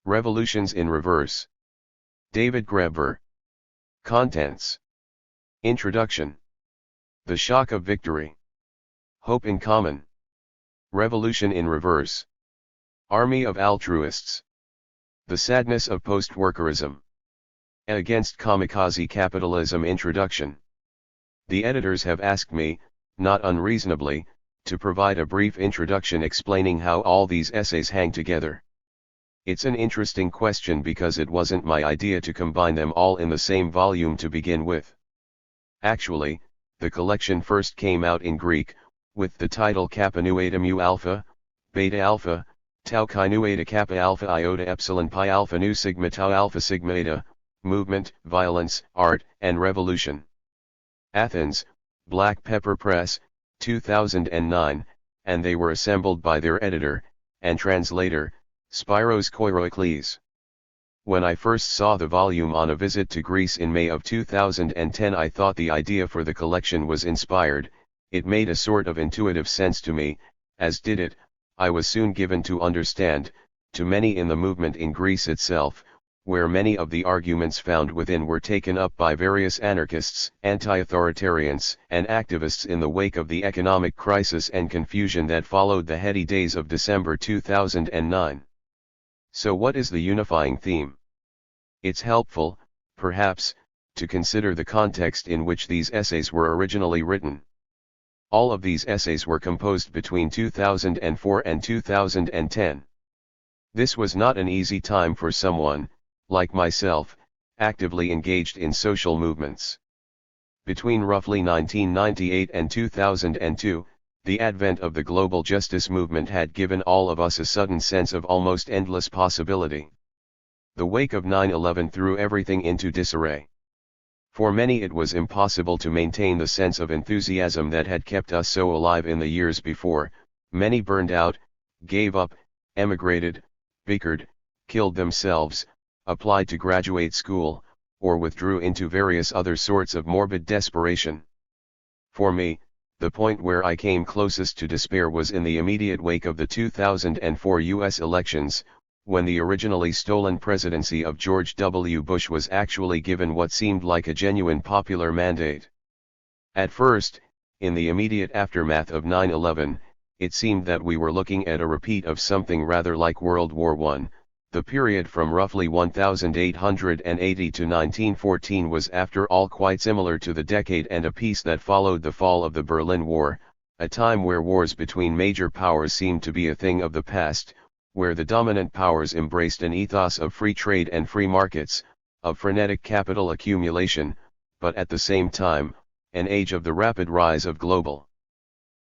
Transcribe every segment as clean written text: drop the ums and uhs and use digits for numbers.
Revolutions in Reverse. David Graeber. Contents. Introduction. The Shock of Victory. Hope in Common. Revolution in Reverse. Army of Altruists. The Sadness of Post-Workerism. Against Kamikaze Capitalism. Introduction. The editors have asked me, not unreasonably, to provide a brief introduction explaining how all these essays hang together. It's an interesting question because it wasn't my idea to combine them all in the same volume to begin with. Actually, the collection first came out in Greek, with the title Kappa Nu Eta Mu Alpha, Beta Alpha, Tau Chi Nu Eta Kappa Alpha Iota Epsilon Pi Alpha Nu Sigma Tau Alpha Sigma Eta, Movement, Violence, Art, and Revolution. Athens, Black Pepper Press, 2009, and they were assembled by their editor, and translator, Spyros Koiroikles. When I first saw the volume on a visit to Greece in May of 2010, I thought the idea for the collection was inspired. It made a sort of intuitive sense to me, as did it, I was soon given to understand, to many in the movement in Greece itself, where many of the arguments found within were taken up by various anarchists, anti-authoritarians, and activists in the wake of the economic crisis and confusion that followed the heady days of December 2009. So what is the unifying theme? It's helpful, perhaps, to consider the context in which these essays were originally written. All of these essays were composed between 2004 and 2010. This was not an easy time for someone, like myself, actively engaged in social movements. Between roughly 1998 and 2002, the advent of the global justice movement had given all of us a sudden sense of almost endless possibility. The wake of 9/11 threw everything into disarray. For many it was impossible to maintain the sense of enthusiasm that had kept us so alive in the years before. Many burned out, gave up, emigrated, bickered, killed themselves, applied to graduate school, or withdrew into various other sorts of morbid desperation. For me, the point where I came closest to despair was in the immediate wake of the 2004 U.S. elections, when the originally stolen presidency of George W. Bush was actually given what seemed like a genuine popular mandate. At first, in the immediate aftermath of 9/11, it seemed that we were looking at a repeat of something rather like World War I. The period from roughly 1880 to 1914 was after all quite similar to the decade and a piece that followed the fall of the Berlin War, a time where wars between major powers seemed to be a thing of the past, where the dominant powers embraced an ethos of free trade and free markets, of frenetic capital accumulation, but at the same time, an age of the rapid rise of global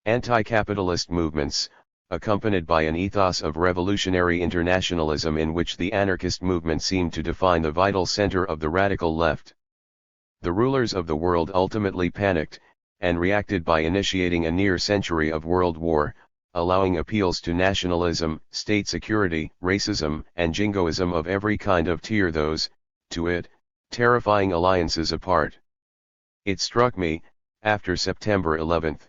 anti-capitalist movements, accompanied by an ethos of revolutionary internationalism in which the anarchist movement seemed to define the vital center of the radical left. The rulers of the world ultimately panicked, and reacted by initiating a near century of world war, allowing appeals to nationalism, state security, racism, and jingoism of every kind of tear those, to it, terrifying alliances apart. It struck me, after September 11,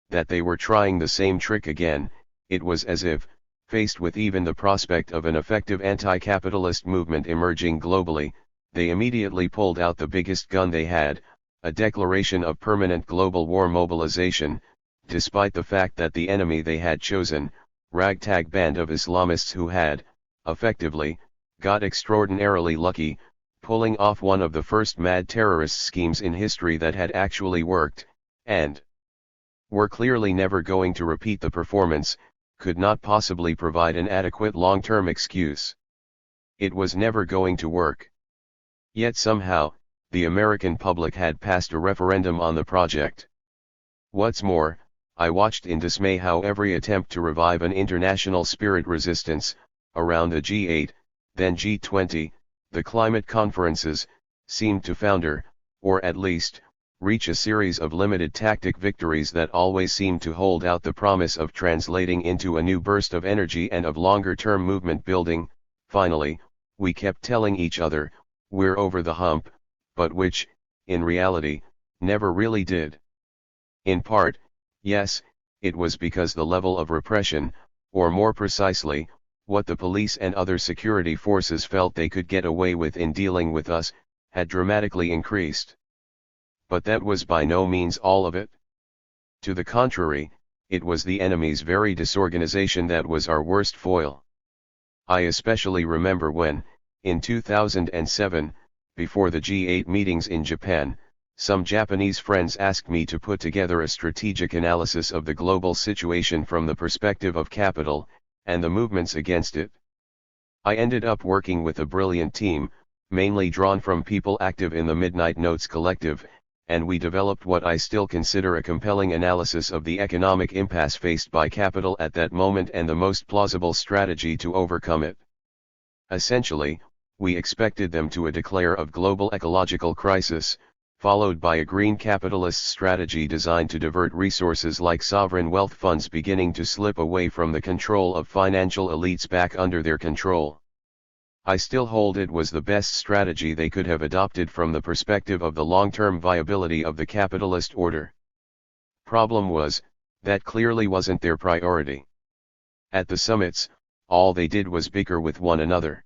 that they were trying the same trick again. It was as if, faced with even the prospect of an effective anti-capitalist movement emerging globally, they immediately pulled out the biggest gun they had, a declaration of permanent global war mobilization, despite the fact that the enemy they had chosen, ragtag band of Islamists who had, effectively, got extraordinarily lucky, pulling off one of the first mad terrorist schemes in history that had actually worked, and were clearly never going to repeat the performance, could not possibly provide an adequate long-term excuse. It was never going to work. Yet somehow, the American public had passed a referendum on the project. What's more, I watched in dismay how every attempt to revive an international spirit resistance, around the G8, then G20, the climate conferences, seemed to founder, or at least, reach a series of limited tactic victories that always seemed to hold out the promise of translating into a new burst of energy and of longer-term movement building. Finally, we kept telling each other, we're over the hump, but which, in reality, never really did. In part, yes, it was because the level of repression, or more precisely, what the police and other security forces felt they could get away with in dealing with us, had dramatically increased. But that was by no means all of it. To the contrary, it was the enemy's very disorganization that was our worst foil. I especially remember when, in 2007, before the G8 meetings in Japan, some Japanese friends asked me to put together a strategic analysis of the global situation from the perspective of capital, and the movements against it. I ended up working with a brilliant team, mainly drawn from people active in the Midnight Notes Collective, and we developed what I still consider a compelling analysis of the economic impasse faced by capital at that moment and the most plausible strategy to overcome it. Essentially, we expected them to declare of global ecological crisis, followed by a green capitalist strategy designed to divert resources like sovereign wealth funds beginning to slip away from the control of financial elites back under their control. I still hold it was the best strategy they could have adopted from the perspective of the long-term viability of the capitalist order. Problem was, that clearly wasn't their priority. At the summits, all they did was bicker with one another.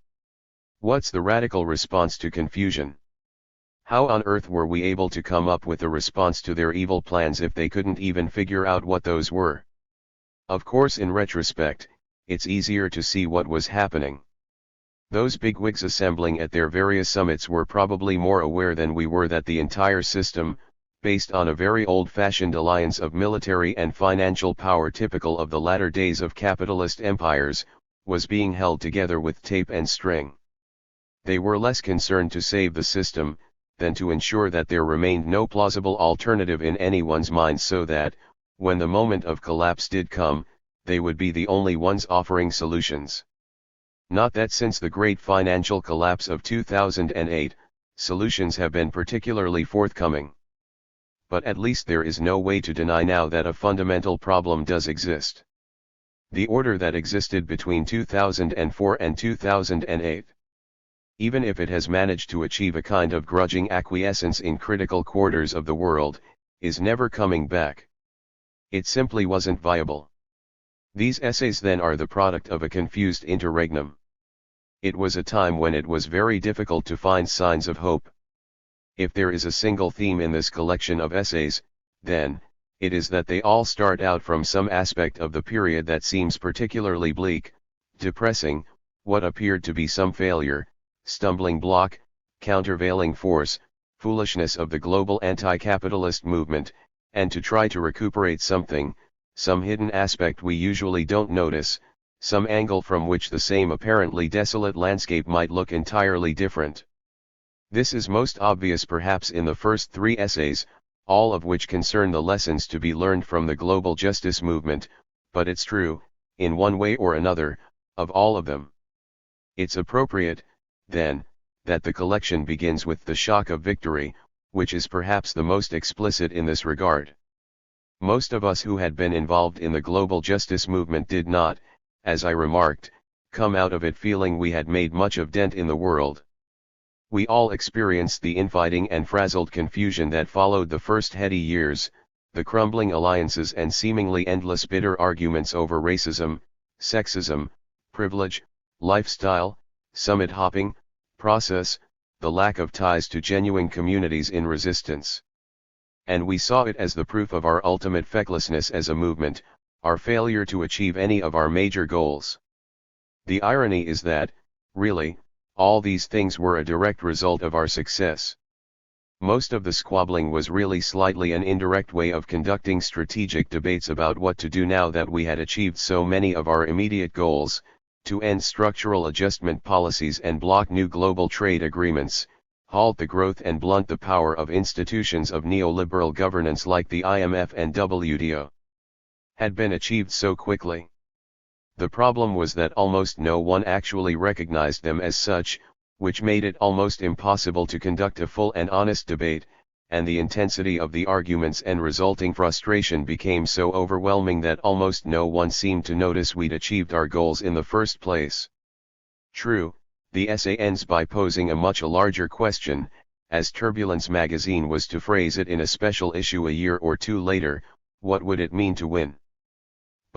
What's the radical response to confusion? How on earth were we able to come up with a response to their evil plans if they couldn't even figure out what those were? Of course, in retrospect, it's easier to see what was happening. Those bigwigs assembling at their various summits were probably more aware than we were that the entire system, based on a very old-fashioned alliance of military and financial power typical of the latter days of capitalist empires, was being held together with tape and string. They were less concerned to save the system, than to ensure that there remained no plausible alternative in anyone's mind so that, when the moment of collapse did come, they would be the only ones offering solutions. Not that since the great financial collapse of 2008, solutions have been particularly forthcoming. But at least there is no way to deny now that a fundamental problem does exist. The order that existed between 2004 and 2008. Even if it has managed to achieve a kind of grudging acquiescence in critical quarters of the world, is never coming back. It simply wasn't viable. These essays then are the product of a confused interregnum. It was a time when it was very difficult to find signs of hope. If there is a single theme in this collection of essays, then, it is that they all start out from some aspect of the period that seems particularly bleak, depressing, what appeared to be some failure, stumbling block, countervailing force, foolishness of the global anti-capitalist movement, and to try to recuperate something, some hidden aspect we usually don't notice, some angle from which the same apparently desolate landscape might look entirely different. This is most obvious perhaps in the first three essays, all of which concern the lessons to be learned from the global justice movement, but it's true, in one way or another, of all of them. It's appropriate, then, that the collection begins with the shock of victory, which is perhaps the most explicit in this regard. Most of us who had been involved in the global justice movement did not, as I remarked, come out of it feeling we had made much of dent in the world. We all experienced the infighting and frazzled confusion that followed the first heady years, the crumbling alliances and seemingly endless bitter arguments over racism, sexism, privilege, lifestyle, summit hopping, process, the lack of ties to genuine communities in resistance. And we saw it as the proof of our ultimate fecklessness as a movement, our failure to achieve any of our major goals. The irony is that, really, all these things were a direct result of our success. Most of the squabbling was really slightly an indirect way of conducting strategic debates about what to do now that we had achieved so many of our immediate goals, to end structural adjustment policies and block new global trade agreements, halt the growth and blunt the power of institutions of neoliberal governance like the IMF and WTO. Had been achieved so quickly. The problem was that almost no one actually recognized them as such, which made it almost impossible to conduct a full and honest debate, and the intensity of the arguments and resulting frustration became so overwhelming that almost no one seemed to notice we'd achieved our goals in the first place. True, the essay ends by posing a much larger question, as Turbulence magazine was to phrase it in a special issue a year or two later: what would it mean to win?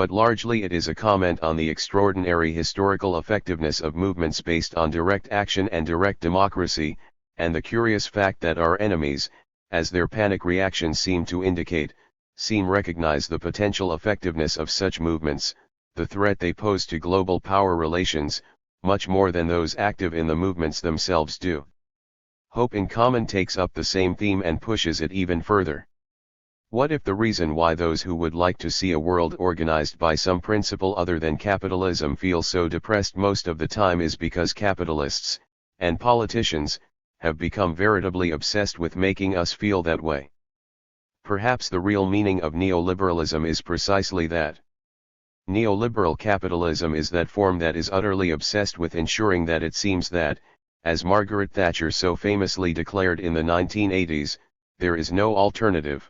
but largely it is a comment on the extraordinary historical effectiveness of movements based on direct action and direct democracy, and the curious fact that our enemies, as their panic reactions seem to indicate, recognize the potential effectiveness of such movements, the threat they pose to global power relations, much more than those active in the movements themselves do. Hope in Common takes up the same theme and pushes it even further. What if the reason why those who would like to see a world organized by some principle other than capitalism feel so depressed most of the time is because capitalists, and politicians, have become veritably obsessed with making us feel that way? Perhaps the real meaning of neoliberalism is precisely that. Neoliberal capitalism is that form that is utterly obsessed with ensuring that it seems that, as Margaret Thatcher so famously declared in the 1980s, there is no alternative.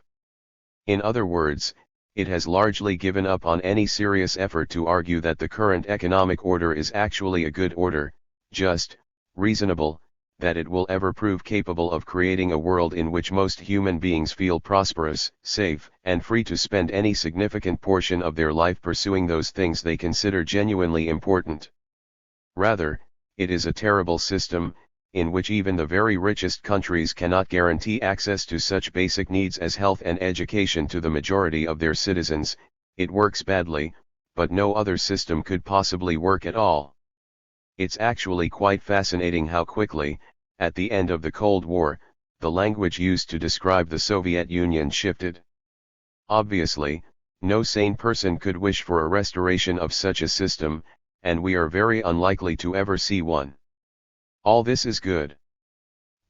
In other words, it has largely given up on any serious effort to argue that the current economic order is actually a good order, just, reasonable, that it will ever prove capable of creating a world in which most human beings feel prosperous, safe, and free to spend any significant portion of their life pursuing those things they consider genuinely important. Rather, it is a terrible system, in which even the very richest countries cannot guarantee access to such basic needs as health and education to the majority of their citizens. It works badly, but no other system could possibly work at all. It's actually quite fascinating how quickly, at the end of the Cold War, the language used to describe the Soviet Union shifted. Obviously, no sane person could wish for a restoration of such a system, and we are very unlikely to ever see one. All this is good.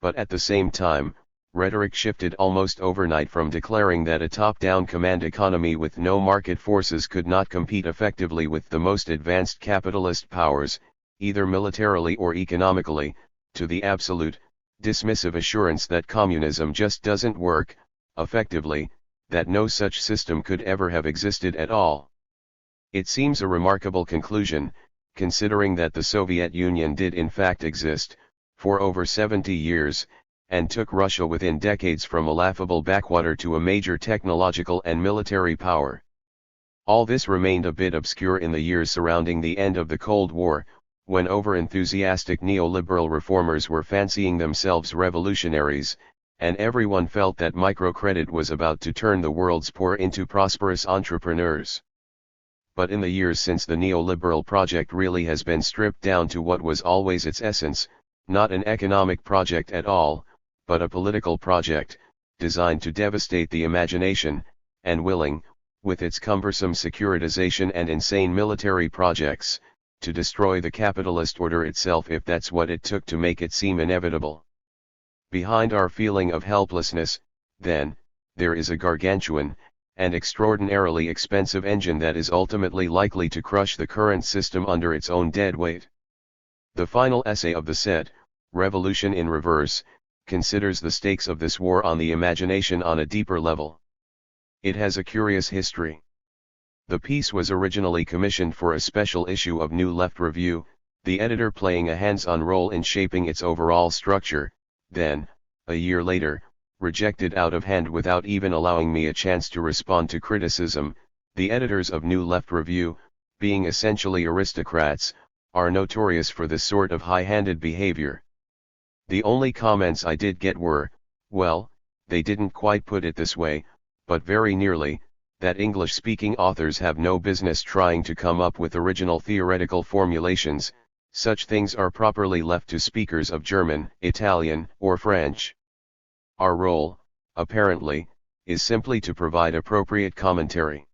But at the same time, rhetoric shifted almost overnight from declaring that a top-down command economy with no market forces could not compete effectively with the most advanced capitalist powers, either militarily or economically, to the absolute, dismissive assurance that communism just doesn't work, effectively, that no such system could ever have existed at all. It seems a remarkable conclusion, considering that the Soviet Union did in fact exist, for over 70 years, and took Russia within decades from a laughable backwater to a major technological and military power. All this remained a bit obscure in the years surrounding the end of the Cold War, when over-enthusiastic neoliberal reformers were fancying themselves revolutionaries, and everyone felt that microcredit was about to turn the world's poor into prosperous entrepreneurs. But in the years since, the neoliberal project really has been stripped down to what was always its essence, not an economic project at all, but a political project, designed to devastate the imagination, and willing, with its cumbersome securitization and insane military projects, to destroy the capitalist order itself if that's what it took to make it seem inevitable. Behind our feeling of helplessness, then, there is a gargantuan, and extraordinarily expensive engine that is ultimately likely to crush the current system under its own dead weight. The final essay of the set, Revolution in Reverse, considers the stakes of this war on the imagination on a deeper level. It has a curious history. The piece was originally commissioned for a special issue of New Left Review, the editor playing a hands-on role in shaping its overall structure, then, a year later, rejected out of hand without even allowing me a chance to respond to criticism. The editors of New Left Review, being essentially aristocrats, are notorious for this sort of high-handed behavior. The only comments I did get were, well, they didn't quite put it this way, but very nearly, that English-speaking authors have no business trying to come up with original theoretical formulations. Such things are properly left to speakers of German, Italian, or French. Our role, apparently, is simply to provide appropriate commentary.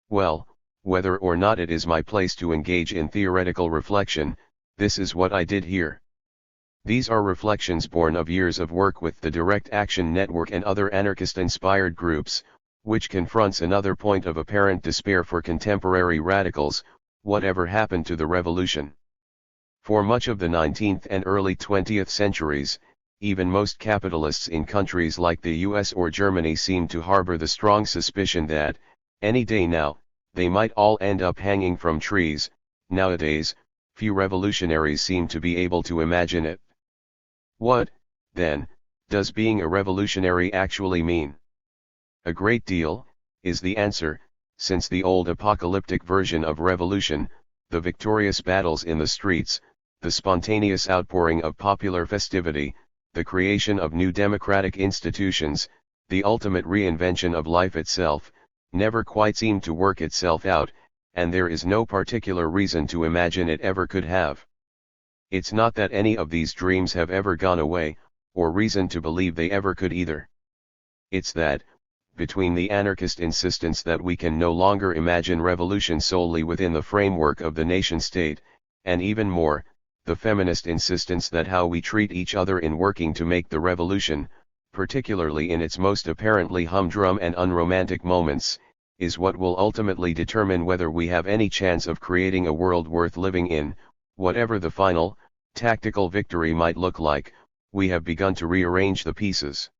Well, whether or not it is my place to engage in theoretical reflection, this is what I did here. These are reflections born of years of work with the Direct Action Network and other anarchist-inspired groups, which confronts another point of apparent despair for contemporary radicals: whatever happened to the revolution? For much of the 19th and early 20th centuries, even most capitalists in countries like the US or Germany seem to harbor the strong suspicion that, any day now, they might all end up hanging from trees. Nowadays, few revolutionaries seem to be able to imagine it. What, then, does being a revolutionary actually mean? A great deal, is the answer, since the old apocalyptic version of revolution, the victorious battles in the streets, the spontaneous outpouring of popular festivity, the creation of new democratic institutions, the ultimate reinvention of life itself, never quite seemed to work itself out, and there is no particular reason to imagine it ever could have. It's not that any of these dreams have ever gone away, or reason to believe they ever could either. It's that, between the anarchist insistence that we can no longer imagine revolution solely within the framework of the nation-state, and even more, the feminist insistence that how we treat each other in working to make the revolution, particularly in its most apparently humdrum and unromantic moments, is what will ultimately determine whether we have any chance of creating a world worth living in, whatever the final, tactical victory might look like. We have begun to rearrange the pieces.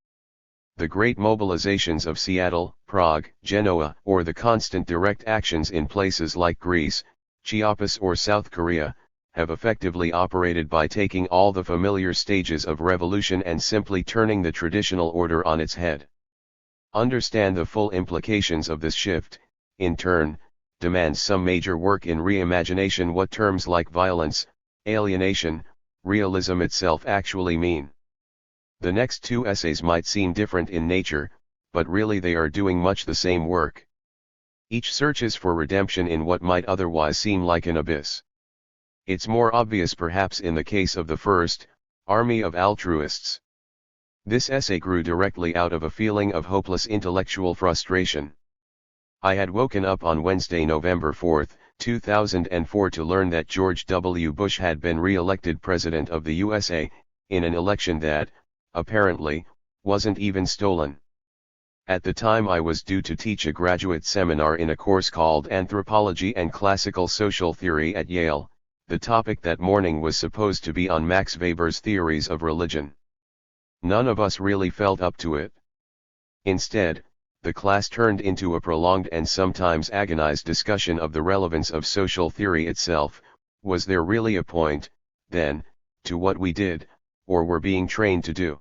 The great mobilizations of Seattle, Prague, Genoa, or the constant direct actions in places like Greece, Chiapas or South Korea, have effectively operated by taking all the familiar stages of revolution and simply turning the traditional order on its head. Understand the full implications of this shift, in turn, demands some major work in reimagination what terms like violence, alienation, realism itself actually mean. The next two essays might seem different in nature, but really they are doing much the same work. Each searches for redemption in what might otherwise seem like an abyss. It's more obvious perhaps in the case of the first, Army of Altruists. This essay grew directly out of a feeling of hopeless intellectual frustration. I had woken up on Wednesday, November 4, 2004 to learn that George W. Bush had been re-elected President of the USA, in an election that, apparently, wasn't even stolen. At the time I was due to teach a graduate seminar in a course called Anthropology and Classical Social Theory at Yale. The topic that morning was supposed to be on Max Weber's theories of religion. None of us really felt up to it. Instead, the class turned into a prolonged and sometimes agonized discussion of the relevance of social theory itself. Was there really a point, then, to what we did, or were being trained to do?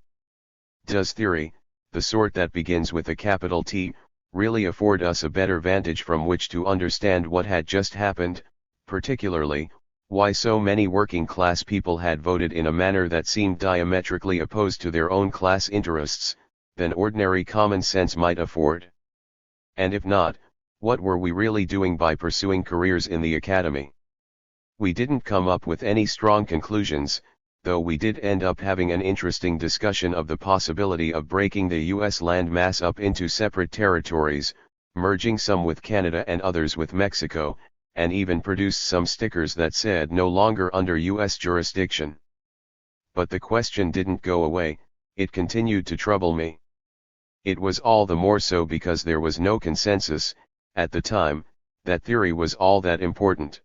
Does theory, the sort that begins with a capital T, really afford us a better vantage from which to understand what had just happened, particularly, why so many working class people had voted in a manner that seemed diametrically opposed to their own class interests, than ordinary common sense might afford? And if not, what were we really doing by pursuing careers in the academy? We didn't come up with any strong conclusions, though we did end up having an interesting discussion of the possibility of breaking the U.S. land mass up into separate territories, merging some with Canada and others with Mexico, and even produced some stickers that said no longer under U.S. jurisdiction. But the question didn't go away, it continued to trouble me. It was all the more so because there was no consensus, at the time, that theory was all that important.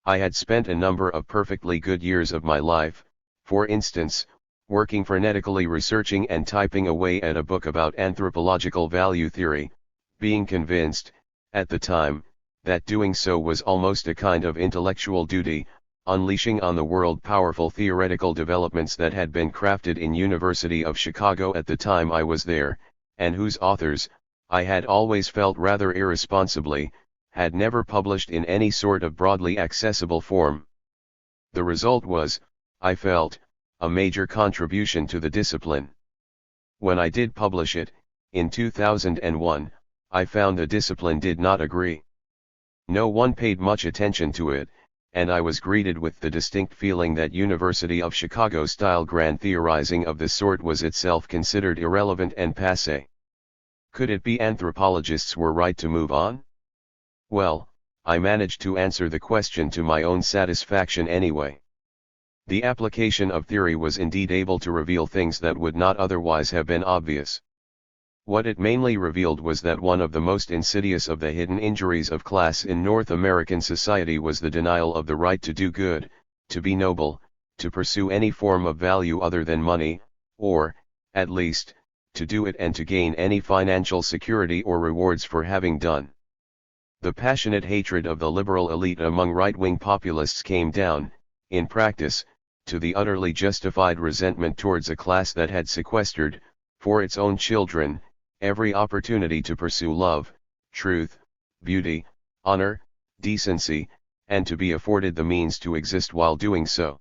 I had spent a number of perfectly good years of my life, for instance, working frenetically researching and typing away at a book about anthropological value theory, being convinced, at the time, that doing so was almost a kind of intellectual duty, unleashing on the world powerful theoretical developments that had been crafted in University of Chicago at the time I was there, and whose authors, I had always felt rather irresponsibly, had never published in any sort of broadly accessible form. The result was, I felt, a major contribution to the discipline. When I did publish it, in 2001, I found the discipline did not agree. No one paid much attention to it, and I was greeted with the distinct feeling that University of Chicago-style grand theorizing of this sort was itself considered irrelevant and passé. Could it be anthropologists were right to move on? Well, I managed to answer the question to my own satisfaction anyway. The application of theory was indeed able to reveal things that would not otherwise have been obvious. What it mainly revealed was that one of the most insidious of the hidden injuries of class in North American society was the denial of the right to do good, to be noble, to pursue any form of value other than money, or, at least, to do it and to gain any financial security or rewards for having done. The passionate hatred of the liberal elite among right-wing populists came down, in practice, to the utterly justified resentment towards a class that had sequestered, for its own children, every opportunity to pursue love, truth, beauty, honor, decency, and to be afforded the means to exist while doing so.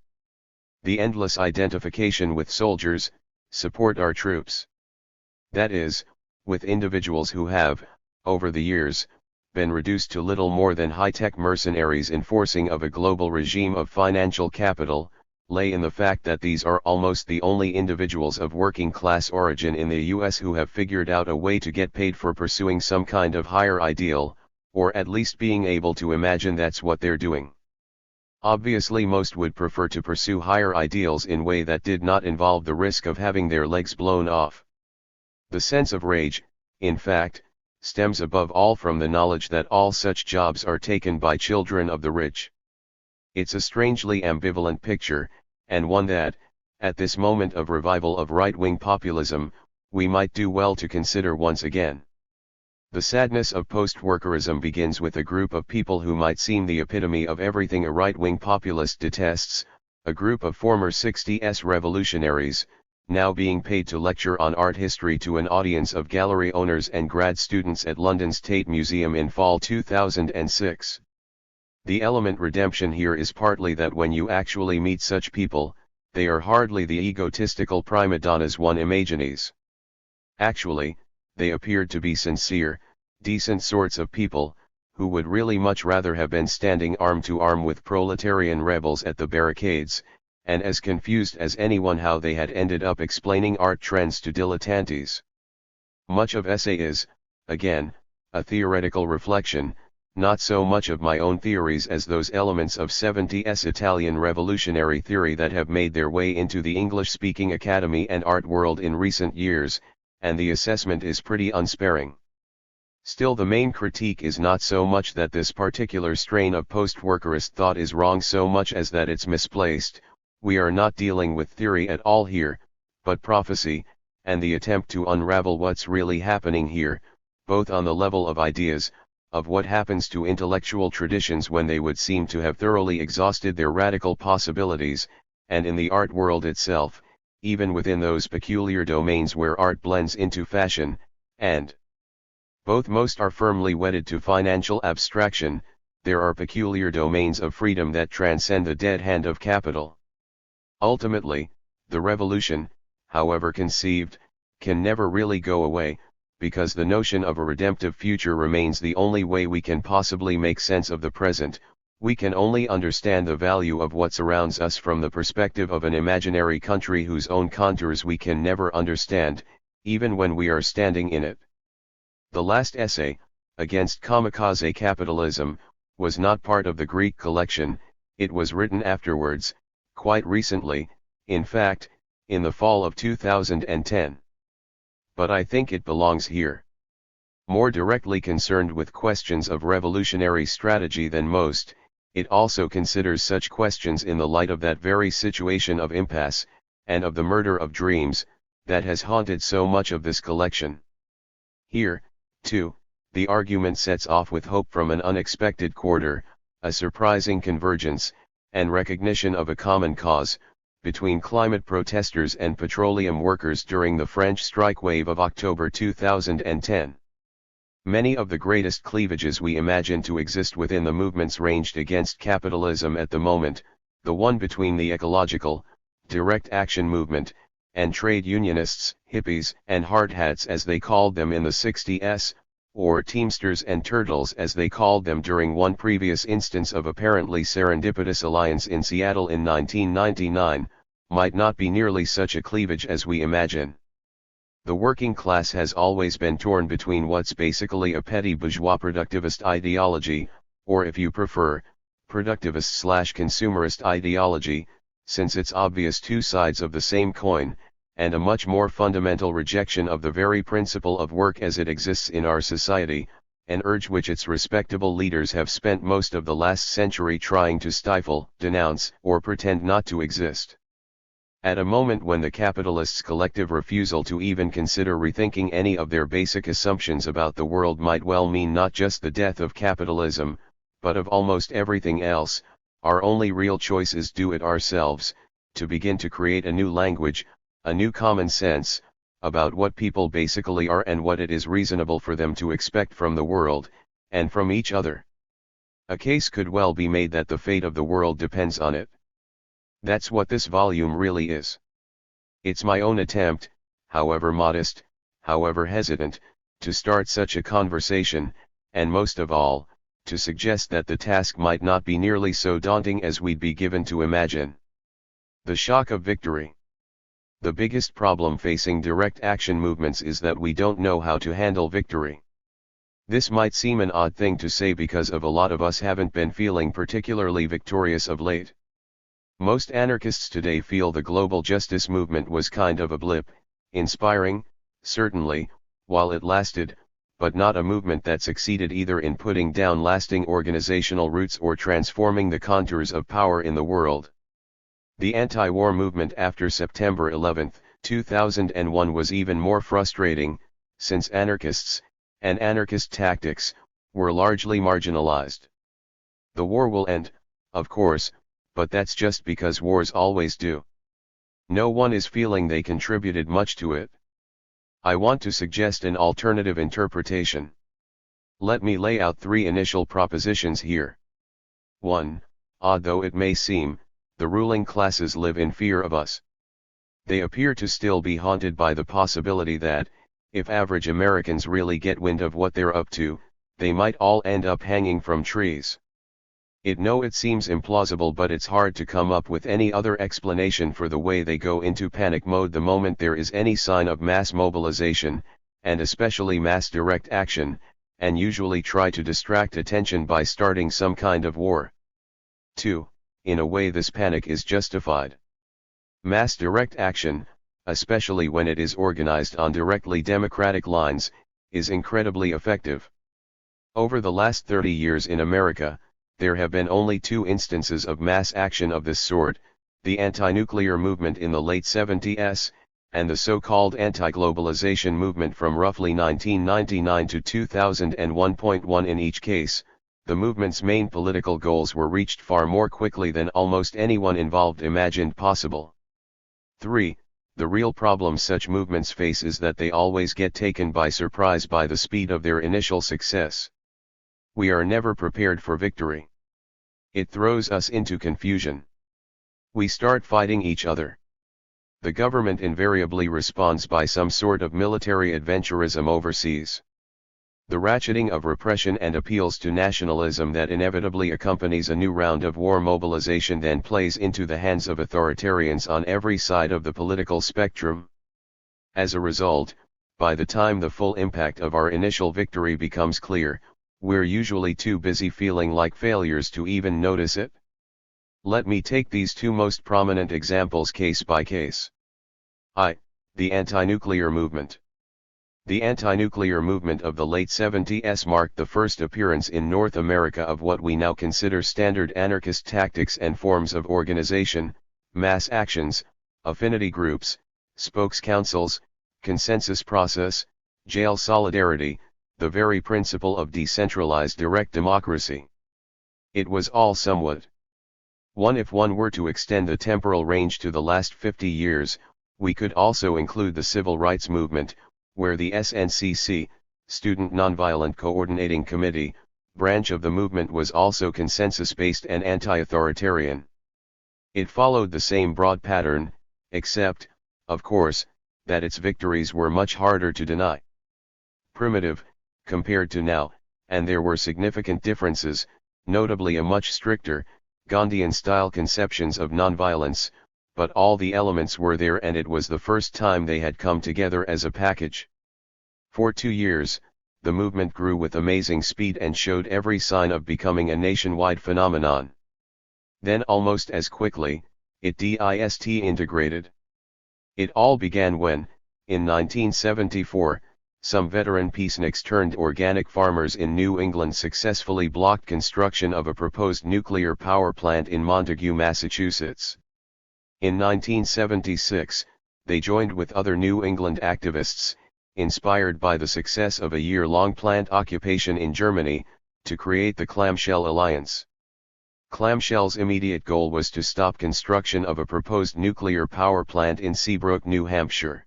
The endless identification with soldiers, support our troops. That is, with individuals who have, over the years, been reduced to little more than high-tech mercenaries enforcing of a global regime of financial capital, lay in the fact that these are almost the only individuals of working-class origin in the US who have figured out a way to get paid for pursuing some kind of higher ideal, or at least being able to imagine that's what they're doing. Obviously most would prefer to pursue higher ideals in a way that did not involve the risk of having their legs blown off. The sense of rage, in fact, stems above all from the knowledge that all such jobs are taken by children of the rich. It's a strangely ambivalent picture, and one that, at this moment of revival of right-wing populism, we might do well to consider once again. The sadness of post-workerism begins with a group of people who might seem the epitome of everything a right-wing populist detests, a group of former 60s revolutionaries, now being paid to lecture on art history to an audience of gallery owners and grad students at London's Tate Museum in fall 2006. The element redemption here is partly that when you actually meet such people, they are hardly the egotistical prima donnas one imagines. Actually, they appeared to be sincere, decent sorts of people, who would really much rather have been standing arm to arm with proletarian rebels at the barricades, and as confused as anyone how they had ended up explaining art trends to dilettantes. Much of essay is, again, a theoretical reflection, not so much of my own theories as those elements of 70s Italian revolutionary theory that have made their way into the English-speaking academy and art world in recent years, and the assessment is pretty unsparing. Still, the main critique is not so much that this particular strain of post-workerist thought is wrong so much as that it's misplaced. We are not dealing with theory at all here, but prophecy, and the attempt to unravel what's really happening here, both on the level of ideas, of what happens to intellectual traditions when they would seem to have thoroughly exhausted their radical possibilities, and in the art world itself, even within those peculiar domains where art blends into fashion, and both most are firmly wedded to financial abstraction. There are peculiar domains of freedom that transcend the dead hand of capital. Ultimately, the revolution, however conceived, can never really go away, because the notion of a redemptive future remains the only way we can possibly make sense of the present. We can only understand the value of what surrounds us from the perspective of an imaginary country whose own contours we can never understand, even when we are standing in it. The last essay, Against Kamikaze Capitalism, was not part of the Greek collection. It was written afterwards, quite recently, in fact, in the fall of 2010. But I think it belongs here. More directly concerned with questions of revolutionary strategy than most, it also considers such questions in the light of that very situation of impasse, and of the murder of dreams, that has haunted so much of this collection. Here, too, the argument sets off with hope from an unexpected quarter, a surprising convergence, and recognition of a common cause, between climate protesters and petroleum workers during the French strike wave of October 2010. Many of the greatest cleavages we imagine to exist within the movements ranged against capitalism at the moment, the one between the ecological, direct action movement, and trade unionists, hippies, and hard hats as they called them in the 60s, or Teamsters and Turtles as they called them during one previous instance of apparently serendipitous alliance in Seattle in 1999, might not be nearly such a cleavage as we imagine. The working class has always been torn between what's basically a petty bourgeois productivist ideology, or if you prefer, productivist/consumerist ideology, since it's obvious two sides of the same coin, and a much more fundamental rejection of the very principle of work as it exists in our society, an urge which its respectable leaders have spent most of the last century trying to stifle, denounce, or pretend not to exist. At a moment when the capitalists' collective refusal to even consider rethinking any of their basic assumptions about the world might well mean not just the death of capitalism, but of almost everything else, our only real choice is do it ourselves, to begin to create a new language, a new common sense, about what people basically are and what it is reasonable for them to expect from the world, and from each other. A case could well be made that the fate of the world depends on it. That's what this volume really is. It's my own attempt, however modest, however hesitant, to start such a conversation, and most of all, to suggest that the task might not be nearly so daunting as we'd be given to imagine. The shock of victory. The biggest problem facing direct action movements is that we don't know how to handle victory. This might seem an odd thing to say because a lot of us haven't been feeling particularly victorious of late. Most anarchists today feel the global justice movement was kind of a blip, inspiring, certainly, while it lasted, but not a movement that succeeded either in putting down lasting organizational roots or transforming the contours of power in the world. The anti-war movement after September 11, 2001 was even more frustrating, since anarchists, and anarchist tactics, were largely marginalized. The war will end, of course, but that's just because wars always do. No one is feeling they contributed much to it. I want to suggest an alternative interpretation. Let me lay out three initial propositions here. 1. Odd though it may seem, the ruling classes live in fear of us. They appear to still be haunted by the possibility that, if average Americans really get wind of what they're up to, they might all end up hanging from trees. It seems implausible, but it's hard to come up with any other explanation for the way they go into panic mode the moment there is any sign of mass mobilization, and especially mass direct action, and usually try to distract attention by starting some kind of war. 2. In a way this panic is justified. Mass direct action, especially when it is organized on directly democratic lines, is incredibly effective. Over the last 30 years in America, there have been only two instances of mass action of this sort, the anti-nuclear movement in the late 70s, and the so-called anti-globalization movement from roughly 1999 to 2001. In each case, the movement's main political goals were reached far more quickly than almost anyone involved imagined possible. 3. The real problem such movements face is that they always get taken by surprise by the speed of their initial success. We are never prepared for victory. It throws us into confusion. We start fighting each other. The government invariably responds by some sort of military adventurism overseas. The ratcheting of repression and appeals to nationalism that inevitably accompanies a new round of war mobilization then plays into the hands of authoritarians on every side of the political spectrum. As a result, by the time the full impact of our initial victory becomes clear, we're usually too busy feeling like failures to even notice it. Let me take these two most prominent examples case by case. The anti-nuclear movement. The anti-nuclear movement of the late 70s marked the first appearance in North America of what we now consider standard anarchist tactics and forms of organization, mass actions, affinity groups, spokes councils, consensus process, jail solidarity, the very principle of decentralized direct democracy. It was all somewhat. If one were to extend the temporal range to the last 50 years, we could also include the civil rights movement, where the SNCC, Student Nonviolent Coordinating Committee, branch of the movement was also consensus-based and anti-authoritarian. It followed the same broad pattern, except, of course, that its victories were much harder to deny. Primitive, compared to now, and there were significant differences, notably a much stricter, Gandhian-style conceptions of nonviolence, but all the elements were there and it was the first time they had come together as a package. For 2 years, the movement grew with amazing speed and showed every sign of becoming a nationwide phenomenon. Then almost as quickly, it integrated. It all began when, in 1974, some veteran peaceniks turned organic farmers in New England successfully blocked construction of a proposed nuclear power plant in Montague, Massachusetts. In 1976, they joined with other New England activists, inspired by the success of a year-long plant occupation in Germany, to create the Clamshell Alliance. Clamshell's immediate goal was to stop construction of a proposed nuclear power plant in Seabrook, New Hampshire.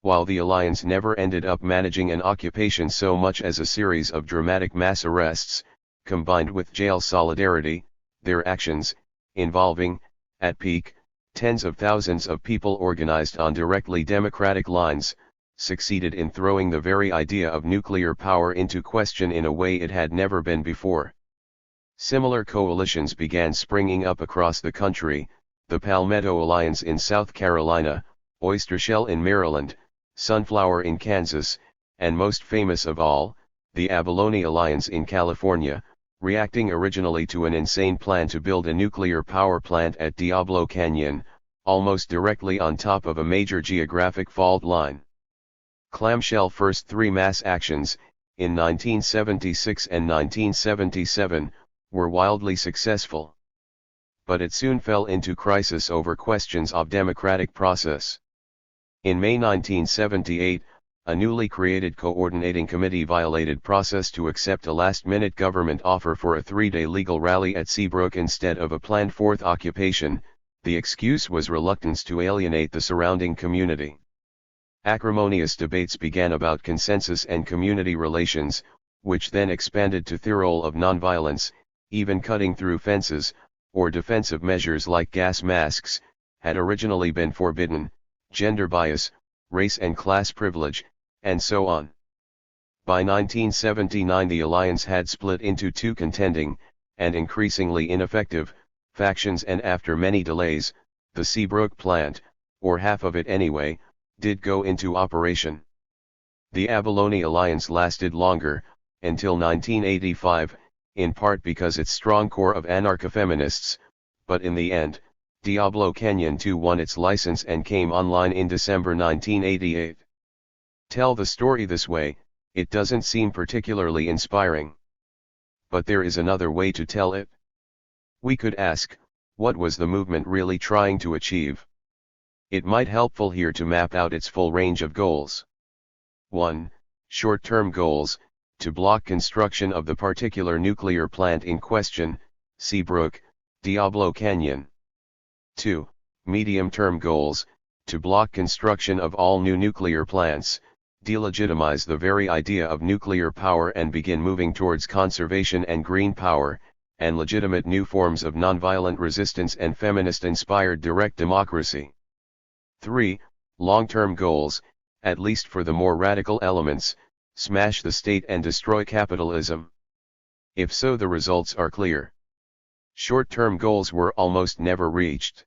while the alliance never ended up managing an occupation so much as a series of dramatic mass arrests, combined with jail solidarity, their actions, involving, at peak, tens of thousands of people organized on directly democratic lines, succeeded in throwing the very idea of nuclear power into question in a way it had never been before. Similar coalitions began springing up across the country, the Palmetto Alliance in South Carolina, Oyster Shell in Maryland, Sunflower in Kansas, and most famous of all, the Abalone Alliance in California, reacting originally to an insane plan to build a nuclear power plant at Diablo Canyon, almost directly on top of a major geographic fault line. Clamshell first three mass actions, in 1976 and 1977, were wildly successful. But it soon fell into crisis over questions of democratic process. In May 1978, a newly created coordinating committee violated process to accept a last-minute government offer for a three-day legal rally at Seabrook instead of a planned fourth occupation. The excuse was reluctance to alienate the surrounding community. Acrimonious debates began about consensus and community relations, which then expanded to the role of nonviolence, even cutting through fences, or defensive measures like gas masks, had originally been forbidden, gender bias, race and class privilege, and so on. By 1979 the alliance had split into two contending, and increasingly ineffective, factions, and after many delays, the Seabrook plant, or half of it anyway, did go into operation. The Abalone Alliance lasted longer, until 1985, in part because its strong core of anarcho-feminists, but in the end, Diablo Canyon 2 won its license and came online in December 1988. Tell the story this way, it doesn't seem particularly inspiring. But there is another way to tell it. We could ask, what was the movement really trying to achieve? It might helpful here to map out its full range of goals. 1. Short-term goals, to block construction of the particular nuclear plant in question, Seabrook, Diablo Canyon. 2. Medium-term goals, to block construction of all new nuclear plants, delegitimize the very idea of nuclear power and begin moving towards conservation and green power, and legitimate new forms of nonviolent resistance and feminist-inspired direct democracy. 3. Long-term goals, at least for the more radical elements, smash the state and destroy capitalism. If so, the results are clear. Short-term goals were almost never reached.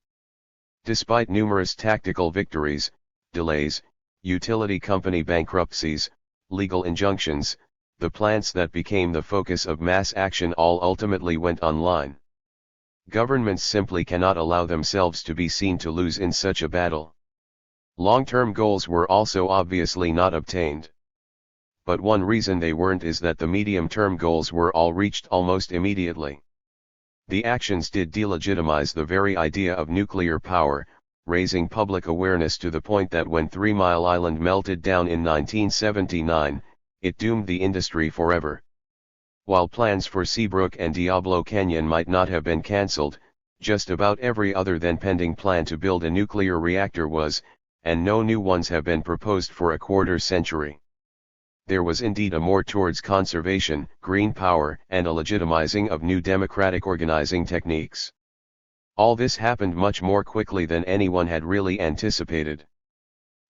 Despite numerous tactical victories, delays, utility company bankruptcies, legal injunctions, the plants that became the focus of mass action all ultimately went online. Governments simply cannot allow themselves to be seen to lose in such a battle. Long-term goals were also obviously not obtained. But one reason they weren't is that the medium-term goals were all reached almost immediately. The actions did delegitimize the very idea of nuclear power, raising public awareness to the point that when 3 Mile Island melted down in 1979, it doomed the industry forever. While plans for Seabrook and Diablo Canyon might not have been cancelled, just about every other then pending plan to build a nuclear reactor was, and no new ones have been proposed for a quarter century. There was indeed a more towards conservation, green power, and a legitimizing of new democratic organizing techniques. All this happened much more quickly than anyone had really anticipated.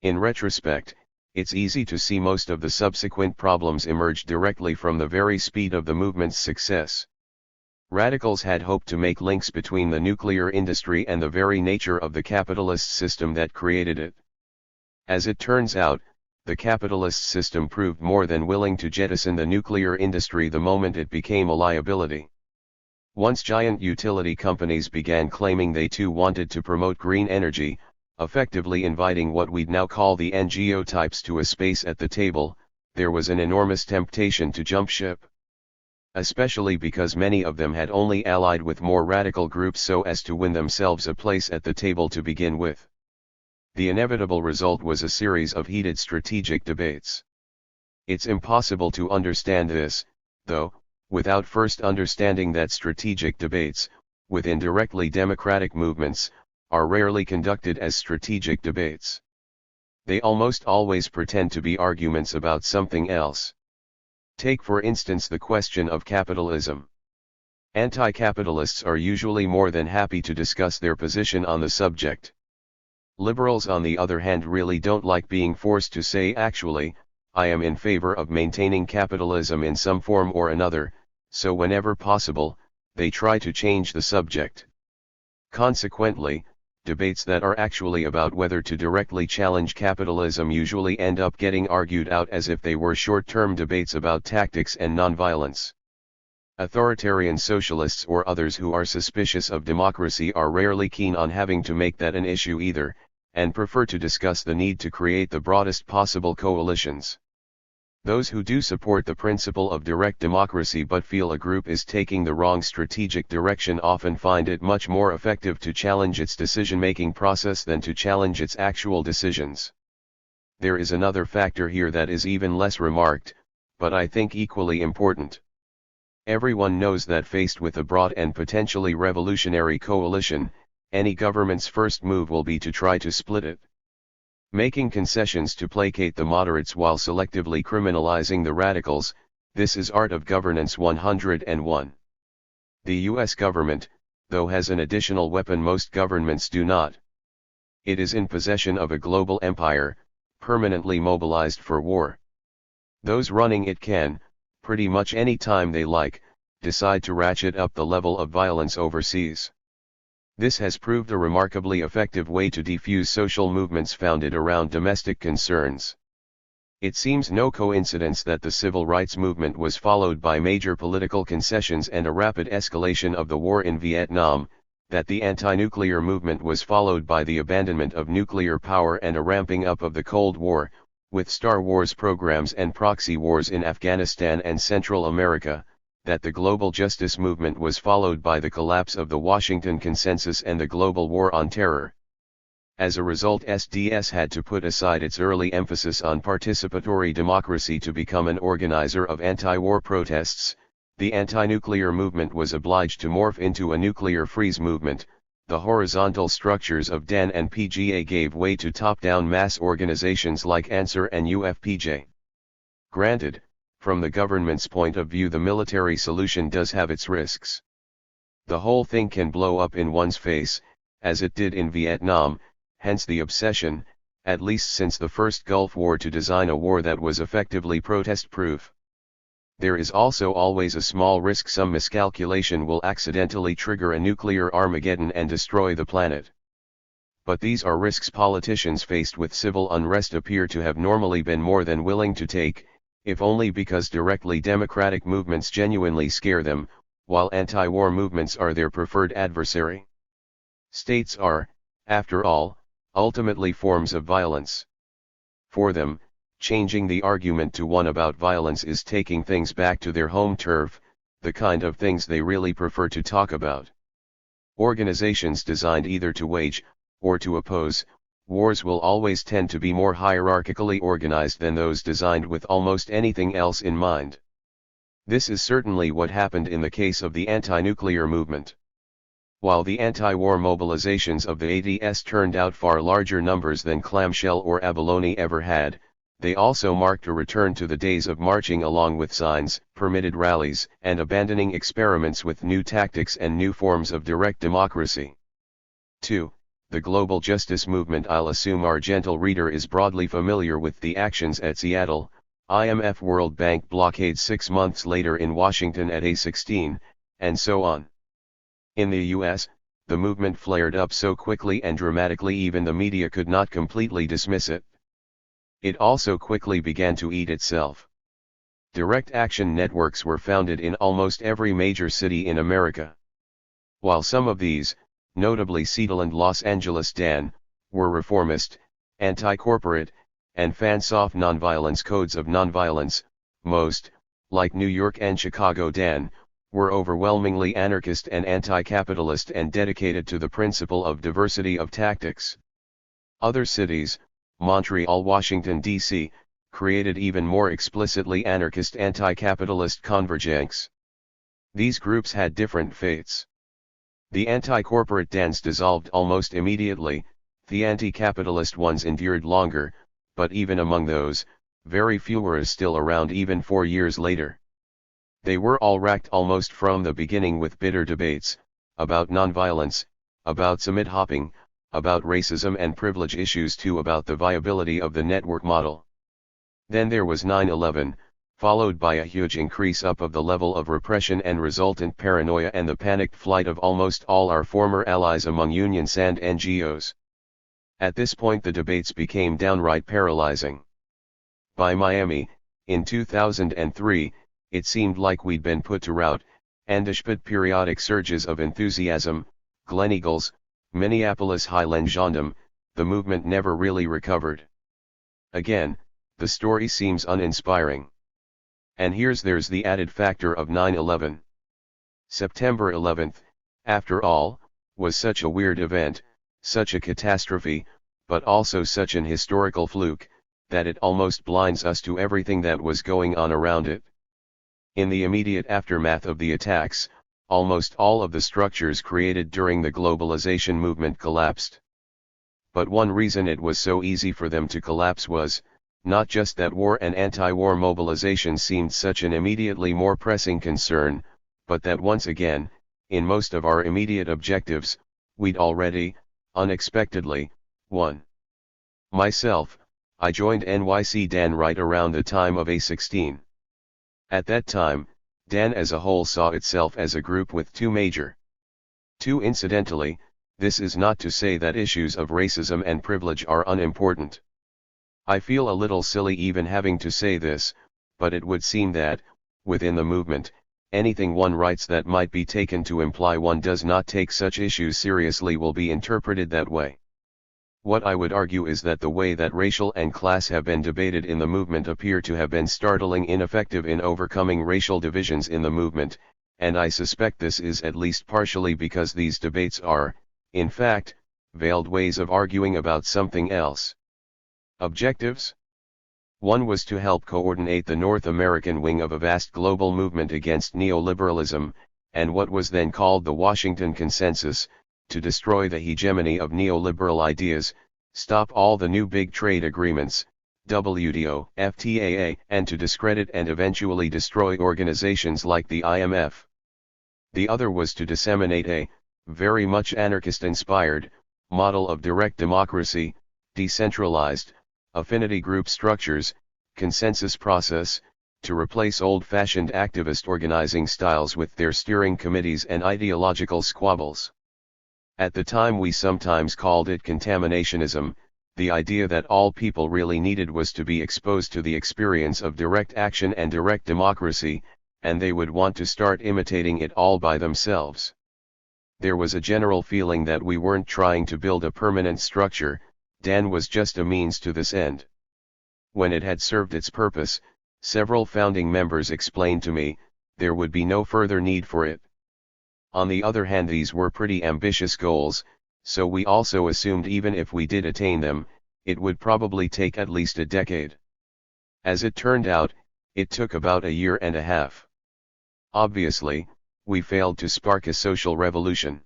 In retrospect, it's easy to see most of the subsequent problems emerged directly from the very speed of the movement's success. Radicals had hoped to make links between the nuclear industry and the very nature of the capitalist system that created it. As it turns out, the capitalist system proved more than willing to jettison the nuclear industry the moment it became a liability. Once giant utility companies began claiming they too wanted to promote green energy, effectively inviting what we'd now call the NGO types to a space at the table, there was an enormous temptation to jump ship. Especially because many of them had only allied with more radical groups so as to win themselves a place at the table to begin with. The inevitable result was a series of heated strategic debates. It's impossible to understand this, though, without first understanding that strategic debates, within directly democratic movements, are rarely conducted as strategic debates. they almost always pretend to be arguments about something else. Take for instance the question of capitalism. Anti-capitalists are usually more than happy to discuss their position on the subject. Liberals on the other hand really don't like being forced to say actually, I am in favor of maintaining capitalism in some form or another, so whenever possible, they try to change the subject. Consequently, debates that are actually about whether to directly challenge capitalism usually end up getting argued out as if they were short-term debates about tactics and nonviolence. Authoritarian socialists or others who are suspicious of democracy are rarely keen on having to make that an issue either, and prefer to discuss the need to create the broadest possible coalitions. Those who do support the principle of direct democracy but feel a group is taking the wrong strategic direction often find it much more effective to challenge its decision-making process than to challenge its actual decisions. There is another factor here that is even less remarked, but I think equally important. Everyone knows that faced with a broad and potentially revolutionary coalition, any government's first move will be to try to split it. Making concessions to placate the moderates while selectively criminalizing the radicals, this is art of governance 101. The US government, though, has an additional weapon most governments do not. It is in possession of a global empire, permanently mobilized for war. Those running it can, pretty much any time they like, decide to ratchet up the level of violence overseas. This has proved a remarkably effective way to defuse social movements founded around domestic concerns. It seems no coincidence that the civil rights movement was followed by major political concessions and a rapid escalation of the war in Vietnam, that the anti-nuclear movement was followed by the abandonment of nuclear power and a ramping up of the Cold War, with Star Wars programs and proxy wars in Afghanistan and Central America, that the global justice movement was followed by the collapse of the Washington Consensus and the global war on terror. As a result, SDS had to put aside its early emphasis on participatory democracy to become an organizer of anti-war protests. The anti-nuclear movement was obliged to morph into a nuclear freeze movement. The horizontal structures of DEN and PGA gave way to top-down mass organizations like ANSWER and UFPJ. Granted, from the government's point of view, the military solution does have its risks. The whole thing can blow up in one's face, as it did in Vietnam, hence the obsession, at least since the first Gulf War, to design a war that was effectively protest-proof. There is also always a small risk some miscalculation will accidentally trigger a nuclear Armageddon and destroy the planet. But these are risks politicians faced with civil unrest appear to have normally been more than willing to take, if only because directly democratic movements genuinely scare them, while anti-war movements are their preferred adversary. States are, after all, ultimately forms of violence. For them, changing the argument to one about violence is taking things back to their home turf, the kind of things they really prefer to talk about. Organizations designed either to wage, or to oppose, wars will always tend to be more hierarchically organized than those designed with almost anything else in mind. This is certainly what happened in the case of the anti-nuclear movement. While the anti-war mobilizations of the ADS turned out far larger numbers than Clamshell or Abalone ever had, they also marked a return to the days of marching along with signs, permitted rallies, and abandoning experiments with new tactics and new forms of direct democracy. 2. The global justice movement. I'll assume our gentle reader is broadly familiar with the actions at Seattle, IMF World Bank blockade 6 months later in Washington at A16, and so on. In the US, the movement flared up so quickly and dramatically even the media could not completely dismiss it. It also quickly began to eat itself. Direct action networks were founded in almost every major city in America. While some of these, notably Seattle and Los Angeles DAN, were reformist, anti-corporate, and fan-soft nonviolence codes of nonviolence, most, like New York and Chicago DAN, were overwhelmingly anarchist and anti-capitalist and dedicated to the principle of diversity of tactics. Other cities, Montreal, Washington, D.C., created even more explicitly anarchist anti-capitalist convergence. These groups had different fates. The anti-corporate DANs dissolved almost immediately, the anti-capitalist ones endured longer, but even among those, very few were still around even 4 years later. They were all racked almost from the beginning with bitter debates, about nonviolence, about summit hopping, about racism and privilege issues too, about the viability of the network model. Then there was 9/11, followed by a huge increase up of the level of repression and resultant paranoia and the panicked flight of almost all our former allies among unions and NGOs. At this point the debates became downright paralyzing. By Miami, in 2003, it seemed like we'd been put to rout, and despite periodic surges of enthusiasm, Gleneagles, Minneapolis Highland Gendarme, the movement never really recovered. Again, the story seems uninspiring. And there's the added factor of 9/11. September 11th, after all, was such a weird event, such a catastrophe, but also such an historical fluke, that it almost blinds us to everything that was going on around it. In the immediate aftermath of the attacks, almost all of the structures created during the globalization movement collapsed. But one reason it was so easy for them to collapse was, not just that war and anti-war mobilization seemed such an immediately more pressing concern, but that once again, in most of our immediate objectives, we'd already, unexpectedly, won. Myself, I joined NYC DAN right around the time of A16. At that time, DAN as a whole saw itself as a group with two major. Incidentally, this is not to say that issues of racism and privilege are unimportant. I feel a little silly even having to say this, but it would seem that, within the movement, anything one writes that might be taken to imply one does not take such issues seriously will be interpreted that way. What I would argue is that the way that racial and class have been debated in the movement appear to have been startling ineffective in overcoming racial divisions in the movement, and I suspect this is at least partially because these debates are, in fact, veiled ways of arguing about something else. Objectives? One was to help coordinate the North American wing of a vast global movement against neoliberalism, and what was then called the Washington Consensus, to destroy the hegemony of neoliberal ideas, stop all the new big trade agreements, WTO, FTAA, and to discredit and eventually destroy organizations like the IMF. The other was to disseminate a, very much anarchist-inspired, model of direct democracy, decentralized, affinity group structures, consensus process, to replace old-fashioned activist organizing styles with their steering committees and ideological squabbles. At the time we sometimes called it contaminationism, the idea that all people really needed was to be exposed to the experience of direct action and direct democracy, and they would want to start imitating it all by themselves. There was a general feeling that we weren't trying to build a permanent structure, DAN was just a means to this end. When it had served its purpose, several founding members explained to me, there would be no further need for it. On the other hand, these were pretty ambitious goals, so we also assumed even if we did attain them, it would probably take at least a decade. As it turned out, it took about a year and a half. Obviously, we failed to spark a social revolution.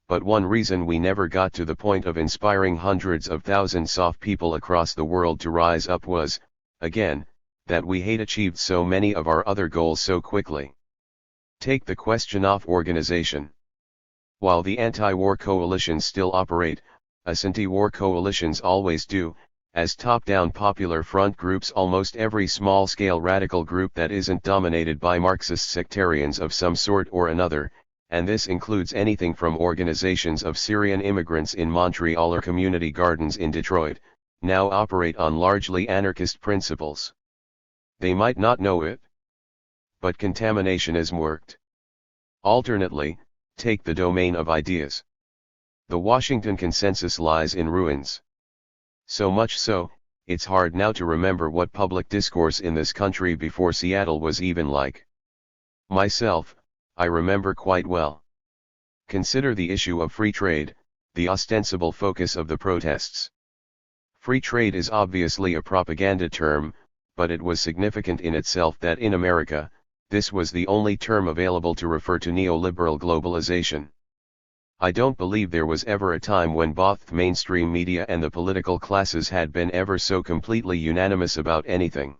But one reason we never got to the point of inspiring hundreds of thousands of people across the world to rise up was, again, that we had achieved so many of our other goals so quickly. Take the question of organization. While the anti-war coalitions still operate, as anti-war coalitions always do, as top-down popular front groups, almost every small-scale radical group that isn't dominated by Marxist sectarians of some sort or another, and this includes anything from organizations of Syrian immigrants in Montreal or community gardens in Detroit, now operate on largely anarchist principles. They might not know it, but contaminationism worked. Alternately, take the domain of ideas. The Washington Consensus lies in ruins. So much so, it's hard now to remember what public discourse in this country before Seattle was even like. Myself, I remember quite well. Consider the issue of free trade, the ostensible focus of the protests. Free trade is obviously a propaganda term, but it was significant in itself that in America, this was the only term available to refer to neoliberal globalization. I don't believe there was ever a time when both the mainstream media and the political classes had been ever so completely unanimous about anything.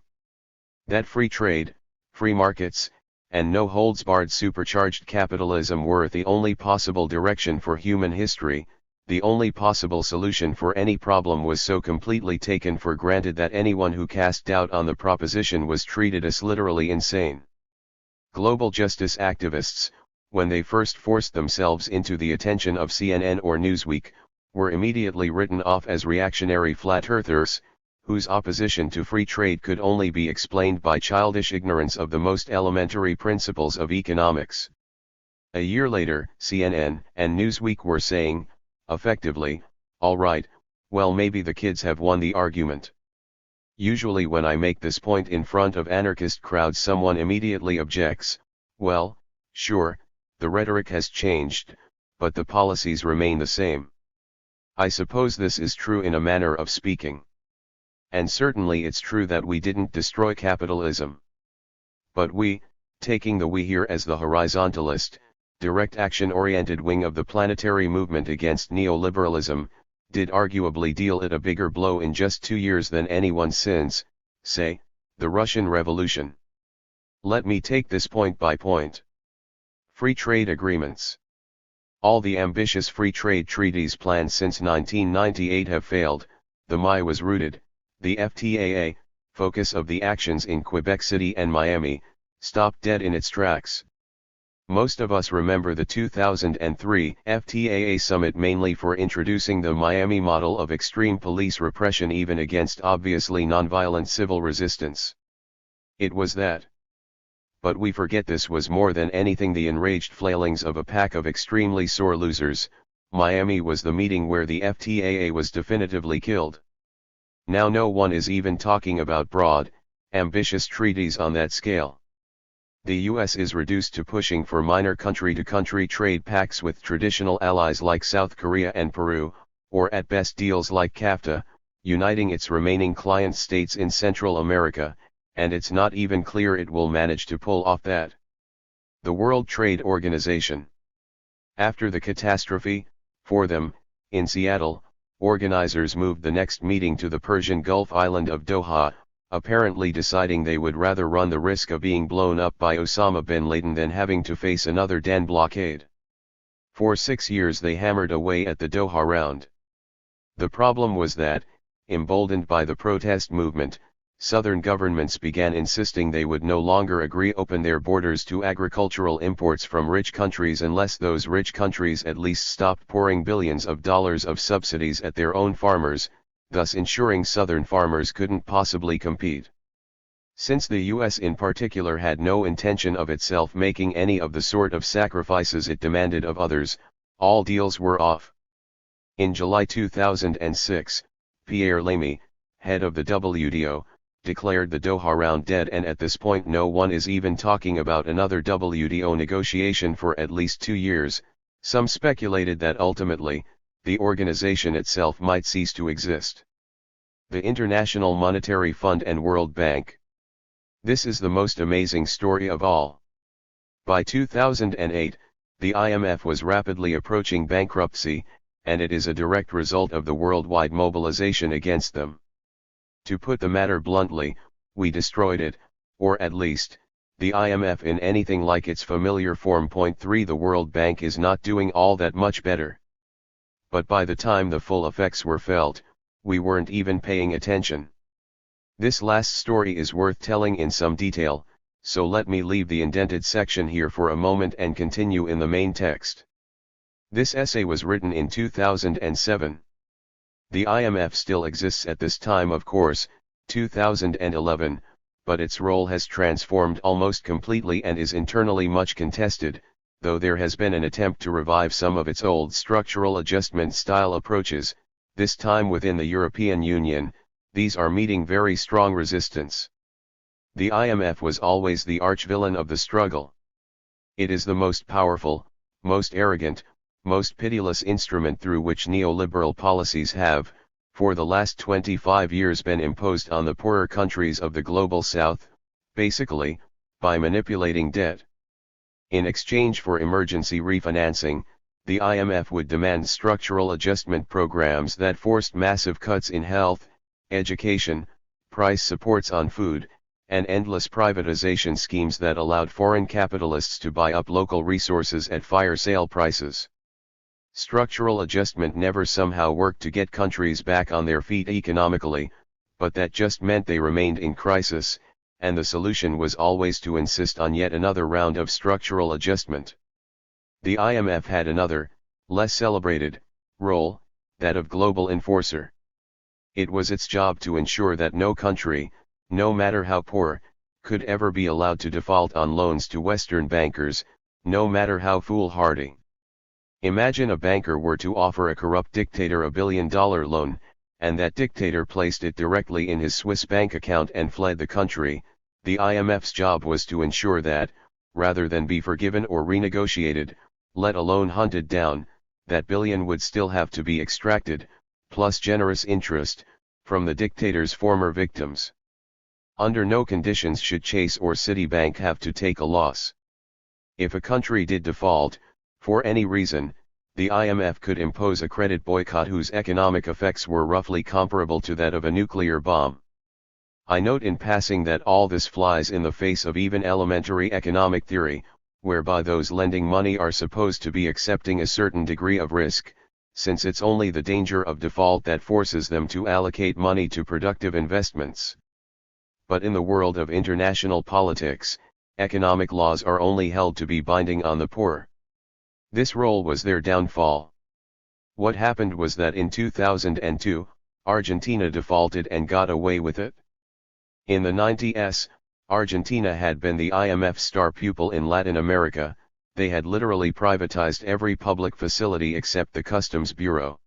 That free trade, free markets, and no-holds-barred supercharged capitalism were the only possible direction for human history. The only possible solution for any problem was so completely taken for granted that anyone who cast doubt on the proposition was treated as literally insane. Global justice activists, when they first forced themselves into the attention of CNN or Newsweek, were immediately written off as reactionary flat-earthers, whose opposition to free trade could only be explained by childish ignorance of the most elementary principles of economics. A year later, CNN and Newsweek were saying, effectively, all right, well maybe the kids have won the argument. Usually when I make this point in front of anarchist crowds, someone immediately objects, well, sure, the rhetoric has changed, but the policies remain the same. I suppose this is true in a manner of speaking. And certainly it's true that we didn't destroy capitalism. But we, taking the we here as the horizontalist, direct action-oriented wing of the planetary movement against neoliberalism, did arguably deal it a bigger blow in just 2 years than anyone since, say, the Russian Revolution. Let me take this point by point. Free trade agreements. All the ambitious free trade treaties planned since 1998 have failed. The MI was rooted, the FTAA, focus of the actions in Quebec City and Miami, stopped dead in its tracks. Most of us remember the 2003 FTAA summit mainly for introducing the Miami model of extreme police repression even against obviously nonviolent civil resistance. It was that. But we forget this was more than anything the enraged flailings of a pack of extremely sore losers. Miami was the meeting where the FTAA was definitively killed. Now no one is even talking about broad, ambitious treaties on that scale. The US is reduced to pushing for minor country-to-country trade pacts with traditional allies like South Korea and Peru, or at best deals like CAFTA, uniting its remaining client states in Central America, and it's not even clear it will manage to pull off that. The World Trade Organization. After the catastrophe, for them, in Seattle, organizers moved the next meeting to the Persian Gulf island of Doha, apparently deciding they would rather run the risk of being blown up by Osama bin Laden than having to face another Dan blockade. For 6 years they hammered away at the Doha round. The problem was that, emboldened by the protest movement, southern governments began insisting they would no longer agree open their borders to agricultural imports from rich countries unless those rich countries at least stopped pouring billions of dollars of subsidies at their own farmers, thus ensuring southern farmers couldn't possibly compete. Since the US in particular had no intention of itself making any of the sort of sacrifices it demanded of others, all deals were off. In July 2006, Pierre Lamy, head of the WTO, declared the Doha round dead, and at this point no one is even talking about another WTO negotiation for at least 2 years. Some speculated that ultimately, the organization itself might cease to exist. The International Monetary Fund and World Bank. This is the most amazing story of all. By 2008, the IMF was rapidly approaching bankruptcy, and it is a direct result of the worldwide mobilization against them. To put the matter bluntly, we destroyed it, or at least, the IMF in anything like its familiar form. 3 The World Bank is not doing all that much better. But by the time the full effects were felt, we weren't even paying attention. This last story is worth telling in some detail, so let me leave the indented section here for a moment and continue in the main text. This essay was written in 2007. The IMF still exists at this time, of course, 2011, but its role has transformed almost completely and is internally much contested, though there has been an attempt to revive some of its old structural adjustment style approaches, this time within the European Union. These are meeting very strong resistance. The IMF was always the arch-villain of the struggle. It is the most powerful, most arrogant, most pitiless instrument through which neoliberal policies have, for the last 25 years, been imposed on the poorer countries of the global south, basically, by manipulating debt. In exchange for emergency refinancing, the IMF would demand structural adjustment programs that forced massive cuts in health, education, price supports on food, and endless privatization schemes that allowed foreign capitalists to buy up local resources at fire sale prices. Structural adjustment never somehow worked to get countries back on their feet economically, but that just meant they remained in crisis, and the solution was always to insist on yet another round of structural adjustment. The IMF had another, less celebrated, role, that of global enforcer. It was its job to ensure that no country, no matter how poor, could ever be allowed to default on loans to Western bankers, no matter how foolhardy. Imagine a banker were to offer a corrupt dictator a $1 billion loan, and that dictator placed it directly in his Swiss bank account and fled the country. The IMF's job was to ensure that, rather than be forgiven or renegotiated, let alone hunted down, that billion would still have to be extracted, plus generous interest, from the dictator's former victims. Under no conditions should Chase or Citibank have to take a loss. If a country did default, for any reason, the IMF could impose a credit boycott whose economic effects were roughly comparable to that of a nuclear bomb. I note in passing that all this flies in the face of even elementary economic theory, whereby those lending money are supposed to be accepting a certain degree of risk, since it's only the danger of default that forces them to allocate money to productive investments. But in the world of international politics, economic laws are only held to be binding on the poor. This role was their downfall. What happened was that in 2002, Argentina defaulted and got away with it. In the 90s, Argentina had been the IMF's star pupil in Latin America. They had literally privatized every public facility except the Customs Bureau.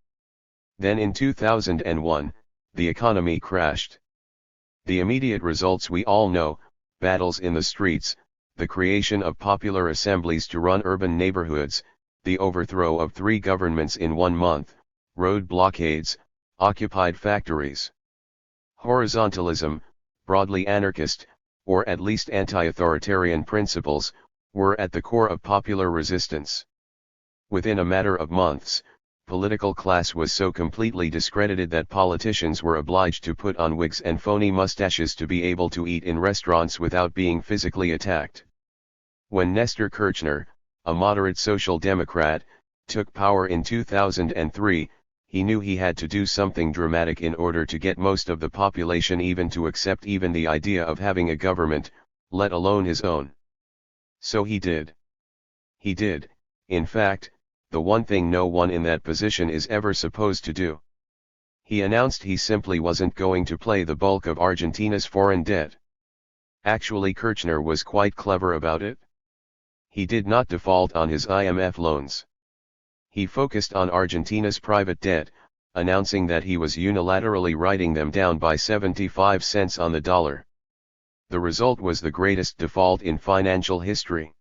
Then in 2001, the economy crashed. The immediate results we all know: battles in the streets, the creation of popular assemblies to run urban neighborhoods, the overthrow of 3 governments in 1 month, road blockades, occupied factories. Horizontalism, broadly anarchist, or at least anti-authoritarian principles, were at the core of popular resistance. Within a matter of months, political class was so completely discredited that politicians were obliged to put on wigs and phony mustaches to be able to eat in restaurants without being physically attacked. When Nestor Kirchner, a moderate social democrat, took power in 2003, he knew he had to do something dramatic in order to get most of the population even to accept even the idea of having a government, let alone his own. So he did. He did, in fact, the one thing no one in that position is ever supposed to do. He announced he simply wasn't going to pay the bulk of Argentina's foreign debt. Actually, Kirchner was quite clever about it. He did not default on his IMF loans. He focused on Argentina's private debt, announcing that he was unilaterally writing them down by 75 cents on the dollar. The result was the greatest default in financial history.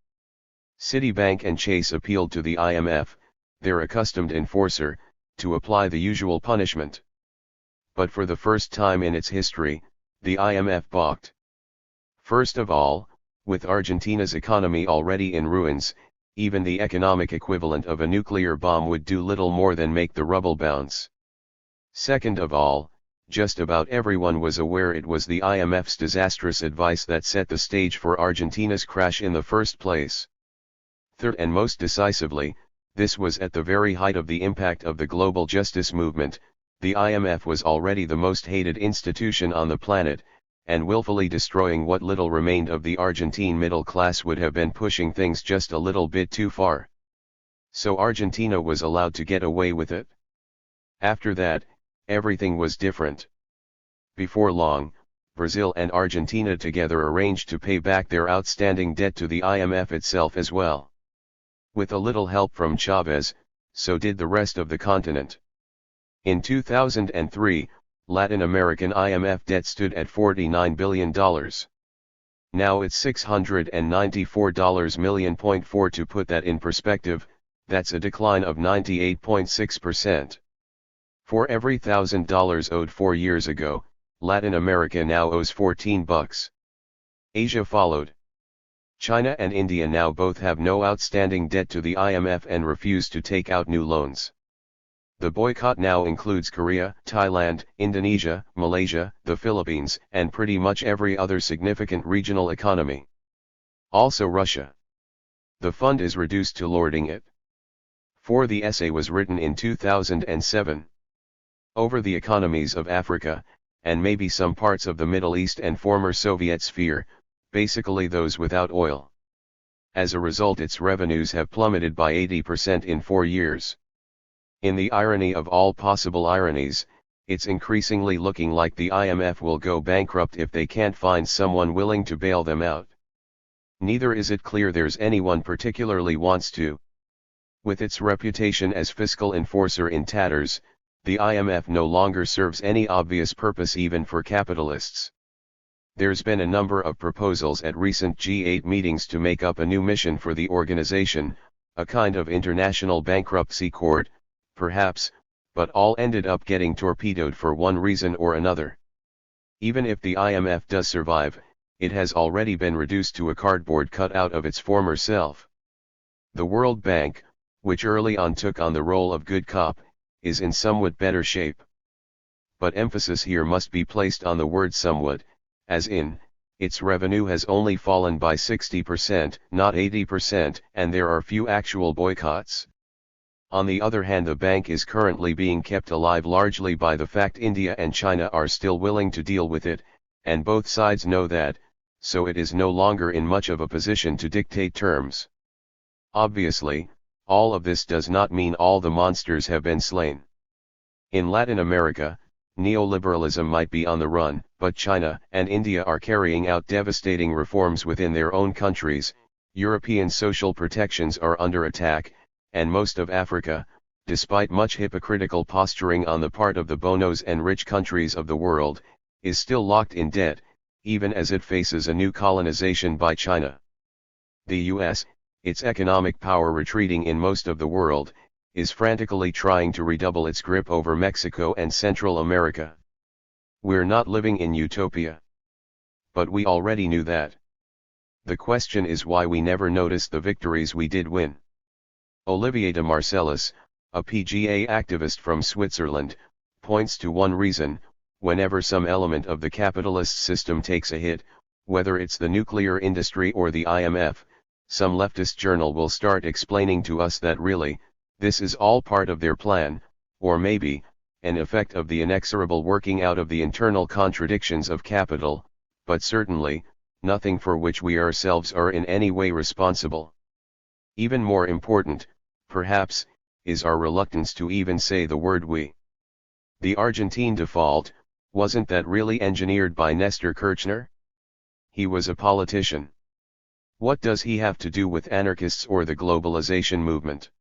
Citibank and Chase appealed to the IMF, their accustomed enforcer, to apply the usual punishment. But for the first time in its history, the IMF balked. First of all, with Argentina's economy already in ruins, even the economic equivalent of a nuclear bomb would do little more than make the rubble bounce. Second of all, just about everyone was aware it was the IMF's disastrous advice that set the stage for Argentina's crash in the first place. Third, and most decisively, this was at the very height of the impact of the global justice movement. The IMF was already the most hated institution on the planet, and willfully destroying what little remained of the Argentine middle class would have been pushing things just a little bit too far. So Argentina was allowed to get away with it. After that, everything was different. Before long, Brazil and Argentina together arranged to pay back their outstanding debt to the IMF itself as well. With a little help from Chavez, so did the rest of the continent. In 2003, Latin American IMF debt stood at $49 billion. Now it's $694 million. To put that in perspective, that's a decline of 98.6%. For every $1,000 owed 4 years ago, Latin America now owes $14. Asia followed. China and India now both have no outstanding debt to the IMF and refuse to take out new loans. The boycott now includes Korea, Thailand, Indonesia, Malaysia, the Philippines, and pretty much every other significant regional economy. Also Russia. The fund is reduced to lording it. For the essay was written in 2007. Over the economies of Africa, and maybe some parts of the Middle East and former Soviet sphere, basically those without oil. As a result, its revenues have plummeted by 80% in 4 years. In the irony of all possible ironies, it's increasingly looking like the IMF will go bankrupt if they can't find someone willing to bail them out. Neither is it clear there's anyone particularly wants to. With its reputation as fiscal enforcer in tatters, the IMF no longer serves any obvious purpose even for capitalists. There's been a number of proposals at recent G8 meetings to make up a new mission for the organization, a kind of international bankruptcy court, perhaps, but all ended up getting torpedoed for one reason or another. Even if the IMF does survive, it has already been reduced to a cardboard cutout of its former self. The World Bank, which early on took on the role of good cop, is in somewhat better shape. But emphasis here must be placed on the word somewhat, as in, its revenue has only fallen by 60%, not 80%, and there are few actual boycotts. On the other hand, the bank is currently being kept alive largely by the fact India and China are still willing to deal with it, and both sides know that, so it is no longer in much of a position to dictate terms. Obviously, all of this does not mean all the monsters have been slain. In Latin America, neoliberalism might be on the run, but China and India are carrying out devastating reforms within their own countries, European social protections are under attack, and most of Africa, despite much hypocritical posturing on the part of the bonos and rich countries of the world, is still locked in debt, even as it faces a new colonization by China. The US, its economic power retreating in most of the world, is frantically trying to redouble its grip over Mexico and Central America. We're not living in utopia. But we already knew that. The question is why we never noticed the victories we did win. Olivier de Marcellus, a PGA activist from Switzerland, points to one reason: whenever some element of the capitalist system takes a hit, whether it's the nuclear industry or the IMF, some leftist journal will start explaining to us that really, this is all part of their plan, or maybe, an effect of the inexorable working out of the internal contradictions of capital, but certainly, nothing for which we ourselves are in any way responsible. Even more important, perhaps, is our reluctance to even say the word we. The Argentine default, wasn't that really engineered by Nestor Kirchner? He was a politician. What does he have to do with anarchists or the globalization movement?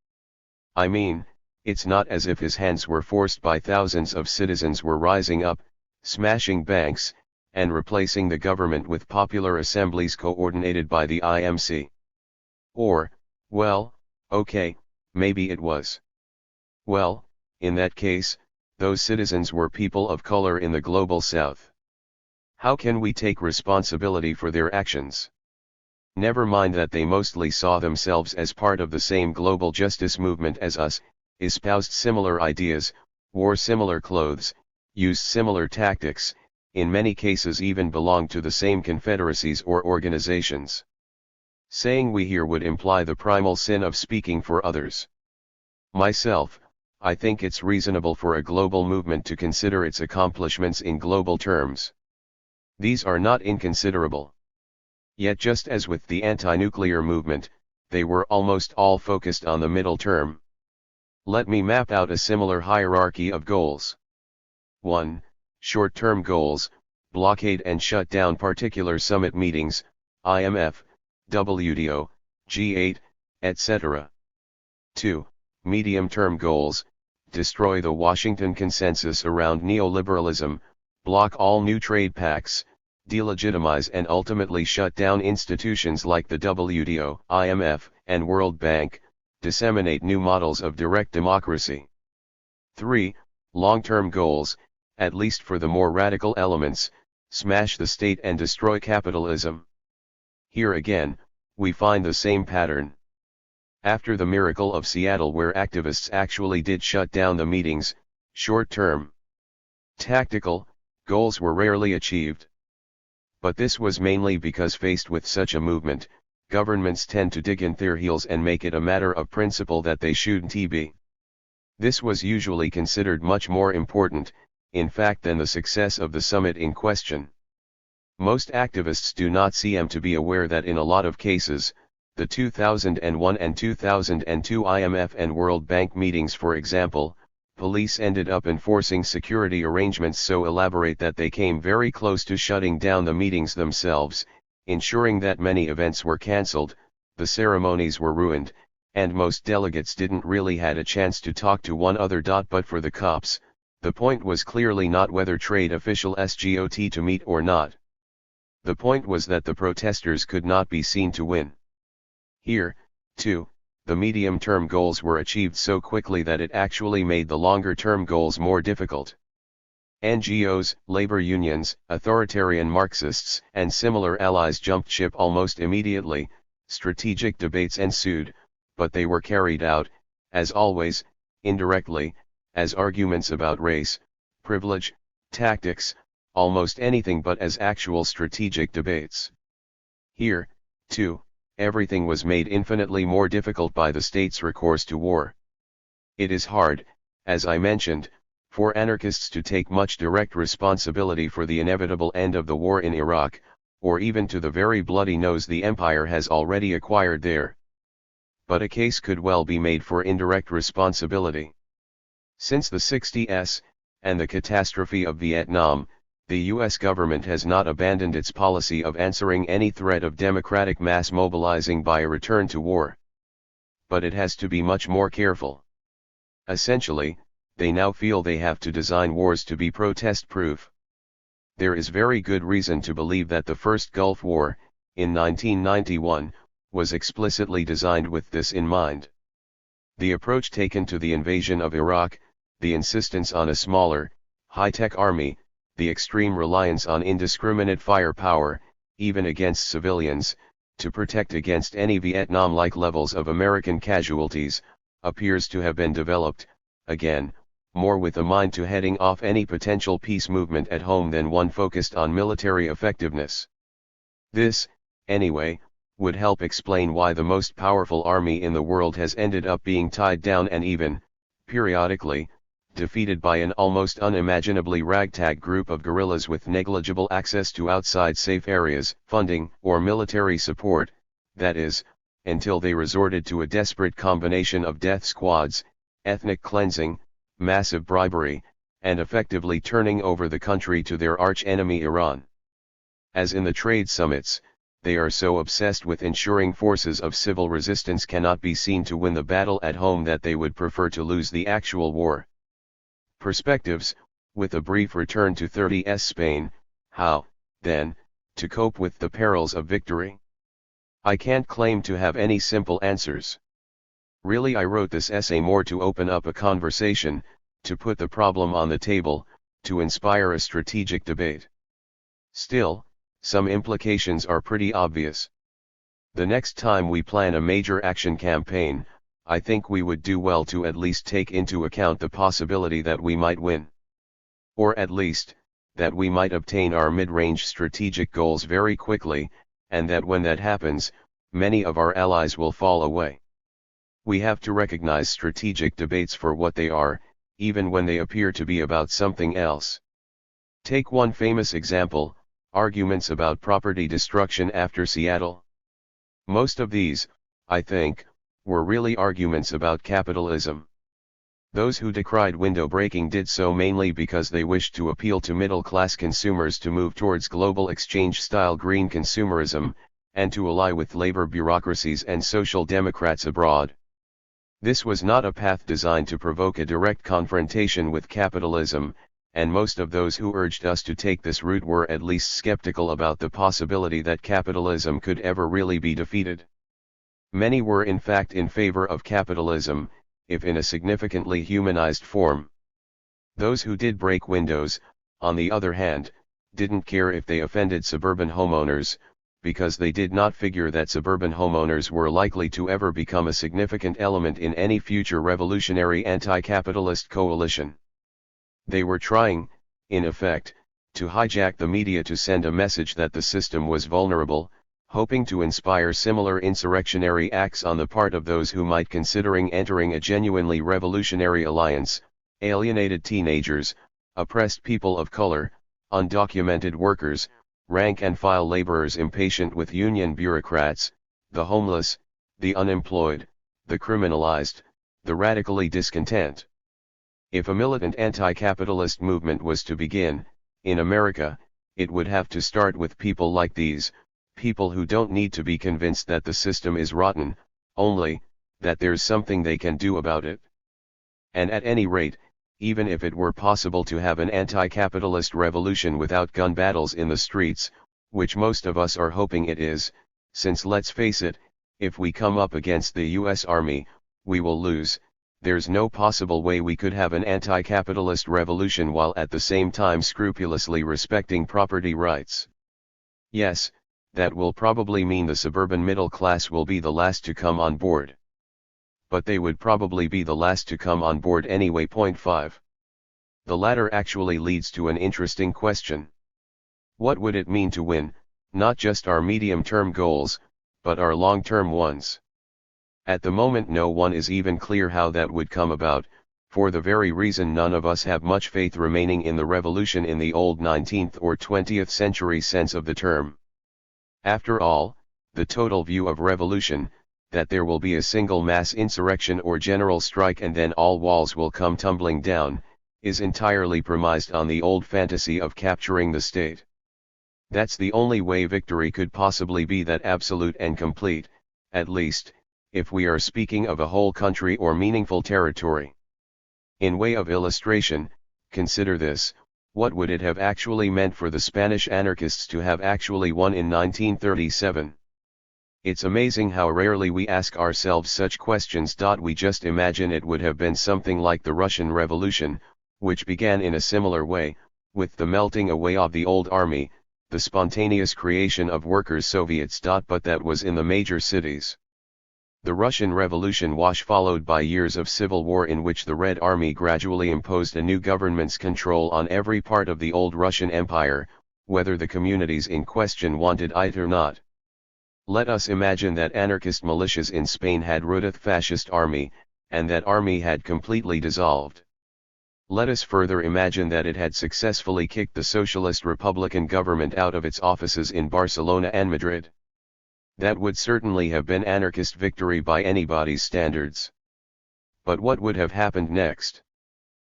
I mean, it's not as if his hands were forced by thousands of citizens were rising up, smashing banks, and replacing the government with popular assemblies coordinated by the IMC. Or, well, okay, maybe it was. Well, in that case, those citizens were people of color in the global south. How can we take responsibility for their actions? Never mind that they mostly saw themselves as part of the same global justice movement as us, espoused similar ideas, wore similar clothes, used similar tactics, in many cases even belonged to the same confederacies or organizations. Saying we here would imply the primal sin of speaking for others. Myself, I think it's reasonable for a global movement to consider its accomplishments in global terms. These are not inconsiderable. Yet just as with the anti-nuclear movement, they were almost all focused on the middle term. Let me map out a similar hierarchy of goals. 1. Short-term goals: blockade and shut down particular summit meetings, IMF, WTO, G8, etc. 2. Medium-term goals: destroy the Washington consensus around neoliberalism, block all new trade pacts, delegitimize and ultimately shut down institutions like the WTO, IMF, and World Bank, disseminate new models of direct democracy. 3. Long-term goals: at least for the more radical elements, smash the state and destroy capitalism. Here again, we find the same pattern. After the miracle of Seattle, where activists actually did shut down the meetings, short-term, tactical goals were rarely achieved. But this was mainly because faced with such a movement, governments tend to dig in their heels and make it a matter of principle that they shouldn't be. This was usually considered much more important, in fact, than the success of the summit in question. Most activists do not seem to be aware that in a lot of cases, the 2001 and 2002 IMF and World Bank meetings, for example, police ended up enforcing security arrangements so elaborate that they came very close to shutting down the meetings themselves, ensuring that many events were cancelled, the ceremonies were ruined, and most delegates didn't really had a chance to talk to one other. But for the cops, the point was clearly not whether trade officials got to meet or not. The point was that the protesters could not be seen to win. Here, too, the medium-term goals were achieved so quickly that it actually made the longer-term goals more difficult. NGOs, labor unions, authoritarian Marxists, and similar allies jumped ship almost immediately. Strategic debates ensued, but they were carried out, as always, indirectly, as arguments about race, privilege, tactics, almost anything but as actual strategic debates. Here, too, everything was made infinitely more difficult by the state's recourse to war. It is hard, as I mentioned, for anarchists to take much direct responsibility for the inevitable end of the war in Iraq, or even to the very bloody nose the empire has already acquired there. But a case could well be made for indirect responsibility. Since the 60s, and the catastrophe of Vietnam, the U.S. government has not abandoned its policy of answering any threat of democratic mass mobilizing by a return to war. But it has to be much more careful. Essentially, they now feel they have to design wars to be protest-proof. There is very good reason to believe that the first Gulf War, in 1991, was explicitly designed with this in mind. The approach taken to the invasion of Iraq, the insistence on a smaller, high-tech army, the extreme reliance on indiscriminate firepower, even against civilians, to protect against any Vietnam-like levels of American casualties, appears to have been developed, again, more with a mind to heading off any potential peace movement at home than one focused on military effectiveness. This, anyway, would help explain why the most powerful army in the world has ended up being tied down and even, periodically, defeated by an almost unimaginably ragtag group of guerrillas with negligible access to outside safe areas, funding, or military support, that is, until they resorted to a desperate combination of death squads, ethnic cleansing, massive bribery, and effectively turning over the country to their arch-enemy Iran. As in the trade summits, they are so obsessed with ensuring forces of civil resistance cannot be seen to win the battle at home that they would prefer to lose the actual war. Perspectives, with a brief return to 30s Spain, how, then, to cope with the perils of victory? I can't claim to have any simple answers. Really, I wrote this essay more to open up a conversation, to put the problem on the table, to inspire a strategic debate. Still, some implications are pretty obvious. The next time we plan a major action campaign, I think we would do well to at least take into account the possibility that we might win. Or at least, that we might obtain our mid-range strategic goals very quickly, and that when that happens, many of our allies will fall away. We have to recognize strategic debates for what they are, even when they appear to be about something else. Take one famous example, arguments about property destruction after Seattle. Most of these, I think, were really arguments about capitalism. Those who decried window breaking did so mainly because they wished to appeal to middle-class consumers to move towards global exchange-style green consumerism, and to ally with labor bureaucracies and social democrats abroad. This was not a path designed to provoke a direct confrontation with capitalism, and most of those who urged us to take this route were at least skeptical about the possibility that capitalism could ever really be defeated. Many were in fact in favor of capitalism, if in a significantly humanized form. Those who did break windows, on the other hand, didn't care if they offended suburban homeowners, because they did not figure that suburban homeowners were likely to ever become a significant element in any future revolutionary anti-capitalist coalition. They were trying, in effect, to hijack the media to send a message that the system was vulnerable, hoping to inspire similar insurrectionary acts on the part of those who might considering entering a genuinely revolutionary alliance: alienated teenagers, oppressed people of color, undocumented workers, rank-and-file laborers impatient with union bureaucrats, the homeless, the unemployed, the criminalized, the radically discontent. If a militant anti-capitalist movement was to begin, in America, it would have to start with people like these, people who don't need to be convinced that the system is rotten, only that there's something they can do about it. And at any rate, even if it were possible to have an anti-capitalist revolution without gun battles in the streets, which most of us are hoping it is, since let's face it, if we come up against the US Army, we will lose, there's no possible way we could have an anti-capitalist revolution while at the same time scrupulously respecting property rights. Yes, that will probably mean the suburban middle class will be the last to come on board. But they would probably be the last to come on board anyway. 5. The latter actually leads to an interesting question. What would it mean to win, not just our medium-term goals, but our long-term ones? At the moment no one is even clear how that would come about, for the very reason none of us have much faith remaining in the revolution in the old 19th or 20th century sense of the term. After all, the total view of revolution, that there will be a single mass insurrection or general strike and then all walls will come tumbling down, is entirely premised on the old fantasy of capturing the state. That's the only way victory could possibly be that absolute and complete, at least, if we are speaking of a whole country or meaningful territory. In way of illustration, consider this: what would it have actually meant for the Spanish anarchists to have actually won in 1937? It's amazing how rarely we ask ourselves such questions. We just imagine it would have been something like the Russian Revolution, which began in a similar way, with the melting away of the old army, the spontaneous creation of workers' Soviets. But that was in the major cities. The Russian Revolution was followed by years of civil war in which the Red Army gradually imposed a new government's control on every part of the old Russian Empire, whether the communities in question wanted it or not. Let us imagine that anarchist militias in Spain had routed the fascist army, and that army had completely dissolved. Let us further imagine that it had successfully kicked the socialist Republican government out of its offices in Barcelona and Madrid. That would certainly have been anarchist victory by anybody's standards. But what would have happened next?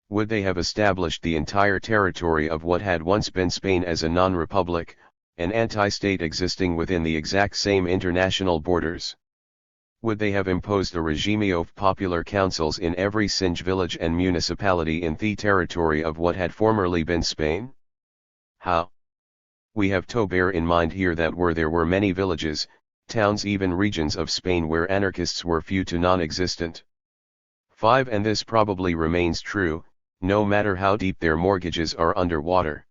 Would they have established the entire territory of what had once been Spain as a non-republic, an anti-state existing within the exact same international borders? Would they have imposed a regime of popular councils in every single village and municipality in the territory of what had formerly been Spain? How? We have to bear in mind here that there were many villages, towns, even regions of Spain where anarchists were few to non-existent. 5. And this probably remains true, no matter how deep their mortgages are underwater.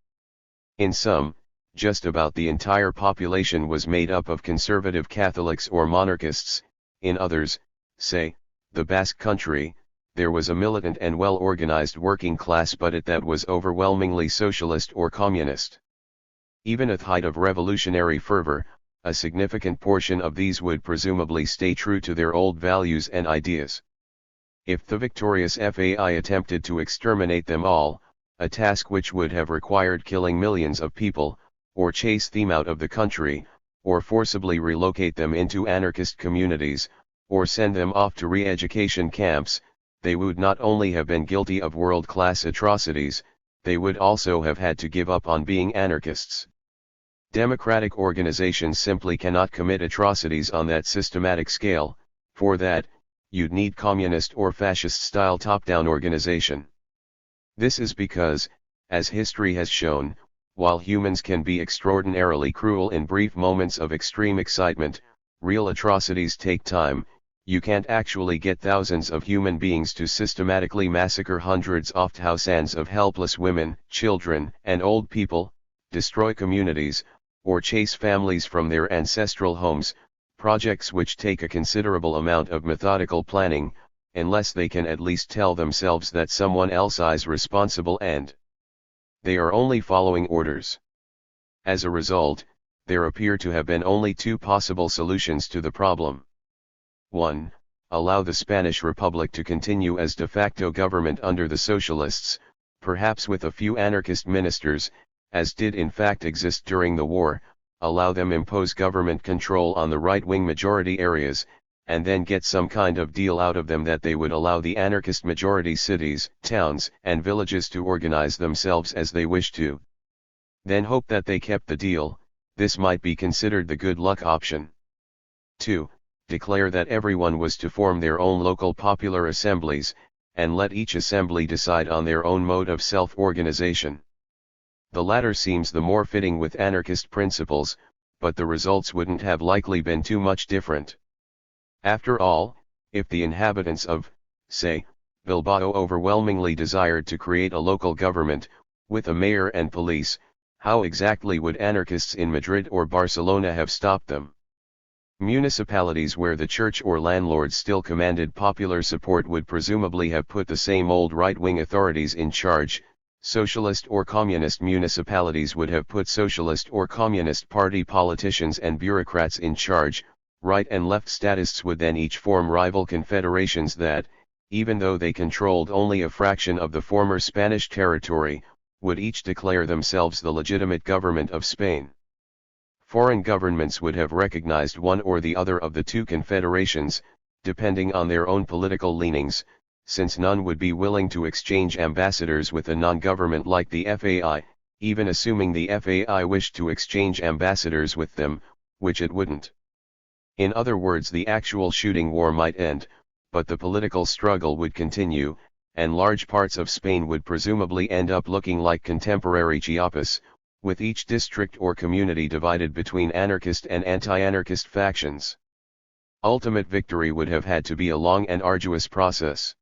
In some, just about the entire population was made up of conservative Catholics or monarchists. In others, say, the Basque Country, there was a militant and well-organized working class, but that was overwhelmingly socialist or communist. Even at the height of revolutionary fervor, a significant portion of these would presumably stay true to their old values and ideas. If the victorious FAI attempted to exterminate them all, a task which would have required killing millions of people, or chase them out of the country, or forcibly relocate them into anarchist communities, or send them off to re-education camps, they would not only have been guilty of world-class atrocities, they would also have had to give up on being anarchists. Democratic organizations simply cannot commit atrocities on that systematic scale. For that, you'd need communist or fascist-style top-down organization. This is because, as history has shown, while humans can be extraordinarily cruel in brief moments of extreme excitement, real atrocities take time. You can't actually get thousands of human beings to systematically massacre hundreds of thousands of helpless women, children, and old people, destroy communities, or chase families from their ancestral homes, projects which take a considerable amount of methodical planning, unless they can at least tell themselves that someone else is responsible and they are only following orders. As a result, there appear to have been only two possible solutions to the problem. 1. Allow the Spanish Republic to continue as de facto government under the socialists, perhaps with a few anarchist ministers, as did in fact exist during the war, allow them impose government control on the right-wing majority areas, and then get some kind of deal out of them that they would allow the anarchist majority cities, towns, and villages to organize themselves as they wish to. Then hope that they kept the deal. This might be considered the good luck option. 2. Declare that everyone was to form their own local popular assemblies, and let each assembly decide on their own mode of self-organization. The latter seems the more fitting with anarchist principles, but the results wouldn't have likely been too much different. After all, if the inhabitants of, say, Bilbao overwhelmingly desired to create a local government, with a mayor and police, how exactly would anarchists in Madrid or Barcelona have stopped them? Municipalities where the church or landlords still commanded popular support would presumably have put the same old right-wing authorities in charge. Socialist or communist municipalities would have put socialist or communist party politicians and bureaucrats in charge. Right and left statists would then each form rival confederations that, even though they controlled only a fraction of the former Spanish territory, would each declare themselves the legitimate government of Spain. Foreign governments would have recognized one or the other of the two confederations, depending on their own political leanings, since none would be willing to exchange ambassadors with a non-government like the FAI, even assuming the FAI wished to exchange ambassadors with them, which it wouldn't. In other words, the actual shooting war might end, but the political struggle would continue, and large parts of Spain would presumably end up looking like contemporary Chiapas, with each district or community divided between anarchist and anti-anarchist factions. Ultimate victory would have had to be a long and arduous process.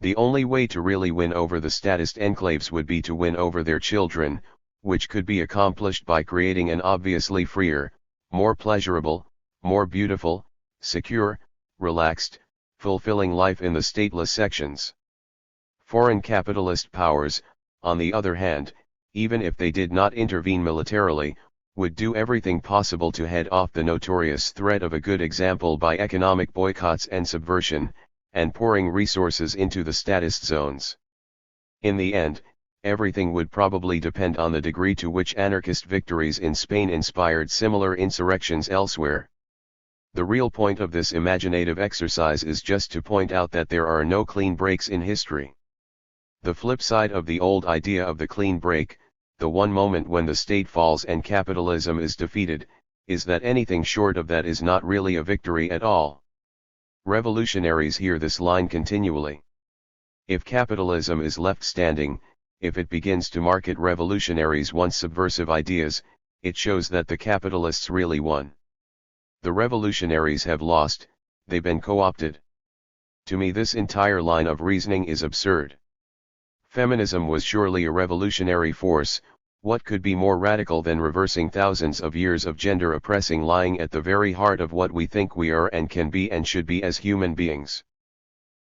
The only way to really win over the statist enclaves would be to win over their children, which could be accomplished by creating an obviously freer, more pleasurable, more beautiful, secure, relaxed, fulfilling life in the stateless sections. Foreign capitalist powers, on the other hand, even if they did not intervene militarily, would do everything possible to head off the notorious threat of a good example by economic boycotts and subversion, and pouring resources into the statist zones. In the end, everything would probably depend on the degree to which anarchist victories in Spain inspired similar insurrections elsewhere. The real point of this imaginative exercise is just to point out that there are no clean breaks in history. The flip side of the old idea of the clean break, the one moment when the state falls and capitalism is defeated, is that anything short of that is not really a victory at all. Revolutionaries hear this line continually. If capitalism is left standing, if it begins to market revolutionaries' once subversive ideas, it shows that the capitalists really won. The revolutionaries have lost, they've been co-opted. To me, this entire line of reasoning is absurd. Feminism was surely a revolutionary force. What could be more radical than reversing thousands of years of gender oppressing lying at the very heart of what we think we are and can be and should be as human beings?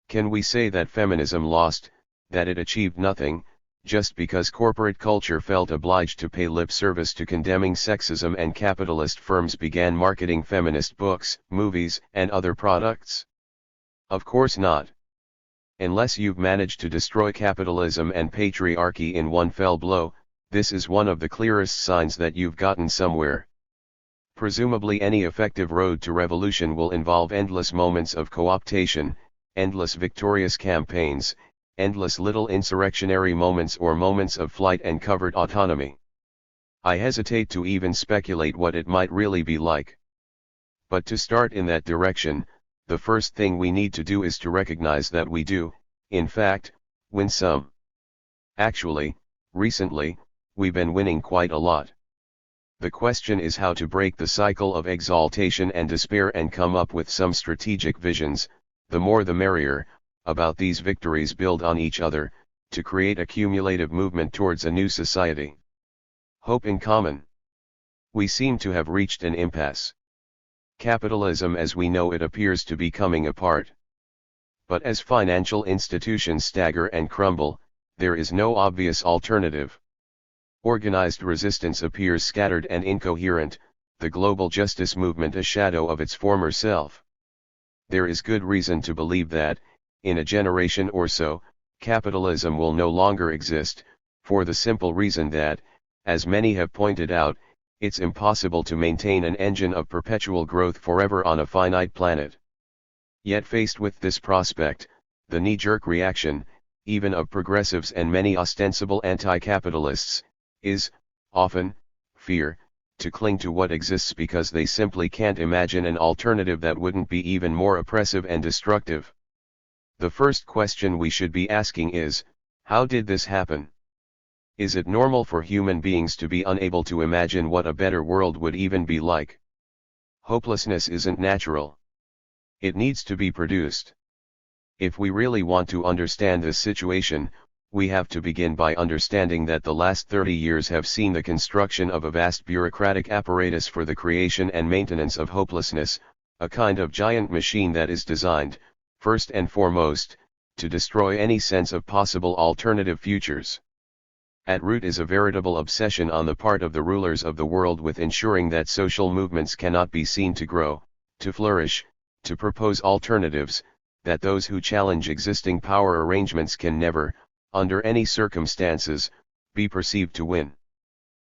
Can we say that feminism lost, that it achieved nothing, just because corporate culture felt obliged to pay lip service to condemning sexism and capitalist firms began marketing feminist books, movies, and other products? Of course not. Unless you've managed to destroy capitalism and patriarchy in one fell blow, this is one of the clearest signs that you've gotten somewhere. Presumably any effective road to revolution will involve endless moments of co-optation, endless victorious campaigns, endless little insurrectionary moments or moments of flight and covert autonomy. I hesitate to even speculate what it might really be like. But to start in that direction, the first thing we need to do is to recognize that we do, in fact, win some. Actually, recently, we've been winning quite a lot. The question is how to break the cycle of exaltation and despair and come up with some strategic visions, the more the merrier, about these victories build on each other, to create a cumulative movement towards a new society. Hope in common. We seem to have reached an impasse. Capitalism as we know it appears to be coming apart. But as financial institutions stagger and crumble, there is no obvious alternative. Organized resistance appears scattered and incoherent, the global justice movement a shadow of its former self. There is good reason to believe that, in a generation or so, capitalism will no longer exist, for the simple reason that, as many have pointed out, it's impossible to maintain an engine of perpetual growth forever on a finite planet. Yet faced with this prospect, the knee-jerk reaction, even of progressives and many ostensible anti-capitalists, is, often, fear, to cling to what exists because they simply can't imagine an alternative that wouldn't be even more oppressive and destructive. The first question we should be asking is, how did this happen? Is it normal for human beings to be unable to imagine what a better world would even be like? Hopelessness isn't natural. It needs to be produced. If we really want to understand this situation, we have to begin by understanding that the last 30 years have seen the construction of a vast bureaucratic apparatus for the creation and maintenance of hopelessness, a kind of giant machine that is designed, first and foremost, to destroy any sense of possible alternative futures. At root is a veritable obsession on the part of the rulers of the world with ensuring that social movements cannot be seen to grow, to flourish, to propose alternatives, that those who challenge existing power arrangements can never, under any circumstances, be perceived to win.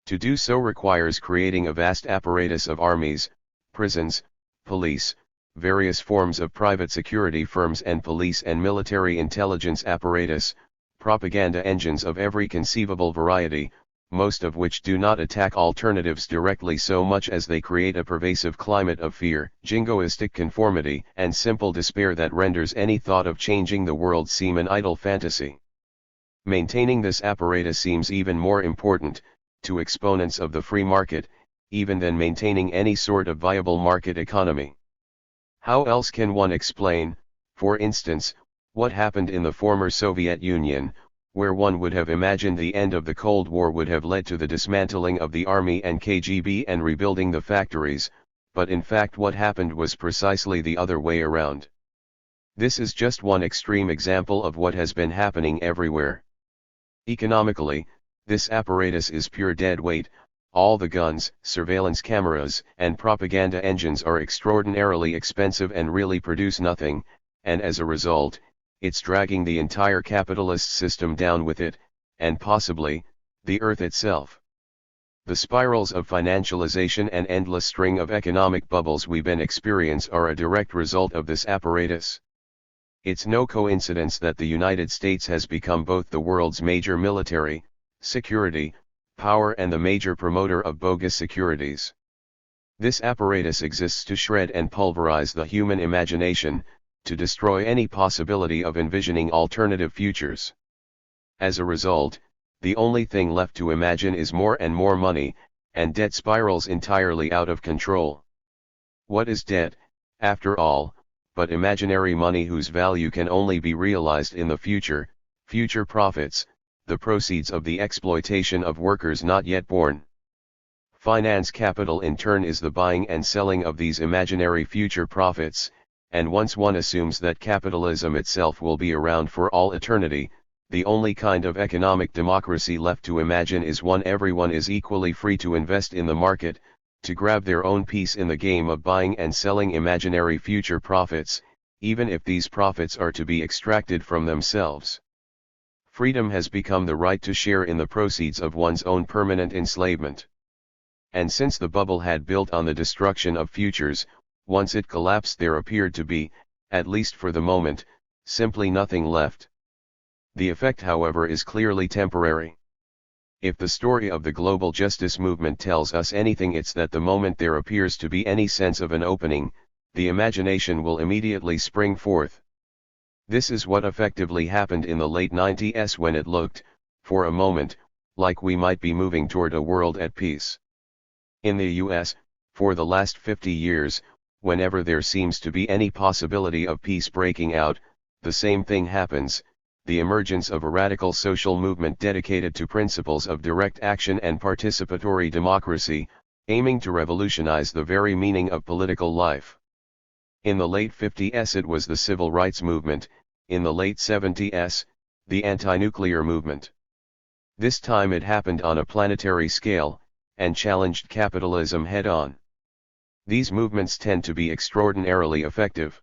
To do so requires creating a vast apparatus of armies, prisons, police, various forms of private security firms and police and military intelligence apparatus, propaganda engines of every conceivable variety, most of which do not attack alternatives directly so much as they create a pervasive climate of fear, jingoistic conformity, and simple despair that renders any thought of changing the world seem an idle fantasy. Maintaining this apparatus seems even more important, to exponents of the free market, even than maintaining any sort of viable market economy. How else can one explain, for instance, what happened in the former Soviet Union, where one would have imagined the end of the Cold War would have led to the dismantling of the army and KGB and rebuilding the factories, but in fact what happened was precisely the other way around. This is just one extreme example of what has been happening everywhere. Economically, this apparatus is pure dead weight. All the guns, surveillance cameras, and propaganda engines are extraordinarily expensive and really produce nothing, and as a result, it's dragging the entire capitalist system down with it, and possibly, the earth itself. The spirals of financialization and endless string of economic bubbles we've been experiencing are a direct result of this apparatus. It's no coincidence that the United States has become both the world's major military, security, power and the major promoter of bogus securities. This apparatus exists to shred and pulverize the human imagination, to destroy any possibility of envisioning alternative futures. As a result, the only thing left to imagine is more and more money, and debt spirals entirely out of control. What is debt, after all, but imaginary money whose value can only be realized in the future, future profits, the proceeds of the exploitation of workers not yet born. Finance capital in turn is the buying and selling of these imaginary future profits, and once one assumes that capitalism itself will be around for all eternity, the only kind of economic democracy left to imagine is one everyone is equally free to invest in the market, to grab their own piece in the game of buying and selling imaginary future profits, even if these profits are to be extracted from themselves. Freedom has become the right to share in the proceeds of one's own permanent enslavement. And since the bubble had built on the destruction of futures, once it collapsed there appeared to be, at least for the moment, simply nothing left. The effect however is clearly temporary. If the story of the global justice movement tells us anything, it's that the moment there appears to be any sense of an opening, the imagination will immediately spring forth. This is what effectively happened in the late 90s when it looked, for a moment, like we might be moving toward a world at peace. In the US, for the last 50 years, whenever there seems to be any possibility of peace breaking out, the same thing happens, the emergence of a radical social movement dedicated to principles of direct action and participatory democracy, aiming to revolutionize the very meaning of political life. In the late 50s it was the civil rights movement, in the late 70s, the anti-nuclear movement. This time it happened on a planetary scale, and challenged capitalism head-on. These movements tend to be extraordinarily effective.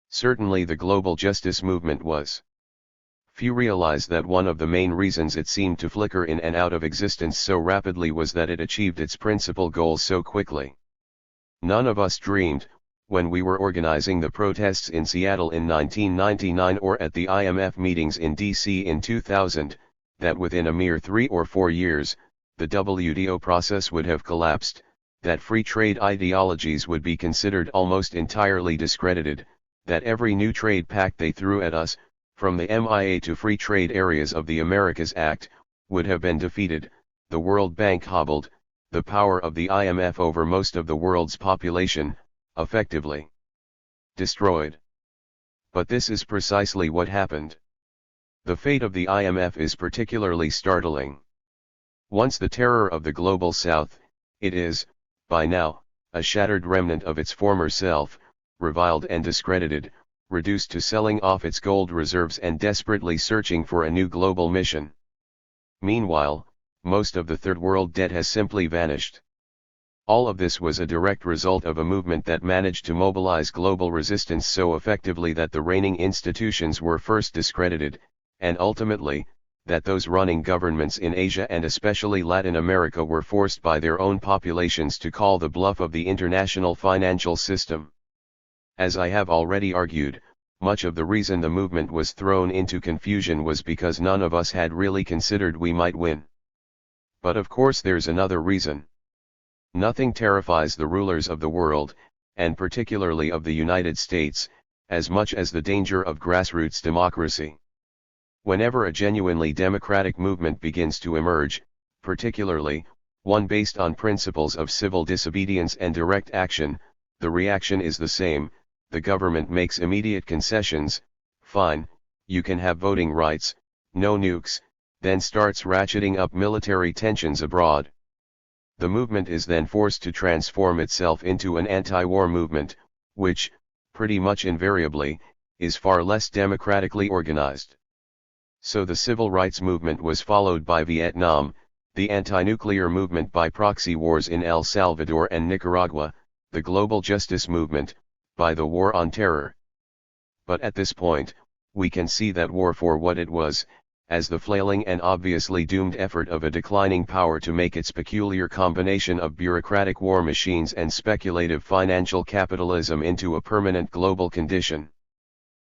Certainly the global justice movement was. Few realize that one of the main reasons it seemed to flicker in and out of existence so rapidly was that it achieved its principal goals so quickly. None of us dreamed, when we were organizing the protests in Seattle in 1999 or at the IMF meetings in DC in 2000, that within a mere 3 or 4 years, the WTO process would have collapsed, that free trade ideologies would be considered almost entirely discredited, that every new trade pact they threw at us, from the MIA to Free Trade Areas of the Americas Act, would have been defeated, the World Bank hobbled, the power of the IMF over most of the world's population, effectively destroyed. But this is precisely what happened. The fate of the IMF is particularly startling. Once the terror of the global south, it is, by now, a shattered remnant of its former self, reviled and discredited, reduced to selling off its gold reserves and desperately searching for a new global mission. Meanwhile, most of the third world debt has simply vanished. All of this was a direct result of a movement that managed to mobilize global resistance so effectively that the reigning institutions were first discredited, and ultimately, that those running governments in Asia and especially Latin America were forced by their own populations to call the bluff of the international financial system. As I have already argued, much of the reason the movement was thrown into confusion was because none of us had really considered we might win. But of course there's another reason. Nothing terrifies the rulers of the world, and particularly of the United States, as much as the danger of grassroots democracy. Whenever a genuinely democratic movement begins to emerge, particularly, one based on principles of civil disobedience and direct action, the reaction is the same. The government makes immediate concessions, fine, you can have voting rights, no nukes, then starts ratcheting up military tensions abroad. The movement is then forced to transform itself into an anti-war movement, which, pretty much invariably, is far less democratically organized. So the civil rights movement was followed by Vietnam, the anti-nuclear movement by proxy wars in El Salvador and Nicaragua, the global justice movement, by the war on terror. But at this point, we can see that war for what it was, as the flailing and obviously doomed effort of a declining power to make its peculiar combination of bureaucratic war machines and speculative financial capitalism into a permanent global condition.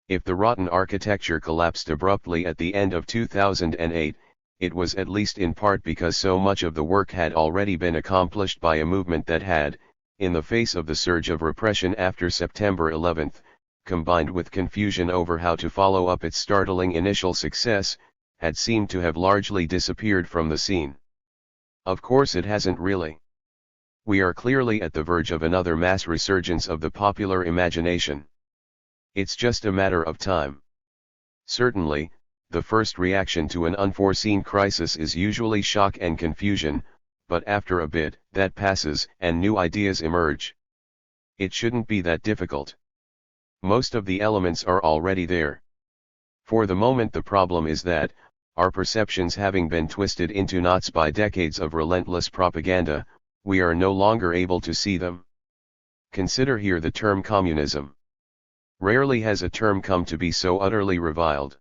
If the rotten architecture collapsed abruptly at the end of 2008, it was at least in part because so much of the work had already been accomplished by a movement that had, in the face of the surge of repression after September 11, combined with confusion over how to follow up its startling initial success, had seemed to have largely disappeared from the scene. Of course it hasn't really. We are clearly at the verge of another mass resurgence of the popular imagination. It's just a matter of time. Certainly, the first reaction to an unforeseen crisis is usually shock and confusion, but after a bit, that passes and new ideas emerge. It shouldn't be that difficult. Most of the elements are already there. For the moment the problem is that, our perceptions having been twisted into knots by decades of relentless propaganda, we are no longer able to see them. Consider here the term communism. Rarely has a term come to be so utterly reviled.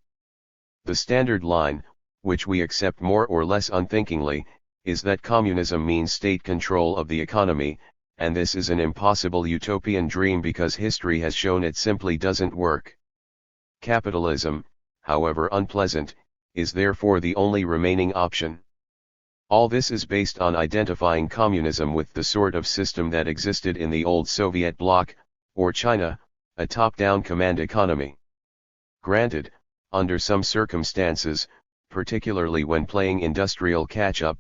The standard line, which we accept more or less unthinkingly, is that communism means state control of the economy, and this is an impossible utopian dream because history has shown it simply doesn't work. Capitalism, however unpleasant, is therefore the only remaining option. All this is based on identifying communism with the sort of system that existed in the old Soviet bloc, or China, a top-down command economy. Granted, under some circumstances, particularly when playing industrial catch-up,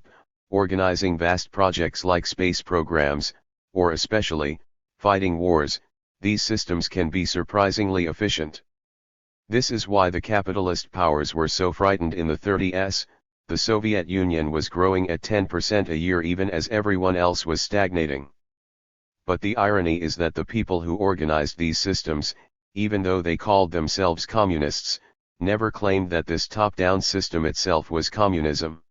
organizing vast projects like space programs, or especially, fighting wars, these systems can be surprisingly efficient. This is why the capitalist powers were so frightened in the 30s, the Soviet Union was growing at 10% a year even as everyone else was stagnating. But the irony is that the people who organized these systems, even though they called themselves communists, never claimed that this top-down system itself was communism.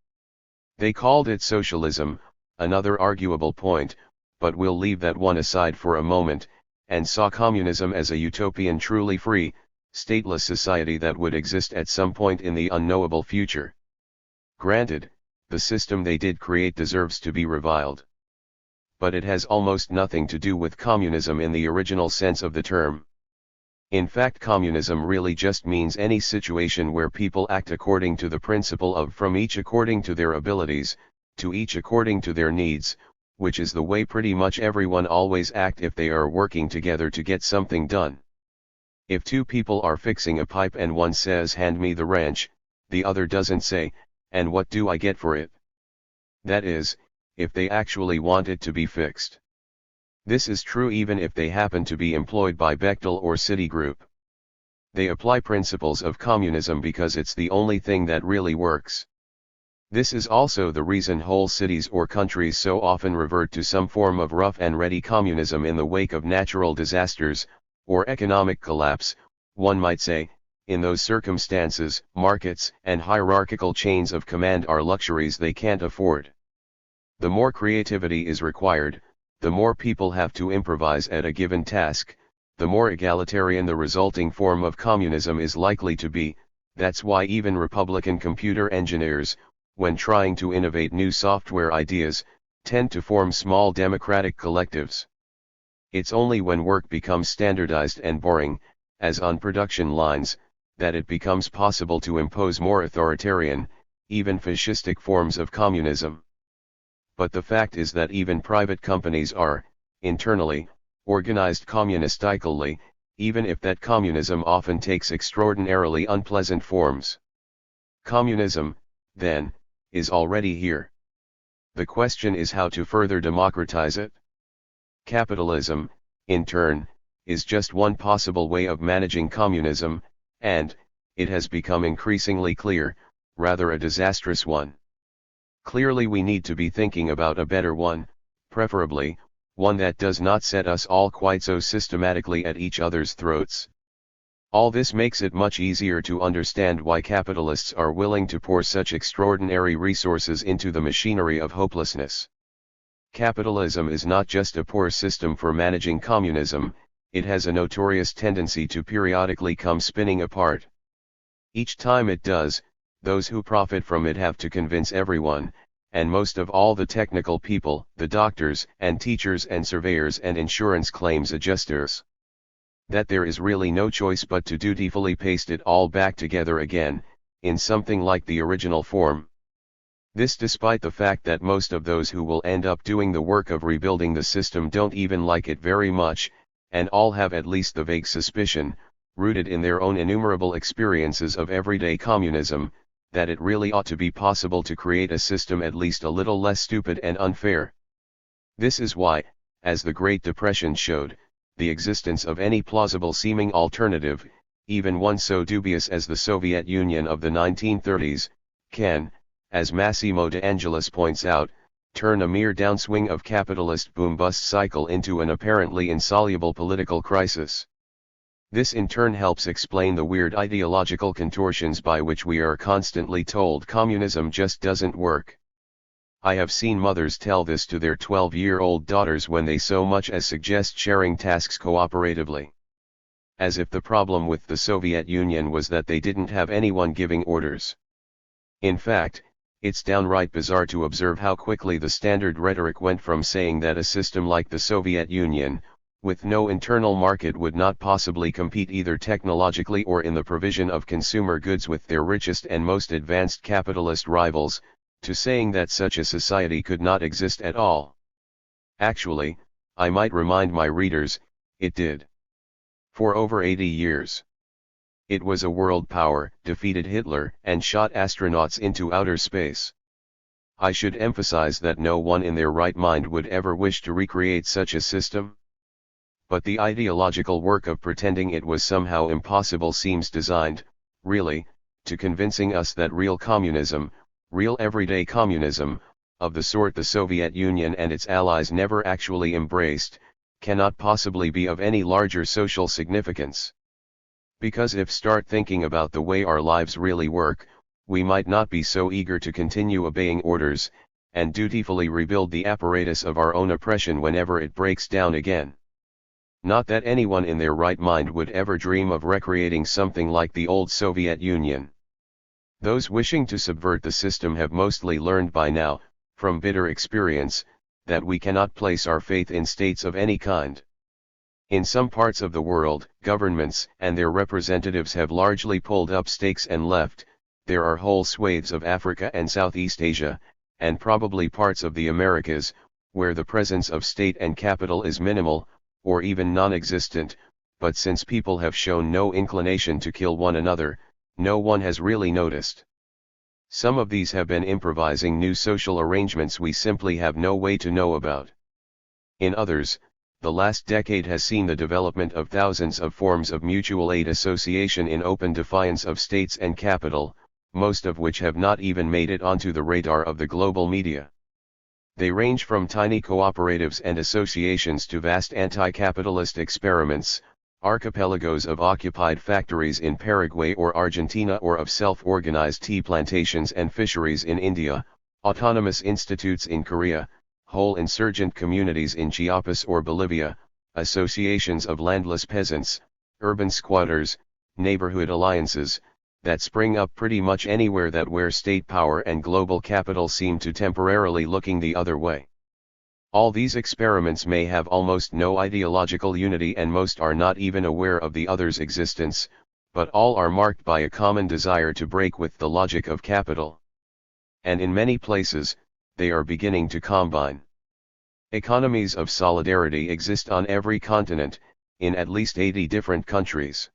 They called it socialism, another arguable point, but we'll leave that one aside for a moment, and saw communism as a utopian truly free, stateless society that would exist at some point in the unknowable future. Granted, the system they did create deserves to be reviled. But it has almost nothing to do with communism in the original sense of the term. In fact, communism really just means any situation where people act according to the principle of from each according to their abilities, to each according to their needs, which is the way pretty much everyone always act if they are working together to get something done. If two people are fixing a pipe and one says hand me the wrench, the other doesn't say, and what do I get for it? That is, if they actually want it to be fixed. This is true even if they happen to be employed by Bechtel or Citigroup. They apply principles of communism because it's the only thing that really works. This is also the reason whole cities or countries so often revert to some form of rough and ready communism in the wake of natural disasters, or economic collapse. One might say, in those circumstances, markets and hierarchical chains of command are luxuries they can't afford. The more creativity is required, the more people have to improvise at a given task, the more egalitarian the resulting form of communism is likely to be. That's why even Republican computer engineers, when trying to innovate new software ideas, tend to form small democratic collectives. It's only when work becomes standardized and boring, as on production lines, that it becomes possible to impose more authoritarian, even fascistic forms of communism. But the fact is that even private companies are, internally, organized communistically, even if that communism often takes extraordinarily unpleasant forms. Communism, then, is already here. The question is how to further democratize it. Capitalism, in turn, is just one possible way of managing communism, and, it has become increasingly clear, rather a disastrous one. Clearly we need to be thinking about a better one, preferably, one that does not set us all quite so systematically at each other's throats. All this makes it much easier to understand why capitalists are willing to pour such extraordinary resources into the machinery of hopelessness. Capitalism is not just a poor system for managing communism, it has a notorious tendency to periodically come spinning apart. Each time it does, those who profit from it have to convince everyone, and most of all the technical people, the doctors and teachers and surveyors and insurance claims adjusters, that there is really no choice but to dutifully paste it all back together again, in something like the original form. This despite the fact that most of those who will end up doing the work of rebuilding the system don't even like it very much, and all have at least the vague suspicion, rooted in their own innumerable experiences of everyday communism, that it really ought to be possible to create a system at least a little less stupid and unfair. This is why, as the Great Depression showed, the existence of any plausible seeming alternative, even one so dubious as the Soviet Union of the 1930s, can, as Massimo de Angelis points out, turn a mere downswing of capitalist boom-bust cycle into an apparently insoluble political crisis. This in turn helps explain the weird ideological contortions by which we are constantly told communism just doesn't work. I have seen mothers tell this to their 12-year-old daughters when they so much as suggest sharing tasks cooperatively. As if the problem with the Soviet Union was that they didn't have anyone giving orders. In fact, it's downright bizarre to observe how quickly the standard rhetoric went from saying that a system like the Soviet Union, with no internal market, would not possibly compete either technologically or in the provision of consumer goods with their richest and most advanced capitalist rivals, to saying that such a society could not exist at all. Actually, I might remind my readers, it did. For over 80 years. It was a world power, defeated Hitler, and shot astronauts into outer space. I should emphasize that no one in their right mind would ever wish to recreate such a system. But the ideological work of pretending it was somehow impossible seems designed, really, to convincing us that real communism, Real everyday communism, of the sort the Soviet Union and its allies never actually embraced, cannot possibly be of any larger social significance. Because if start thinking about the way our lives really work, we might not be so eager to continue obeying orders, and dutifully rebuild the apparatus of our own oppression whenever it breaks down again. Not that anyone in their right mind would ever dream of recreating something like the old Soviet Union. Those wishing to subvert the system have mostly learned by now, from bitter experience, that we cannot place our faith in states of any kind. In some parts of the world, governments and their representatives have largely pulled up stakes and left. There are whole swathes of Africa and Southeast Asia, and probably parts of the Americas, where the presence of state and capital is minimal, or even non-existent, but since people have shown no inclination to kill one another, no one has really noticed. Some of these have been improvising new social arrangements we simply have no way to know about. In others, the last decade has seen the development of thousands of forms of mutual aid association in open defiance of states and capital, most of which have not even made it onto the radar of the global media. They range from tiny cooperatives and associations to vast anti-capitalist experiments, archipelagos of occupied factories in Paraguay or Argentina, or of self-organized tea plantations and fisheries in India, autonomous institutes in Korea, whole insurgent communities in Chiapas or Bolivia, associations of landless peasants, urban squatters, neighborhood alliances, that spring up pretty much anywhere that where state power and global capital seem to temporarily looking the other way. All these experiments may have almost no ideological unity, and most are not even aware of the other's existence, but all are marked by a common desire to break with the logic of capital. And in many places, they are beginning to combine. Economies of solidarity exist on every continent, in at least 80 different countries.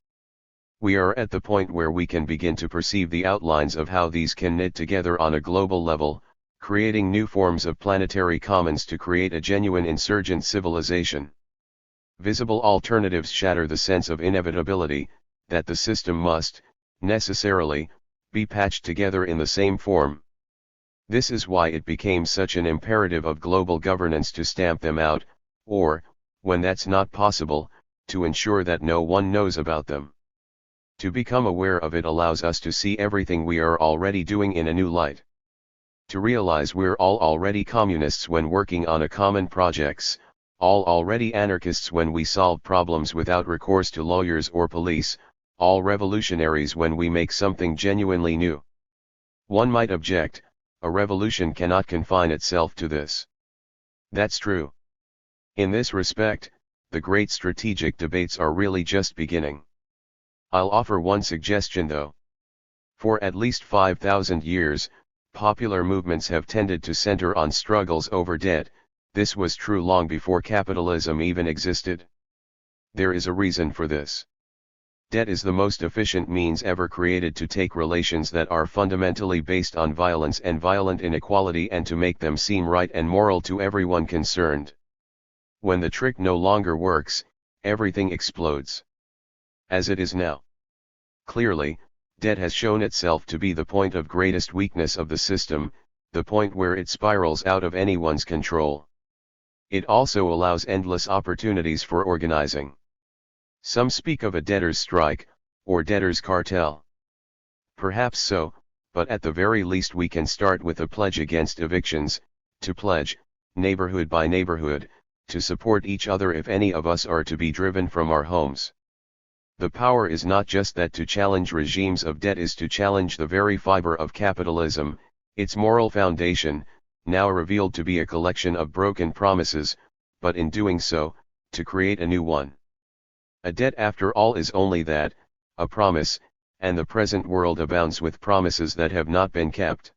We are at the point where we can begin to perceive the outlines of how these can knit together on a global level, creating new forms of planetary commons to create a genuine insurgent civilization. Visible alternatives shatter the sense of inevitability, that the system must, necessarily, be patched together in the same form. This is why it became such an imperative of global governance to stamp them out, or, when that's not possible, to ensure that no one knows about them. To become aware of it allows us to see everything we are already doing in a new light. To realize we're all already communists when working on a common projects, all already anarchists when we solve problems without recourse to lawyers or police, all revolutionaries when we make something genuinely new. One might object, a revolution cannot confine itself to this. That's true. In this respect, the great strategic debates are really just beginning. I'll offer one suggestion though. For at least 5,000 years, popular movements have tended to center on struggles over debt. This was true long before capitalism even existed. There is a reason for this. Debt is the most efficient means ever created to take relations that are fundamentally based on violence and violent inequality and to make them seem right and moral to everyone concerned. When the trick no longer works, everything explodes. As it is now. Clearly, debt has shown itself to be the point of greatest weakness of the system, the point where it spirals out of anyone's control. It also allows endless opportunities for organizing. Some speak of a debtor's strike, or debtor's cartel. Perhaps so, but at the very least we can start with a pledge against evictions, to pledge, neighborhood by neighborhood, to support each other if any of us are to be driven from our homes. The power is not just that to challenge regimes of debt is to challenge the very fiber of capitalism, its moral foundation, now revealed to be a collection of broken promises, but in doing so, to create a new one. A debt after all is only that, a promise, and the present world abounds with promises that have not been kept.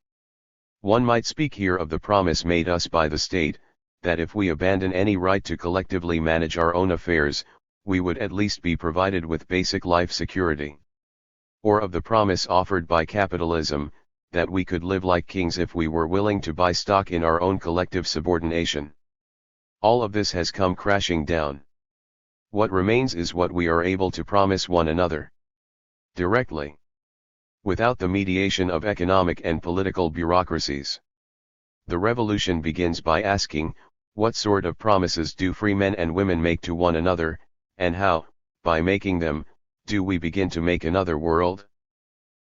One might speak here of the promise made us by the state, that if we abandon any right to collectively manage our own affairs, we would at least be provided with basic life security. Or of the promise offered by capitalism, that we could live like kings if we were willing to buy stock in our own collective subordination. All of this has come crashing down. What remains is what we are able to promise one another. Directly. without the mediation of economic and political bureaucracies. The revolution begins by asking, what sort of promises do free men and women make to one another, and how, by making them, do we begin to make another world?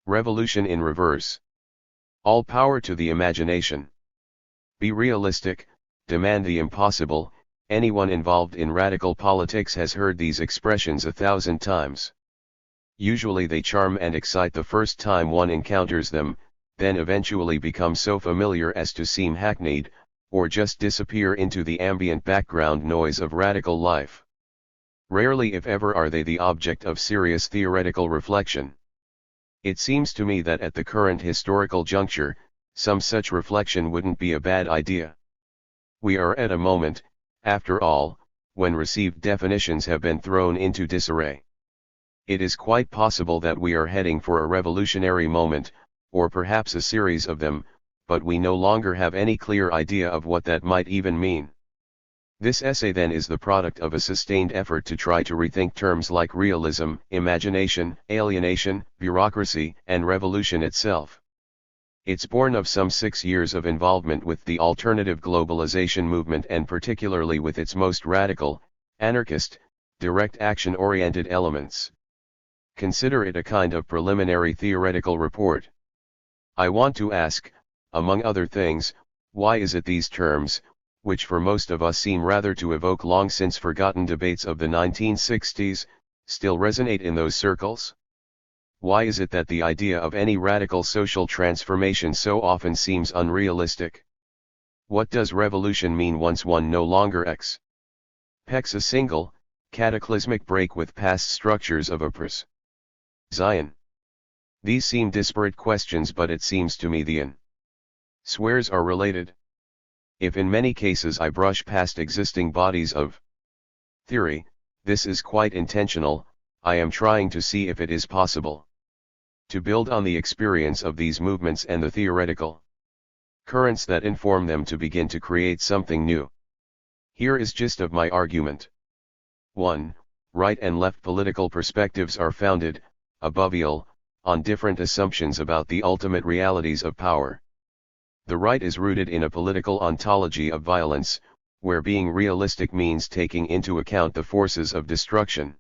Revolution in reverse. All power to the imagination. Be realistic, demand the impossible. Anyone involved in radical politics has heard these expressions 1,000 times. Usually they charm and excite the first time one encounters them, then eventually become so familiar as to seem hackneyed, or just disappear into the ambient background noise of radical life. Rarely if ever are they the object of serious theoretical reflection. It seems to me that at the current historical juncture, some such reflection wouldn't be a bad idea. We are at a moment, after all, when received definitions have been thrown into disarray. It is quite possible that we are heading for a revolutionary moment, or perhaps a series of them, but we no longer have any clear idea of what that might even mean. This essay then is the product of a sustained effort to try to rethink terms like realism, imagination, alienation, bureaucracy, and revolution itself. It's born of some 6 years of involvement with the alternative globalization movement and particularly with its most radical, anarchist, direct action-oriented elements. Consider it a kind of preliminary theoretical report. I want to ask, among other things, why is it these terms, which for most of us seem rather to evoke long since forgotten debates of the 1960s, still resonate in those circles? Why is it that the idea of any radical social transformation so often seems unrealistic? What does revolution mean once one no longer expects a single, cataclysmic break with past structures of oppress? Zion. These seem disparate questions, but it seems to me the answers are related. If in many cases I brush past existing bodies of theory, this is quite intentional. I am trying to see if it is possible to build on the experience of these movements and the theoretical currents that inform them to begin to create something new. Here is gist of my argument. 1. Right and left political perspectives are founded, above all, on different assumptions about the ultimate realities of power. The right is rooted in a political ontology of violence, where being realistic means taking into account the forces of destruction.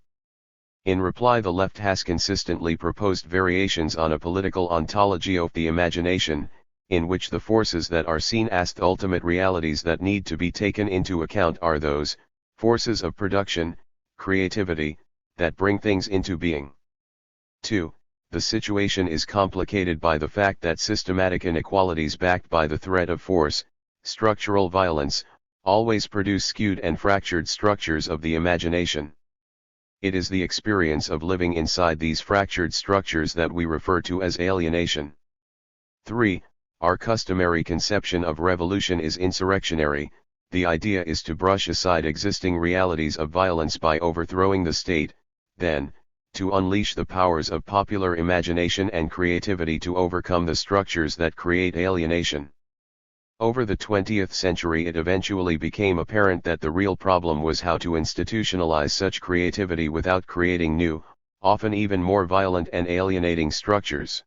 In reply, the left has consistently proposed variations on a political ontology of the imagination, in which the forces that are seen as the ultimate realities that need to be taken into account are those forces of production, creativity, that bring things into being. 2. The situation is complicated by the fact that systematic inequalities backed by the threat of force, structural violence, always produce skewed and fractured structures of the imagination. It is the experience of living inside these fractured structures that we refer to as alienation. 3. Our customary conception of revolution is insurrectionary. The idea is to brush aside existing realities of violence by overthrowing the state, then, to unleash the powers of popular imagination and creativity to overcome the structures that create alienation. Over the 20th century it eventually became apparent that the real problem was how to institutionalize such creativity without creating new, often even more violent and alienating structures.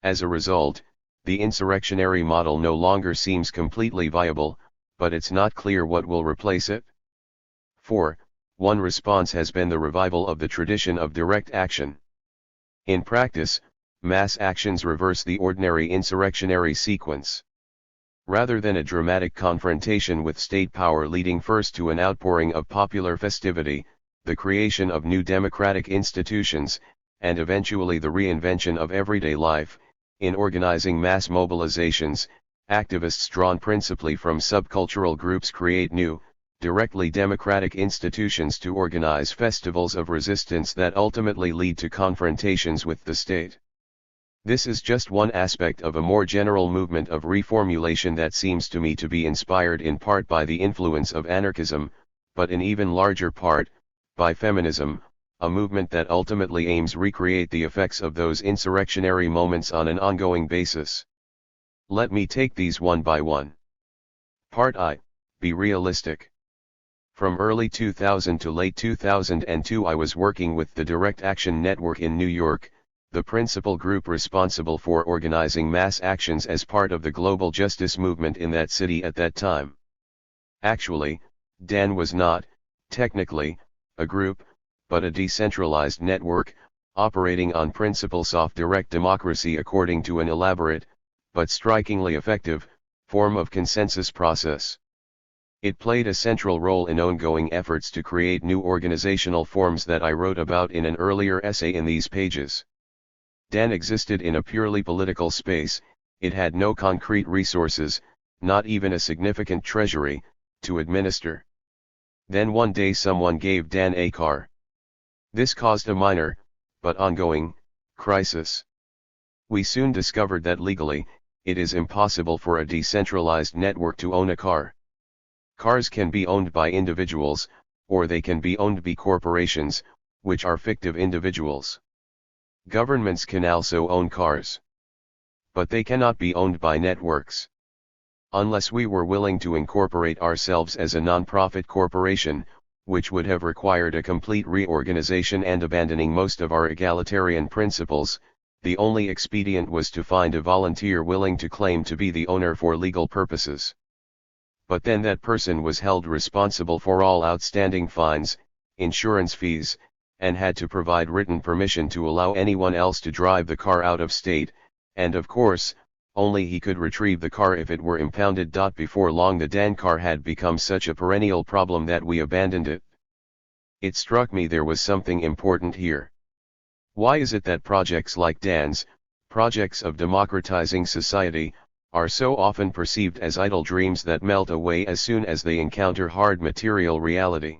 As a result, the insurrectionary model no longer seems completely viable, but it's not clear what will replace it. 4. One response has been the revival of the tradition of direct action. In practice, mass actions reverse the ordinary insurrectionary sequence. Rather than a dramatic confrontation with state power leading first to an outpouring of popular festivity, the creation of new democratic institutions, and eventually the reinvention of everyday life, in organizing mass mobilizations, activists drawn principally from subcultural groups create new, directly democratic institutions to organize festivals of resistance that ultimately lead to confrontations with the state. This is just one aspect of a more general movement of reformulation that seems to me to be inspired in part by the influence of anarchism, but in even larger part, by feminism, a movement that ultimately aims to recreate the effects of those insurrectionary moments on an ongoing basis. Let me take these one by one. Part I. Be realistic. From early 2000 to late 2002 I was working with the Direct Action Network in New York, the principal group responsible for organizing mass actions as part of the global justice movement in that city at that time. Actually, DAN was not, technically, a group, but a decentralized network, operating on principles of direct democracy according to an elaborate, but strikingly effective, form of consensus process. It played a central role in ongoing efforts to create new organizational forms that I wrote about in an earlier essay in these pages. DAN existed in a purely political space, it had no concrete resources, not even a significant treasury, to administer. Then one day someone gave DAN a car. This caused a minor, but ongoing, crisis. We soon discovered that legally, it is impossible for a decentralized network to own a car. Cars can be owned by individuals, or they can be owned by corporations, which are fictive individuals. Governments can also own cars. But they cannot be owned by networks. Unless we were willing to incorporate ourselves as a non-profit corporation, which would have required a complete reorganization and abandoning most of our egalitarian principles, the only expedient was to find a volunteer willing to claim to be the owner for legal purposes. But then that person was held responsible for all outstanding fines, insurance fees, and had to provide written permission to allow anyone else to drive the car out of state, and of course, only he could retrieve the car if it were impounded. Before long the DAN car had become such a perennial problem that we abandoned it. It struck me there was something important here. Why is it that projects like DAN's, projects of democratizing society, are so often perceived as idle dreams that melt away as soon as they encounter hard material reality?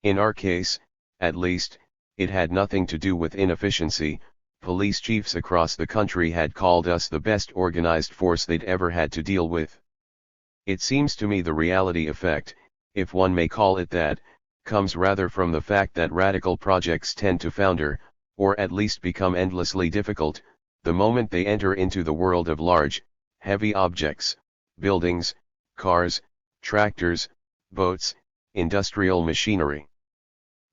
In our case, at least, it had nothing to do with inefficiency. Police chiefs across the country had called us the best organized force they'd ever had to deal with. It seems to me the reality effect, if one may call it that, comes rather from the fact that radical projects tend to founder, or at least become endlessly difficult, the moment they enter into the world of large, heavy objects, buildings, cars, tractors, boats, industrial machinery.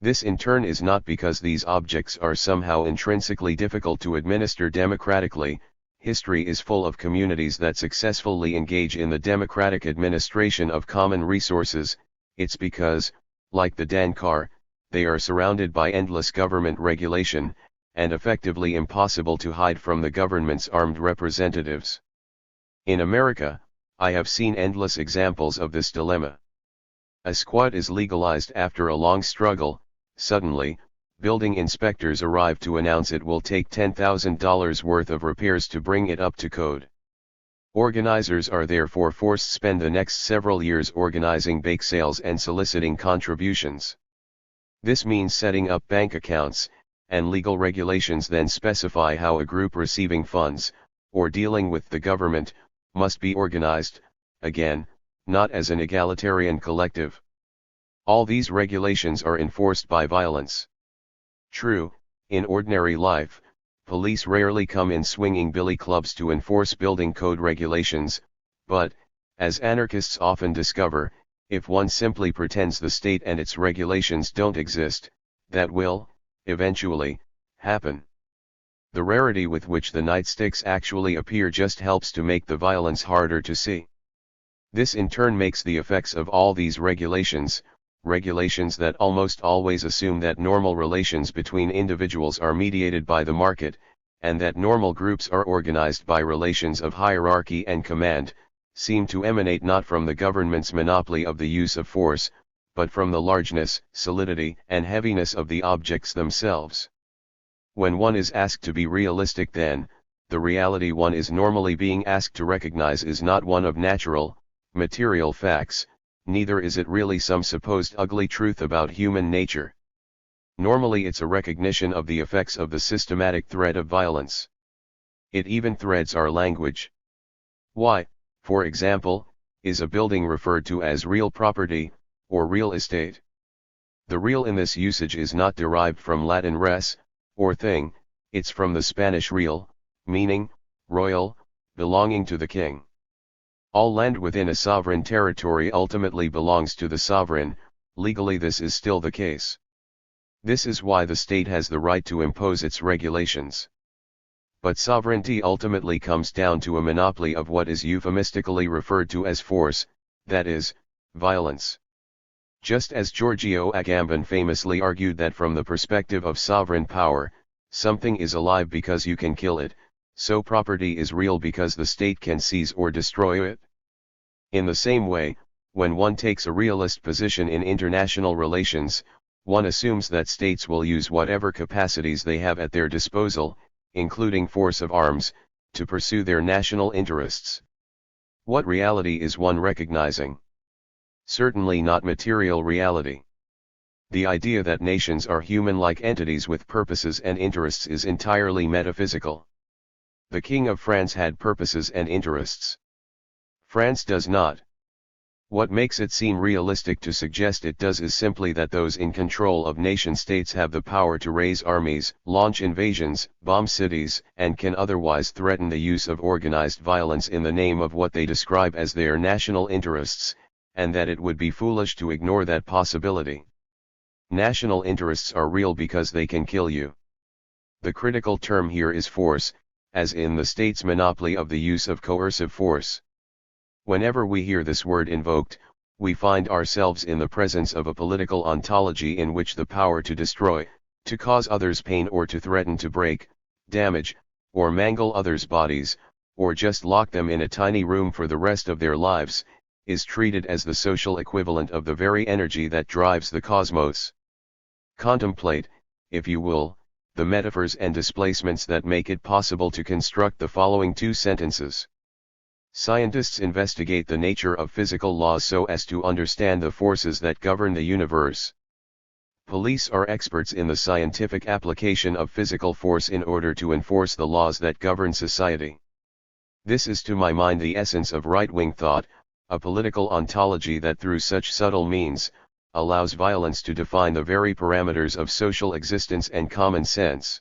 This in turn is not because these objects are somehow intrinsically difficult to administer democratically. History is full of communities that successfully engage in the democratic administration of common resources. It's because, like the DAN car, they are surrounded by endless government regulation, and effectively impossible to hide from the government's armed representatives. In America, I have seen endless examples of this dilemma. A squat is legalized after a long struggle. Suddenly, building inspectors arrive to announce it will take $10,000 worth of repairs to bring it up to code. Organizers are therefore forced to spend the next several years organizing bake sales and soliciting contributions. This means setting up bank accounts, and legal regulations then specify how a group receiving funds, or dealing with the government, must be organized, again, not as an egalitarian collective. All these regulations are enforced by violence. True, in ordinary life, police rarely come in swinging billy clubs to enforce building code regulations, but, as anarchists often discover, if one simply pretends the state and its regulations don't exist, that will, eventually, happen. The rarity with which the nightsticks actually appear just helps to make the violence harder to see. This in turn makes the effects of all these regulations that almost always assume that normal relations between individuals are mediated by the market, and that normal groups are organized by relations of hierarchy and command, seem to emanate not from the government's monopoly of the use of force, but from the largeness, solidity, and heaviness of the objects themselves. When one is asked to be realistic, then, the reality one is normally being asked to recognize is not one of natural, material facts, neither is it really some supposed ugly truth about human nature. Normally it's a recognition of the effects of the systematic thread of violence. It even threads our language. Why, for example, is a building referred to as real property, or real estate? The real in this usage is not derived from Latin res, or thing, it's from the Spanish real, meaning, royal, belonging to the king. All land within a sovereign territory ultimately belongs to the sovereign. Legally this is still the case. This is why the state has the right to impose its regulations. But sovereignty ultimately comes down to a monopoly of what is euphemistically referred to as force, that is, violence. Just as Giorgio Agamben famously argued that from the perspective of sovereign power, something is alive because you can kill it, so property is real because the state can seize or destroy it. In the same way, when one takes a realist position in international relations, one assumes that states will use whatever capacities they have at their disposal, including force of arms, to pursue their national interests. What reality is one recognizing? Certainly not material reality. The idea that nations are human-like entities with purposes and interests is entirely metaphysical. The King of France had purposes and interests. France does not. What makes it seem realistic to suggest it does is simply that those in control of nation-states have the power to raise armies, launch invasions, bomb cities, and can otherwise threaten the use of organized violence in the name of what they describe as their national interests, and that it would be foolish to ignore that possibility. National interests are real because they can kill you. The critical term here is force, as in the state's monopoly of the use of coercive force. Whenever we hear this word invoked, we find ourselves in the presence of a political ontology in which the power to destroy, to cause others pain or to threaten to break, damage, or mangle others' bodies, or just lock them in a tiny room for the rest of their lives, is treated as the social equivalent of the very energy that drives the cosmos. Contemplate, if you will, the metaphors and displacements that make it possible to construct the following two sentences. Scientists investigate the nature of physical laws so as to understand the forces that govern the universe. Police are experts in the scientific application of physical force in order to enforce the laws that govern society. This is to my mind the essence of right-wing thought, a political ontology that through such subtle means, allows violence to define the very parameters of social existence and common sense.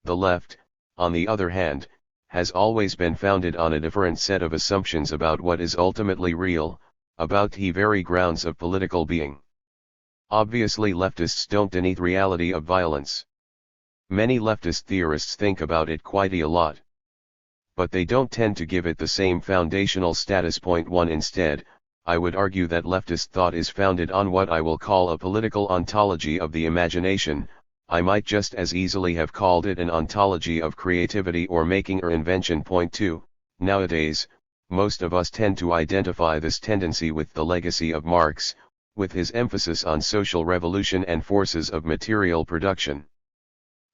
The left, on the other hand, has always been founded on a different set of assumptions about what is ultimately real, about the very grounds of political being. Obviously leftists don't deny the reality of violence. Many leftist theorists think about it quite a lot. But they don't tend to give it the same foundational status. Point 1 Instead, I would argue that leftist thought is founded on what I will call a political ontology of the imagination. I might just as easily have called it an ontology of creativity or making or invention. Point 2, nowadays, most of us tend to identify this tendency with the legacy of Marx, with his emphasis on social revolution and forces of material production.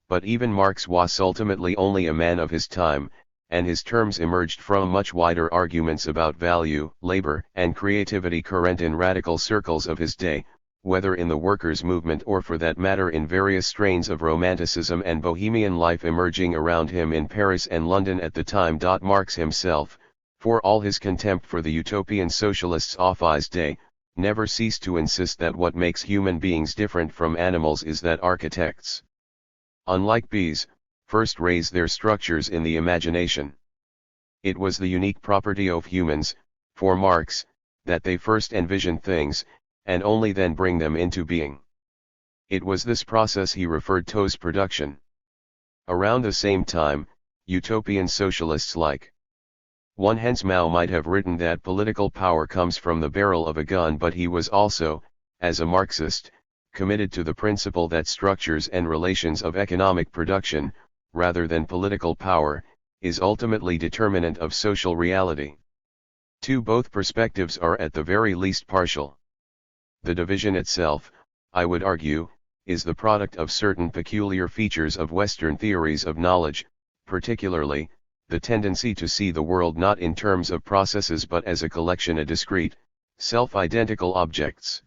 But even Marx was ultimately only a man of his time, and his terms emerged from much wider arguments about value, labor, and creativity current in radical circles of his day, whether in the workers' movement or for that matter in various strains of romanticism and bohemian life emerging around him in Paris and London at the time. Marx himself, for all his contempt for the utopian socialists of his day, never ceased to insist that what makes human beings different from animals is that architects, unlike bees, first raise their structures in the imagination. It was the unique property of humans, for Marx, that they first envision things, and only then bring them into being. It was this process he referred to as production. Around the same time, utopian socialists like Hens Mao might have written that political power comes from the barrel of a gun, but he was also, as a Marxist, committed to the principle that structures and relations of economic production, rather than political power, is ultimately determinant of social reality. Both perspectives are at the very least partial. The division itself, I would argue, is the product of certain peculiar features of Western theories of knowledge, particularly, the tendency to see the world not in terms of processes but as a collection of discrete, self-identical objects.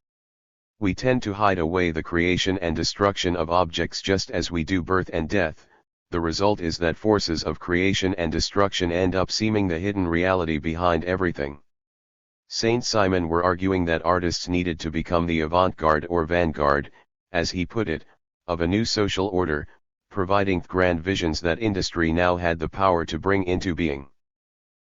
We tend to hide away the creation and destruction of objects just as we do birth and death. The result is that forces of creation and destruction end up seeming the hidden reality behind everything. Saint Simon were arguing that artists needed to become the avant-garde or vanguard, as he put it, of a new social order, providing grand visions that industry now had the power to bring into being.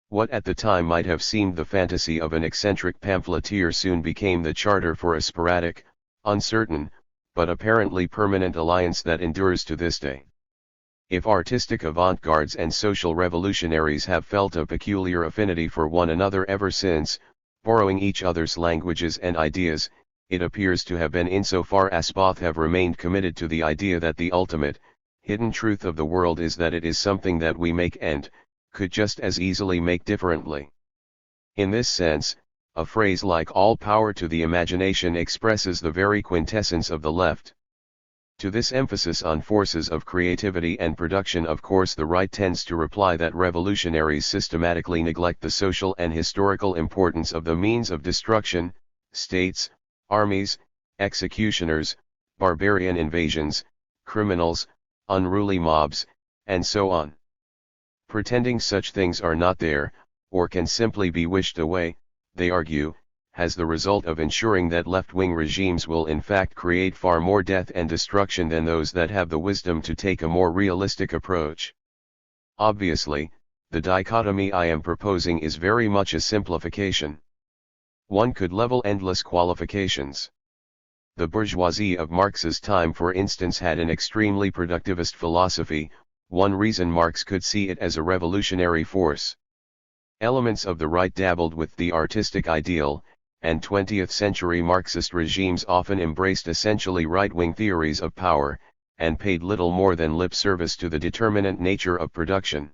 What at the time might have seemed the fantasy of an eccentric pamphleteer soon became the charter for a sporadic, uncertain, but apparently permanent alliance that endures to this day. If artistic avant-gardes and social revolutionaries have felt a peculiar affinity for one another ever since, borrowing each other's languages and ideas, it appears to have been insofar as both have remained committed to the idea that the ultimate, hidden truth of the world is that it is something that we make and could just as easily make differently. In this sense, a phrase like "all power to the imagination" expresses the very quintessence of the left. To this emphasis on forces of creativity and production, of course, the right tends to reply that revolutionaries systematically neglect the social and historical importance of the means of destruction, states, armies, executioners, barbarian invasions, criminals, unruly mobs, and so on. Pretending such things are not there, or can simply be wished away, they argue, has the result of ensuring that left-wing regimes will in fact create far more death and destruction than those that have the wisdom to take a more realistic approach. Obviously, the dichotomy I am proposing is very much a simplification. One could level endless qualifications. The bourgeoisie of Marx's time, for instance, had an extremely productivist philosophy. One reason Marx could see it as a revolutionary force. Elements of the right dabbled with the artistic ideal, and 20th-century Marxist regimes often embraced essentially right-wing theories of power, and paid little more than lip service to the determinant nature of production.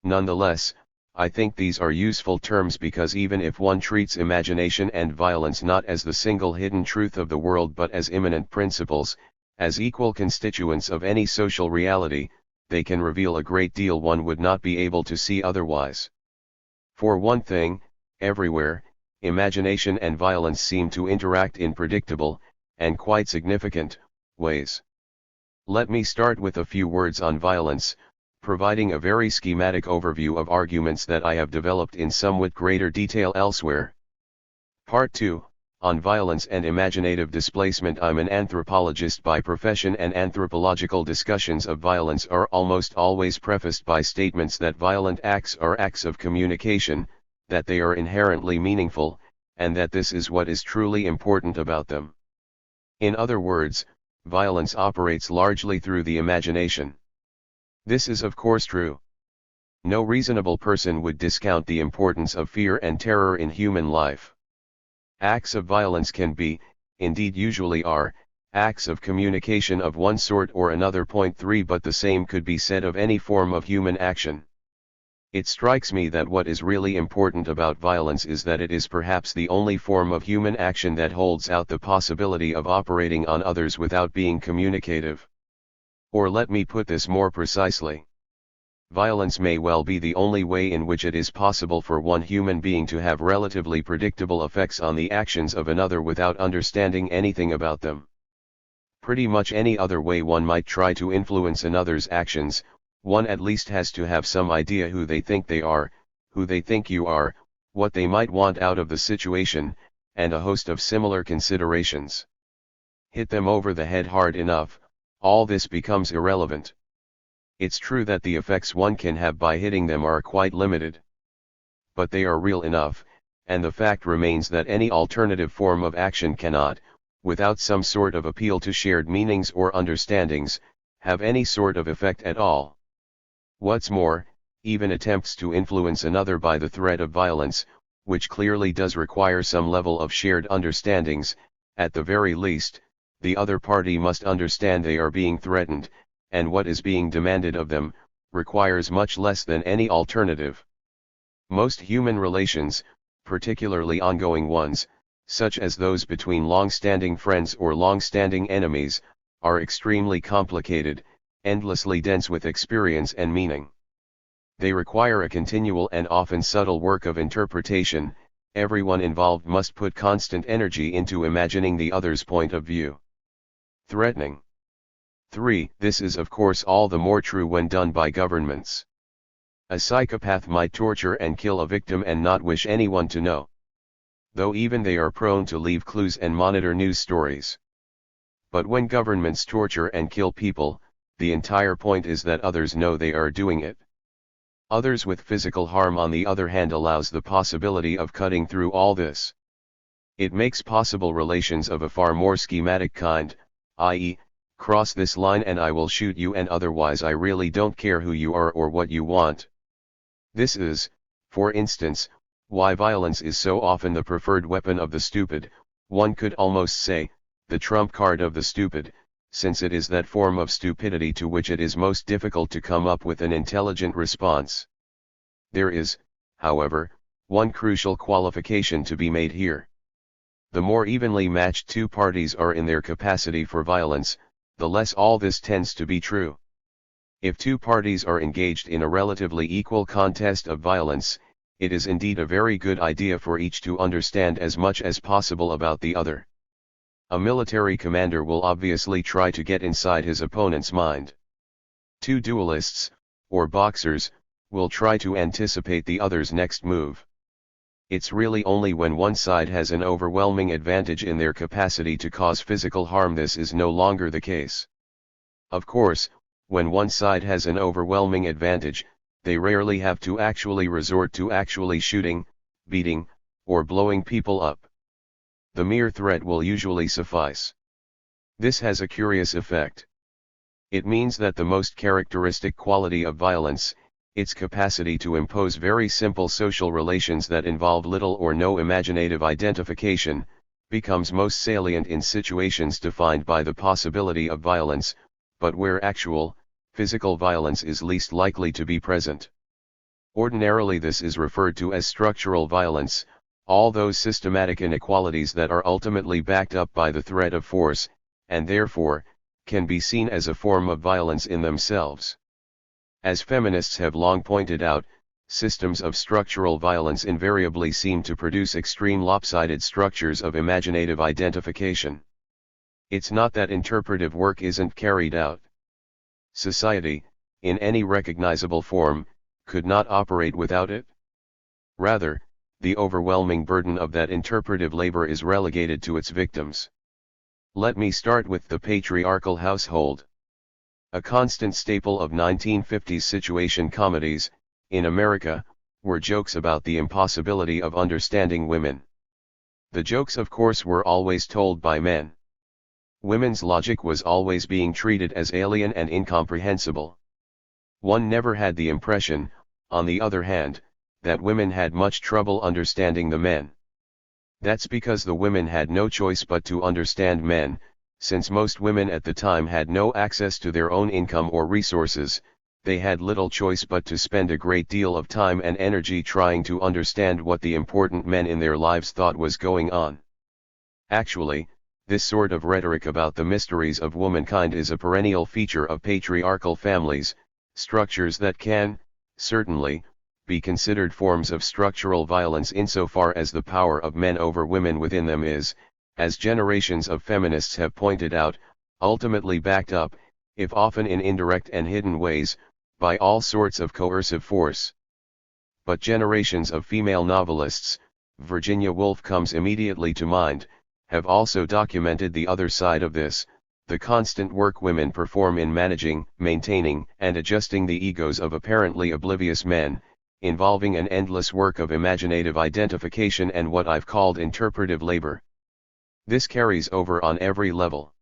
Nonetheless, I think these are useful terms because even if one treats imagination and violence not as the single hidden truth of the world but as immanent principles, as equal constituents of any social reality, they can reveal a great deal one would not be able to see otherwise. For one thing, everywhere, imagination and violence seem to interact in predictable, and quite significant, ways. Let me start with a few words on violence, providing a very schematic overview of arguments that I have developed in somewhat greater detail elsewhere. Part 2, on violence and imaginative displacement. I'm an anthropologist by profession, and anthropological discussions of violence are almost always prefaced by statements that violent acts are acts of communication, that they are inherently meaningful, and that this is what is truly important about them. In other words, violence operates largely through the imagination. This is of course true. No reasonable person would discount the importance of fear and terror in human life. Acts of violence can be, indeed usually are, acts of communication of one sort or another. Point 3. But the same could be said of any form of human action. It strikes me that what is really important about violence is that it is perhaps the only form of human action that holds out the possibility of operating on others without being communicative. Or let me put this more precisely. Violence may well be the only way in which it is possible for one human being to have relatively predictable effects on the actions of another without understanding anything about them. Pretty much any other way one might try to influence another's actions, one at least has to have some idea who they think they are, who they think you are, what they might want out of the situation, and a host of similar considerations. Hit them over the head hard enough, all this becomes irrelevant. It's true that the effects one can have by hitting them are quite limited. But they are real enough, and the fact remains that any alternative form of action cannot, without some sort of appeal to shared meanings or understandings, have any sort of effect at all. What's more, even attempts to influence another by the threat of violence, which clearly does require some level of shared understandings, at the very least, the other party must understand they are being threatened, and what is being demanded of them, requires much less than any alternative. Most human relations, particularly ongoing ones, such as those between long-standing friends or long-standing enemies, are extremely complicated, endlessly dense with experience and meaning. They require a continual and often subtle work of interpretation. Everyone involved must put constant energy into imagining the other's point of view. Threatening. 3. This is of course all the more true when done by governments. A psychopath might torture and kill a victim and not wish anyone to know. Though even they are prone to leave clues and monitor news stories. But when governments torture and kill people, the entire point is that others know they are doing it. Others with physical harm, on the other hand, allows the possibility of cutting through all this. It makes possible relations of a far more schematic kind, i.e., cross this line and I will shoot you, and otherwise I really don't care who you are or what you want. This is, for instance, why violence is so often the preferred weapon of the stupid, one could almost say, the trump card of the stupid, since it is that form of stupidity to which it is most difficult to come up with an intelligent response. There is, however, one crucial qualification to be made here. The more evenly matched two parties are in their capacity for violence, the less all this tends to be true. If two parties are engaged in a relatively equal contest of violence, it is indeed a very good idea for each to understand as much as possible about the other. A military commander will obviously try to get inside his opponent's mind. Two duelists, or boxers, will try to anticipate the other's next move. It's really only when one side has an overwhelming advantage in their capacity to cause physical harm this is no longer the case. Of course, when one side has an overwhelming advantage, they rarely have to actually resort to actually shooting, beating, or blowing people up. The mere threat will usually suffice. This has a curious effect. It means that the most characteristic quality of violence, its capacity to impose very simple social relations that involve little or no imaginative identification, becomes most salient in situations defined by the possibility of violence, but where actual, physical violence is least likely to be present. Ordinarily this is referred to as structural violence, all those systematic inequalities that are ultimately backed up by the threat of force, and therefore, can be seen as a form of violence in themselves. As feminists have long pointed out, systems of structural violence invariably seem to produce extreme lopsided structures of imaginative identification. It's not that interpretive work isn't carried out. Society, in any recognizable form, could not operate without it. Rather, the overwhelming burden of that interpretive labor is relegated to its victims. Let me start with the patriarchal household. A constant staple of 1950s situation comedies, in America, were jokes about the impossibility of understanding women. The jokes of course were always told by men. Women's logic was always being treated as alien and incomprehensible. One never had the impression, on the other hand, that women had much trouble understanding the men. That's because the women had no choice but to understand men, since most women at the time had no access to their own income or resources, they had little choice but to spend a great deal of time and energy trying to understand what the important men in their lives thought was going on. Actually, this sort of rhetoric about the mysteries of womankind is a perennial feature of patriarchal families, structures that can, certainly, be considered forms of structural violence insofar as the power of men over women within them is, as generations of feminists have pointed out, ultimately backed up, if often in indirect and hidden ways, by all sorts of coercive force. But generations of female novelists, Virginia Woolf comes immediately to mind, have also documented the other side of this, the constant work women perform in managing, maintaining, and adjusting the egos of apparently oblivious men, involving an endless work of imaginative identification and what I've called interpretive labor. This carries over on every level.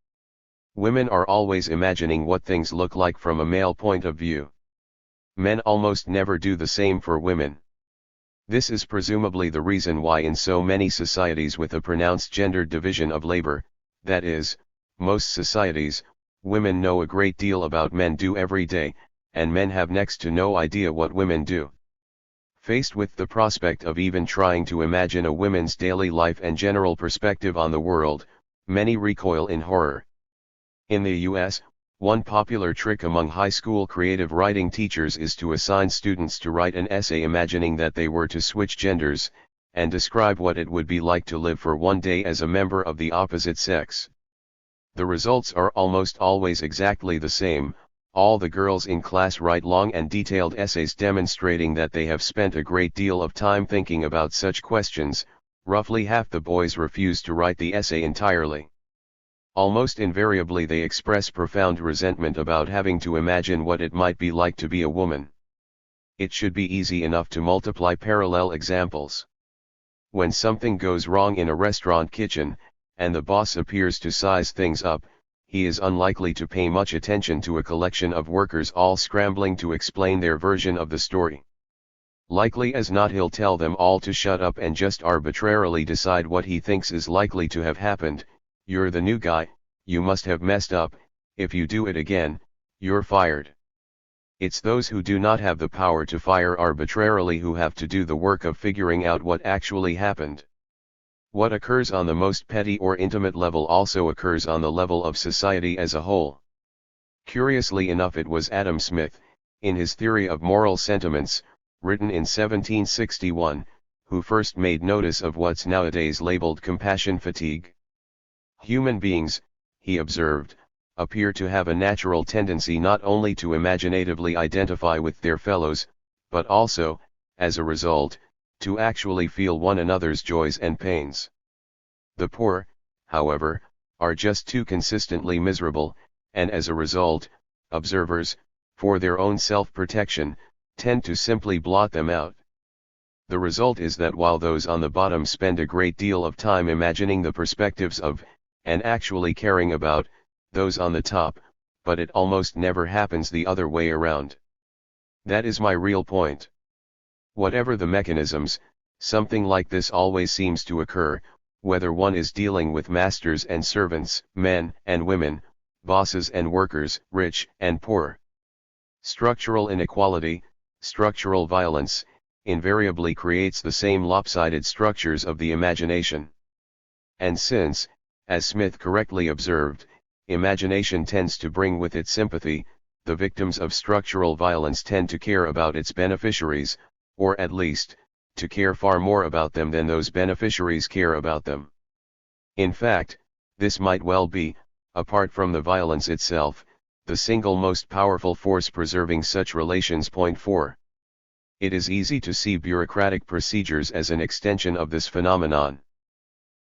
Women are always imagining what things look like from a male point of view. Men almost never do the same for women. This is presumably the reason why in so many societies with a pronounced gendered division of labor, that is, most societies, women know a great deal about men do every day, and men have next to no idea what women do. Faced with the prospect of even trying to imagine a woman's daily life and general perspective on the world, many recoil in horror. In the US, one popular trick among high school creative writing teachers is to assign students to write an essay imagining that they were to switch genders, and describe what it would be like to live for one day as a member of the opposite sex. The results are almost always exactly the same. All the girls in class write long and detailed essays demonstrating that they have spent a great deal of time thinking about such questions. Roughly half the boys refuse to write the essay entirely. Almost invariably they express profound resentment about having to imagine what it might be like to be a woman. It should be easy enough to multiply parallel examples. When something goes wrong in a restaurant kitchen, and the boss appears to size things up, he is unlikely to pay much attention to a collection of workers all scrambling to explain their version of the story. Likely as not he'll tell them all to shut up and just arbitrarily decide what he thinks is likely to have happened. You're the new guy, you must have messed up, if you do it again, you're fired. It's those who do not have the power to fire arbitrarily who have to do the work of figuring out what actually happened. What occurs on the most petty or intimate level also occurs on the level of society as a whole. Curiously enough, it was Adam Smith, in his Theory of Moral Sentiments, written in 1761, who first made notice of what's nowadays labeled compassion fatigue. Human beings, he observed, appear to have a natural tendency not only to imaginatively identify with their fellows, but also, as a result, to actually feel one another's joys and pains. The poor, however, are just too consistently miserable, and as a result, observers, for their own self-protection, tend to simply blot them out. The result is that while those on the bottom spend a great deal of time imagining the perspectives of, and actually caring about, those on the top, but it almost never happens the other way around. That is my real point. Whatever the mechanisms, something like this always seems to occur, whether one is dealing with masters and servants, men and women, bosses and workers, rich and poor. Structural inequality, structural violence, invariably creates the same lopsided structures of the imagination. And since, as Smith correctly observed, imagination tends to bring with it sympathy, the victims of structural violence tend to care about its beneficiaries, or at least, to care far more about them than those beneficiaries care about them. In fact, this might well be, apart from the violence itself, the single most powerful force preserving such relations. Point 4. It is easy to see bureaucratic procedures as an extension of this phenomenon.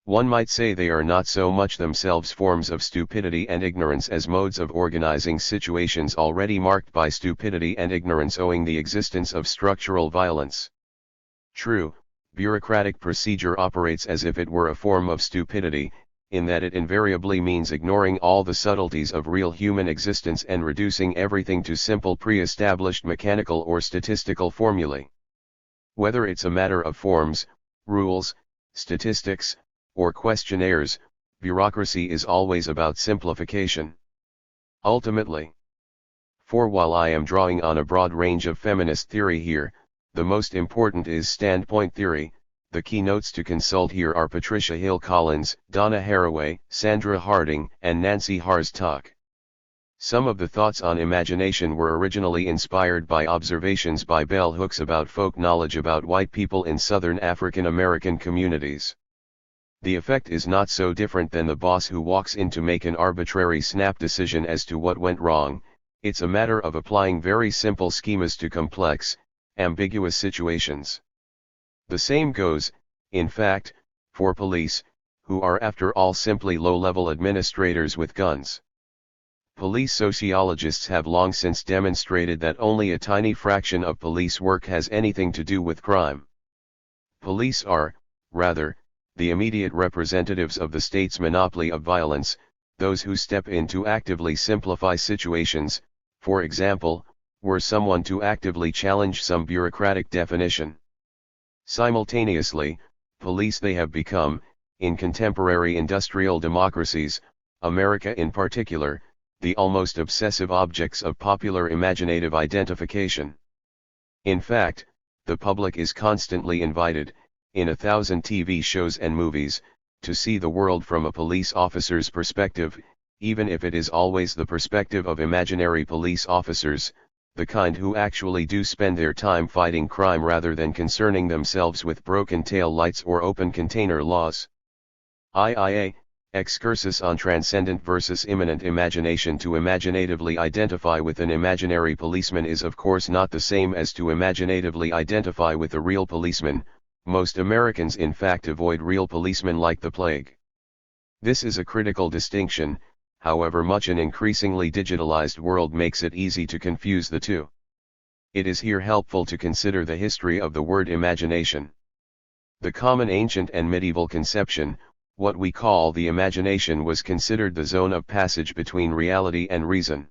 One might say they are not so much themselves forms of stupidity and ignorance as modes of organizing situations already marked by stupidity and ignorance owing the existence of structural violence. True, bureaucratic procedure operates as if it were a form of stupidity, in that it invariably means ignoring all the subtleties of real human existence and reducing everything to simple pre-established mechanical or statistical formulae. Whether it's a matter of forms, rules, statistics, or questionnaires, bureaucracy is always about simplification. Ultimately. For while I am drawing on a broad range of feminist theory here, the most important is standpoint theory. The keynotes to consult here are Patricia Hill Collins, Donna Haraway, Sandra Harding, and Nancy Harztag. Some of the thoughts on imagination were originally inspired by observations by bell hooks about folk knowledge about white people in Southern African American communities. The effect is not so different than the boss who walks in to make an arbitrary snap decision as to what went wrong. It's a matter of applying very simple schemas to complex, ambiguous situations. The same goes, in fact, for police, who are after all simply low-level administrators with guns. Police sociologists have long since demonstrated that only a tiny fraction of police work has anything to do with crime. Police are, rather, the immediate representatives of the state's monopoly of violence, those who step in to actively simplify situations. For example, were someone to actively challenge some bureaucratic definition. Simultaneously, police they have become, in contemporary industrial democracies, America in particular, the almost obsessive objects of popular imaginative identification. In fact, the public is constantly invited, in 1,000 TV shows and movies, to see the world from a police officer's perspective, even if it is always the perspective of imaginary police officers, the kind who actually do spend their time fighting crime rather than concerning themselves with broken tail lights or open container laws. IIA, excursus on transcendent versus immanent imagination. To imaginatively identify with an imaginary policeman is of course not the same as to imaginatively identify with a real policeman. Most Americans in fact avoid real policemen like the plague. This is a critical distinction, however much an increasingly digitalized world makes it easy to confuse the two. It is here helpful to consider the history of the word imagination. The common ancient and medieval conception, What we call the imagination was considered the zone of passage between reality and reason.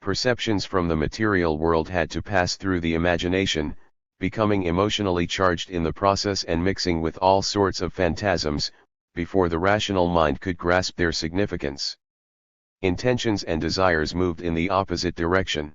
Perceptions from the material world had to pass through the imagination, becoming emotionally charged in the process and mixing with all sorts of phantasms, before the rational mind could grasp their significance. Intentions and desires moved in the opposite direction.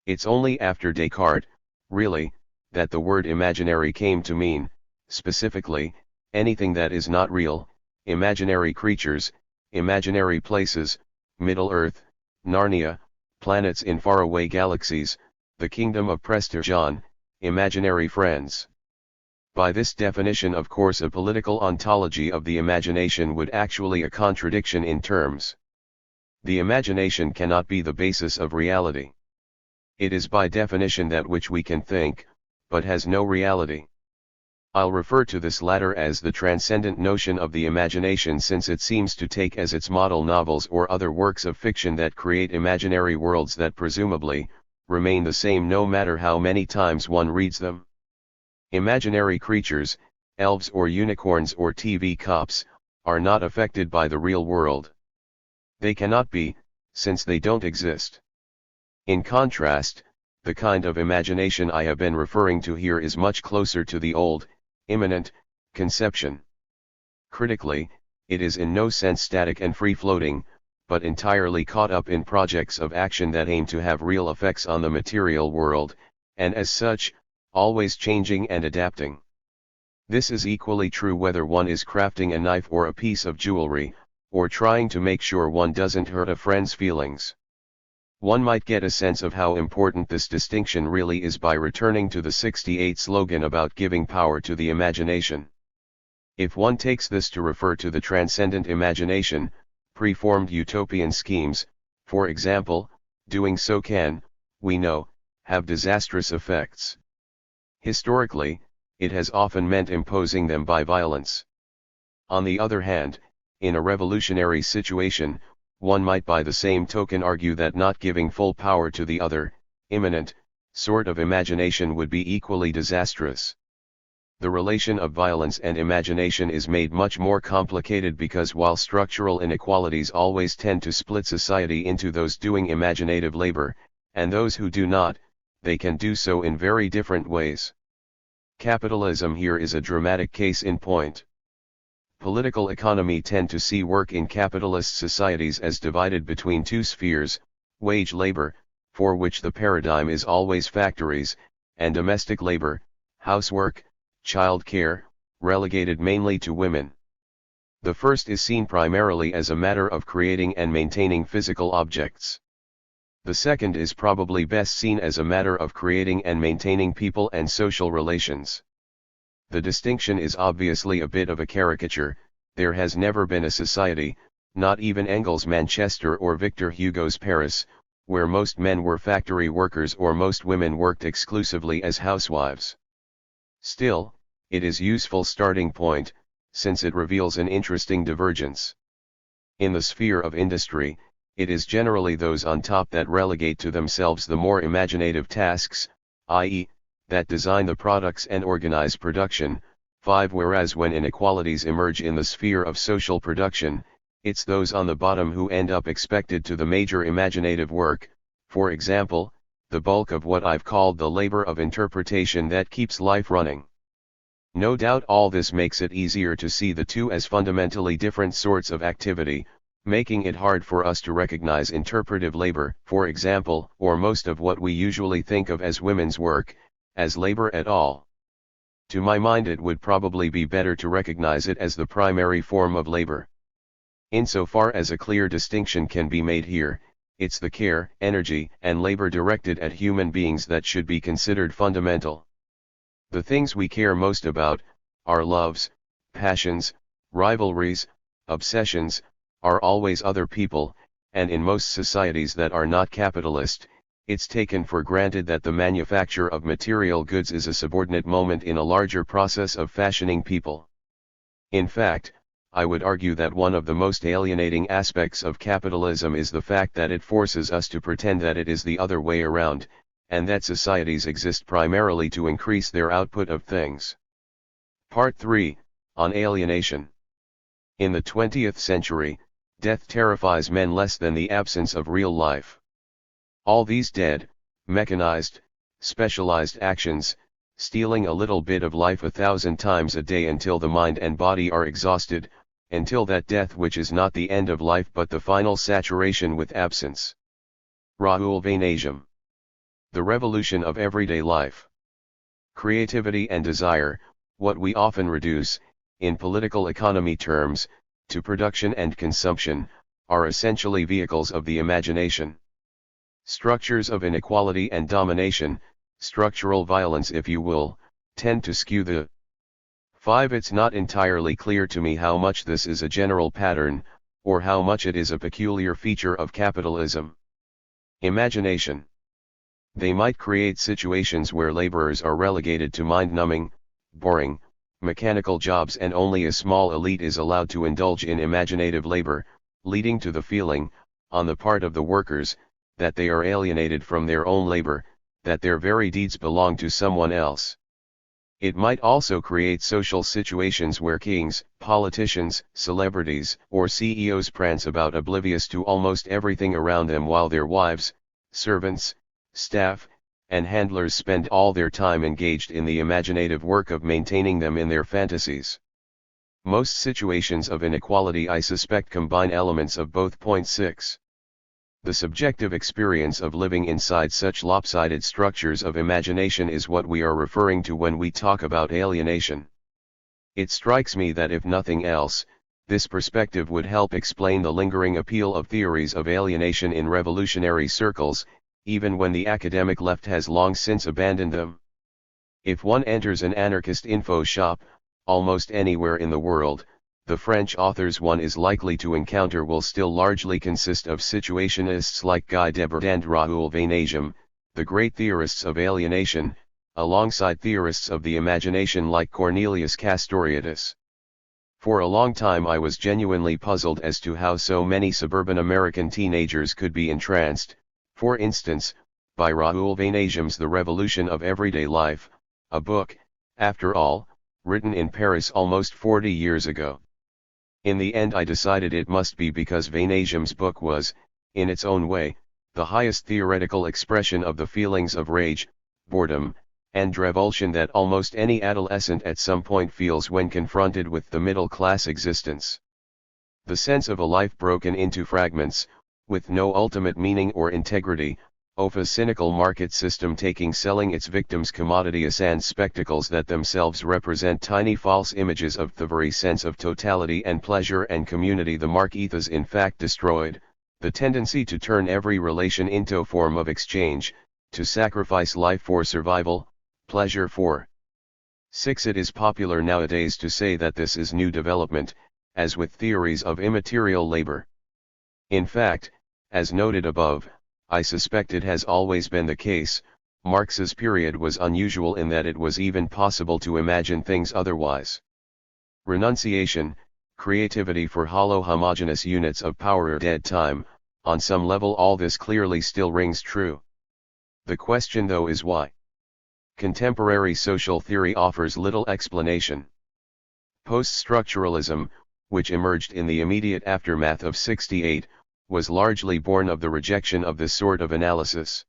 It's only after Descartes, really, that the word imaginary came to mean, specifically, anything that is not real, imaginary creatures, imaginary places, Middle-earth, Narnia, planets in faraway galaxies, the kingdom of Prestigion, imaginary friends. By this definition, of course, a political ontology of the imagination would actually a contradiction in terms. The imagination cannot be the basis of reality. It is by definition that which we can think, but has no reality. I'll refer to this latter as the transcendent notion of the imagination, since it seems to take as its model novels or other works of fiction that create imaginary worlds that presumably remain the same no matter how many times one reads them. Imaginary creatures, elves or unicorns or TV cops, are not affected by the real world. They cannot be, since they don't exist. In contrast, the kind of imagination I have been referring to here is much closer to the old, immanent, conception. Critically, it is in no sense static and free-floating, but entirely caught up in projects of action that aim to have real effects on the material world, and as such, always changing and adapting. This is equally true whether one is crafting a knife or a piece of jewelry, or trying to make sure one doesn't hurt a friend's feelings. One might get a sense of how important this distinction really is by returning to the '68 slogan about giving power to the imagination. If one takes this to refer to the transcendent imagination, preformed utopian schemes, for example, doing so can, we know, have disastrous effects. Historically, it has often meant imposing them by violence. On the other hand, in a revolutionary situation, one might by the same token argue that not giving full power to the other, immanent, sort of imagination would be equally disastrous. The relation of violence and imagination is made much more complicated because while structural inequalities always tend to split society into those doing imaginative labor, and those who do not, they can do so in very different ways. Capitalism here is a dramatic case in point. Political economy tend to see work in capitalist societies as divided between two spheres, wage labor, for which the paradigm is always factories, and domestic labor, housework, child care, relegated mainly to women. The first is seen primarily as a matter of creating and maintaining physical objects. The second is probably best seen as a matter of creating and maintaining people and social relations. The distinction is obviously a bit of a caricature. There has never been a society, not even Engels' Manchester or Victor Hugo's Paris, where most men were factory workers or most women worked exclusively as housewives. Still, it is a useful starting point, since it reveals an interesting divergence. In the sphere of industry, it is generally those on top that relegate to themselves the more imaginative tasks, i.e., that design the products and organize production. 5. Whereas when inequalities emerge in the sphere of social production, it's those on the bottom who end up expected to the major imaginative work, for example, the bulk of what I've called the labor of interpretation that keeps life running. No doubt all this makes it easier to see the two as fundamentally different sorts of activity, making it hard for us to recognize interpretive labor, for example, or most of what we usually think of as women's work, as labor at all. To my mind, it would probably be better to recognize it as the primary form of labor. Insofar as a clear distinction can be made here, it's the care, energy, and labor directed at human beings that should be considered fundamental. The things we care most about, our loves, passions, rivalries, obsessions, are always other people, and in most societies that are not capitalist, it's taken for granted that the manufacture of material goods is a subordinate moment in a larger process of fashioning people. In fact, I would argue that one of the most alienating aspects of capitalism is the fact that it forces us to pretend that it is the other way around, and that societies exist primarily to increase their output of things. Part 3, on alienation. In the 20th century, death terrifies men less than the absence of real life. All these dead, mechanized, specialized actions, stealing a little bit of life 1,000 times a day until the mind and body are exhausted, until that death which is not the end of life but the final saturation with absence. THIRD-WORLDISM. The revolution of everyday life. Creativity and desire, what we often reduce, in political economy terms, to production and consumption, are essentially vehicles of the imagination. Structures of inequality and domination, structural violence if you will, tend to skew the 5. It's not entirely clear to me how much this is a general pattern, or how much it is a peculiar feature of capitalism. Imagination. They might create situations where laborers are relegated to mind-numbing, boring, mechanical jobs and only a small elite is allowed to indulge in imaginative labor, leading to the feeling, on the part of the workers, that they are alienated from their own labor, that their very deeds belong to someone else. It might also create social situations where kings, politicians, celebrities, or CEOs prance about oblivious to almost everything around them while their wives, servants, staff, and handlers spend all their time engaged in the imaginative work of maintaining them in their fantasies. Most situations of inequality I suspect combine elements of both. 6. The subjective experience of living inside such lopsided structures of imagination is what we are referring to when we talk about alienation. It strikes me that if nothing else, this perspective would help explain the lingering appeal of theories of alienation in revolutionary circles, even when the academic left has long since abandoned them. If one enters an anarchist info shop, almost anywhere in the world, the French authors one is likely to encounter will still largely consist of situationists like Graeber and THIRD-WORLDISM, the great theorists of alienation, alongside theorists of the imagination like Cornelius Castoriadis. For a long time I was genuinely puzzled as to how so many suburban American teenagers could be entranced, for instance, by THIRD-WORLDISM's The Revolution of Everyday Life, a book, after all, written in Paris almost 40 years ago. In the end I decided it must be because THIRD-WORLDISM's book was, in its own way, the highest theoretical expression of the feelings of rage, boredom, and revulsion that almost any adolescent at some point feels when confronted with the middle-class existence. The sense of a life broken into fragments, with no ultimate meaning or integrity, of a cynical market system selling its victims commodities and spectacles that themselves represent tiny false images of the very sense of totality and pleasure and community the Marxistas in fact destroyed, the tendency to turn every relation into a form of exchange, to sacrifice life for survival, pleasure for 6. It is popular nowadays to say that this is new development, as with theories of immaterial labor. In fact, as noted above, I suspect it has always been the case. Marx's period was unusual in that it was even possible to imagine things otherwise. Renunciation, creativity for hollow homogeneous units of power or dead time, on some level all this clearly still rings true. The question though is why? Contemporary social theory offers little explanation. Post-structuralism, which emerged in the immediate aftermath of '68, was largely born of the rejection of this sort of analysis.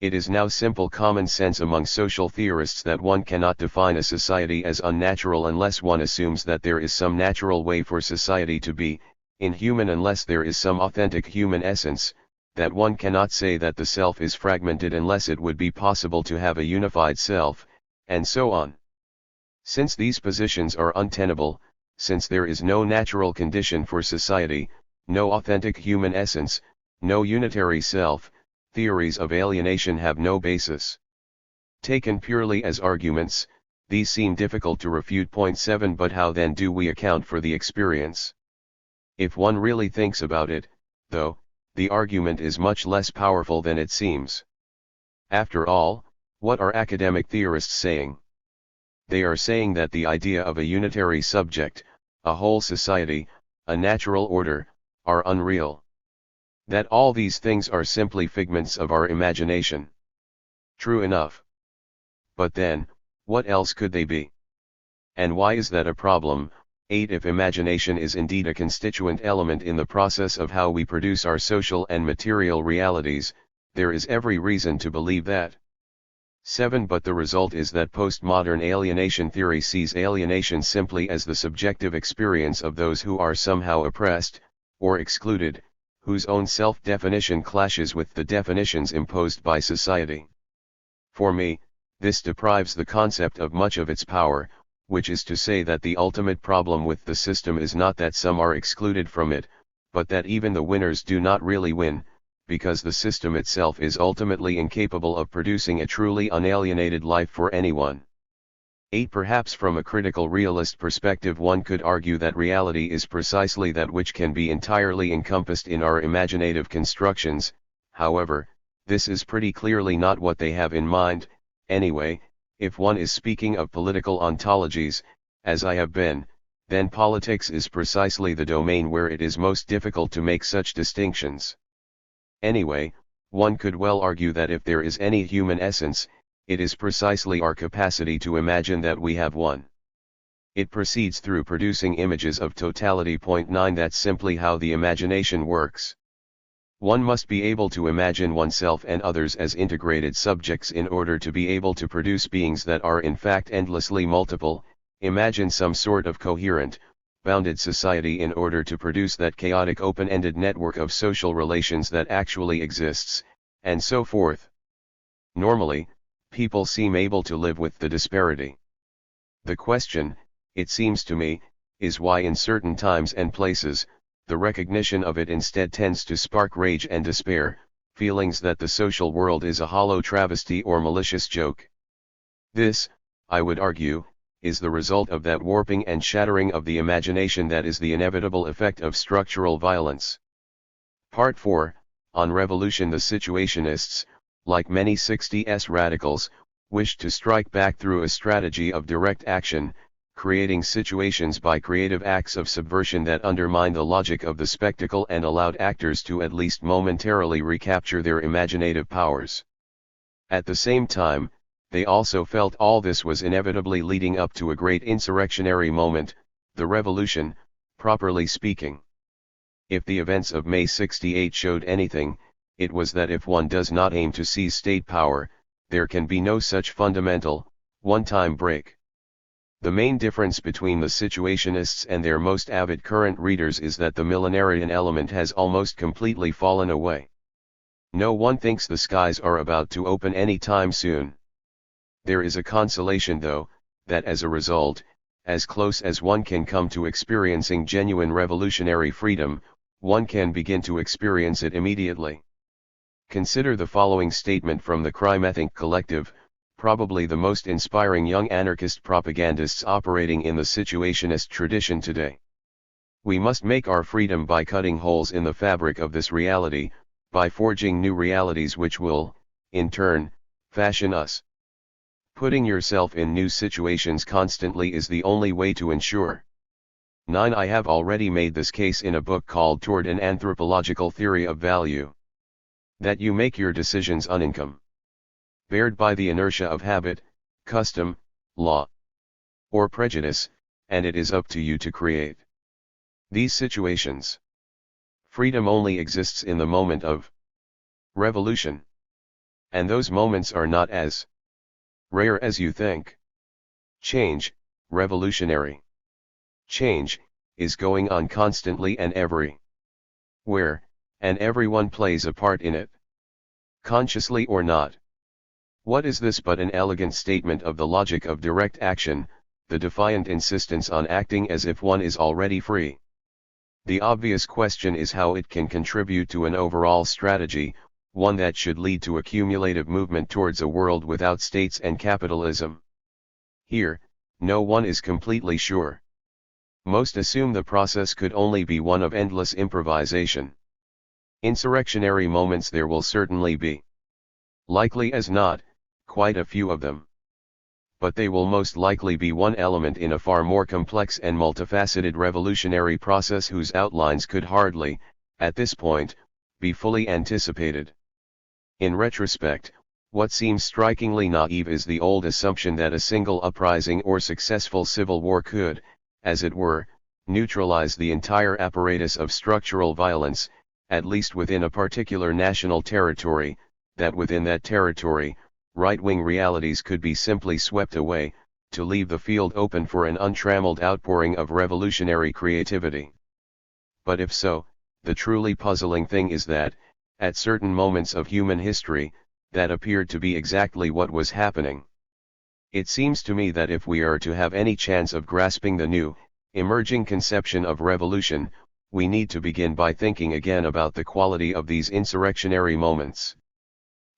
It is now simple common sense among social theorists that one cannot define a society as unnatural unless one assumes that there is some natural way for society to be, inhuman unless there is some authentic human essence, that one cannot say that the self is fragmented unless it would be possible to have a unified self, and so on. Since these positions are untenable, since there is no natural condition for society, no authentic human essence, no unitary self, theories of alienation have no basis. Taken purely as arguments, these seem difficult to refute. 7 But how then do we account for the experience? If one really thinks about it, though, the argument is much less powerful than it seems. After all, what are academic theorists saying? They are saying that the idea of a unitary subject, a whole society, a natural order, are unreal. That all these things are simply figments of our imagination. True enough. But then, what else could they be? And why is that a problem? 8. If imagination is indeed a constituent element in the process of how we produce our social and material realities, there is every reason to believe that. 7. But the result is that postmodern alienation theory sees alienation simply as the subjective experience of those who are somehow oppressed, or excluded, whose own self-definition clashes with the definitions imposed by society. For me, this deprives the concept of much of its power, which is to say that the ultimate problem with the system is not that some are excluded from it, but that even the winners do not really win, because the system itself is ultimately incapable of producing a truly unalienated life for anyone. 8. Perhaps from a critical realist perspective one could argue that reality is precisely that which can be entirely encompassed in our imaginative constructions. However, this is pretty clearly not what they have in mind, anyway. If one is speaking of political ontologies, as I have been, then politics is precisely the domain where it is most difficult to make such distinctions. Anyway, one could well argue that if there is any human essence, it is precisely our capacity to imagine that we have one. It proceeds through producing images of totality. 9. That's simply how the imagination works. One must be able to imagine oneself and others as integrated subjects in order to be able to produce beings that are in fact endlessly multiple, imagine some sort of coherent, bounded society in order to produce that chaotic open-ended network of social relations that actually exists, and so forth. Normally, people seem able to live with the disparity. The question, it seems to me, is why in certain times and places, the recognition of it instead tends to spark rage and despair, feelings that the social world is a hollow travesty or malicious joke. This, I would argue, is the result of that warping and shattering of the imagination that is the inevitable effect of structural violence. Part 4, on revolution. The situationists, like many 60s radicals, wished to strike back through a strategy of direct action, creating situations by creative acts of subversion that undermine the logic of the spectacle and allowed actors to at least momentarily recapture their imaginative powers. At the same time, they also felt all this was inevitably leading up to a great insurrectionary moment, the revolution, properly speaking. If the events of May 68 showed anything, it was that if one does not aim to seize state power, there can be no such fundamental, one-time break. The main difference between the situationists and their most avid current readers is that the millenarian element has almost completely fallen away. No one thinks the skies are about to open any time soon. There is a consolation though, that as a result, as close as one can come to experiencing genuine revolutionary freedom, one can begin to experience it immediately. Consider the following statement from the Crime-Ethnic Collective, probably the most inspiring young anarchist propagandists operating in the situationist tradition today. We must make our freedom by cutting holes in the fabric of this reality, by forging new realities which will, in turn, fashion us. Putting yourself in new situations constantly is the only way to ensure. 9. I have already made this case in a book called Toward an Anthropological Theory of Value. That you make your decisions unincome bared by the inertia of habit, custom, law, or prejudice, and it is up to you to create these situations. Freedom only exists in the moment of revolution. And those moments are not as rare as you think. Change, revolutionary change, is going on constantly and everywhere, and everyone plays a part in it, consciously or not. What is this but an elegant statement of the logic of direct action, the defiant insistence on acting as if one is already free? The obvious question is how it can contribute to an overall strategy, one that should lead to a cumulative movement towards a world without states and capitalism. Here, no one is completely sure. Most assume the process could only be one of endless improvisation. Insurrectionary moments there will certainly be. Likely as not, quite a few of them. But they will most likely be one element in a far more complex and multifaceted revolutionary process whose outlines could hardly, at this point, be fully anticipated. In retrospect, what seems strikingly naive is the old assumption that a single uprising or successful civil war could, as it were, neutralize the entire apparatus of structural violence, at least within a particular national territory, that within that territory, right-wing realities could be simply swept away, to leave the field open for an untrammeled outpouring of revolutionary creativity. But if so, the truly puzzling thing is that, at certain moments of human history, that appeared to be exactly what was happening. It seems to me that if we are to have any chance of grasping the new, emerging conception of revolution, we need to begin by thinking again about the quality of these insurrectionary moments.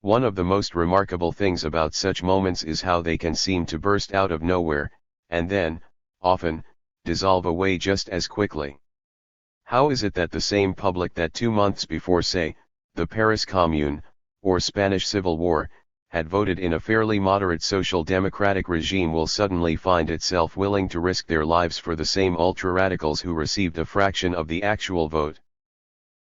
One of the most remarkable things about such moments is how they can seem to burst out of nowhere, and then, often, dissolve away just as quickly. How is it that the same public that 2 months before, say, the Paris Commune, or Spanish Civil War, had voted in a fairly moderate social democratic regime will suddenly find itself willing to risk their lives for the same ultra-radicals who received a fraction of the actual vote?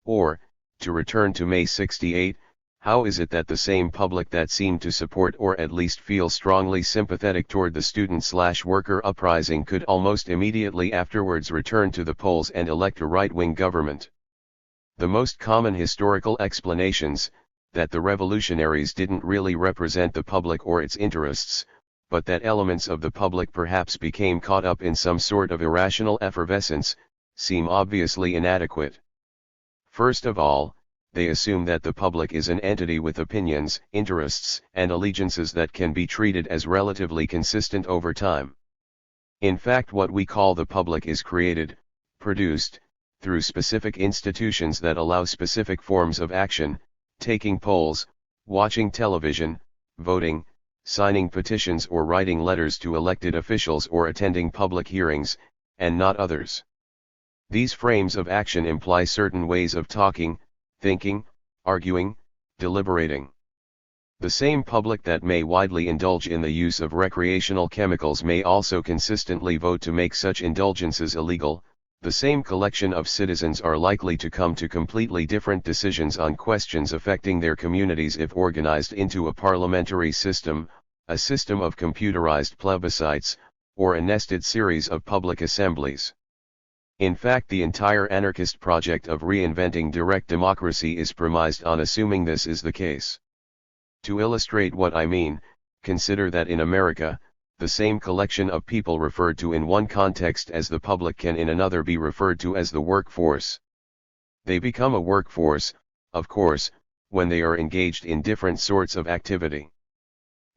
Or, to return to May 68, how is it that the same public that seemed to support or at least feel strongly sympathetic toward the student/worker uprising could almost immediately afterwards return to the polls and elect a right-wing government? The most common historical explanations, that the revolutionaries didn't really represent the public or its interests, but that elements of the public perhaps became caught up in some sort of irrational effervescence, seem obviously inadequate. First of all, they assume that the public is an entity with opinions, interests, and allegiances that can be treated as relatively consistent over time. In fact, what we call the public is created, produced, through specific institutions that allow specific forms of action, taking polls, watching television, voting, signing petitions or writing letters to elected officials or attending public hearings, and not others. These frames of action imply certain ways of talking, thinking, arguing, deliberating. The same public that may widely indulge in the use of recreational chemicals may also consistently vote to make such indulgences illegal. The same collection of citizens are likely to come to completely different decisions on questions affecting their communities if organized into a parliamentary system, a system of computerized plebiscites, or a nested series of public assemblies. In fact, the entire anarchist project of reinventing direct democracy is premised on assuming this is the case. To illustrate what I mean, consider that in America, the same collection of people referred to in one context as the public can in another be referred to as the workforce. They become a workforce, of course, when they are engaged in different sorts of activity.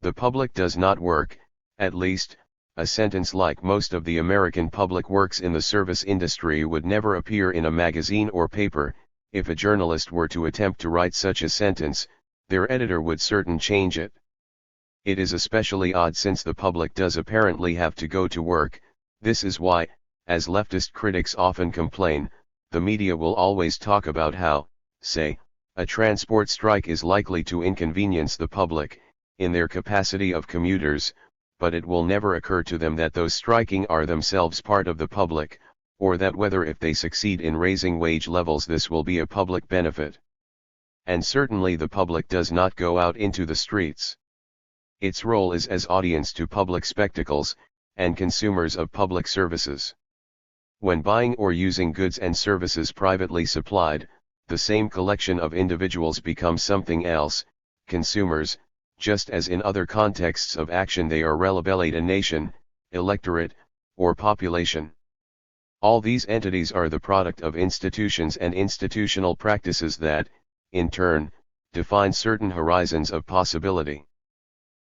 The public does not work, at least, a sentence like most of the American public works in the service industry would never appear in a magazine or paper. If a journalist were to attempt to write such a sentence, their editor would certainly change it. It is especially odd since the public does apparently have to go to work. This is why, as leftist critics often complain, the media will always talk about how, say, a transport strike is likely to inconvenience the public, in their capacity of commuters, but it will never occur to them that those striking are themselves part of the public, or that whether if they succeed in raising wage levels this will be a public benefit. And certainly the public does not go out into the streets. Its role is as audience to public spectacles, and consumers of public services. When buying or using goods and services privately supplied, the same collection of individuals become something else, consumers, just as in other contexts of action they are relabeled a nation, electorate, or population. All these entities are the product of institutions and institutional practices that, in turn, define certain horizons of possibility.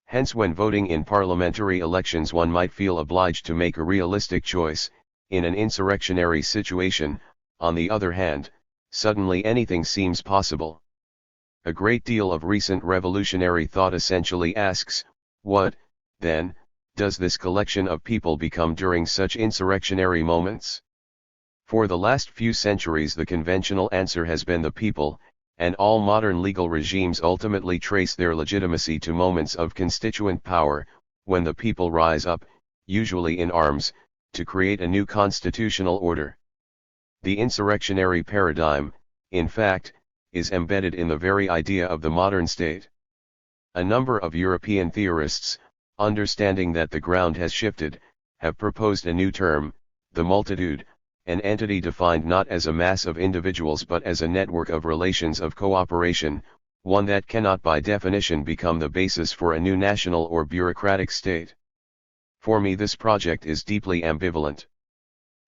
Hence, when voting in parliamentary elections one might feel obliged to make a realistic choice. In an insurrectionary situation, on the other hand, suddenly anything seems possible. A great deal of recent revolutionary thought essentially asks, what, then, does this collection of people become during such insurrectionary moments? For the last few centuries the conventional answer has been the people, and all modern legal regimes ultimately trace their legitimacy to moments of constituent power, when the people rise up, usually in arms, to create a new constitutional order. The insurrectionary paradigm, in fact, is embedded in the very idea of the modern state. A number of European theorists, understanding that the ground has shifted, have proposed a new term, the multitude, an entity defined not as a mass of individuals but as a network of relations of cooperation, one that cannot by definition become the basis for a new national or bureaucratic state. For me, this project is deeply ambivalent.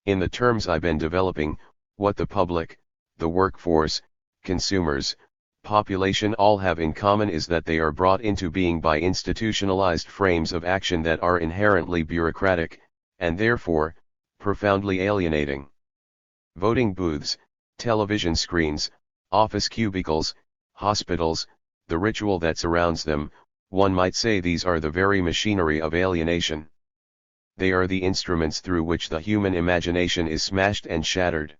In the terms I've been developing, what the public, the workforce, consumers, population all have in common is that they are brought into being by institutionalized frames of action that are inherently bureaucratic, and therefore, profoundly alienating. Voting booths, television screens, office cubicles, hospitals, the ritual that surrounds them, one might say these are the very machinery of alienation. They are the instruments through which the human imagination is smashed and shattered.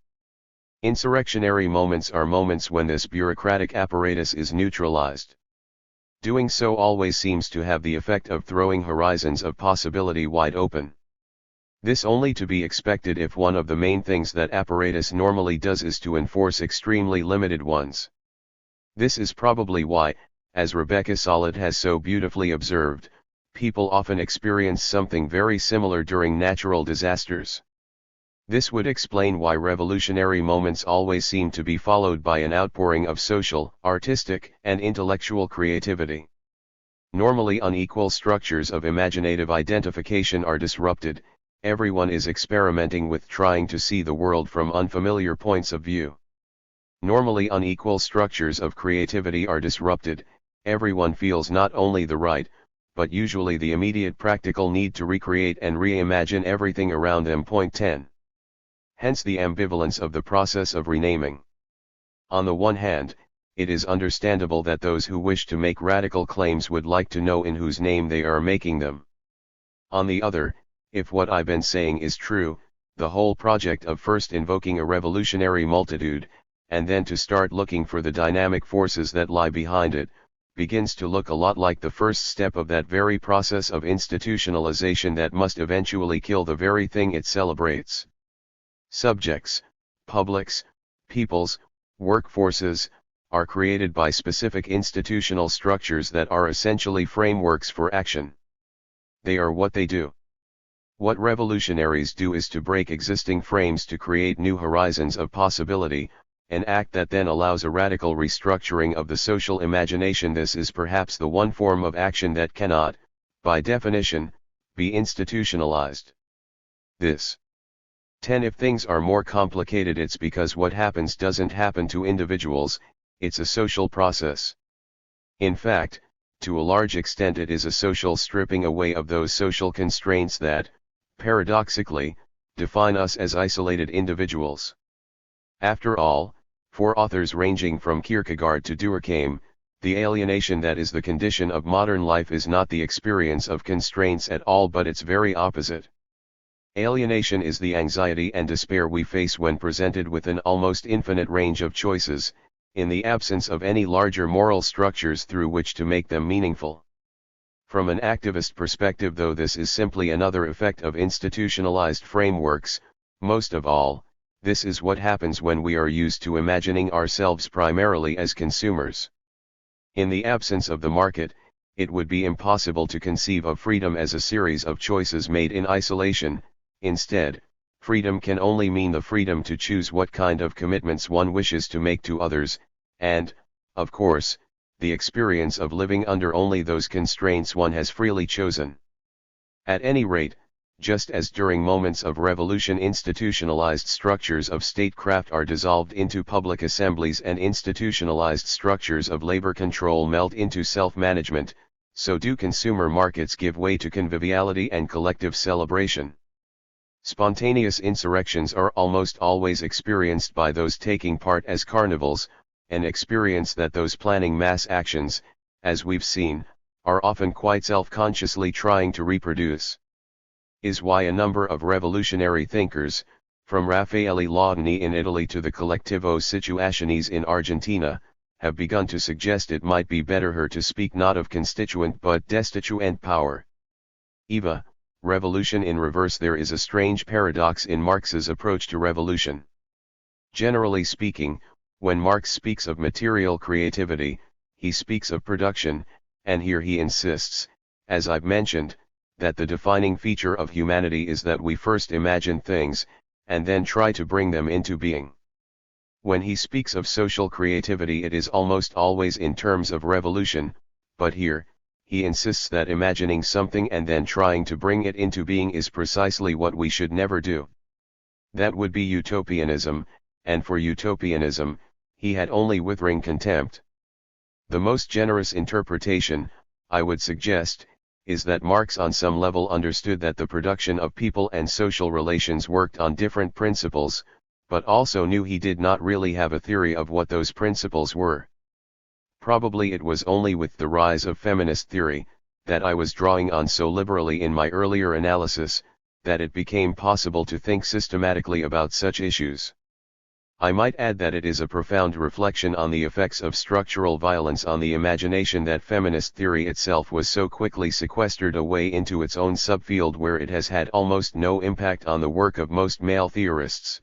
Insurrectionary moments are moments when this bureaucratic apparatus is neutralized. Doing so always seems to have the effect of throwing horizons of possibility wide open. This only to be expected if one of the main things that apparatus normally does is to enforce extremely limited ones. This is probably why, as Rebecca Solid has so beautifully observed, people often experience something very similar during natural disasters. This would explain why revolutionary moments always seem to be followed by an outpouring of social, artistic, and intellectual creativity. Normally unequal structures of imaginative identification are disrupted, everyone is experimenting with trying to see the world from unfamiliar points of view. Normally unequal structures of creativity are disrupted, everyone feels not only the right, but usually the immediate practical need to recreate and reimagine everything around them. Point 10. Hence the ambivalence of the process of renaming. On the one hand, it is understandable that those who wish to make radical claims would like to know in whose name they are making them. On the other, if what I've been saying is true, the whole project of first invoking a revolutionary multitude, and then to start looking for the dynamic forces that lie behind it, begins to look a lot like the first step of that very process of institutionalization that must eventually kill the very thing it celebrates. Subjects, publics, peoples, workforces, are created by specific institutional structures that are essentially frameworks for action. They are what they do. What revolutionaries do is to break existing frames to create new horizons of possibility, an act that then allows a radical restructuring of the social imagination. This is perhaps the one form of action that cannot, by definition, be institutionalized. This 10. If things are more complicated, it's because what happens doesn't happen to individuals, it's a social process. In fact, to a large extent it is a social stripping away of those social constraints that, paradoxically, define us as isolated individuals. After all, for authors ranging from Kierkegaard to Durkheim, the alienation that is the condition of modern life is not the experience of constraints at all but its very opposite. Alienation is the anxiety and despair we face when presented with an almost infinite range of choices, in the absence of any larger moral structures through which to make them meaningful. From an activist perspective, though, this is simply another effect of institutionalized frameworks. Most of all, this is what happens when we are used to imagining ourselves primarily as consumers. In the absence of the market, it would be impossible to conceive of freedom as a series of choices made in isolation. Instead, freedom can only mean the freedom to choose what kind of commitments one wishes to make to others, and, of course, the experience of living under only those constraints one has freely chosen. At any rate, just as during moments of revolution institutionalized structures of statecraft are dissolved into public assemblies and institutionalized structures of labor control melt into self-management, so do consumer markets give way to conviviality and collective celebration. Spontaneous insurrections are almost always experienced by those taking part as carnivals, an experience that those planning mass actions, as we've seen, are often quite self-consciously trying to reproduce. Is why a number of revolutionary thinkers, from Raffaele Laudani in Italy to the Collectivo Situaciones in Argentina, have begun to suggest it might be better her to speak not of constituent but destituent power. Eva, revolution in reverse. There is a strange paradox in Marx's approach to revolution. Generally speaking, when Marx speaks of material creativity, he speaks of production, and here he insists, as I've mentioned, that the defining feature of humanity is that we first imagine things, and then try to bring them into being. When he speaks of social creativity, it is almost always in terms of revolution, but here, he insists that imagining something and then trying to bring it into being is precisely what we should never do. That would be utopianism, and for utopianism, he had only withering contempt. The most generous interpretation, I would suggest, is that Marx on some level understood that the production of people and social relations worked on different principles, but also knew he did not really have a theory of what those principles were. Probably it was only with the rise of feminist theory, that I was drawing on so liberally in my earlier analysis, that it became possible to think systematically about such issues. I might add that it is a profound reflection on the effects of structural violence on the imagination that feminist theory itself was so quickly sequestered away into its own subfield, where it has had almost no impact on the work of most male theorists.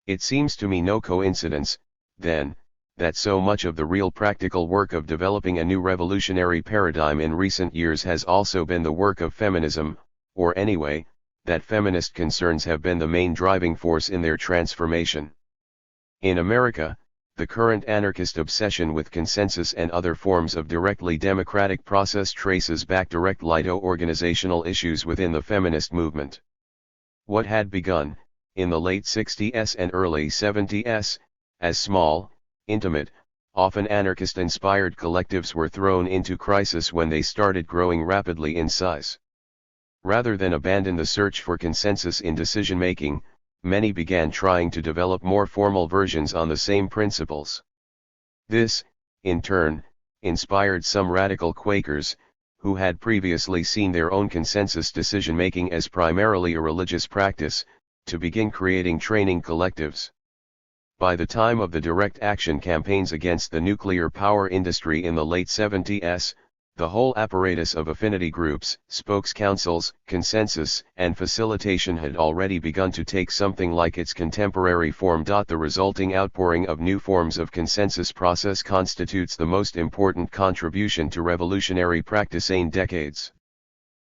It seems to me no coincidence, then, that so much of the real practical work of developing a new revolutionary paradigm in recent years has also been the work of feminism, or anyway, that feminist concerns have been the main driving force in their transformation. In America, the current anarchist obsession with consensus and other forms of directly democratic process traces back directly to organizational issues within the feminist movement. What had begun, in the late 60s and early 70s, as small, intimate, often anarchist-inspired collectives were thrown into crisis when they started growing rapidly in size. Rather than abandon the search for consensus in decision-making, many began trying to develop more formal versions on the same principles. This, in turn, inspired some radical Quakers, who had previously seen their own consensus decision-making as primarily a religious practice, to begin creating training collectives. By the time of the direct action campaigns against the nuclear power industry in the late 70s, the whole apparatus of affinity groups, spokes councils, consensus, and facilitation had already begun to take something like its contemporary form. The resulting outpouring of new forms of consensus process constitutes the most important contribution to revolutionary practice in decades.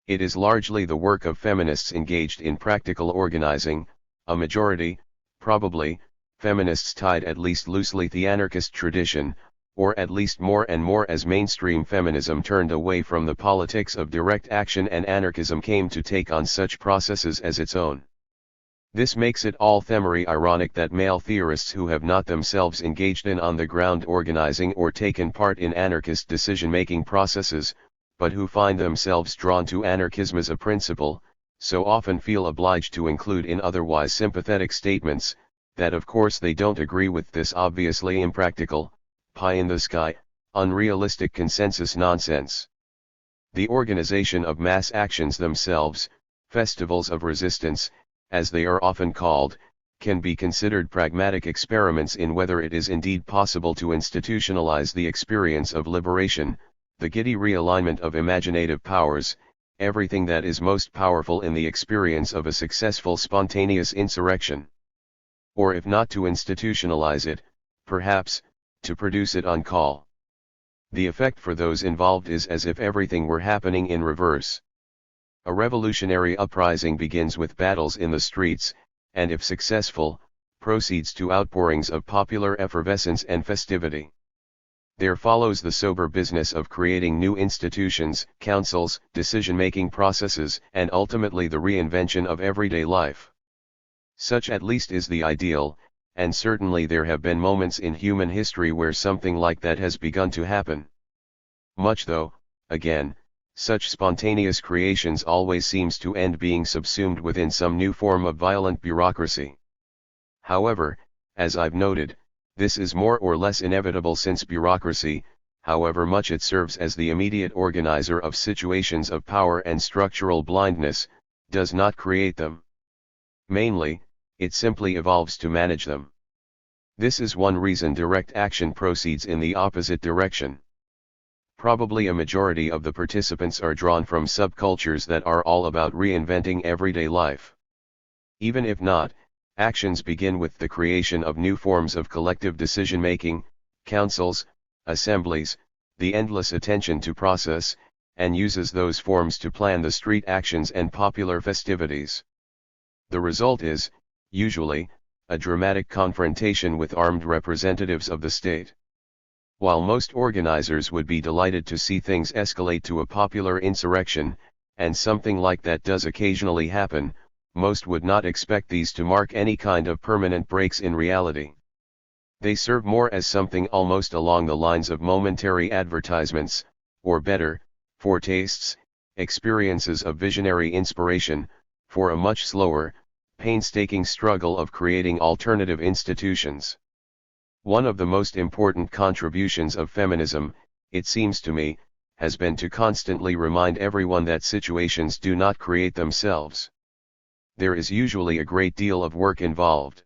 It is largely the work of feminists engaged in practical organizing, a majority, probably, feminists tied at least loosely to the anarchist tradition, or at least more and more as mainstream feminism turned away from the politics of direct action and anarchism came to take on such processes as its own. This makes it all the more ironic that male theorists who have not themselves engaged in on-the-ground organizing or taken part in anarchist decision-making processes, but who find themselves drawn to anarchism as a principle, so often feel obliged to include in otherwise sympathetic statements, that of course they don't agree with this obviously impractical, pie-in-the-sky, unrealistic consensus nonsense. The organization of mass actions themselves, festivals of resistance, as they are often called, can be considered pragmatic experiments in whether it is indeed possible to institutionalize the experience of liberation, the giddy realignment of imaginative powers, everything that is most powerful in the experience of a successful spontaneous insurrection. Or if not to institutionalize it, perhaps, to produce it on call. The effect for those involved is as if everything were happening in reverse. A revolutionary uprising begins with battles in the streets, and if successful, proceeds to outpourings of popular effervescence and festivity. There follows the sober business of creating new institutions, councils, decision-making processes, and ultimately the reinvention of everyday life. Such at least is the ideal, and certainly there have been moments in human history where something like that has begun to happen. Much though, again, such spontaneous creations always seems to end being subsumed within some new form of violent bureaucracy. However, as I've noted, this is more or less inevitable since bureaucracy, however much it serves as the immediate organizer of situations of power and structural blindness, does not create them. Mainly, it simply evolves to manage them. This is one reason direct action proceeds in the opposite direction. Probably a majority of the participants are drawn from subcultures that are all about reinventing everyday life. Even if not, actions begin with the creation of new forms of collective decision-making, councils, assemblies, the endless attention to process, and uses those forms to plan the street actions and popular festivities. The result is, usually, a dramatic confrontation with armed representatives of the state. While most organizers would be delighted to see things escalate to a popular insurrection, and something like that does occasionally happen, most would not expect these to mark any kind of permanent breaks in reality. They serve more as something almost along the lines of momentary advertisements, or better, foretastes, experiences of visionary inspiration, for a much slower, painstaking struggle of creating alternative institutions. One of the most important contributions of feminism, it seems to me, has been to constantly remind everyone that situations do not create themselves. There is usually a great deal of work involved.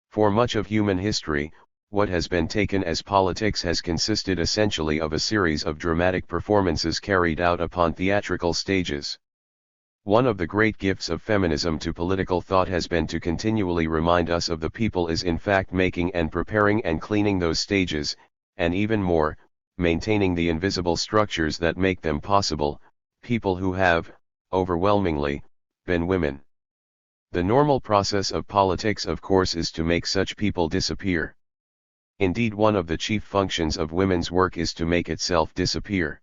For much of human history, what has been taken as politics has consisted essentially of a series of dramatic performances carried out upon theatrical stages. One of the great gifts of feminism to political thought has been to continually remind us of the people is in fact making and preparing and cleaning those stages, and even more, maintaining the invisible structures that make them possible, people who have, overwhelmingly, been women. The normal process of politics of course is to make such people disappear. Indeed, one of the chief functions of women's work is to make itself disappear.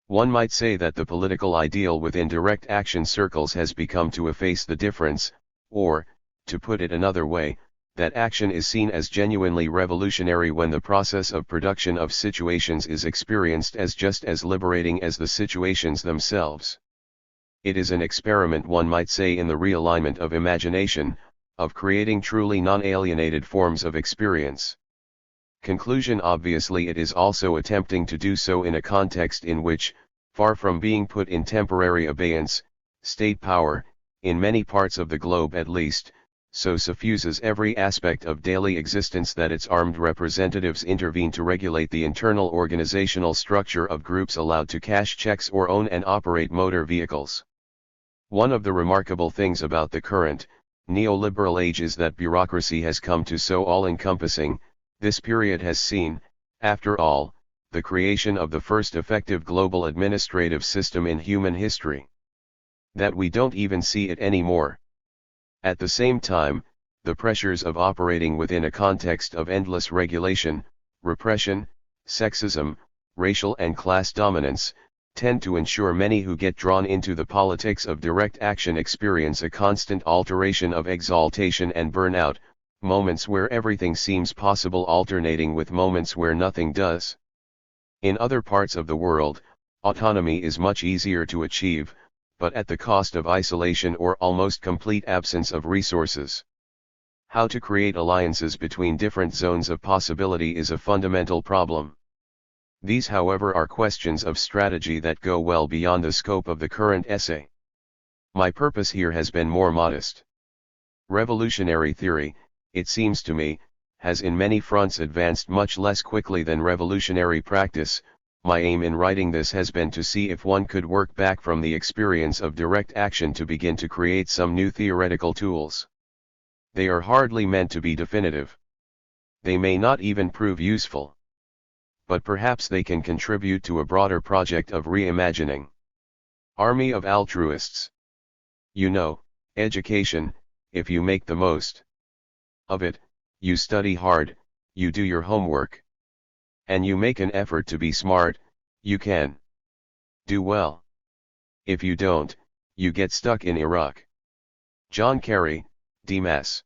One might say that the political ideal within direct action circles has become to efface the difference, or, to put it another way, that action is seen as genuinely revolutionary when the process of production of situations is experienced as just as liberating as the situations themselves. It is an experiment, one might say, in the realignment of imagination, of creating truly non-alienated forms of experience. Conclusion: obviously it is also attempting to do so in a context in which, far from being put in temporary abeyance, state power, in many parts of the globe at least, so suffuses every aspect of daily existence that its armed representatives intervene to regulate the internal organizational structure of groups allowed to cash checks or own and operate motor vehicles. One of the remarkable things about the current, neoliberal age is that bureaucracy has come to so all-encompassing. This period has seen, after all, the creation of the first effective global administrative system in human history. That we don't even see it anymore. At the same time, the pressures of operating within a context of endless regulation, repression, sexism, racial and class dominance, tend to ensure many who get drawn into the politics of direct action experience a constant alteration of exaltation and burnout, moments where everything seems possible alternating with moments where nothing does. In other parts of the world, autonomy is much easier to achieve, but at the cost of isolation or almost complete absence of resources. How to create alliances between different zones of possibility is a fundamental problem. These, however, are questions of strategy that go well beyond the scope of the current essay. My purpose here has been more modest. Revolutionary theory, it seems to me, has in many fronts advanced much less quickly than revolutionary practice. My aim in writing this has been to see if one could work back from the experience of direct action to begin to create some new theoretical tools. They are hardly meant to be definitive. They may not even prove useful. But perhaps they can contribute to a broader project of reimagining. Army of altruists. You know, education, if you make the most of it, you study hard, you do your homework, and you make an effort to be smart, you can do well. If you don't, you get stuck in Iraq. John Kerry, D.Mass.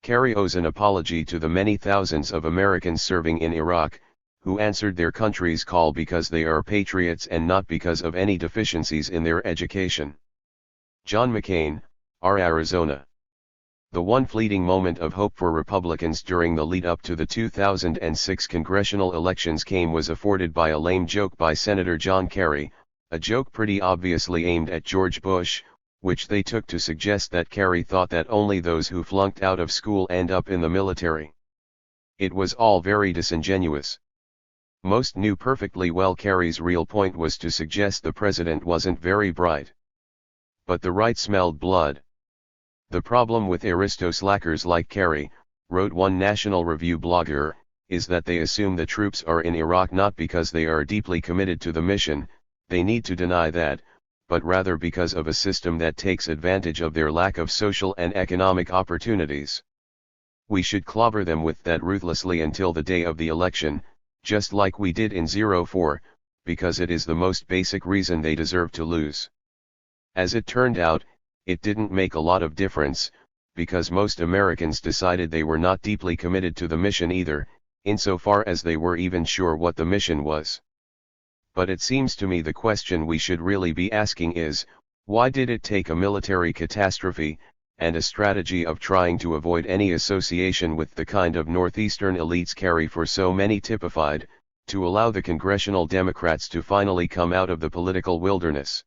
Kerry owes an apology to the many thousands of Americans serving in Iraq, who answered their country's call because they are patriots and not because of any deficiencies in their education. John McCain, R. Arizona. The one fleeting moment of hope for Republicans during the lead-up to the 2006 congressional elections was afforded by a lame joke by Senator John Kerry, a joke pretty obviously aimed at George Bush, which they took to suggest that Kerry thought that only those who flunked out of school end up in the military. It was all very disingenuous. Most knew perfectly well Kerry's real point was to suggest the president wasn't very bright. But the right smelled blood. The problem with aristo-slackers like Kerry, wrote one National Review blogger, is that they assume the troops are in Iraq not because they are deeply committed to the mission. They need to deny that, but rather because of a system that takes advantage of their lack of social and economic opportunities. We should clobber them with that ruthlessly until the day of the election, just like we did in 04, because it is the most basic reason they deserve to lose. As it turned out, it didn't make a lot of difference, because most Americans decided they were not deeply committed to the mission either, insofar as they were even sure what the mission was. But it seems to me the question we should really be asking is, why did it take a military catastrophe, and a strategy of trying to avoid any association with the kind of Northeastern elites carry for so many typified, to allow the congressional Democrats to finally come out of the political wilderness?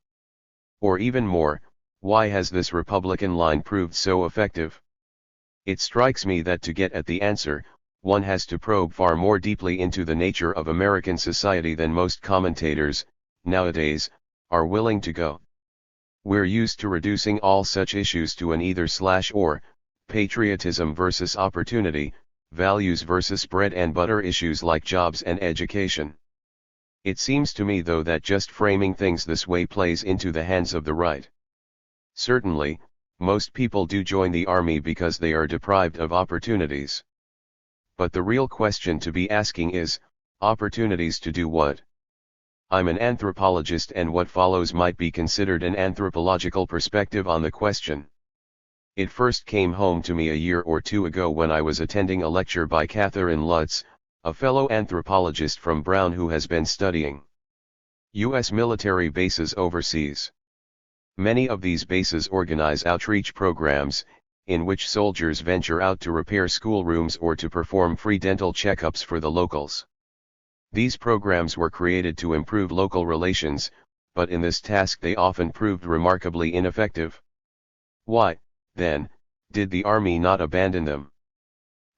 Or even more, why has this Republican line proved so effective? It strikes me that to get at the answer, one has to probe far more deeply into the nature of American society than most commentators, nowadays, are willing to go. We're used to reducing all such issues to an either/or, patriotism versus opportunity, values versus bread and butter issues like jobs and education. It seems to me though that just framing things this way plays into the hands of the right. Certainly, most people do join the army because they are deprived of opportunities. But the real question to be asking is, opportunities to do what? I'm an anthropologist and what follows might be considered an anthropological perspective on the question. It first came home to me a year or two ago when I was attending a lecture by Catherine Lutz, a fellow anthropologist from Brown who has been studying U.S. military bases overseas. Many of these bases organize outreach programs, in which soldiers venture out to repair schoolrooms or to perform free dental checkups for the locals. These programs were created to improve local relations, but in this task they often proved remarkably ineffective. Why, then, did the Army not abandon them?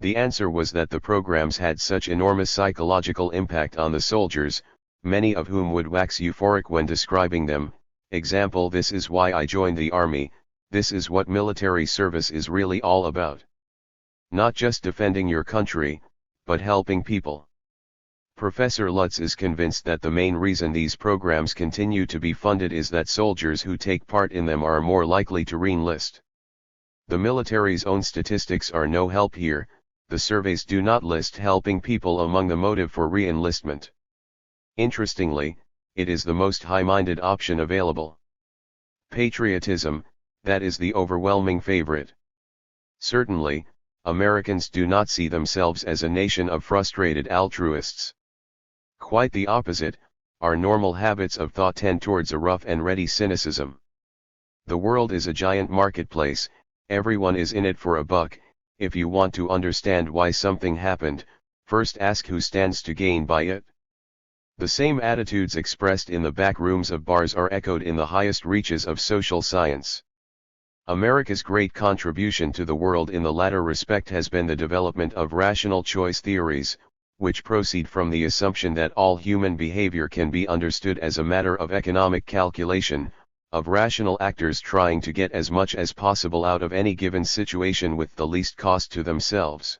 The answer was that the programs had such enormous psychological impact on the soldiers, many of whom would wax euphoric when describing them. Example: "This is why I joined the Army, this is what military service is really all about. Not just defending your country, but helping people." Professor Lutz is convinced that the main reason these programs continue to be funded is that soldiers who take part in them are more likely to re-enlist. The military's own statistics are no help here. The surveys do not list helping people among the motive for re-enlistment. Interestingly, it is the most high-minded option available. Patriotism, that is the overwhelming favorite. Certainly, Americans do not see themselves as a nation of frustrated altruists. Quite the opposite, our normal habits of thought tend towards a rough and ready cynicism. The world is a giant marketplace, everyone is in it for a buck. If you want to understand why something happened, first ask who stands to gain by it. The same attitudes expressed in the back rooms of bars are echoed in the highest reaches of social science. America's great contribution to the world in the latter respect has been the development of rational choice theories, which proceed from the assumption that all human behavior can be understood as a matter of economic calculation, of rational actors trying to get as much as possible out of any given situation with the least cost to themselves.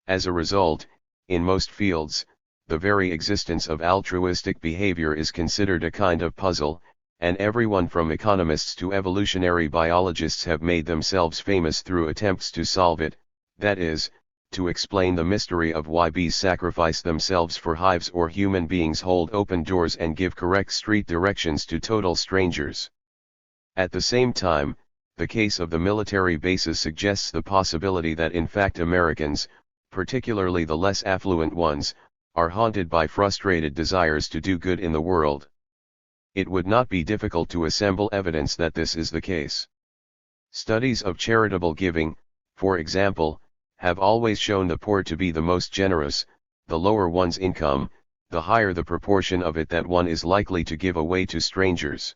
As a result, in most fields, the very existence of altruistic behavior is considered a kind of puzzle, and everyone from economists to evolutionary biologists have made themselves famous through attempts to solve it, that is, to explain the mystery of why bees sacrifice themselves for hives or human beings hold open doors and give correct street directions to total strangers. At the same time, the case of the military bases suggests the possibility that in fact Americans, particularly the less affluent ones, are haunted by frustrated desires to do good in the world. It would not be difficult to assemble evidence that this is the case. Studies of charitable giving, for example, have always shown the poor to be the most generous. The lower one's income, the higher the proportion of it that one is likely to give away to strangers.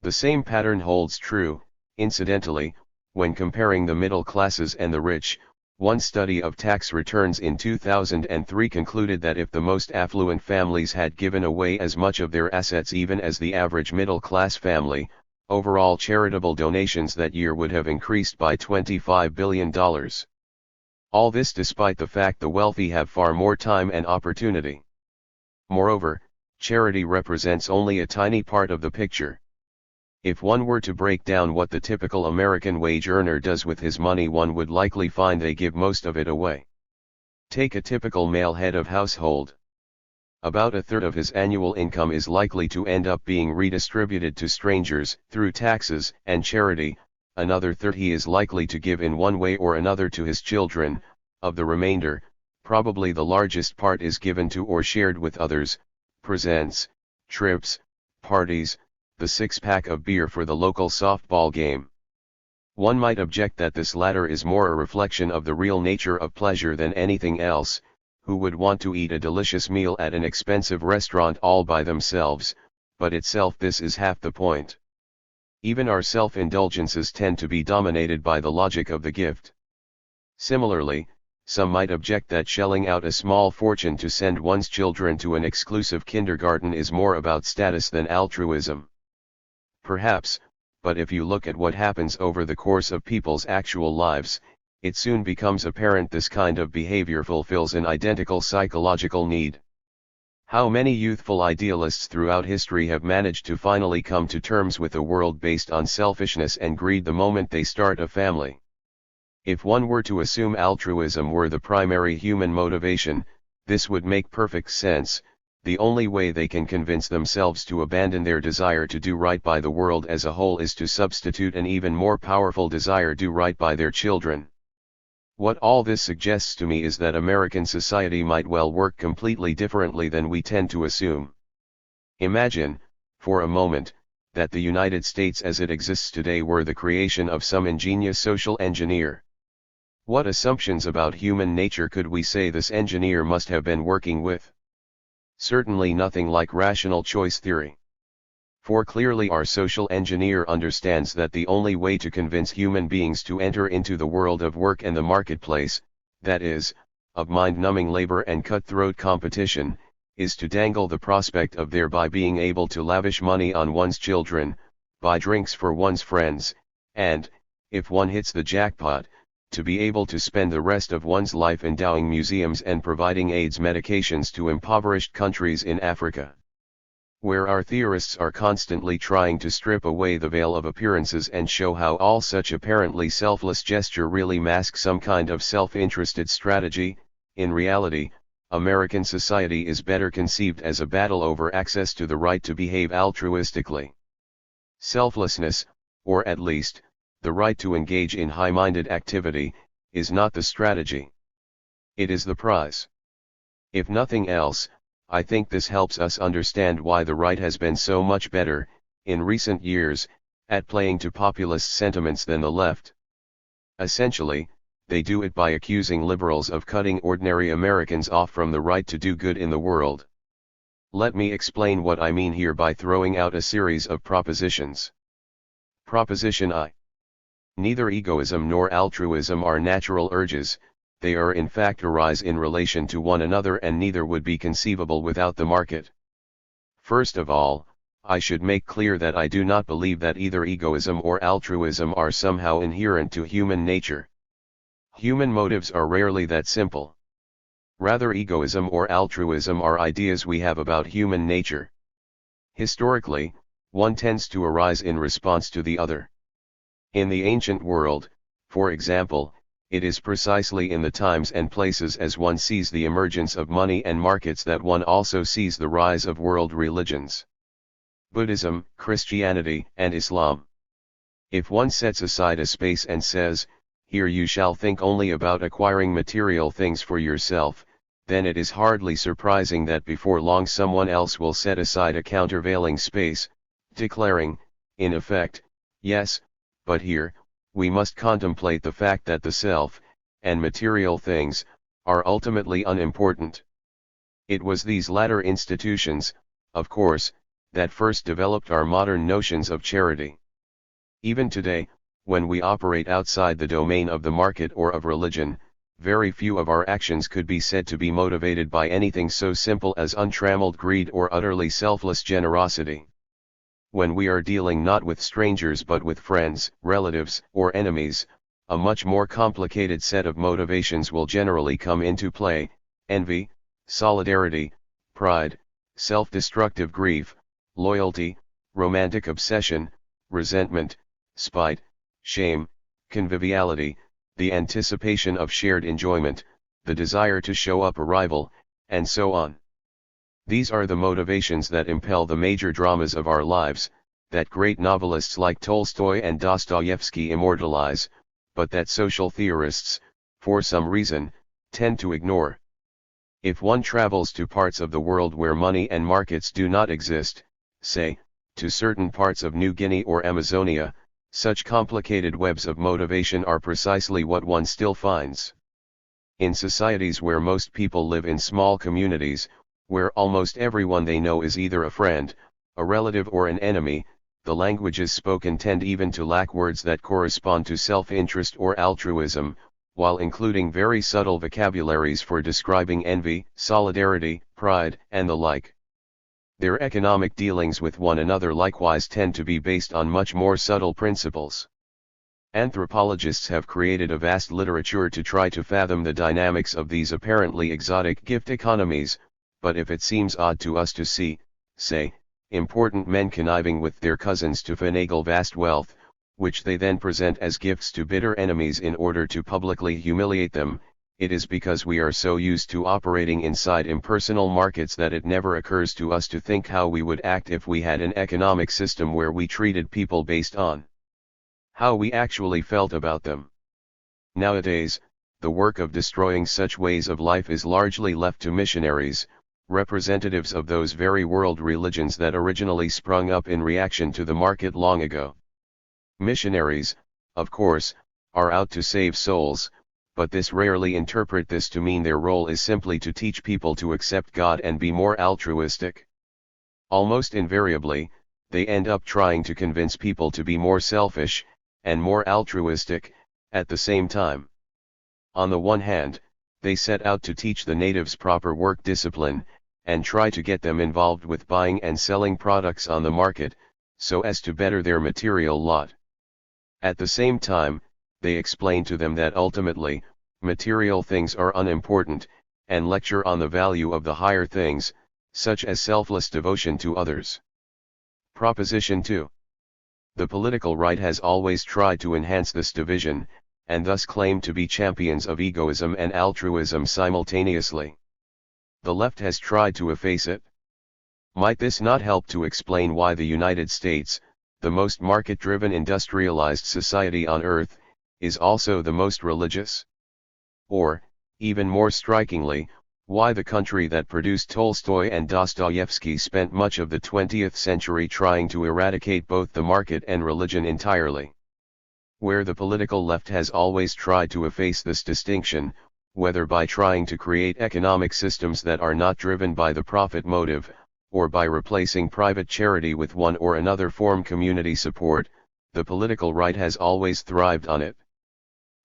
The same pattern holds true, incidentally, when comparing the middle classes and the rich. One study of tax returns in 2003 concluded that if the most affluent families had given away as much of their assets even as the average middle-class family, overall charitable donations that year would have increased by $25 billion. All this despite the fact the wealthy have far more time and opportunity. Moreover, charity represents only a tiny part of the picture. If one were to break down what the typical American wage earner does with his money, one would likely find they give most of it away. Take a typical male head of household. About a third of his annual income is likely to end up being redistributed to strangers through taxes and charity. Another third he is likely to give in one way or another to his children. Of the remainder, probably the largest part is given to or shared with others: presents, trips, parties, the six-pack of beer for the local softball game. One might object that this latter is more a reflection of the real nature of pleasure than anything else. Who would want to eat a delicious meal at an expensive restaurant all by themselves? But itself this is half the point. Even our self-indulgences tend to be dominated by the logic of the gift. Similarly, some might object that shelling out a small fortune to send one's children to an exclusive kindergarten is more about status than altruism. Perhaps, but if you look at what happens over the course of people's actual lives, it soon becomes apparent this kind of behavior fulfills an identical psychological need. How many youthful idealists throughout history have managed to finally come to terms with a world based on selfishness and greed the moment they start a family? If one were to assume altruism were the primary human motivation, this would make perfect sense. The only way they can convince themselves to abandon their desire to do right by the world as a whole is to substitute an even more powerful desire to do right by their children. What all this suggests to me is that American society might well work completely differently than we tend to assume. Imagine, for a moment, that the United States as it exists today were the creation of some ingenious social engineer. What assumptions about human nature could we say this engineer must have been working with? Certainly nothing like rational choice theory. For clearly our social engineer understands that the only way to convince human beings to enter into the world of work and the marketplace, that is, of mind-numbing labor and cutthroat competition, is to dangle the prospect of thereby being able to lavish money on one's children, buy drinks for one's friends, and, if one hits the jackpot, to be able to spend the rest of one's life endowing museums and providing AIDS medications to impoverished countries in Africa. Where our theorists are constantly trying to strip away the veil of appearances and show how all such apparently selfless gesture really masks some kind of self-interested strategy, in reality, American society is better conceived as a battle over access to the right to behave altruistically. Selflessness, or at least, the right to engage in high-minded activity, is not the strategy. It is the prize. If nothing else, I think this helps us understand why the right has been so much better, in recent years, at playing to populist sentiments than the left. Essentially, they do it by accusing liberals of cutting ordinary Americans off from the right to do good in the world. Let me explain what I mean here by throwing out a series of propositions. Proposition I. Neither egoism nor altruism are natural urges, they are in fact arise in relation to one another, and neither would be conceivable without the market. First of all, I should make clear that I do not believe that either egoism or altruism are somehow inherent to human nature. Human motives are rarely that simple. Rather, egoism or altruism are ideas we have about human nature. Historically, one tends to arise in response to the other. In the ancient world, for example, it is precisely in the times and places as one sees the emergence of money and markets that one also sees the rise of world religions: Buddhism, Christianity, and Islam. If one sets aside a space and says, "Here you shall think only about acquiring material things for yourself," then it is hardly surprising that before long someone else will set aside a countervailing space, declaring, in effect, "Yes, but here, we must contemplate the fact that the self, and material things, are ultimately unimportant." It was these latter institutions, of course, that first developed our modern notions of charity. Even today, when we operate outside the domain of the market or of religion, very few of our actions could be said to be motivated by anything so simple as untrammeled greed or utterly selfless generosity. When we are dealing not with strangers but with friends, relatives, or enemies, a much more complicated set of motivations will generally come into play: envy, solidarity, pride, self-destructive grief, loyalty, romantic obsession, resentment, spite, shame, conviviality, the anticipation of shared enjoyment, the desire to show up a rival, and so on. These are the motivations that impel the major dramas of our lives, that great novelists like Tolstoy and Dostoevsky immortalize, but that social theorists, for some reason, tend to ignore. If one travels to parts of the world where money and markets do not exist, say, to certain parts of New Guinea or Amazonia, such complicated webs of motivation are precisely what one still finds. In societies where most people live in small communities, where almost everyone they know is either a friend, a relative or an enemy, the languages spoken tend even to lack words that correspond to self-interest or altruism, while including very subtle vocabularies for describing envy, solidarity, pride, and the like. Their economic dealings with one another likewise tend to be based on much more subtle principles. Anthropologists have created a vast literature to try to fathom the dynamics of these apparently exotic gift economies, but if it seems odd to us to see, say, important men conniving with their cousins to finagle vast wealth, which they then present as gifts to bitter enemies in order to publicly humiliate them, it is because we are so used to operating inside impersonal markets that it never occurs to us to think how we would act if we had an economic system where we treated people based on how we actually felt about them. Nowadays, the work of destroying such ways of life is largely left to missionaries, representatives of those very world religions that originally sprung up in reaction to the market long ago. Missionaries, of course, are out to save souls, but this rarely interpret this to mean their role is simply to teach people to accept God and be more altruistic. Almost invariably, they end up trying to convince people to be more selfish, and more altruistic, at the same time. On the one hand, they set out to teach the natives proper work discipline, and try to get them involved with buying and selling products on the market, so as to better their material lot. At the same time, they explain to them that ultimately, material things are unimportant, and lecture on the value of the higher things, such as selfless devotion to others. Proposition 2. The political right has always tried to enhance this division, and thus claim to be champions of egoism and altruism simultaneously. The left has tried to efface it. Might this not help to explain why the United States, the most market-driven industrialized society on earth, is also the most religious? Or, even more strikingly, why the country that produced Tolstoy and Dostoevsky spent much of the 20th century trying to eradicate both the market and religion entirely? Where the political left has always tried to efface this distinction, whether by trying to create economic systems that are not driven by the profit motive, or by replacing private charity with one or another form community support, the political right has always thrived on it.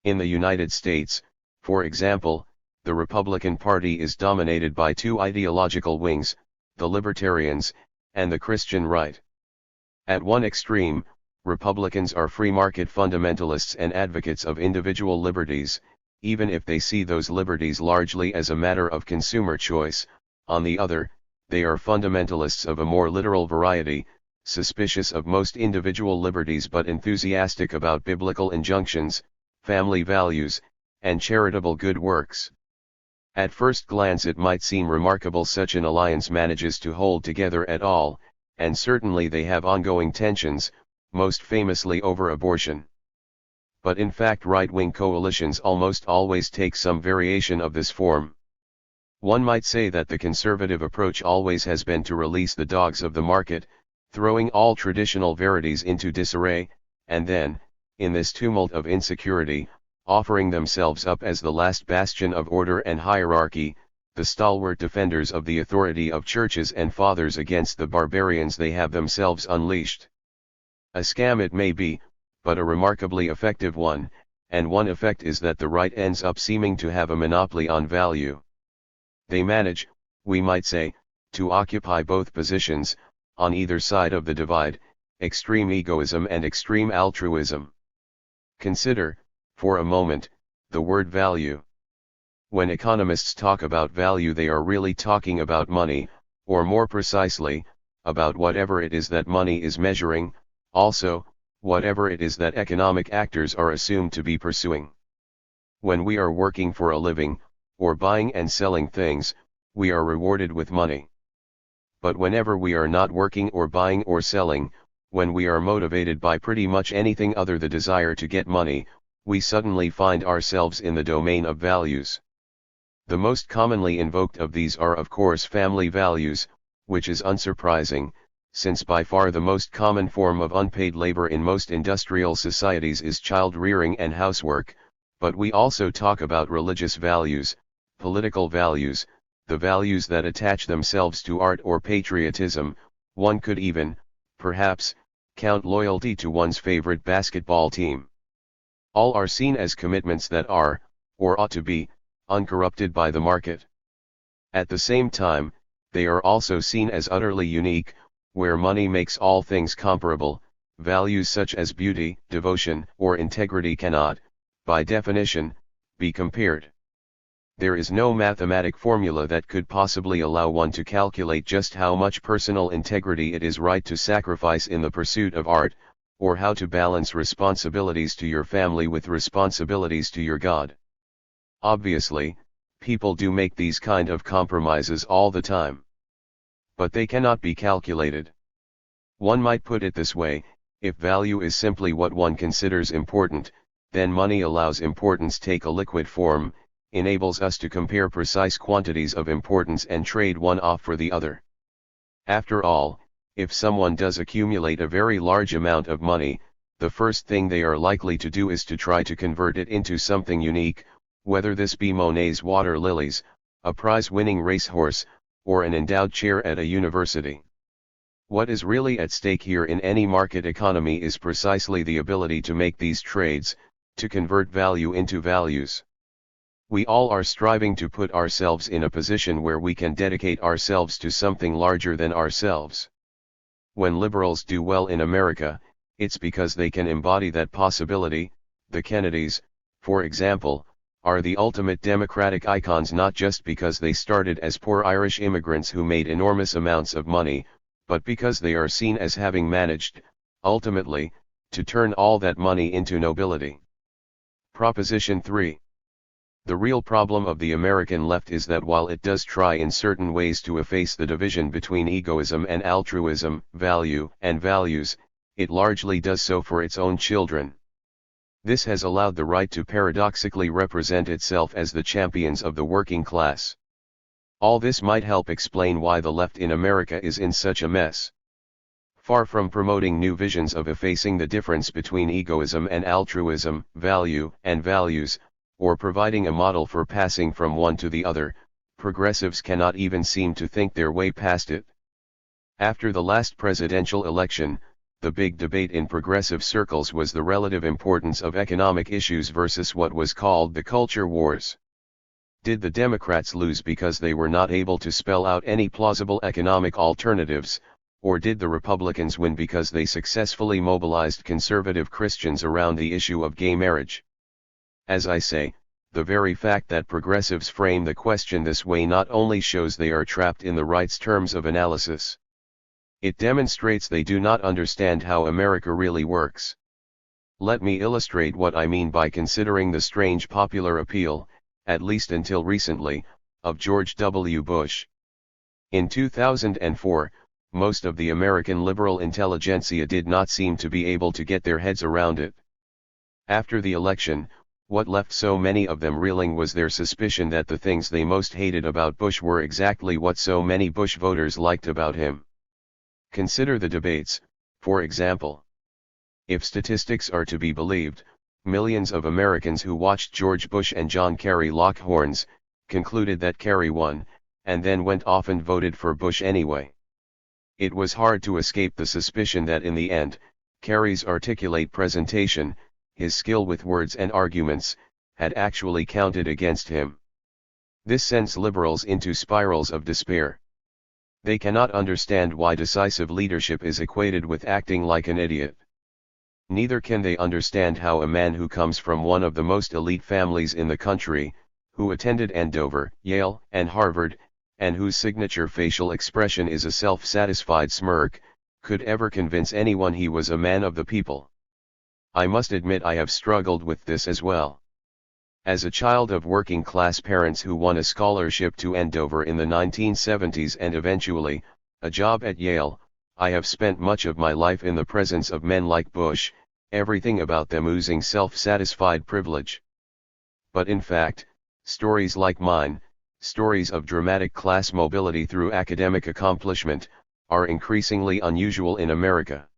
In the United States, for example, the Republican Party is dominated by two ideological wings, the libertarians, and the Christian right. At one extreme, Republicans are free market fundamentalists and advocates of individual liberties, even if they see those liberties largely as a matter of consumer choice. On the other, they are fundamentalists of a more literal variety, suspicious of most individual liberties but enthusiastic about biblical injunctions, family values, and charitable good works. At first glance it might seem remarkable such an alliance manages to hold together at all, and certainly they have ongoing tensions, most famously over abortion. But in fact right-wing coalitions almost always take some variation of this form. One might say that the conservative approach always has been to release the dogs of the market, throwing all traditional verities into disarray, and then, in this tumult of insecurity, offering themselves up as the last bastion of order and hierarchy, the stalwart defenders of the authority of churches and fathers against the barbarians they have themselves unleashed. A scam it may be, but a remarkably effective one, and one effect is that the right ends up seeming to have a monopoly on value. They manage, we might say, to occupy both positions, on either side of the divide, extreme egoism and extreme altruism. Consider, for a moment, the word value. When economists talk about value they are really talking about money, or more precisely, about whatever it is that money is measuring, also, whatever it is that economic actors are assumed to be pursuing. When we are working for a living, or buying and selling things, we are rewarded with money. But whenever we are not working or buying or selling, when we are motivated by pretty much anything other than the desire to get money, we suddenly find ourselves in the domain of values. The most commonly invoked of these are of course family values, which is unsurprising, since by far the most common form of unpaid labor in most industrial societies is child rearing and housework, but we also talk about religious values, political values, the values that attach themselves to art or patriotism. One could even, perhaps, count loyalty to one's favorite basketball team. All are seen as commitments that are, or ought to be, uncorrupted by the market. At the same time, they are also seen as utterly unique, where money makes all things comparable. Values such as beauty, devotion, or integrity cannot, by definition, be compared. There is no mathematic formula that could possibly allow one to calculate just how much personal integrity it is right to sacrifice in the pursuit of art, or how to balance responsibilities to your family with responsibilities to your God. Obviously, people do make these kind of compromises all the time. But they cannot be calculated. One might put it this way: if value is simply what one considers important, then money allows importance take a liquid form, enables us to compare precise quantities of importance and trade one off for the other. After all, if someone does accumulate a very large amount of money, the first thing they are likely to do is to try to convert it into something unique, whether this be Monet's water lilies, a prize-winning racehorse, or an endowed chair at a university. What is really at stake here in any market economy is precisely the ability to make these trades, to convert value into values. We all are striving to put ourselves in a position where we can dedicate ourselves to something larger than ourselves. When liberals do well in America, it's because they can embody that possibility. The Kennedys, for example, are the ultimate democratic icons not just because they started as poor Irish immigrants who made enormous amounts of money, but because they are seen as having managed, ultimately, to turn all that money into nobility. Proposition 3. The real problem of the American left is that while it does try in certain ways to efface the division between egoism and altruism, value and values, it largely does so for its own children. This has allowed the right to paradoxically represent itself as the champions of the working class. All this might help explain why the left in America is in such a mess. Far from promoting new visions of effacing the difference between egoism and altruism, value and values, or providing a model for passing from one to the other, progressives cannot even seem to think their way past it. After the last presidential election, the big debate in progressive circles was the relative importance of economic issues versus what was called the culture wars. Did the Democrats lose because they were not able to spell out any plausible economic alternatives, or did the Republicans win because they successfully mobilized conservative Christians around the issue of gay marriage? As I say, the very fact that progressives frame the question this way not only shows they are trapped in the right's terms of analysis. It demonstrates they do not understand how America really works. Let me illustrate what I mean by considering the strange popular appeal, at least until recently, of George W. Bush. In 2004, most of the American liberal intelligentsia did not seem to be able to get their heads around it. After the election, what left so many of them reeling was their suspicion that the things they most hated about Bush were exactly what so many Bush voters liked about him. Consider the debates, for example. If statistics are to be believed, millions of Americans who watched George Bush and John Kerry lock horns, concluded that Kerry won, and then went off and voted for Bush anyway. It was hard to escape the suspicion that in the end, Kerry's articulate presentation, his skill with words and arguments, had actually counted against him. This sends liberals into spirals of despair. They cannot understand why decisive leadership is equated with acting like an idiot. Neither can they understand how a man who comes from one of the most elite families in the country, who attended Andover, Yale, and Harvard, and whose signature facial expression is a self-satisfied smirk, could ever convince anyone he was a man of the people. I must admit I have struggled with this as well. As a child of working-class parents who won a scholarship to Andover in the 1970s and eventually, a job at Yale, I have spent much of my life in the presence of men like Bush, everything about them oozing self-satisfied privilege. But in fact, stories like mine, stories of dramatic class mobility through academic accomplishment, are increasingly unusual in America.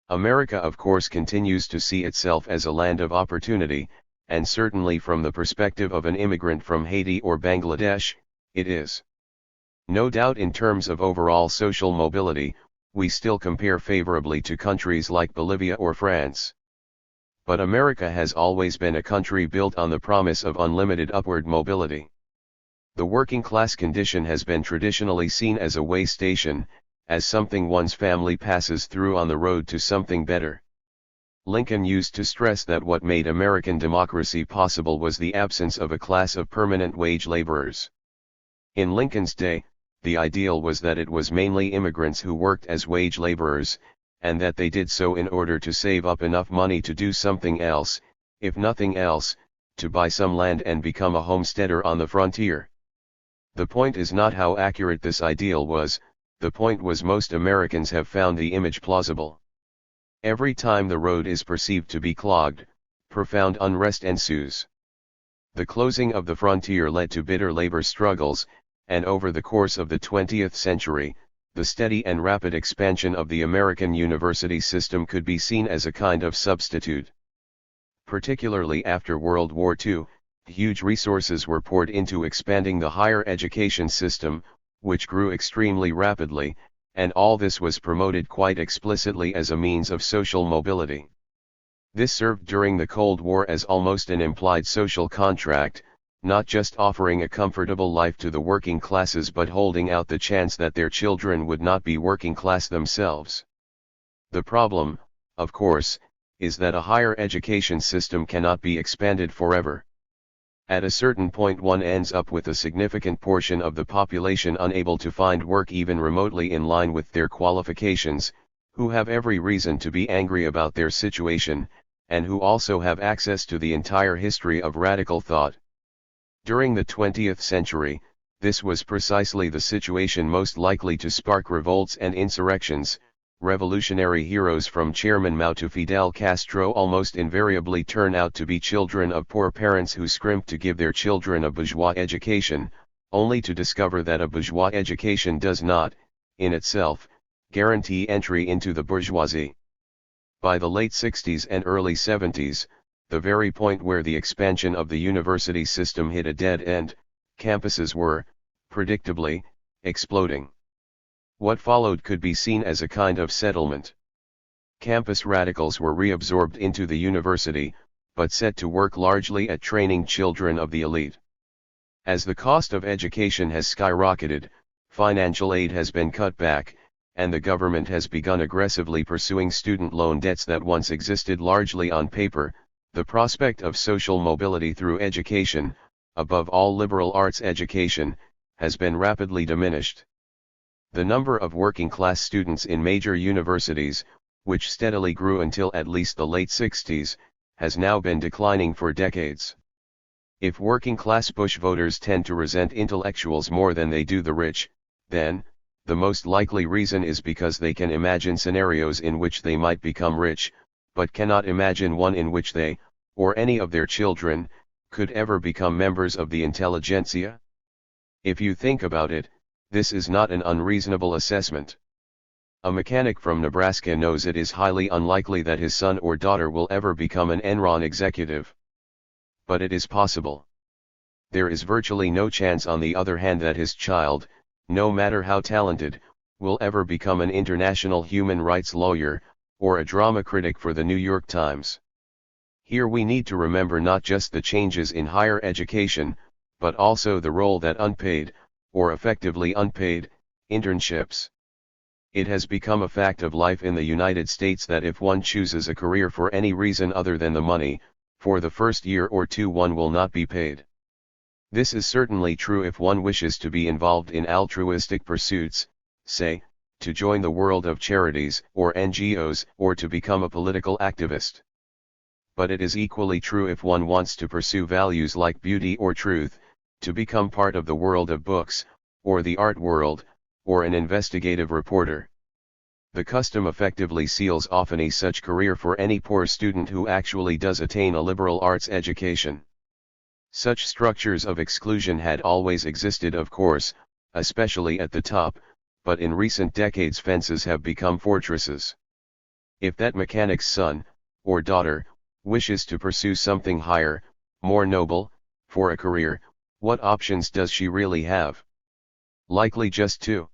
America of course continues to see itself as a land of opportunity, and certainly from the perspective of an immigrant from Haiti or Bangladesh, it is. No doubt in terms of overall social mobility, we still compare favorably to countries like Bolivia or France. But America has always been a country built on the promise of unlimited upward mobility. The working class condition has been traditionally seen as a way station, as something one's family passes through on the road to something better. Lincoln used to stress that what made American democracy possible was the absence of a class of permanent wage laborers. In Lincoln's day, the ideal was that it was mainly immigrants who worked as wage laborers, and that they did so in order to save up enough money to do something else, if nothing else, to buy some land and become a homesteader on the frontier. The point is not how accurate this ideal was, the point was most Americans have found the image plausible. Every time the road is perceived to be clogged, profound unrest ensues. The closing of the frontier led to bitter labor struggles, and over the course of the 20th century, the steady and rapid expansion of the American university system could be seen as a kind of substitute. Particularly after World War II, huge resources were poured into expanding the higher education system, which grew extremely rapidly, and all this was promoted quite explicitly as a means of social mobility. This served during the Cold War as almost an implied social contract, not just offering a comfortable life to the working classes but holding out the chance that their children would not be working class themselves. The problem, of course, is that a higher education system cannot be expanded forever. At a certain point one ends up with a significant portion of the population unable to find work even remotely in line with their qualifications, who have every reason to be angry about their situation, and who also have access to the entire history of radical thought. During the 20th century, this was precisely the situation most likely to spark revolts and insurrections. Revolutionary heroes from Chairman Mao to Fidel Castro almost invariably turn out to be children of poor parents who scrimp to give their children a bourgeois education, only to discover that a bourgeois education does not, in itself, guarantee entry into the bourgeoisie. By the late 60s and early 70s, the very point where the expansion of the university system hit a dead end, campuses were, predictably, exploding. What followed could be seen as a kind of settlement. Campus radicals were reabsorbed into the university, but set to work largely at training children of the elite. As the cost of education has skyrocketed, financial aid has been cut back, and the government has begun aggressively pursuing student loan debts that once existed largely on paper. The prospect of social mobility through education, above all liberal arts education, has been rapidly diminished. The number of working-class students in major universities, which steadily grew until at least the late 60s, has now been declining for decades. If working-class Bush voters tend to resent intellectuals more than they do the rich, then, the most likely reason is because they can imagine scenarios in which they might become rich, but cannot imagine one in which they, or any of their children, could ever become members of the intelligentsia. If you think about it, this is not an unreasonable assessment. A mechanic from Nebraska knows it is highly unlikely that his son or daughter will ever become an Enron executive. But it is possible. There is virtually no chance on the other hand that his child, no matter how talented, will ever become an international human rights lawyer, or a drama critic for the New York Times. Here we need to remember not just the changes in higher education, but also the role that unpaid, or effectively unpaid, internships. It has become a fact of life in the United States that if one chooses a career for any reason other than the money, for the first year or two one will not be paid. This is certainly true if one wishes to be involved in altruistic pursuits, say, to join the world of charities or NGOs or to become a political activist. but it is equally true if one wants to pursue values like beauty or truth, to become part of the world of books, or the art world, or an investigative reporter. The custom effectively seals off any such career for any poor student who actually does attain a liberal arts education. Such structures of exclusion had always existed, of course, especially at the top, but in recent decades fences have become fortresses. If that mechanic's son, or daughter, wishes to pursue something higher, more noble, for a career, what options does she really have? Likely just two.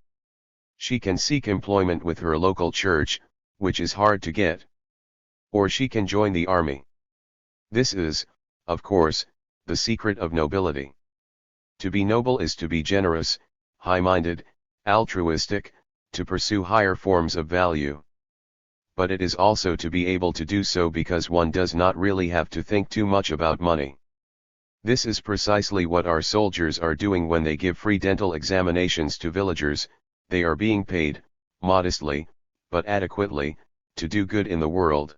She can seek employment with her local church, which is hard to get. Or she can join the army. This is, of course, the secret of nobility. To be noble is to be generous, high-minded, altruistic, to pursue higher forms of value. But it is also to be able to do so because one does not really have to think too much about money. This is precisely what our soldiers are doing when they give free dental examinations to villagers. They are being paid, modestly, but adequately, to do good in the world.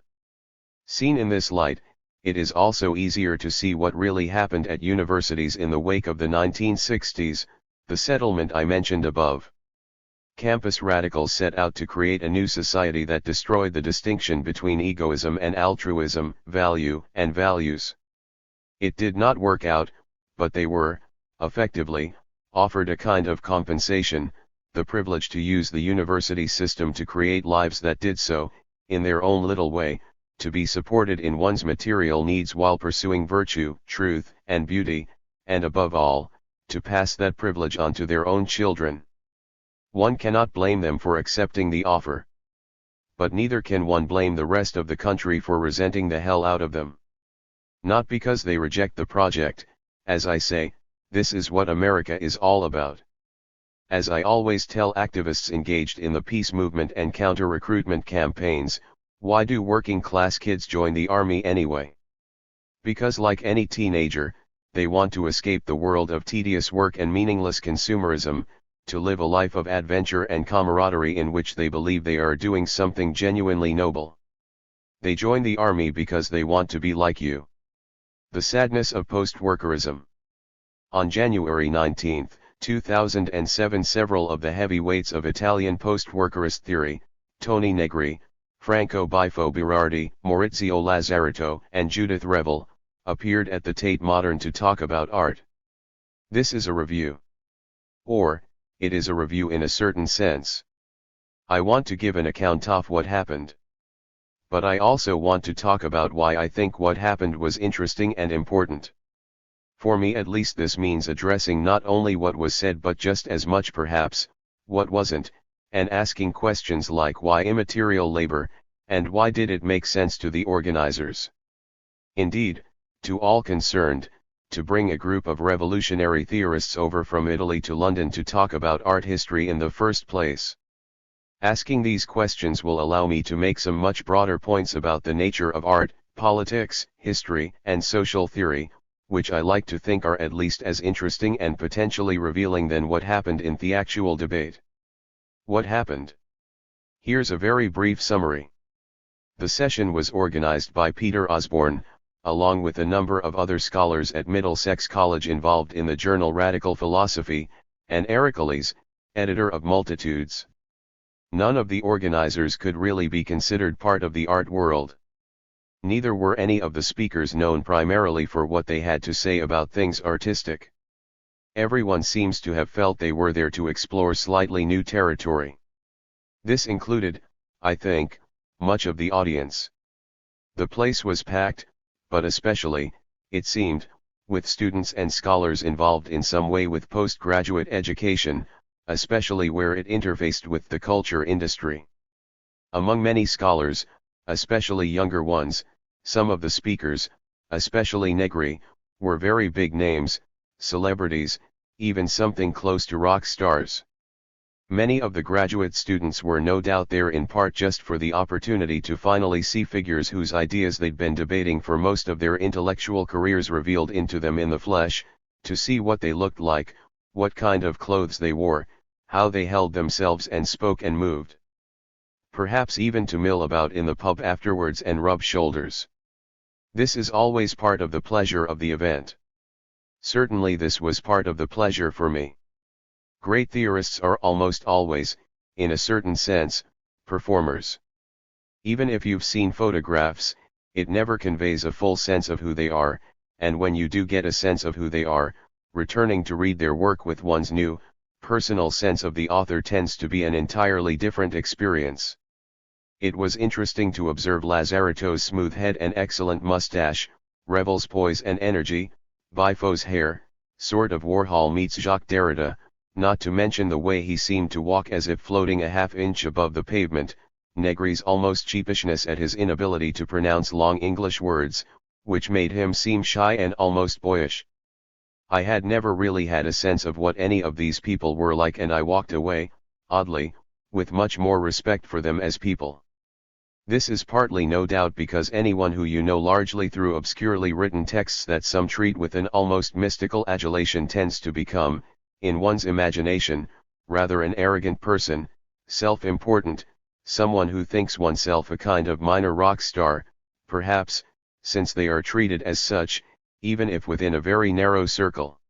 Seen in this light, it is also easier to see what really happened at universities in the wake of the 1960s, the settlement I mentioned above. Campus radicals set out to create a new society that destroyed the distinction between egoism and altruism, value and values. It did not work out, but they were, effectively, offered a kind of compensation, the privilege to use the university system to create lives that did so, in their own little way, to be supported in one's material needs while pursuing virtue, truth, and beauty, and above all, to pass that privilege on to their own children. One cannot blame them for accepting the offer. But neither can one blame the rest of the country for resenting the hell out of them. Not because they reject the project, as I say, this is what America is all about. As I always tell activists engaged in the peace movement and counter-recruitment campaigns, why do working-class kids join the army anyway? Because like any teenager, they want to escape the world of tedious work and meaningless consumerism, to live a life of adventure and camaraderie in which they believe they are doing something genuinely noble. They join the army because they want to be like you. The sadness of post-workerism. On January 19, 2007, several of the heavyweights of Italian post-workerist theory, Tony Negri, Franco Bifo Berardi, Maurizio Lazzarato, and Judith Revel, appeared at the Tate Modern to talk about art. This is a review. Or, it is a review in a certain sense. I want to give an account of what happened. But I also want to talk about why I think what happened was interesting and important. For me at least this means addressing not only what was said but just as much perhaps, what wasn't, and asking questions like why immaterial labor, and why did it make sense to the organizers. Indeed, to all concerned, to bring a group of revolutionary theorists over from Italy to London to talk about art history in the first place. Asking these questions will allow me to make some much broader points about the nature of art, politics, history, and social theory, which I like to think are at least as interesting and potentially revealing than what happened in the actual debate. What happened? Here's a very brief summary. The session was organized by Peter Osborne, along with a number of other scholars at Middlesex College involved in the journal Radical Philosophy, and Ericles, editor of Multitudes. None of the organizers could really be considered part of the art world. Neither were any of the speakers known primarily for what they had to say about things artistic. Everyone seems to have felt they were there to explore slightly new territory. This included, I think, much of the audience. The place was packed, but especially, it seemed, with students and scholars involved in some way with postgraduate education, especially where it interfaced with the culture industry. Among many scholars, especially younger ones, some of the speakers, especially Negri, were very big names, celebrities, even something close to rock stars. Many of the graduate students were no doubt there in part just for the opportunity to finally see figures whose ideas they'd been debating for most of their intellectual careers revealed into them in the flesh, to see what they looked like, what kind of clothes they wore, how they held themselves and spoke and moved. Perhaps even to mill about in the pub afterwards and rub shoulders. This is always part of the pleasure of the event. Certainly this was part of the pleasure for me. Great theorists are almost always, in a certain sense, performers. Even if you've seen photographs, it never conveys a full sense of who they are, and when you do get a sense of who they are, returning to read their work with one's new, personal sense of the author tends to be an entirely different experience. It was interesting to observe Lazaretto's smooth head and excellent mustache, Revel's poise and energy, Bifo's hair, sort of Warhol meets Jacques Derrida, not to mention the way he seemed to walk as if floating a half-inch above the pavement, Negri's almost sheepishness at his inability to pronounce long English words, which made him seem shy and almost boyish. I had never really had a sense of what any of these people were like, and I walked away, oddly, with much more respect for them as people. This is partly no doubt because anyone who you know largely through obscurely written texts that some treat with an almost mystical adulation tends to become, in one's imagination, rather an arrogant person, self-important, someone who thinks oneself a kind of minor rock star, perhaps, since they are treated as such, even if within a very narrow circle.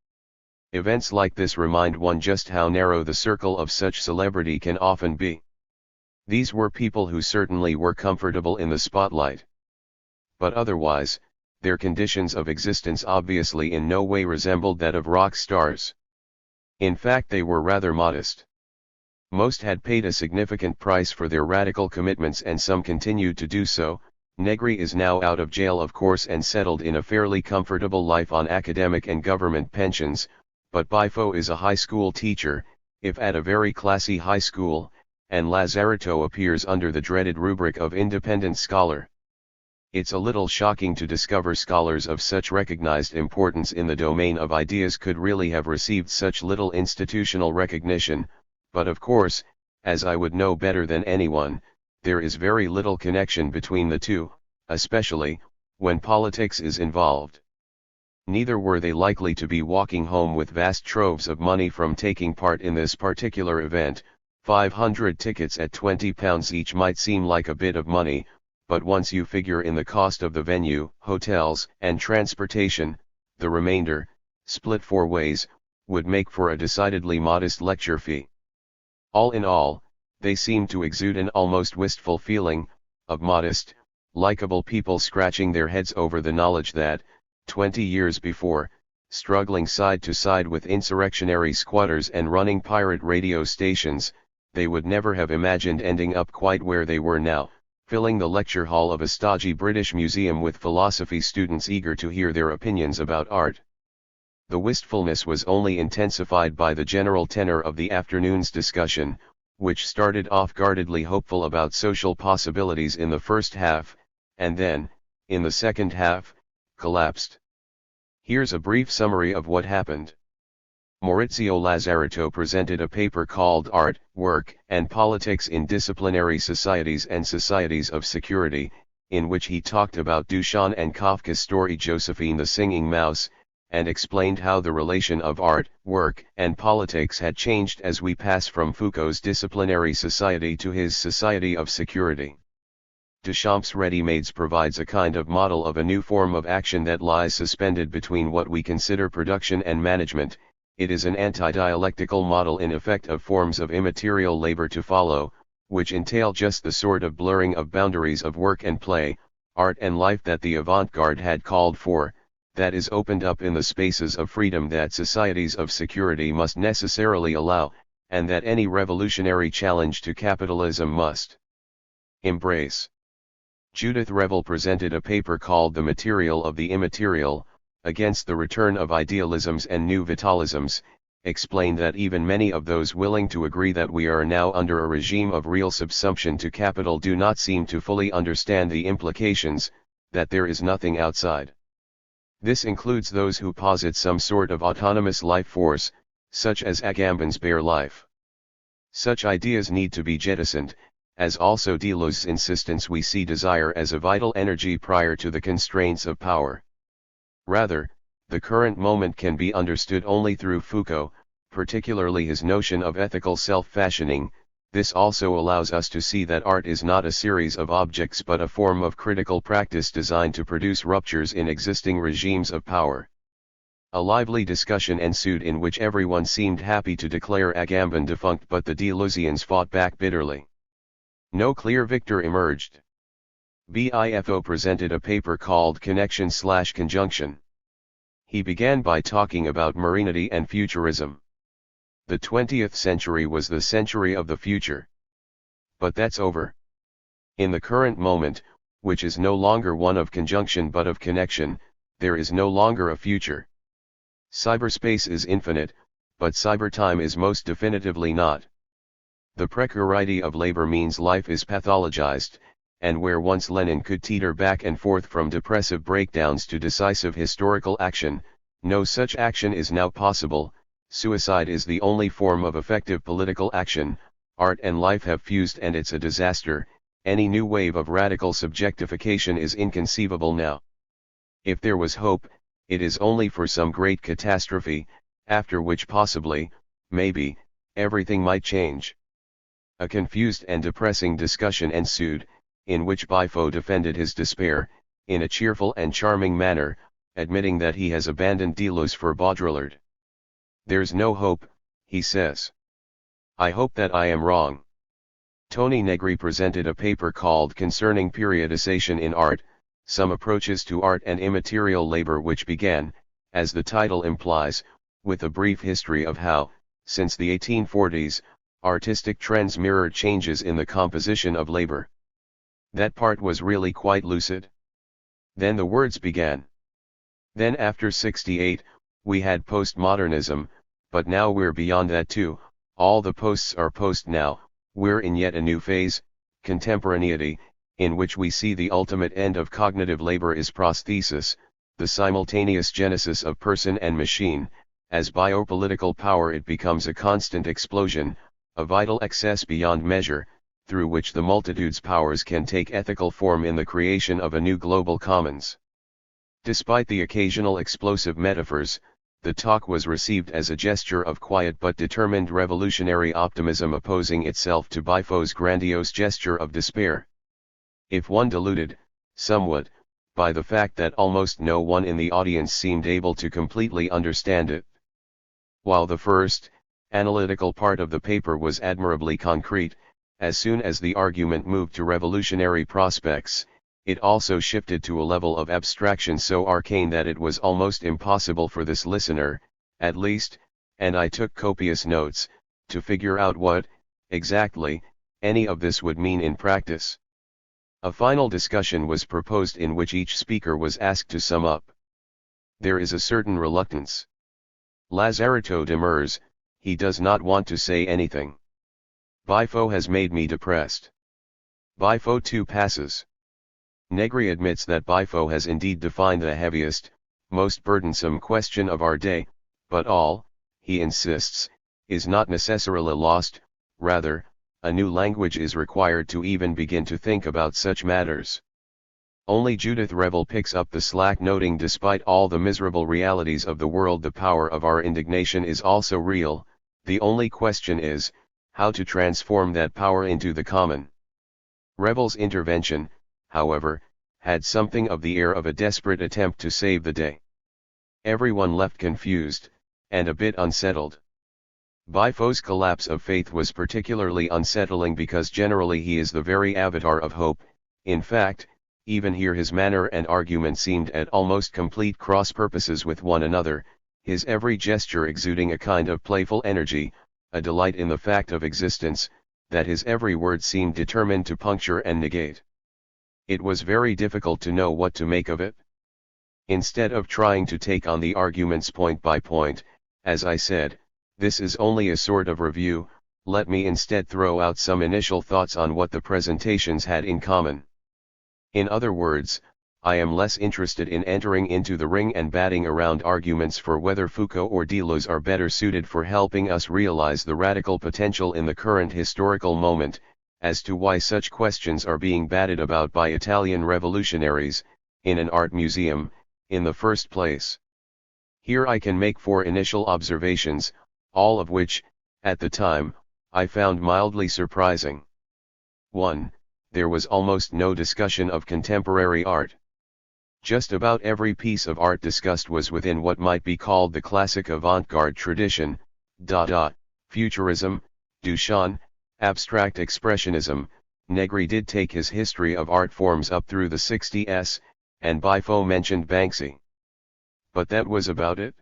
Events like this remind one just how narrow the circle of such celebrity can often be. These were people who certainly were comfortable in the spotlight. But otherwise, their conditions of existence obviously in no way resembled that of rock stars. In fact, they were rather modest. Most had paid a significant price for their radical commitments, and some continued to do so. Negri is now out of jail, of course, and settled in a fairly comfortable life on academic and government pensions, but Bifo is a high school teacher, if at a very classy high school, and Lazaretto appears under the dreaded rubric of independent scholar. It's a little shocking to discover scholars of such recognized importance in the domain of ideas could really have received such little institutional recognition, but of course, as I would know better than anyone, there is very little connection between the two, especially when politics is involved. Neither were they likely to be walking home with vast troves of money from taking part in this particular event. 500 tickets at £20 each might seem like a bit of money, but once you figure in the cost of the venue, hotels, and transportation, the remainder, split 4 ways, would make for a decidedly modest lecture fee. All in all, they seemed to exude an almost wistful feeling, of modest, likable people scratching their heads over the knowledge that, 20 years before, struggling side to side with insurrectionary squatters and running pirate radio stations, they would never have imagined ending up quite where they were now, filling the lecture hall of a stodgy British museum with philosophy students eager to hear their opinions about art. The wistfulness was only intensified by the general tenor of the afternoon's discussion, which started off guardedly hopeful about social possibilities in the first half, and then, in the second half, collapsed. Here's a brief summary of what happened. Maurizio Lazaretto presented a paper called Art, Work, and Politics in Disciplinary Societies and Societies of Security, in which he talked about Duchamp and Kafka's story Josephine the Singing Mouse, and explained how the relation of art, work, and politics had changed as we pass from Foucault's disciplinary society to his society of security. Duchamp's ready-mades provides a kind of model of a new form of action that lies suspended between what we consider production and management. It is an anti-dialectical model in effect of forms of immaterial labor to follow, which entail just the sort of blurring of boundaries of work and play, art and life that the avant-garde had called for, that is opened up in the spaces of freedom that societies of security must necessarily allow, and that any revolutionary challenge to capitalism must embrace. Judith Revel presented a paper called The Material of the Immaterial, Against the Return of Idealisms and New Vitalisms, explained that even many of those willing to agree that we are now under a regime of real subsumption to capital do not seem to fully understand the implications, that there is nothing outside. This includes those who posit some sort of autonomous life force, such as Agamben's bare life. Such ideas need to be jettisoned, as also Deleuze's insistence we see desire as a vital energy prior to the constraints of power. Rather, the current moment can be understood only through Foucault, particularly his notion of ethical self-fashioning, This also allows us to see that art is not a series of objects but a form of critical practice designed to produce ruptures in existing regimes of power. A lively discussion ensued in which everyone seemed happy to declare Agamben defunct, but the Deleuzians fought back bitterly. No clear victor emerged. Bifo presented a paper called Connection/Conjunction. He began by talking about modernity and futurism. The 20th century was the century of the future. But that's over. In the current moment, which is no longer one of conjunction but of connection, there is no longer a future. Cyberspace is infinite, but cybertime is most definitively not. The precarity of labor means life is pathologized, and where once Lenin could teeter back and forth from depressive breakdowns to decisive historical action, no such action is now possible. Suicide is the only form of effective political action. Art and life have fused and it's a disaster. Any new wave of radical subjectification is inconceivable now. If there was hope, it is only for some great catastrophe, after which possibly, maybe, everything might change. A confused and depressing discussion ensued, in which Bifo defended his despair, in a cheerful and charming manner, admitting that he has abandoned Deleuze for Baudrillard. There's no hope, he says. I hope that I am wrong. Tony Negri presented a paper called Concerning Periodization in Art, Some Approaches to Art and Immaterial Labor, which began, as the title implies, with a brief history of how, since the 1840s, artistic trends mirrored changes in the composition of labor. That part was really quite lucid. Then the words began. Then after 68, we had postmodernism, but now we're beyond that too. All the posts are post now. We're in yet a new phase, contemporaneity, in which we see the ultimate end of cognitive labor is prosthesis, the simultaneous genesis of person and machine. As biopolitical power it becomes a constant explosion, a vital excess beyond measure, through which the multitude's powers can take ethical form in the creation of a new global commons. Despite the occasional explosive metaphors, the talk was received as a gesture of quiet but determined revolutionary optimism opposing itself to Bifo's grandiose gesture of despair. If one deluded, somewhat, by the fact that almost no one in the audience seemed able to completely understand it. While the first, analytical part of the paper was admirably concrete, as soon as the argument moved to revolutionary prospects, it also shifted to a level of abstraction so arcane that it was almost impossible for this listener, at least, and I took copious notes, to figure out what, exactly, any of this would mean in practice. A final discussion was proposed in which each speaker was asked to sum up. There is a certain reluctance. Lazaretto demurs, he does not want to say anything. Bifo has made me depressed. Bifo too passes. Negri admits that Bifo has indeed defined the heaviest, most burdensome question of our day, but all, he insists, is not necessarily lost. Rather, a new language is required to even begin to think about such matters. Only Judith Revel picks up the slack, noting despite all the miserable realities of the world the power of our indignation is also real. The only question is, how to transform that power into the common. Revel's intervention, however, had something of the air of a desperate attempt to save the day. Everyone left confused, and a bit unsettled. Bifo's collapse of faith was particularly unsettling because generally he is the very avatar of hope. In fact, even here his manner and argument seemed at almost complete cross-purposes with one another, his every gesture exuding a kind of playful energy, a delight in the fact of existence, that his every word seemed determined to puncture and negate. It was very difficult to know what to make of it. Instead of trying to take on the arguments point by point, as I said, this is only a sort of review, let me instead throw out some initial thoughts on what the presentations had in common. In other words, I am less interested in entering into the ring and batting around arguments for whether Foucault or Deleuze are better suited for helping us realize the radical potential in the current historical moment, as to why such questions are being batted about by Italian revolutionaries, in an art museum, in the first place. Here I can make 4 initial observations, all of which, at the time, I found mildly surprising. 1. There was almost no discussion of contemporary art. Just about every piece of art discussed was within what might be called the classic avant-garde tradition, Dada, Futurism, Duchamp, Abstract Expressionism. Negri did take his history of art forms up through the 60s, and Bifo mentioned Banksy. But that was about it.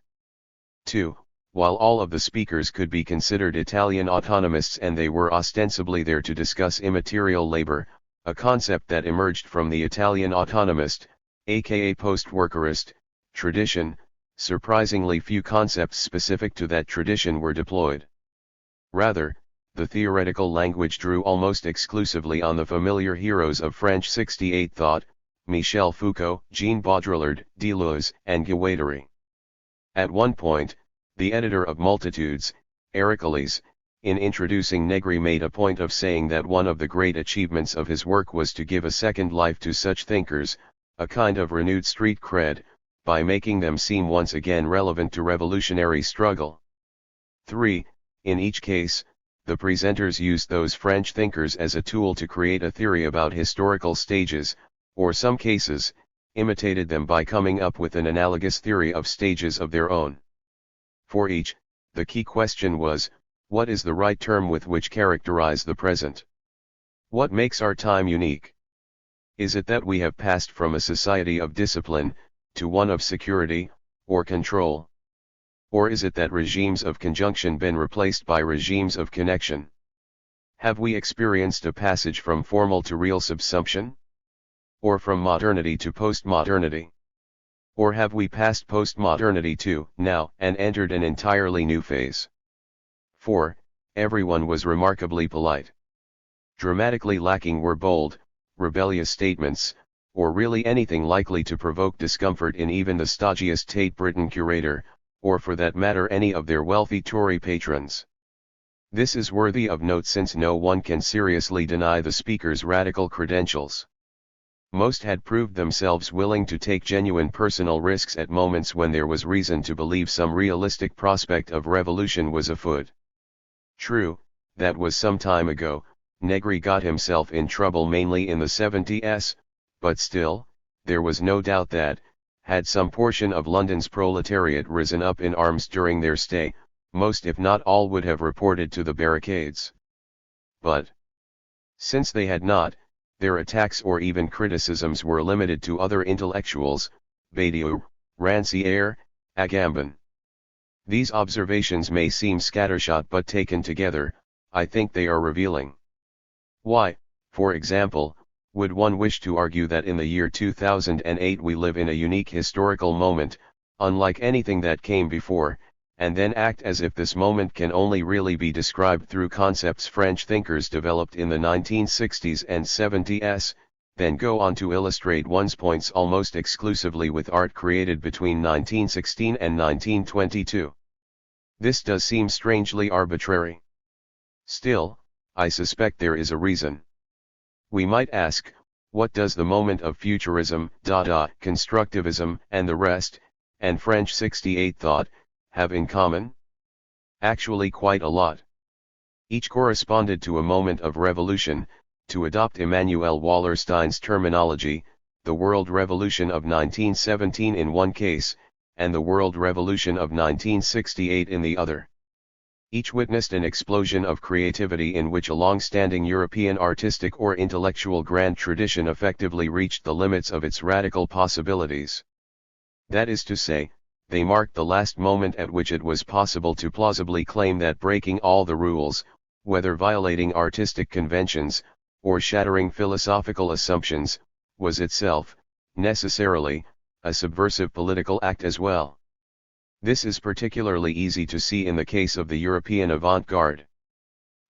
2. While all of the speakers could be considered Italian autonomists and they were ostensibly there to discuss immaterial labor, a concept that emerged from the Italian autonomist, aka post-workerist, tradition, surprisingly few concepts specific to that tradition were deployed. Rather, the theoretical language drew almost exclusively on the familiar heroes of French 68 thought, Michel Foucault, Jean Baudrillard, Deleuze, and Guattari. At one point, the editor of Multitudes, Ericles, in introducing Negri made a point of saying that one of the great achievements of his work was to give a second life to such thinkers, a kind of renewed street cred, by making them seem once again relevant to revolutionary struggle. 3. In each case, the presenters used those French thinkers as a tool to create a theory about historical stages, or some cases, imitated them by coming up with an analogous theory of stages of their own. For each, the key question was, what is the right term with which characterize the present? What makes our time unique? Is it that we have passed from a society of discipline, to one of security, or control? Or is it that regimes of conjunction been replaced by regimes of connection? Have we experienced a passage from formal to real subsumption? Or from modernity to postmodernity? Or have we passed postmodernity to now and entered an entirely new phase? 4. Everyone was remarkably polite. Dramatically lacking were bold, rebellious statements, or really anything likely to provoke discomfort in even the stodgiest Tate Britain curator, or for that matter any of their wealthy Tory patrons. This is worthy of note since no one can seriously deny the speaker's radical credentials. Most had proved themselves willing to take genuine personal risks at moments when there was reason to believe some realistic prospect of revolution was afoot. True, that was some time ago. Negri got himself in trouble mainly in the 70s, but still, there was no doubt that, had some portion of London's proletariat risen up in arms during their stay, most if not all would have reported to the barricades. But, since they had not, their attacks or even criticisms were limited to other intellectuals, Badiou, Rancière, Agamben. These observations may seem scattershot but taken together, I think they are revealing. Why, for example, would one wish to argue that in the year 2008 we live in a unique historical moment, unlike anything that came before, and then act as if this moment can only really be described through concepts French thinkers developed in the 1960s and 70s, then go on to illustrate one's points almost exclusively with art created between 1916 and 1922. This does seem strangely arbitrary. Still, I suspect there is a reason. We might ask, what does the moment of futurism, Dada, constructivism, and the rest, and French 68 thought, have in common? Actually quite a lot. Each corresponded to a moment of revolution, to adopt Immanuel Wallerstein's terminology, the World Revolution of 1917 in one case, and the World Revolution of 1968 in the other. Each witnessed an explosion of creativity in which a long-standing European artistic or intellectual grand tradition effectively reached the limits of its radical possibilities. That is to say, they marked the last moment at which it was possible to plausibly claim that breaking all the rules, whether violating artistic conventions, or shattering philosophical assumptions, was itself, necessarily, a subversive political act as well. This is particularly easy to see in the case of the European avant-garde.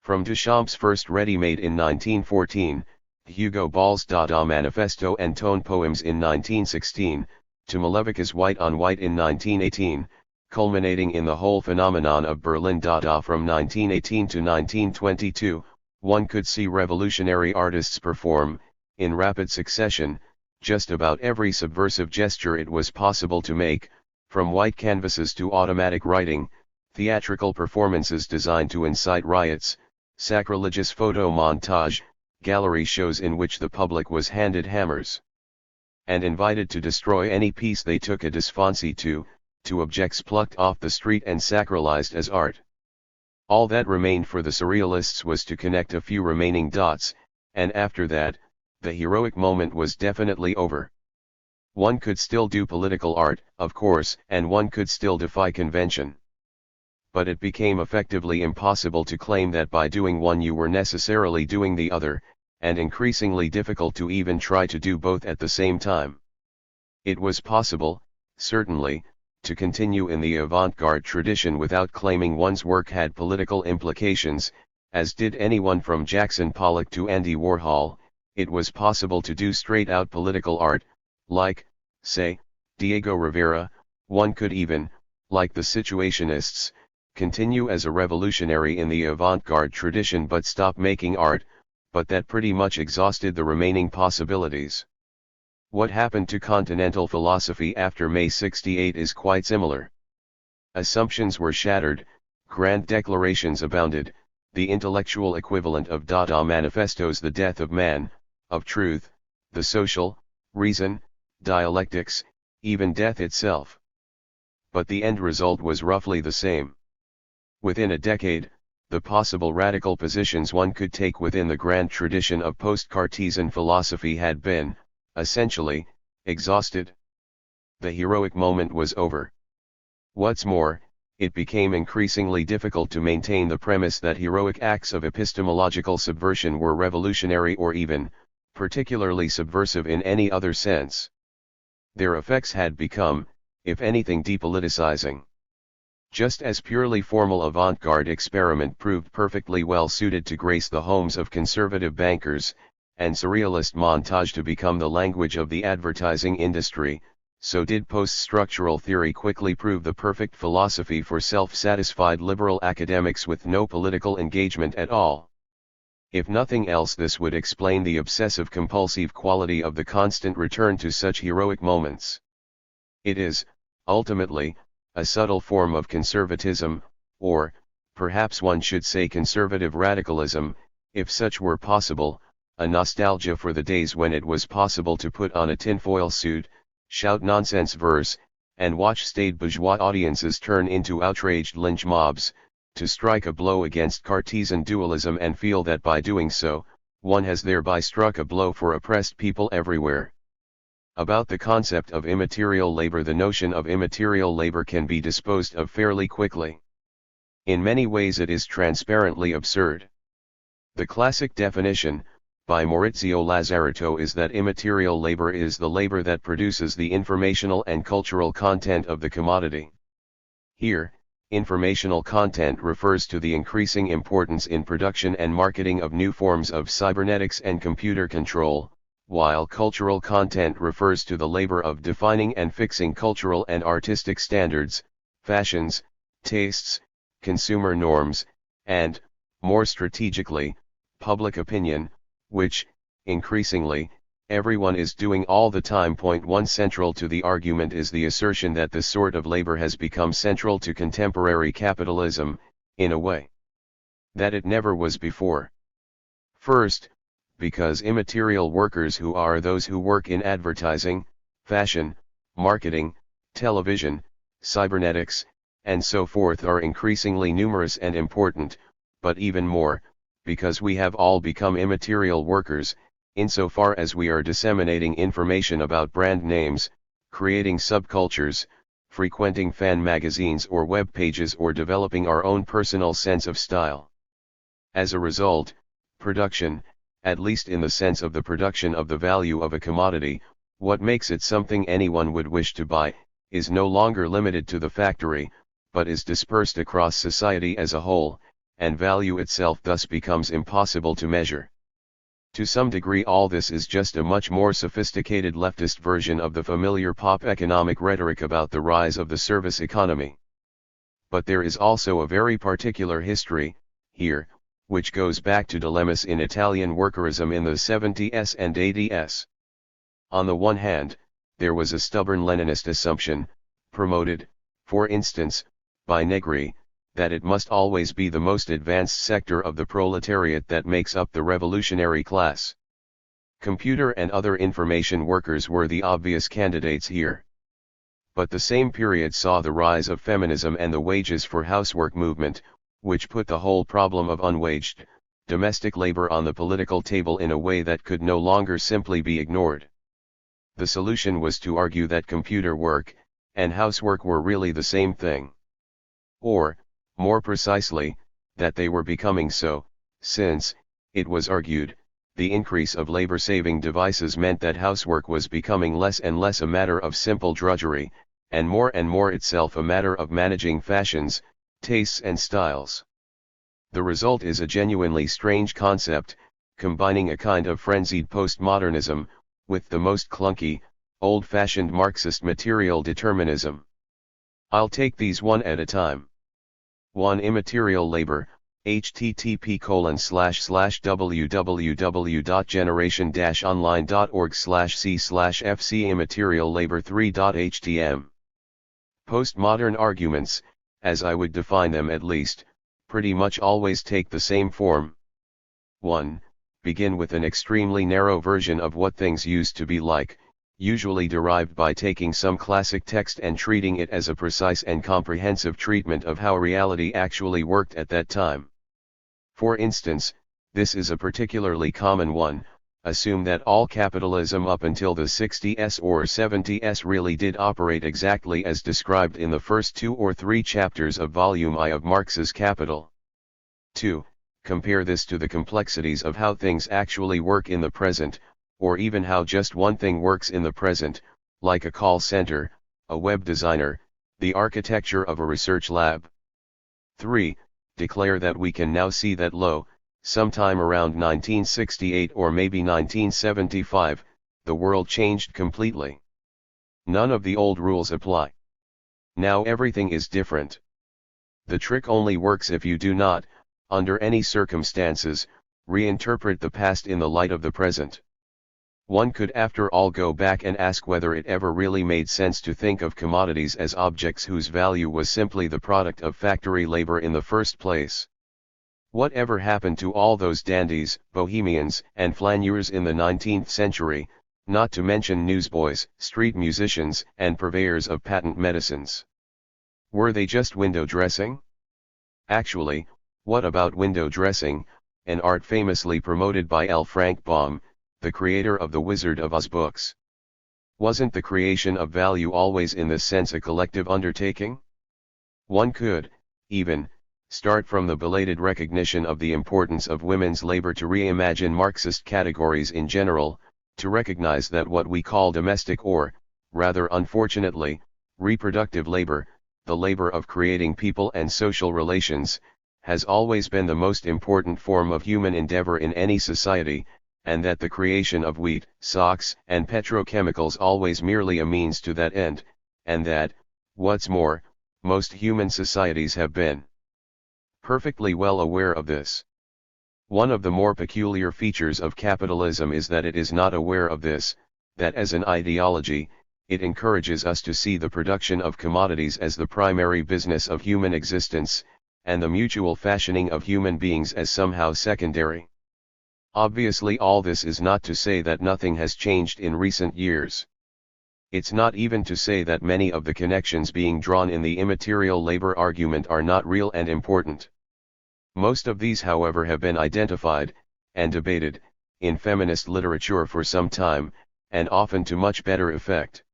From Duchamp's first ready-made in 1914, Hugo Ball's Dada Manifesto and Tone Poems in 1916, to Malevica's White on White in 1918, culminating in the whole phenomenon of Berlin Dada from 1918 to 1922, one could see revolutionary artists perform, in rapid succession, just about every subversive gesture it was possible to make, from white canvases to automatic writing, theatrical performances designed to incite riots, sacrilegious photo montage, gallery shows in which the public was handed hammers and invited to destroy any piece they took a disfancy to objects plucked off the street and sacralized as art. All that remained for the surrealists was to connect a few remaining dots, and after that, the heroic moment was definitely over. One could still do political art, of course, and one could still defy convention. But it became effectively impossible to claim that by doing one you were necessarily doing the other, and increasingly difficult to even try to do both at the same time. It was possible, certainly, to continue in the avant-garde tradition without claiming one's work had political implications, as did anyone from Jackson Pollock to Andy Warhol. It was possible to do straight-out political art, like, say, Diego Rivera. One could even, like the Situationists, continue as a revolutionary in the avant-garde tradition but stop making art, but that pretty much exhausted the remaining possibilities. What happened to continental philosophy after May 68 is quite similar. Assumptions were shattered, grand declarations abounded, the intellectual equivalent of Dada manifestos, the death of man, of truth, the social, reason, dialectics, even death itself. But the end result was roughly the same. Within a decade, the possible radical positions one could take within the grand tradition of post-Cartesian philosophy had been, essentially, exhausted. The heroic moment was over. What's more, it became increasingly difficult to maintain the premise that heroic acts of epistemological subversion were revolutionary or even, particularly subversive in any other sense. Their effects had become, if anything, depoliticizing. Just as purely formal avant-garde experiment proved perfectly well suited to grace the homes of conservative bankers, and surrealist montage to become the language of the advertising industry, so did post-structural theory quickly prove the perfect philosophy for self-satisfied liberal academics with no political engagement at all. If nothing else, this would explain the obsessive-compulsive quality of the constant return to such heroic moments. It is, ultimately, a subtle form of conservatism, or, perhaps one should say conservative radicalism, if such were possible, a nostalgia for the days when it was possible to put on a tinfoil suit, shout nonsense verse, and watch staid bourgeois audiences turn into outraged lynch mobs, to strike a blow against Cartesian dualism and feel that by doing so, one has thereby struck a blow for oppressed people everywhere. About the concept of immaterial labor, the notion of immaterial labor can be disposed of fairly quickly. In many ways it is transparently absurd. The classic definition, by Maurizio Lazzarato, is that immaterial labor is the labor that produces the informational and cultural content of the commodity. Here, informational content refers to the increasing importance in production and marketing of new forms of cybernetics and computer control, while cultural content refers to the labor of defining and fixing cultural and artistic standards, fashions, tastes, consumer norms, and, more strategically, public opinion, which, increasingly, everyone is doing all the time. Point 1. Central to the argument is the assertion that this sort of labor has become central to contemporary capitalism, in a way that it never was before. First, because immaterial workers, who are those who work in advertising, fashion, marketing, television, cybernetics, and so forth, are increasingly numerous and important, but even more, because we have all become immaterial workers, insofar as we are disseminating information about brand names, creating subcultures, frequenting fan magazines or web pages, or developing our own personal sense of style. As a result, production, at least in the sense of the production of the value of a commodity, what makes it something anyone would wish to buy, is no longer limited to the factory, but is dispersed across society as a whole, and value itself thus becomes impossible to measure. To some degree all this is just a much more sophisticated leftist version of the familiar pop economic rhetoric about the rise of the service economy. But there is also a very particular history, here, which goes back to dilemmas in Italian workerism in the 70s and 80s. On the one hand, there was a stubborn Leninist assumption, promoted, for instance, by Negri, that it must always be the most advanced sector of the proletariat that makes up the revolutionary class. Computer and other information workers were the obvious candidates here. But the same period saw the rise of feminism and the wages for housework movement, which put the whole problem of unwaged, domestic labor on the political table in a way that could no longer simply be ignored. The solution was to argue that computer work and housework were really the same thing. Or, more precisely, that they were becoming so, since, it was argued, the increase of labor-saving devices meant that housework was becoming less and less a matter of simple drudgery, and more itself a matter of managing fashions, tastes and styles. The result is a genuinely strange concept, combining a kind of frenzied postmodernism, with the most clunky, old-fashioned Marxist material determinism. I'll take these one at a time. 1. Immaterial labor, http://www.generation-online.org/c/fc immaterial labor 3.htm. Postmodern arguments, as I would define them at least, pretty much always take the same form. 1. Begin with an extremely narrow version of what things used to be like, usually derived by taking some classic text and treating it as a precise and comprehensive treatment of how reality actually worked at that time. For instance, this is a particularly common one: assume that all capitalism up until the 60s or 70s really did operate exactly as described in the first 2 or 3 chapters of Volume I of Marx's Capital. 2. Compare this to the complexities of how things actually work in the present, or even how just one thing works in the present, like a call center, a web designer, the architecture of a research lab. 3. Declare that we can now see that sometime around 1968 or maybe 1975, the world changed completely. None of the old rules apply. Now everything is different. The trick only works if you do not, under any circumstances, reinterpret the past in the light of the present. One could after all go back and ask whether it ever really made sense to think of commodities as objects whose value was simply the product of factory labor in the first place. Whatever happened to all those dandies, bohemians, and flaneurs in the 19th century, not to mention newsboys, street musicians, and purveyors of patent medicines? Were they just window dressing? Actually, what about window dressing, an art famously promoted by L. Frank Baum, the creator of the Wizard of Oz books? Wasn't the creation of value always in this sense a collective undertaking? One could, even, start from the belated recognition of the importance of women's labor to reimagine Marxist categories in general, to recognize that what we call domestic or, rather unfortunately, reproductive labor, the labor of creating people and social relations, has always been the most important form of human endeavor in any society, and that the creation of wheat, socks, and petrochemicals always merely a means to that end, and that, what's more, most human societies have been perfectly well aware of this. One of the more peculiar features of capitalism is that it is not aware of this, that as an ideology, it encourages us to see the production of commodities as the primary business of human existence, and the mutual fashioning of human beings as somehow secondary. Obviously, all this is not to say that nothing has changed in recent years. It's not even to say that many of the connections being drawn in the immaterial labor argument are not real and important. Most of these, however, have been identified, and debated, in feminist literature for some time, and often to much better effect.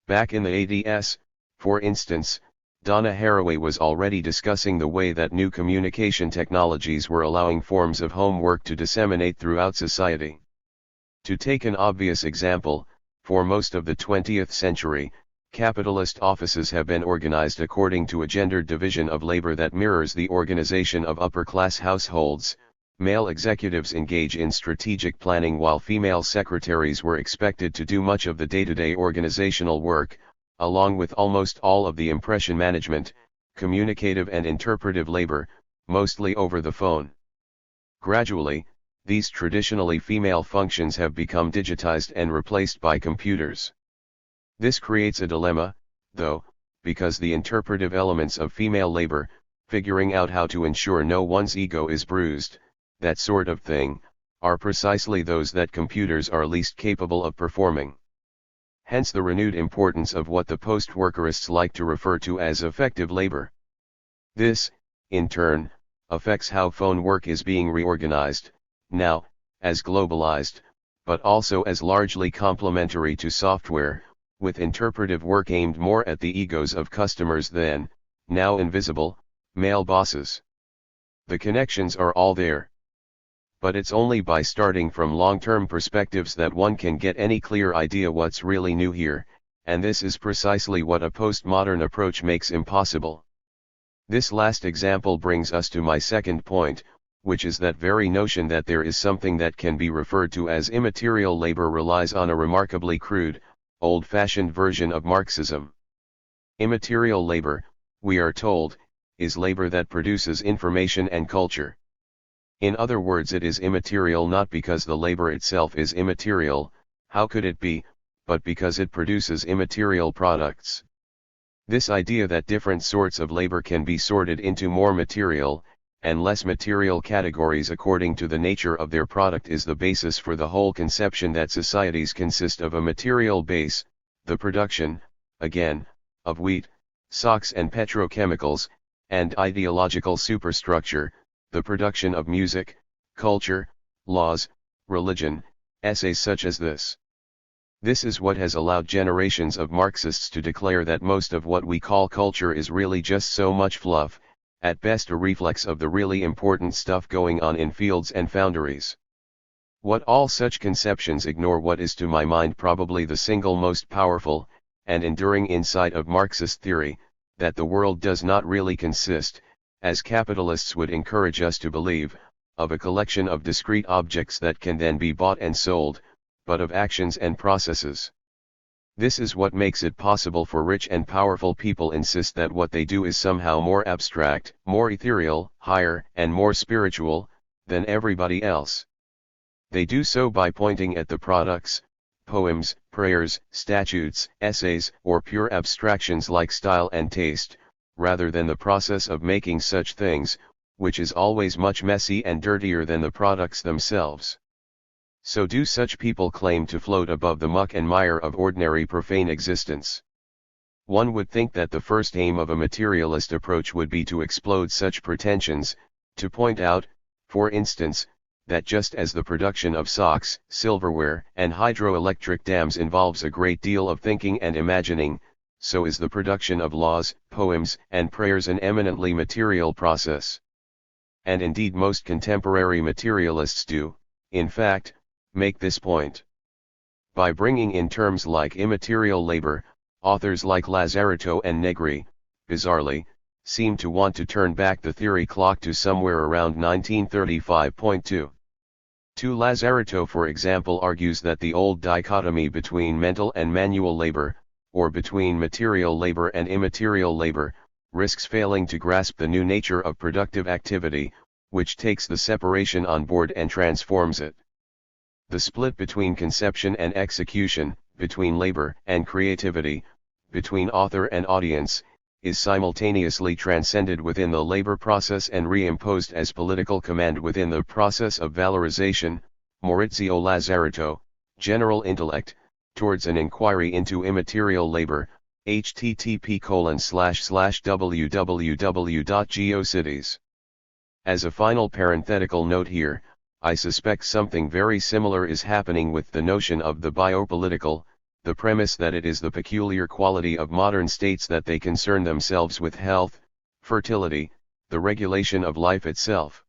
Back in the 80s, for instance, Donna Haraway was already discussing the way that new communication technologies were allowing forms of homework to disseminate throughout society. To take an obvious example, for most of the 20th century, capitalist offices have been organized according to a gendered division of labor that mirrors the organization of upper-class households. Male executives engage in strategic planning while female secretaries were expected to do much of the day-to-day organizational work, along with almost all of the impression management, communicative and interpretive labor, mostly over the phone. Gradually, these traditionally female functions have become digitized and replaced by computers. This creates a dilemma, though, because the interpretive elements of female labor, figuring out how to ensure no one's ego is bruised, that sort of thing, are precisely those that computers are least capable of performing. Hence the renewed importance of what the post-workerists like to refer to as effective labor. This, in turn, affects how phone work is being reorganized, now, as globalized, but also as largely complementary to software, with interpretive work aimed more at the egos of customers than, now invisible, male bosses. The connections are all there. But it's only by starting from long-term perspectives that one can get any clear idea what's really new here, and this is precisely what a postmodern approach makes impossible. This last example brings us to my second point, which is that very notion that there is something that can be referred to as immaterial labor relies on a remarkably crude, old-fashioned version of Marxism. Immaterial labor, we are told, is labor that produces information and culture. In other words, it is immaterial not because the labor itself is immaterial, how could it be, but because it produces immaterial products. This idea that different sorts of labor can be sorted into more material, and less material categories according to the nature of their product is the basis for the whole conception that societies consist of a material base, the production, again, of wheat, socks and petrochemicals, and ideological superstructure, the production of music, culture, laws, religion, essays such as this. This is what has allowed generations of Marxists to declare that most of what we call culture is really just so much fluff, at best a reflex of the really important stuff going on in fields and foundries. What all such conceptions ignore what is to my mind probably the single most powerful, and enduring insight of Marxist theory, that the world does not really consist, as capitalists would encourage us to believe, of a collection of discrete objects that can then be bought and sold, but of actions and processes. This is what makes it possible for rich and powerful people insist that what they do is somehow more abstract, more ethereal, higher, and more spiritual, than everybody else. They do so by pointing at the products, poems, prayers, statutes, essays, or pure abstractions like style and taste, rather than the process of making such things, which is always much messy and dirtier than the products themselves. So do such people claim to float above the muck and mire of ordinary profane existence. One would think that the first aim of a materialist approach would be to explode such pretensions, to point out, for instance, that just as the production of socks, silverware, and hydroelectric dams involves a great deal of thinking and imagining, so is the production of laws, poems, and prayers an eminently material process. And indeed most contemporary materialists do, in fact, make this point. By bringing in terms like immaterial labor, authors like Lazaretto and Negri, bizarrely, seem to want to turn back the theory clock to somewhere around 1935.2. Lazaretto, for example, argues that the old dichotomy between mental and manual labor, or between material labor and immaterial labor, risks failing to grasp the new nature of productive activity, which takes the separation on board and transforms it. The split between conception and execution, between labor and creativity, between author and audience, is simultaneously transcended within the labor process and reimposed as political command within the process of valorization. Maurizio Lazaretto, General Intellect, towards an inquiry into immaterial labor, http://www.geocities. As a final parenthetical note here, I suspect something very similar is happening with the notion of the biopolitical, the premise that it is the peculiar quality of modern states that they concern themselves with health, fertility, the regulation of life itself.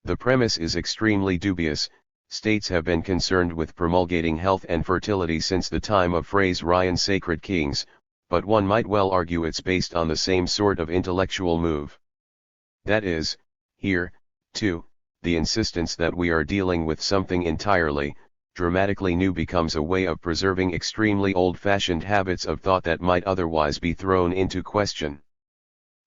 The premise is extremely dubious. States have been concerned with promulgating health and fertility since the time of Frey's Ryan Sacred Kings, but one might well argue it's based on the same sort of intellectual move. That is, here, too, the insistence that we are dealing with something entirely, dramatically new becomes a way of preserving extremely old-fashioned habits of thought that might otherwise be thrown into question.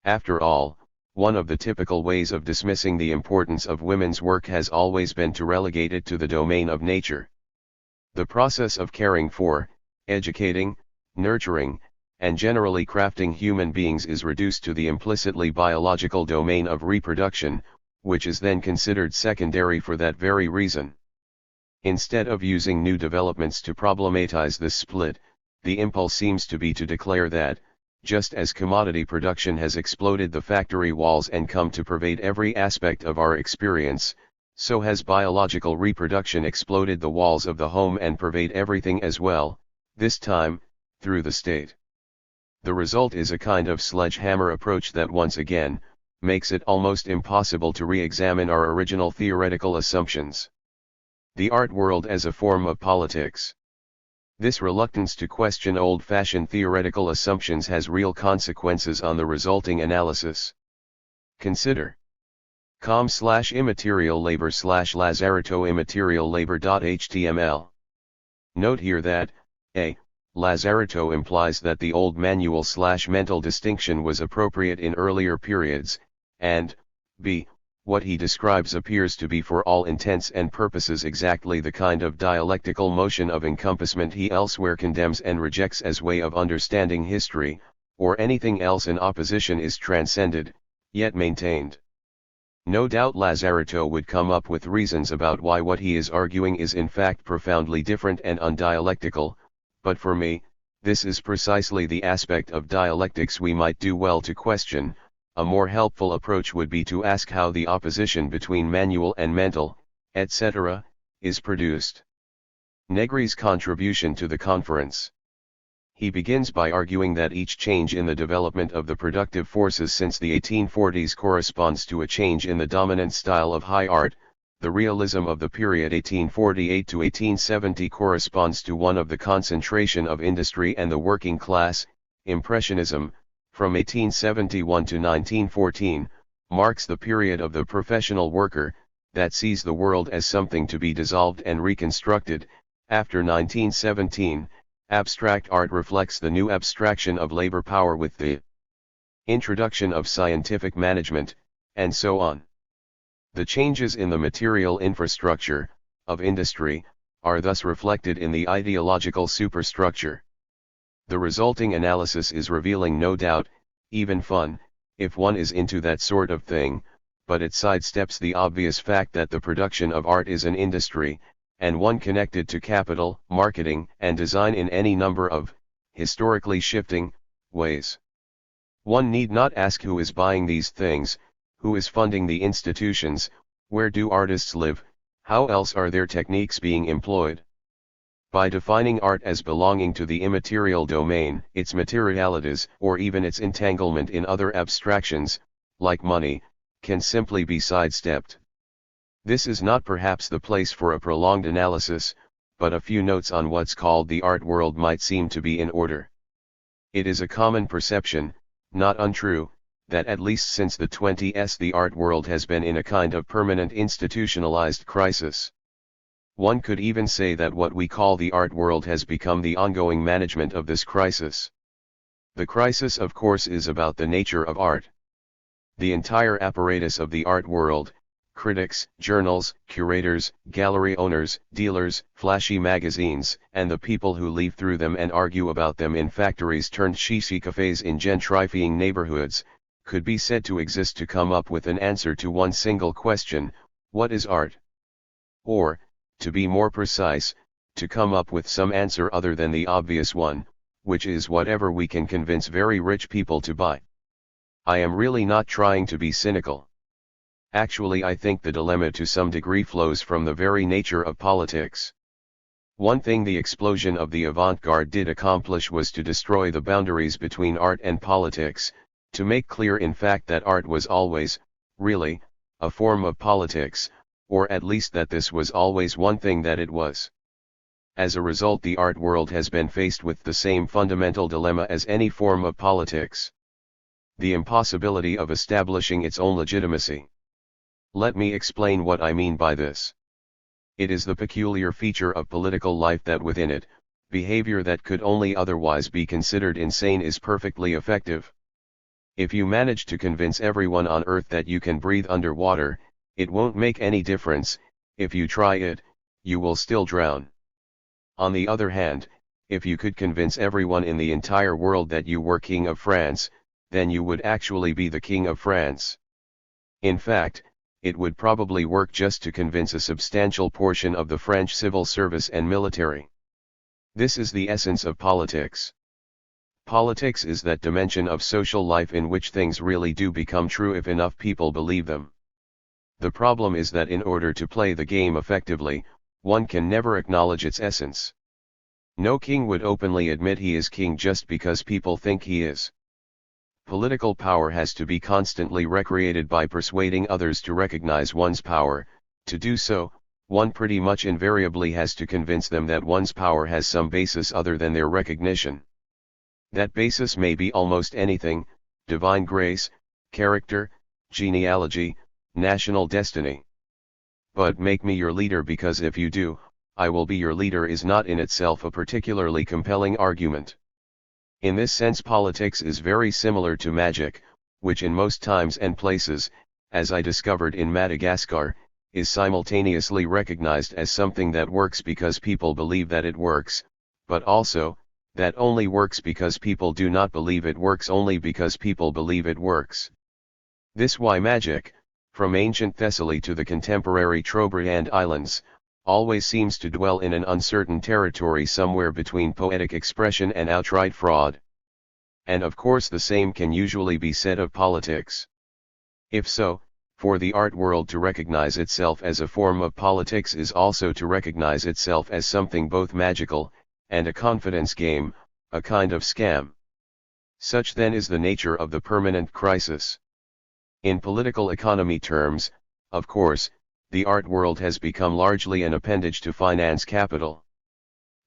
After all, one of the typical ways of dismissing the importance of women's work has always been to relegate it to the domain of nature. The process of caring for, educating, nurturing, and generally crafting human beings is reduced to the implicitly biological domain of reproduction, which is then considered secondary for that very reason. Instead of using new developments to problematize this split, the impulse seems to be to declare that, just as commodity production has exploded the factory walls and come to pervade every aspect of our experience, so has biological reproduction exploded the walls of the home and pervade everything as well, this time, through the state. The result is a kind of sledgehammer approach that once again, makes it almost impossible to re-examine our original theoretical assumptions. The art world as a form of politics. This reluctance to question old-fashioned theoretical assumptions has real consequences on the resulting analysis. Consider com/immaterial labor/Lazaretto immaterial labor.html. Note here that, a. Lazaretto implies that the old manual/mental distinction was appropriate in earlier periods, and, b. what he describes appears to be for all intents and purposes exactly the kind of dialectical motion of encompassment he elsewhere condemns and rejects as way of understanding history, or anything else in opposition is transcended, yet maintained. No doubt Lazaretto would come up with reasons about why what he is arguing is in fact profoundly different and undialectical, but for me, this is precisely the aspect of dialectics we might do well to question. A more helpful approach would be to ask how the opposition between manual and mental, etc., is produced. Negri's contribution to the conference. He begins by arguing that each change in the development of the productive forces since the 1840s corresponds to a change in the dominant style of high art. The realism of the period 1848 to 1870 corresponds to one of the concentration of industry and the working class. Impressionism, from 1871 to 1914, marks the period of the professional worker, that sees the world as something to be dissolved and reconstructed. After 1917, abstract art reflects the new abstraction of labor power with the introduction of scientific management, and so on. The changes in the material infrastructure of industry are thus reflected in the ideological superstructure. The resulting analysis is revealing, no doubt, even fun, if one is into that sort of thing, but it sidesteps the obvious fact that the production of art is an industry, and one connected to capital, marketing, and design in any number of, historically shifting, ways. One need not ask who is buying these things, who is funding the institutions, where do artists live, how else are their techniques being employed? By defining art as belonging to the immaterial domain, its materialities, or even its entanglement in other abstractions, like money, can simply be sidestepped. This is not perhaps the place for a prolonged analysis, but a few notes on what's called the art world might seem to be in order. It is a common perception, not untrue, that at least since the 20s the art world has been in a kind of permanent institutionalized crisis. One could even say that what we call the art world has become the ongoing management of this crisis. The crisis, of course, is about the nature of art. The entire apparatus of the art world, critics, journals, curators, gallery owners, dealers, flashy magazines, and the people who leaf through them and argue about them in factories turned shishi cafes in gentrifying neighborhoods, could be said to exist to come up with an answer to one single question: what is art? Or, to be more precise, to come up with some answer other than the obvious one, which is whatever we can convince very rich people to buy. I am really not trying to be cynical. Actually, I think the dilemma to some degree flows from the very nature of politics. One thing the explosion of the avant-garde did accomplish was to destroy the boundaries between art and politics, to make clear in fact that art was always, really, a form of politics, or at least that this was always one thing that it was. As a result, the art world has been faced with the same fundamental dilemma as any form of politics: the impossibility of establishing its own legitimacy. Let me explain what I mean by this. It is the peculiar feature of political life that within it, behavior that could only otherwise be considered insane is perfectly effective. If you manage to convince everyone on earth that you can breathe underwater, it won't make any difference. If you try it, you will still drown. On the other hand, if you could convince everyone in the entire world that you were King of France, then you would actually be the King of France. In fact, it would probably work just to convince a substantial portion of the French civil service and military. This is the essence of politics. Politics is that dimension of social life in which things really do become true if enough people believe them. The problem is that in order to play the game effectively, one can never acknowledge its essence. No king would openly admit he is king just because people think he is. Political power has to be constantly recreated by persuading others to recognize one's power. To do so, one pretty much invariably has to convince them that one's power has some basis other than their recognition. That basis may be almost anything: divine grace, character, genealogy, national destiny. But make me your leader because if you do, I will be your leader is not in itself a particularly compelling argument. In this sense, politics is very similar to magic, which in most times and places, as I discovered in Madagascar, is simultaneously recognized as something that works because people believe that it works, but also, that only works because people do not believe it works only because people believe it works. This why magic, from ancient Thessaly to the contemporary Trobriand Islands, always seems to dwell in an uncertain territory somewhere between poetic expression and outright fraud. And of course the same can usually be said of politics. If so, for the art world to recognize itself as a form of politics is also to recognize itself as something both magical, and a confidence game, a kind of scam. Such then is the nature of the permanent crisis. In political economy terms, of course, the art world has become largely an appendage to finance capital.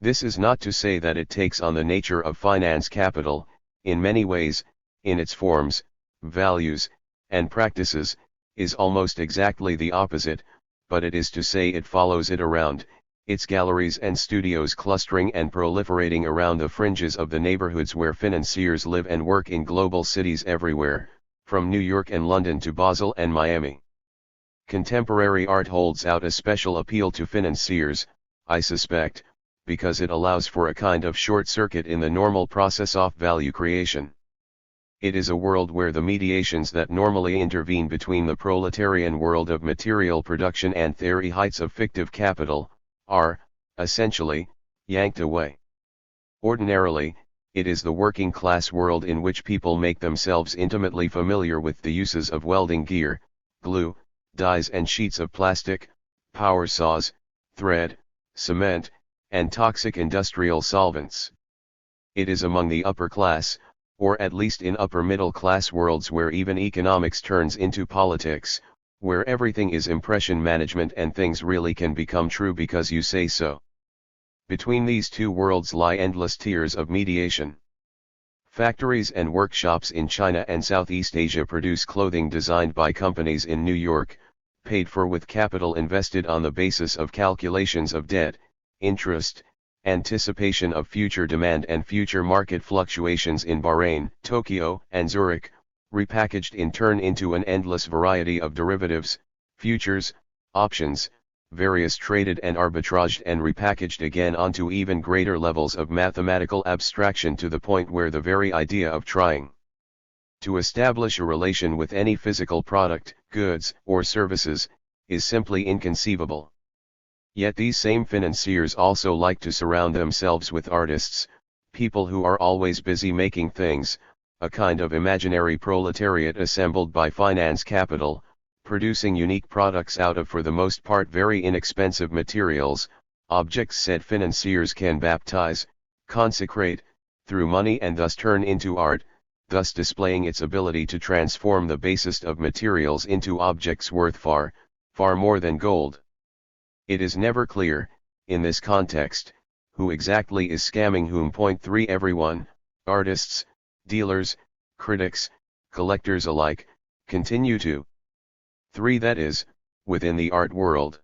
This is not to say that it takes on the nature of finance capital. In many ways, in its forms, values, and practices, is almost exactly the opposite, but it is to say it follows it around, its galleries and studios clustering and proliferating around the fringes of the neighborhoods where financiers live and work in global cities everywhere, from New York and London to Basel and Miami. Contemporary art holds out a special appeal to financiers, I suspect, because it allows for a kind of short circuit in the normal process of value creation. It is a world where the mediations that normally intervene between the proletarian world of material production and theory heights of fictive capital, are, essentially, yanked away. Ordinarily, it is the working class world in which people make themselves intimately familiar with the uses of welding gear, glue, dyes and sheets of plastic, power saws, thread, cement, and toxic industrial solvents. It is among the upper class, or at least in upper middle class worlds where even economics turns into politics, where everything is impression management and things really can become true because you say so. Between these two worlds lie endless tiers of mediation. Factories and workshops in China and Southeast Asia produce clothing designed by companies in New York, paid for with capital invested on the basis of calculations of debt, interest, anticipation of future demand and future market fluctuations in Bahrain, Tokyo, and Zurich, repackaged in turn into an endless variety of derivatives, futures, options, various traded and arbitraged and repackaged again onto even greater levels of mathematical abstraction to the point where the very idea of trying to establish a relation with any physical product, goods, or services, is simply inconceivable. Yet these same financiers also like to surround themselves with artists, people who are always busy making things, a kind of imaginary proletariat assembled by finance capital, producing unique products out of for the most part very inexpensive materials, objects said financiers can baptize, consecrate, through money and thus turn into art, thus displaying its ability to transform the basest of materials into objects worth far, far more than gold. It is never clear, in this context, who exactly is scamming whom. 3 Everyone, artists, dealers, critics, collectors alike, continue to 3 That is, within the art world.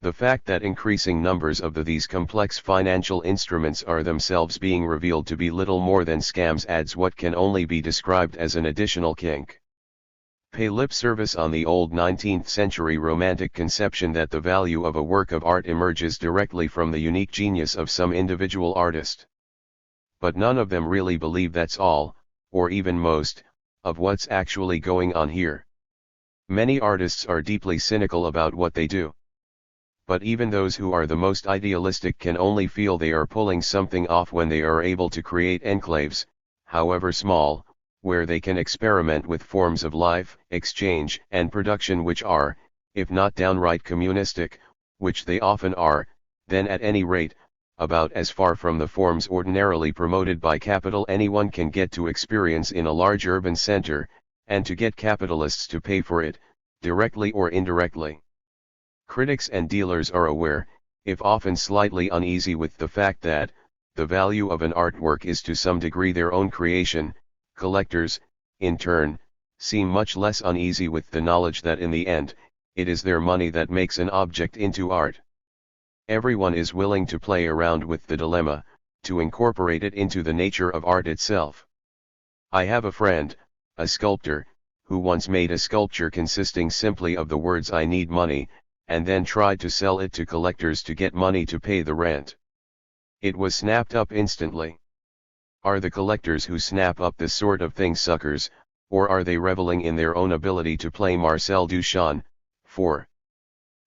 The fact that increasing numbers of these complex financial instruments are themselves being revealed to be little more than scams adds what can only be described as an additional kink. pay lip service on the old 19th century romantic conception that the value of a work of art emerges directly from the unique genius of some individual artist. But none of them really believe that's all, or even most, of what's actually going on here. Many artists are deeply cynical about what they do. But even those who are the most idealistic can only feel they are pulling something off when they are able to create enclaves, however small, where they can experiment with forms of life, exchange, and production which are, if not downright communistic, which they often are, then at any rate, about as far from the forms ordinarily promoted by capital anyone can get to experience in a large urban center, and to get capitalists to pay for it, directly or indirectly. Critics and dealers are aware, if often slightly uneasy with the fact that, the value of an artwork is to some degree their own creation. Collectors, in turn, seem much less uneasy with the knowledge that in the end, it is their money that makes an object into art. Everyone is willing to play around with the dilemma, to incorporate it into the nature of art itself. I have a friend, a sculptor, who once made a sculpture consisting simply of the words "I need money," and then tried to sell it to collectors to get money to pay the rent. It was snapped up instantly. Are the collectors who snap up this sort of thing suckers, or are they reveling in their own ability to play Marcel Duchamp? For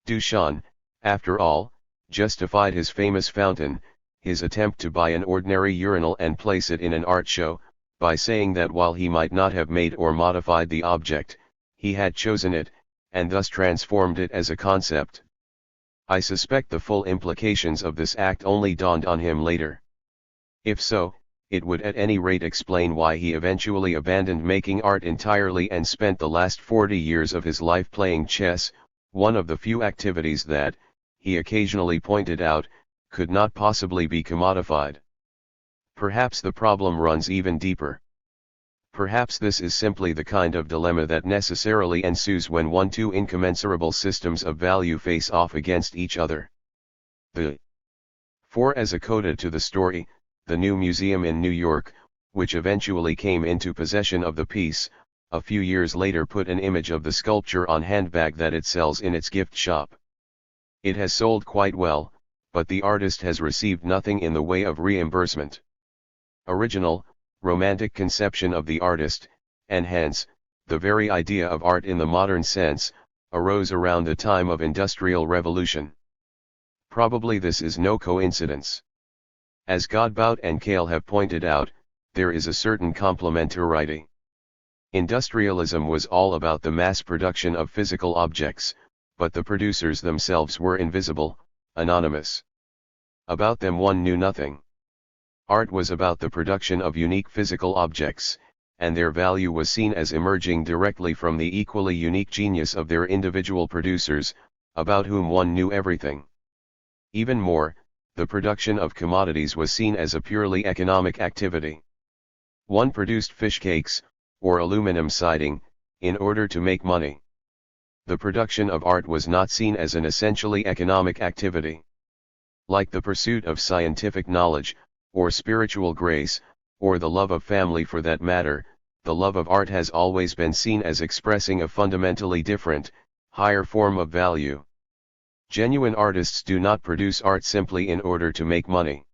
Duchamp, after all, justified his famous fountain, his attempt to buy an ordinary urinal and place it in an art show, by saying that while he might not have made or modified the object, he had chosen it, and thus transformed it as a concept. I suspect the full implications of this act only dawned on him later. If so, it would at any rate explain why he eventually abandoned making art entirely and spent the last 40 years of his life playing chess, one of the few activities that, he occasionally pointed out, could not possibly be commodified. Perhaps the problem runs even deeper. Perhaps this is simply the kind of dilemma that necessarily ensues when two incommensurable systems of value face off against each other. For as a coda to the story, the new museum in New York, which eventually came into possession of the piece, a few years later put an image of the sculpture on handbag that it sells in its gift shop. It has sold quite well, but the artist has received nothing in the way of reimbursement. Original, romantic conception of the artist, and hence, the very idea of art in the modern sense, arose around the time of Industrial Revolution. Probably this is no coincidence. As Godbout and Kale have pointed out, there is a certain complementarity. Industrialism was all about the mass production of physical objects, but the producers themselves were invisible, anonymous. About them one knew nothing. Art was about the production of unique physical objects, and their value was seen as emerging directly from the equally unique genius of their individual producers, about whom one knew everything. Even more, the production of commodities was seen as a purely economic activity. One produced fish cakes, or aluminum siding, in order to make money. The production of art was not seen as an essentially economic activity. Like the pursuit of scientific knowledge, or spiritual grace, or the love of family for that matter, the love of art has always been seen as expressing a fundamentally different, higher form of value. Genuine artists do not produce art simply in order to make money.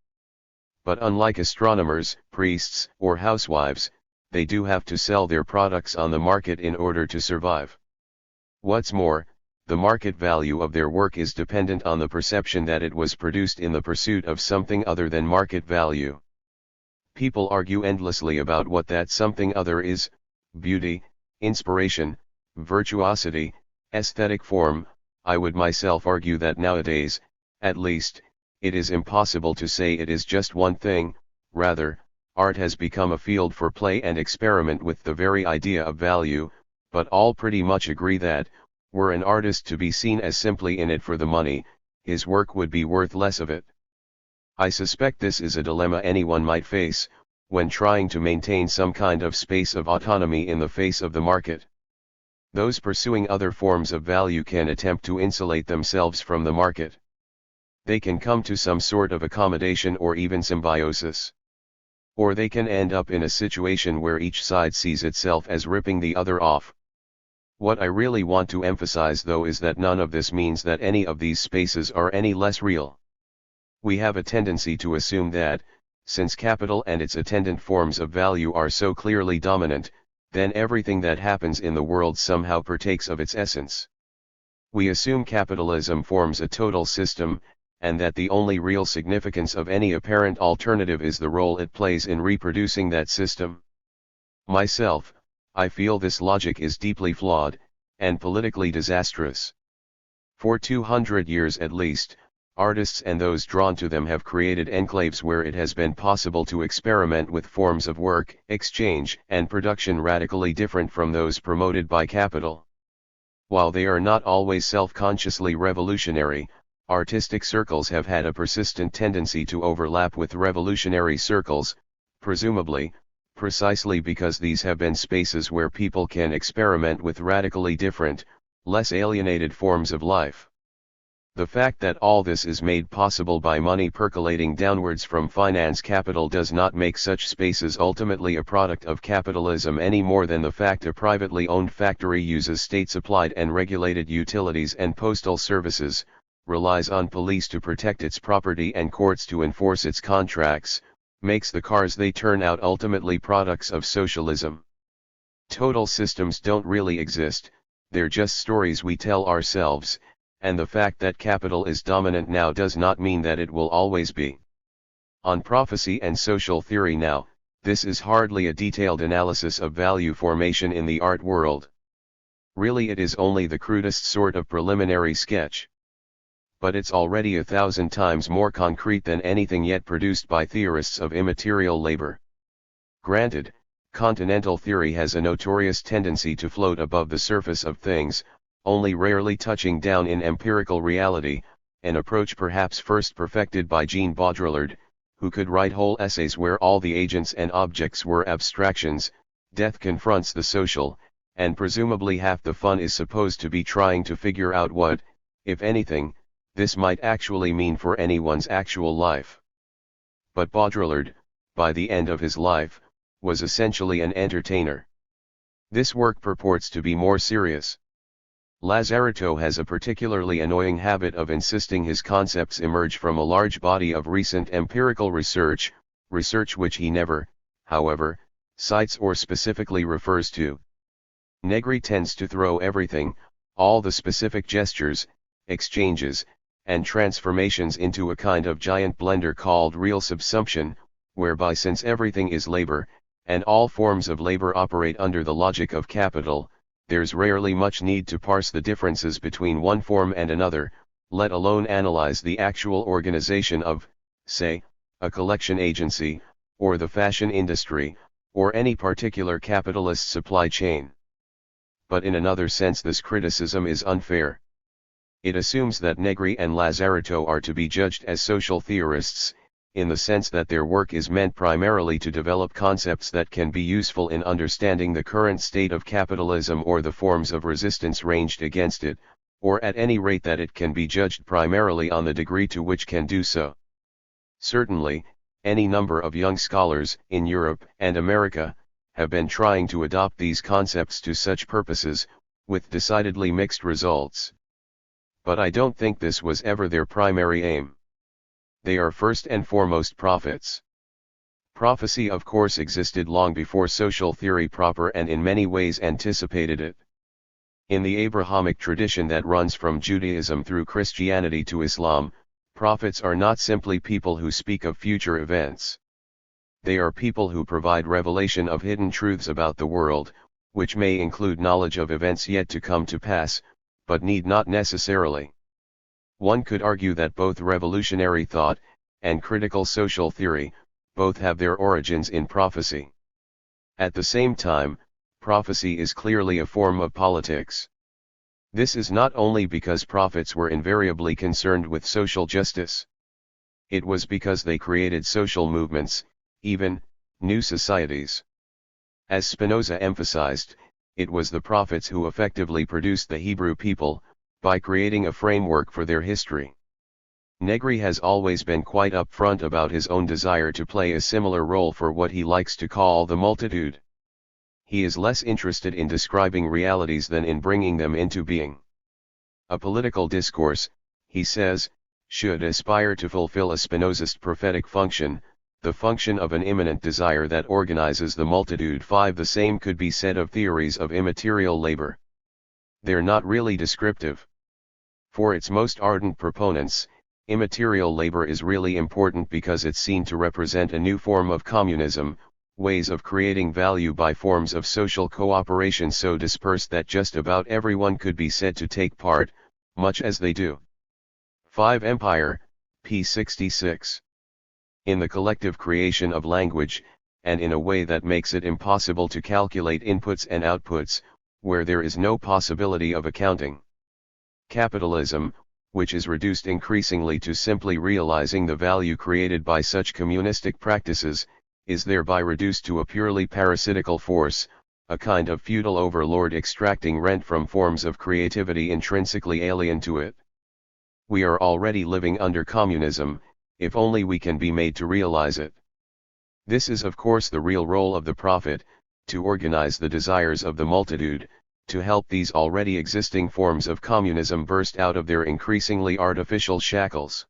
But unlike astronomers, priests, or housewives, they do have to sell their products on the market in order to survive. What's more, the market value of their work is dependent on the perception that it was produced in the pursuit of something other than market value. People argue endlessly about what that something other is: beauty, inspiration, virtuosity, aesthetic form. I would myself argue that nowadays, at least, it is impossible to say it is just one thing. Rather, art has become a field for play and experiment with the very idea of value, but all pretty much agree that, were an artist to be seen as simply in it for the money, his work would be worth less of it. I suspect this is a dilemma anyone might face, when trying to maintain some kind of space of autonomy in the face of the market. Those pursuing other forms of value can attempt to insulate themselves from the market. They can come to some sort of accommodation or even symbiosis. Or they can end up in a situation where each side sees itself as ripping the other off. What I really want to emphasize though is that none of this means that any of these spaces are any less real. We have a tendency to assume that, since capital and its attendant forms of value are so clearly dominant, then everything that happens in the world somehow partakes of its essence. We assume capitalism forms a total system, and that the only real significance of any apparent alternative is the role it plays in reproducing that system. Myself, I feel this logic is deeply flawed, and politically disastrous. For 200 years at least, artists and those drawn to them have created enclaves where it has been possible to experiment with forms of work, exchange, and production radically different from those promoted by capital. While they are not always self-consciously revolutionary, artistic circles have had a persistent tendency to overlap with revolutionary circles, presumably, precisely because these have been spaces where people can experiment with radically different, less alienated forms of life. The fact that all this is made possible by money percolating downwards from finance capital does not make such spaces ultimately a product of capitalism any more than the fact a privately owned factory uses state-supplied and regulated utilities and postal services, relies on police to protect its property and courts to enforce its contracts, makes the cars they turn out ultimately products of socialism. Total systems don't really exist, they're just stories we tell ourselves, and the fact that capital is dominant now does not mean that it will always be. On prophecy and social theory now, this is hardly a detailed analysis of value formation in the art world. Really it is only the crudest sort of preliminary sketch. But it's already 1,000 times more concrete than anything yet produced by theorists of immaterial labor. Granted, continental theory has a notorious tendency to float above the surface of things, only rarely touching down in empirical reality, an approach perhaps first perfected by Jean Baudrillard, who could write whole essays where all the agents and objects were abstractions. Death confronts the social, and presumably half the fun is supposed to be trying to figure out what, if anything, this might actually mean for anyone's actual life. But Baudrillard, by the end of his life, was essentially an entertainer. This work purports to be more serious. Lazaretto has a particularly annoying habit of insisting his concepts emerge from a large body of recent empirical research which he never, however, cites or specifically refers to. Negri tends to throw everything, all the specific gestures, exchanges, and transformations into a kind of giant blender called real subsumption, whereby since everything is labor, and all forms of labor operate under the logic of capital, there's rarely much need to parse the differences between one form and another, let alone analyze the actual organization of, say, a collection agency, or the fashion industry, or any particular capitalist supply chain. But in another sense this criticism is unfair. It assumes that Negri and Lazaretto are to be judged as social theorists, in the sense that their work is meant primarily to develop concepts that can be useful in understanding the current state of capitalism or the forms of resistance ranged against it, or at any rate that it can be judged primarily on the degree to which can do so. Certainly, any number of young scholars, in Europe and America, have been trying to adopt these concepts to such purposes, with decidedly mixed results. But I don't think this was ever their primary aim. They are first and foremost prophets. Prophecy of course existed long before social theory proper and in many ways anticipated it. In the Abrahamic tradition that runs from Judaism through Christianity to Islam, prophets are not simply people who speak of future events. They are people who provide revelation of hidden truths about the world, which may include knowledge of events yet to come to pass, but need not necessarily. One could argue that both revolutionary thought, and critical social theory, both have their origins in prophecy. At the same time, prophecy is clearly a form of politics. This is not only because prophets were invariably concerned with social justice. It was because they created social movements, even, new societies. As Spinoza emphasized, it was the prophets who effectively produced the Hebrew people, by creating a framework for their history. Negri has always been quite upfront about his own desire to play a similar role for what he likes to call the multitude. he is less interested in describing realities than in bringing them into being. A political discourse, he says, should aspire to fulfill a Spinozist prophetic function, the function of an immanent desire that organizes the multitude. 5. The same could be said of theories of immaterial labor. They're not really descriptive. For its most ardent proponents, immaterial labor is really important because it's seen to represent a new form of communism, ways of creating value by forms of social cooperation so dispersed that just about everyone could be said to take part, much as they do. 5. Empire, p. 66. In the collective creation of language, and in a way that makes it impossible to calculate inputs and outputs, where there is no possibility of accounting. Capitalism, which is reduced increasingly to simply realizing the value created by such communistic practices, is thereby reduced to a purely parasitical force, a kind of feudal overlord extracting rent from forms of creativity intrinsically alien to it. We are already living under communism, if only we can be made to realize it. This is of course the real role of the prophet, to organize the desires of the multitude, to help these already existing forms of communism burst out of their increasingly artificial shackles.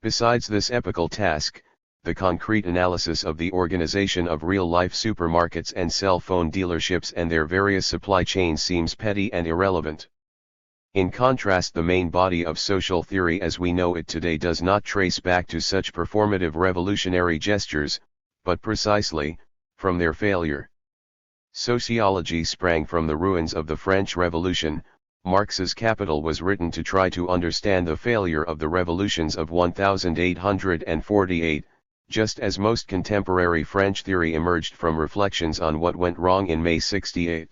Besides this epical task, the concrete analysis of the organization of real-life supermarkets and cell phone dealerships and their various supply chains seems petty and irrelevant. In contrast, the main body of social theory as we know it today does not trace back to such performative revolutionary gestures, but precisely, from their failure. Sociology sprang from the ruins of the French Revolution. Marx's Capital was written to try to understand the failure of the revolutions of 1848, just as most contemporary French theory emerged from reflections on what went wrong in May 68.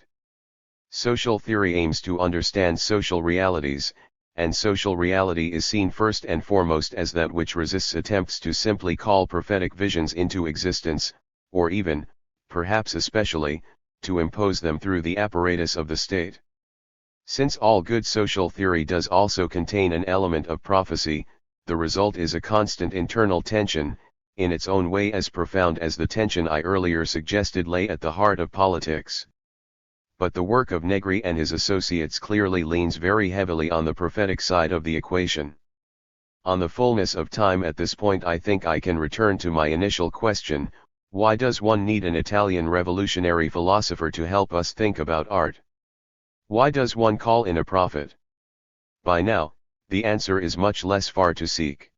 Social theory aims to understand social realities, and social reality is seen first and foremost as that which resists attempts to simply call prophetic visions into existence, or even, perhaps especially, to impose them through the apparatus of the state. Since all good social theory does also contain an element of prophecy, the result is a constant internal tension, in its own way as profound as the tension I earlier suggested lay at the heart of politics. But the work of Negri and his associates clearly leans very heavily on the prophetic side of the equation. On the fullness of time at this point I think I can return to my initial question: why does one need an Italian revolutionary philosopher to help us think about art? Why does one call in a prophet? By now, the answer is much less far to seek.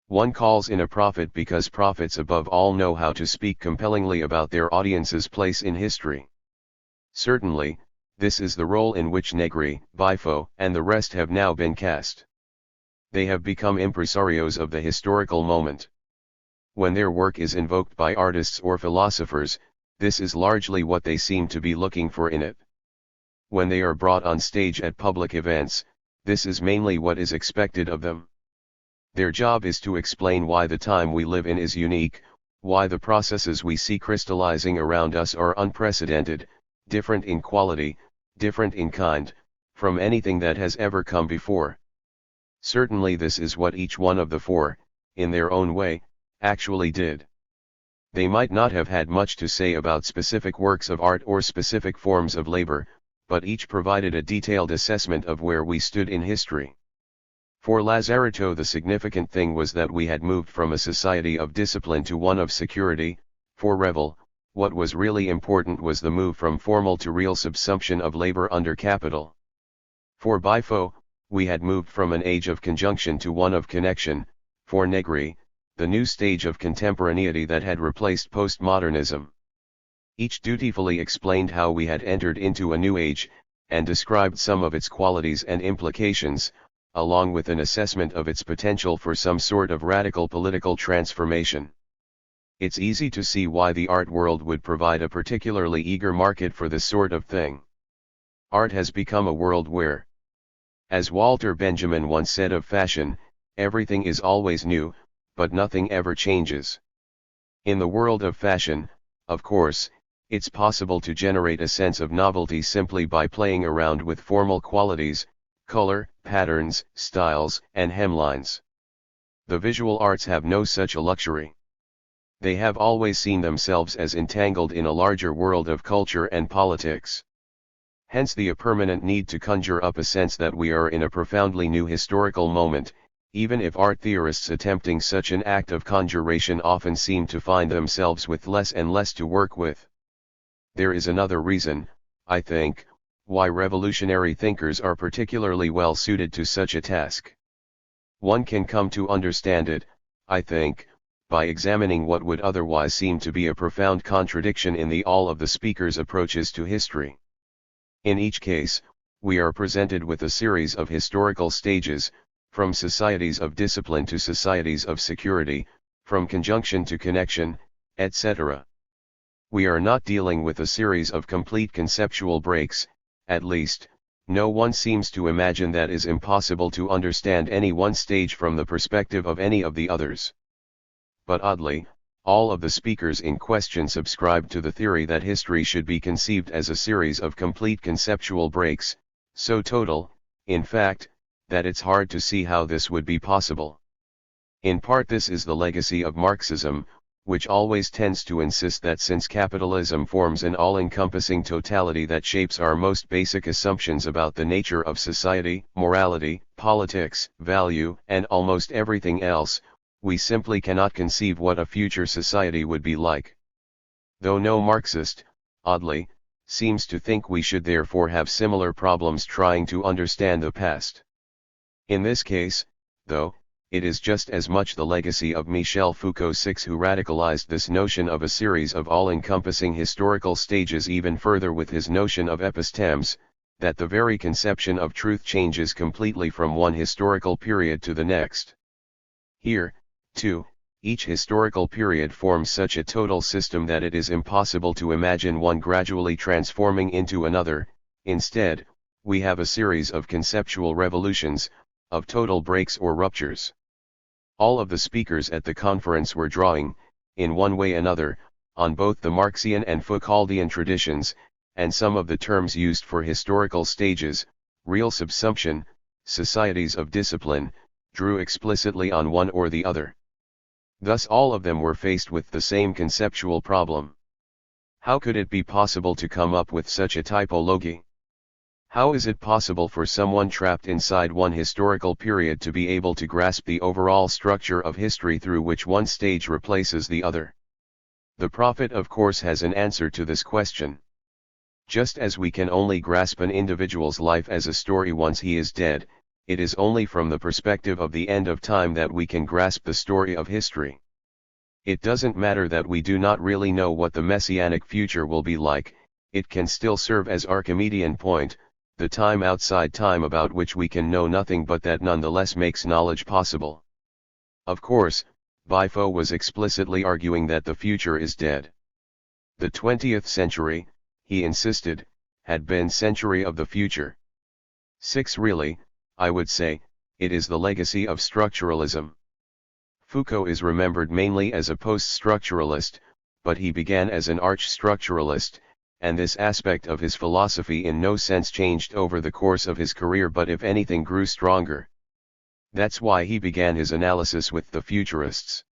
One calls in a prophet because prophets above all know how to speak compellingly about their audience's place in history. Certainly, this is the role in which Negri, Bifo, and the rest have now been cast. They have become impresarios of the historical moment. When their work is invoked by artists or philosophers, this is largely what they seem to be looking for in it. When they are brought on stage at public events, this is mainly what is expected of them. Their job is to explain why the time we live in is unique, why the processes we see crystallizing around us are unprecedented, different in quality, different in kind, from anything that has ever come before. Certainly this is what each one of the four, in their own way, actually did. They might not have had much to say about specific works of art or specific forms of labor, but each provided a detailed assessment of where we stood in history. For Lazaretto the significant thing was that we had moved from a society of discipline to one of security. For Revel, what was really important was the move from formal to real subsumption of labor under capital. For Bifo, we had moved from an age of conjunction to one of connection. For Negri, the new stage of contemporaneity that had replaced postmodernism. Each dutifully explained how we had entered into a new age, and described some of its qualities and implications, along with an assessment of its potential for some sort of radical political transformation. It's easy to see why the art world would provide a particularly eager market for this sort of thing. Art has become a world where, as Walter Benjamin once said of fashion, everything is always new, but nothing ever changes. In the world of fashion, of course, it's possible to generate a sense of novelty simply by playing around with formal qualities, color, patterns, styles, and hemlines. The visual arts have no such a luxury. They have always seen themselves as entangled in a larger world of culture and politics. Hence the permanent need to conjure up a sense that we are in a profoundly new historical moment, even if art theorists attempting such an act of conjuration often seem to find themselves with less and less to work with. There is another reason, I think, why revolutionary thinkers are particularly well suited to such a task. One can come to understand it, I think, by examining what would otherwise seem to be a profound contradiction in all of the speakers' approaches to history. In each case, we are presented with a series of historical stages, from societies of discipline to societies of security, from conjunction to connection, etc. We are not dealing with a series of complete conceptual breaks, at least, no one seems to imagine that it is impossible to understand any one stage from the perspective of any of the others. But oddly, all of the speakers in question subscribe to the theory that history should be conceived as a series of complete conceptual breaks, so total, in fact, that it's hard to see how this would be possible. In part this is the legacy of Marxism, which always tends to insist that since capitalism forms an all-encompassing totality that shapes our most basic assumptions about the nature of society, morality, politics, value, and almost everything else, we simply cannot conceive what a future society would be like. Though no Marxist, oddly, seems to think we should therefore have similar problems trying to understand the past. In this case, though, it is just as much the legacy of Michel Foucault who radicalized this notion of a series of all-encompassing historical stages even further with his notion of epistemes, that the very conception of truth changes completely from one historical period to the next. Here, too, each historical period forms such a total system that it is impossible to imagine one gradually transforming into another. Instead, we have a series of conceptual revolutions, of total breaks or ruptures. All of the speakers at the conference were drawing, in one way or another, on both the Marxian and Foucauldian traditions, and some of the terms used for historical stages, real subsumption, societies of discipline, drew explicitly on one or the other. Thus all of them were faced with the same conceptual problem. How could it be possible to come up with such a typology? How is it possible for someone trapped inside one historical period to be able to grasp the overall structure of history through which one stage replaces the other? The prophet of course has an answer to this question. Just as we can only grasp an individual's life as a story once he is dead, it is only from the perspective of the end of time that we can grasp the story of history. It doesn't matter that we do not really know what the messianic future will be like, it can still serve as Archimedean point, the time outside time about which we can know nothing but that nonetheless makes knowledge possible. Of course, Bifo was explicitly arguing that the future is dead. The 20th century, he insisted, had been century of the future. 6 really, I would say, it is the legacy of structuralism. Foucault is remembered mainly as a post-structuralist, but he began as an arch-structuralist, and this aspect of his philosophy in no sense changed over the course of his career but if anything grew stronger. That's why he began his analysis with the futurists.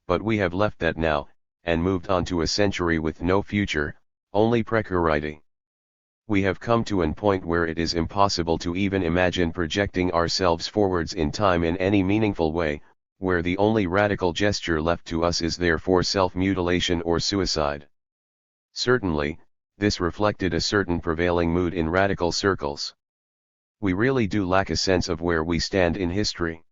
But we have left that now, and moved on to a century with no future, only precarity. We have come to an point where it is impossible to even imagine projecting ourselves forwards in time in any meaningful way, where the only radical gesture left to us is therefore self-mutilation or suicide. Certainly, this reflected a certain prevailing mood in radical circles. We really do lack a sense of where we stand in history.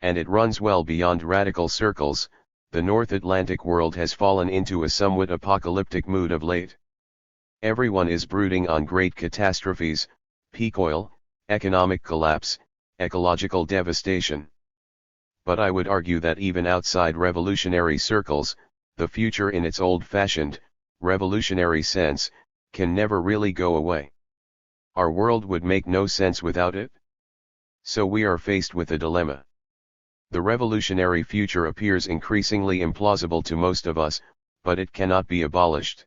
And it runs well beyond radical circles. The North Atlantic world has fallen into a somewhat apocalyptic mood of late. Everyone is brooding on great catastrophes, peak oil, economic collapse, ecological devastation. But I would argue that even outside revolutionary circles, the future in its old-fashioned, revolutionary sense, can never really go away. Our world would make no sense without it. So we are faced with a dilemma. The revolutionary future appears increasingly implausible to most of us, but it cannot be abolished.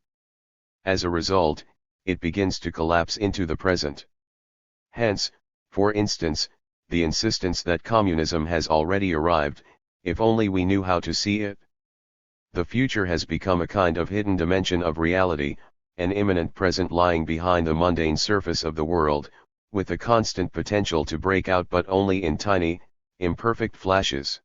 As a result, it begins to collapse into the present. Hence, for instance, the insistence that communism has already arrived, if only we knew how to see it. The future has become a kind of hidden dimension of reality, an imminent present lying behind the mundane surface of the world, with a constant potential to break out but only in tiny, imperfect flashes.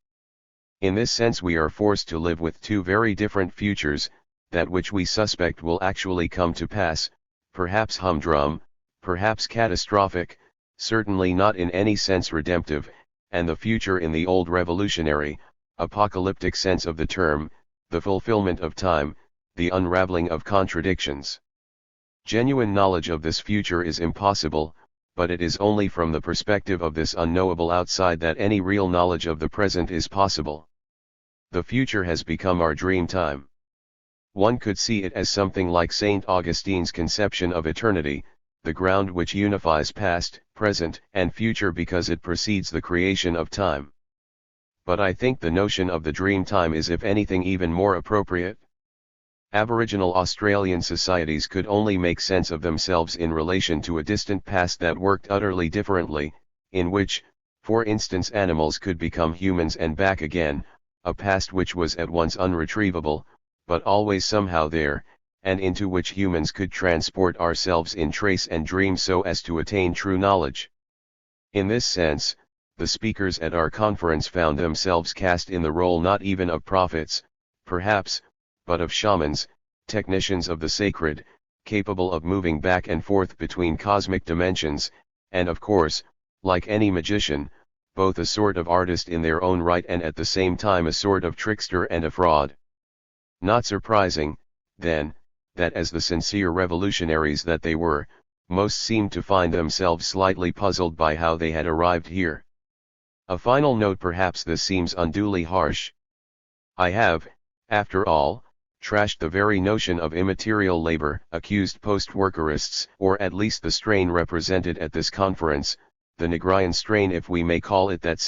In this sense we are forced to live with two very different futures, that which we suspect will actually come to pass, perhaps humdrum, perhaps catastrophic, certainly not in any sense redemptive, and the future in the old revolutionary, apocalyptic sense of the term, the fulfillment of time, the unraveling of contradictions. Genuine knowledge of this future is impossible, but it is only from the perspective of this unknowable outside that any real knowledge of the present is possible. The future has become our dream time. One could see it as something like St. Augustine's conception of eternity, the ground which unifies past, present, and future because it precedes the creation of time. But I think the notion of the dream time is if anything even more appropriate. Aboriginal Australian societies could only make sense of themselves in relation to a distant past that worked utterly differently, in which, for instance, animals could become humans and back again, a past which was at once unretrievable, but always somehow there, and into which humans could transport ourselves in trace and dream so as to attain true knowledge. In this sense, the speakers at our conference found themselves cast in the role not even of prophets, perhaps, but of shamans, technicians of the sacred, capable of moving back and forth between cosmic dimensions, and of course, like any magician, both a sort of artist in their own right and at the same time a sort of trickster and a fraud. Not surprising, then, that as the sincere revolutionaries that they were, most seemed to find themselves slightly puzzled by how they had arrived here. A final note: perhaps this seems unduly harsh. I have, after all, trashed the very notion of immaterial labor, accused post-workerists, or at least the strain represented at this conference, the Negrian strain if we may call it that,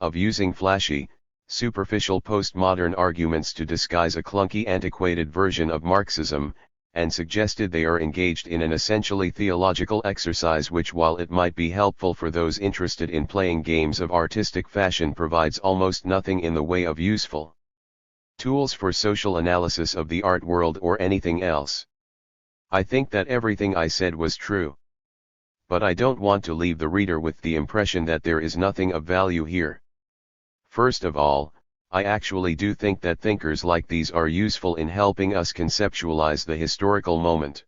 of using flashy, superficial postmodern arguments to disguise a clunky antiquated version of Marxism, and suggested they are engaged in an essentially theological exercise which, while it might be helpful for those interested in playing games of artistic fashion, provides almost nothing in the way of useful tools for social analysis of the art world or anything else. I think that everything I said was true. But I don't want to leave the reader with the impression that there is nothing of value here. First of all, I actually do think that thinkers like these are useful in helping us conceptualize the historical moment.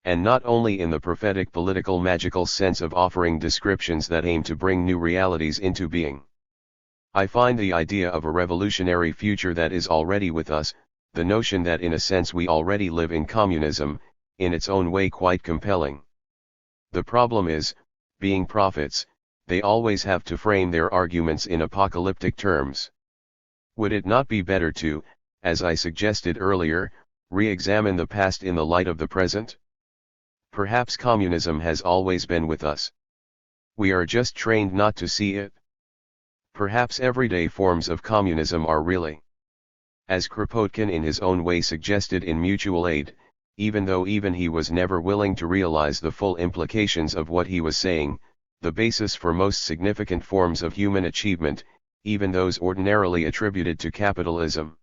And not only in the prophetic political magical sense of offering descriptions that aim to bring new realities into being. I find the idea of a revolutionary future that is already with us, the notion that in a sense we already live in communism, in its own way quite compelling. The problem is, being prophets, they always have to frame their arguments in apocalyptic terms. Would it not be better to, as I suggested earlier, re-examine the past in the light of the present? Perhaps communism has always been with us. We are just trained not to see it. Perhaps everyday forms of communism are really, as Kropotkin in his own way suggested in Mutual Aid, even though even he was never willing to realize the full implications of what he was saying, the basis for most significant forms of human achievement, even those ordinarily attributed to capitalism.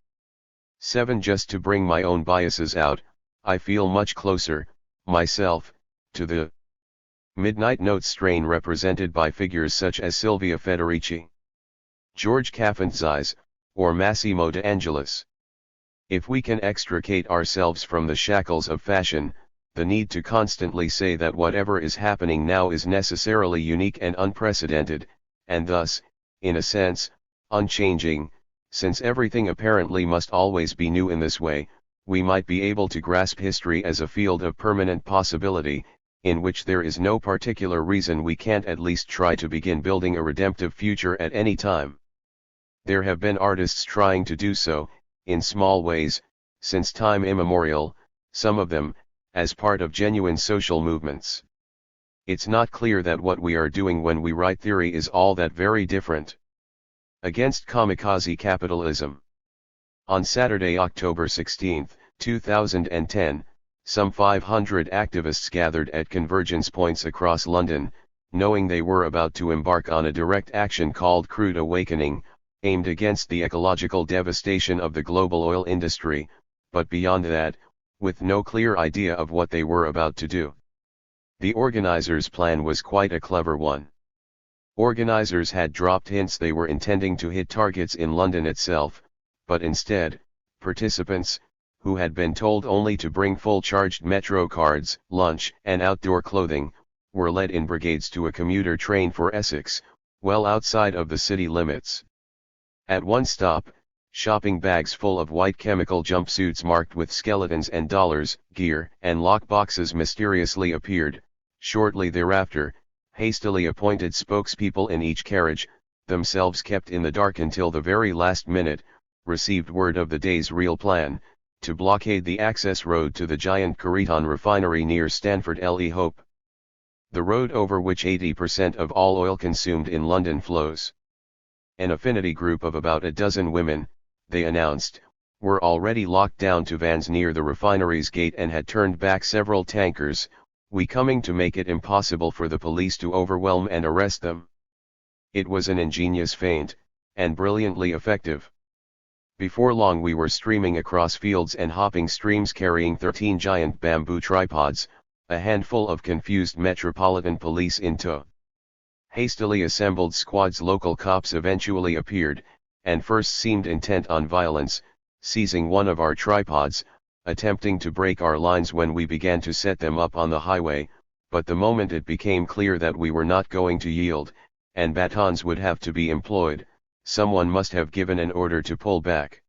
7. Just to bring my own biases out, I feel much closer, myself, to the Midnight Notes strain represented by figures such as Silvia Federici, George Kafantzis, or Massimo de Angelis. If we can extricate ourselves from the shackles of fashion, the need to constantly say that whatever is happening now is necessarily unique and unprecedented, and thus, in a sense, unchanging, since everything apparently must always be new in this way, we might be able to grasp history as a field of permanent possibility, in which there is no particular reason we can't at least try to begin building a redemptive future at any time. There have been artists trying to do so, in small ways, since time immemorial, some of them, as part of genuine social movements. It's not clear that what we are doing when we write theory is all that very different. Against kamikaze capitalism. On Saturday, October 16, 2010, some 500 activists gathered at convergence points across London, knowing they were about to embark on a direct action called Crude Awakening, aimed against the ecological devastation of the global oil industry, but beyond that, with no clear idea of what they were about to do. The organizers' plan was quite a clever one. Organizers had dropped hints they were intending to hit targets in London itself, but instead, participants, who had been told only to bring full-charged metro cards, lunch, and outdoor clothing, were led in brigades to a commuter train for Essex, well outside of the city limits. At one stop, shopping bags full of white chemical jumpsuits marked with skeletons and dollars, gear, and lockboxes mysteriously appeared. Shortly thereafter, hastily appointed spokespeople in each carriage, themselves kept in the dark until the very last minute, received word of the day's real plan, to blockade the access road to the giant Graeber refinery near Stanford-le-Hope. The road over which 80% of all oil consumed in London flows. An affinity group of about a dozen women, they announced, were already locked down to vans near the refinery's gate and had turned back several tankers, we coming to make it impossible for the police to overwhelm and arrest them. It was an ingenious feint, and brilliantly effective. Before long we were streaming across fields and hopping streams carrying 13 giant bamboo tripods, a handful of confused metropolitan police in tow. Hastily assembled squads. Local cops eventually appeared, and first seemed intent on violence, seizing one of our tripods, attempting to break our lines when we began to set them up on the highway, but the moment it became clear that we were not going to yield, and batons would have to be employed, someone must have given an order to pull back.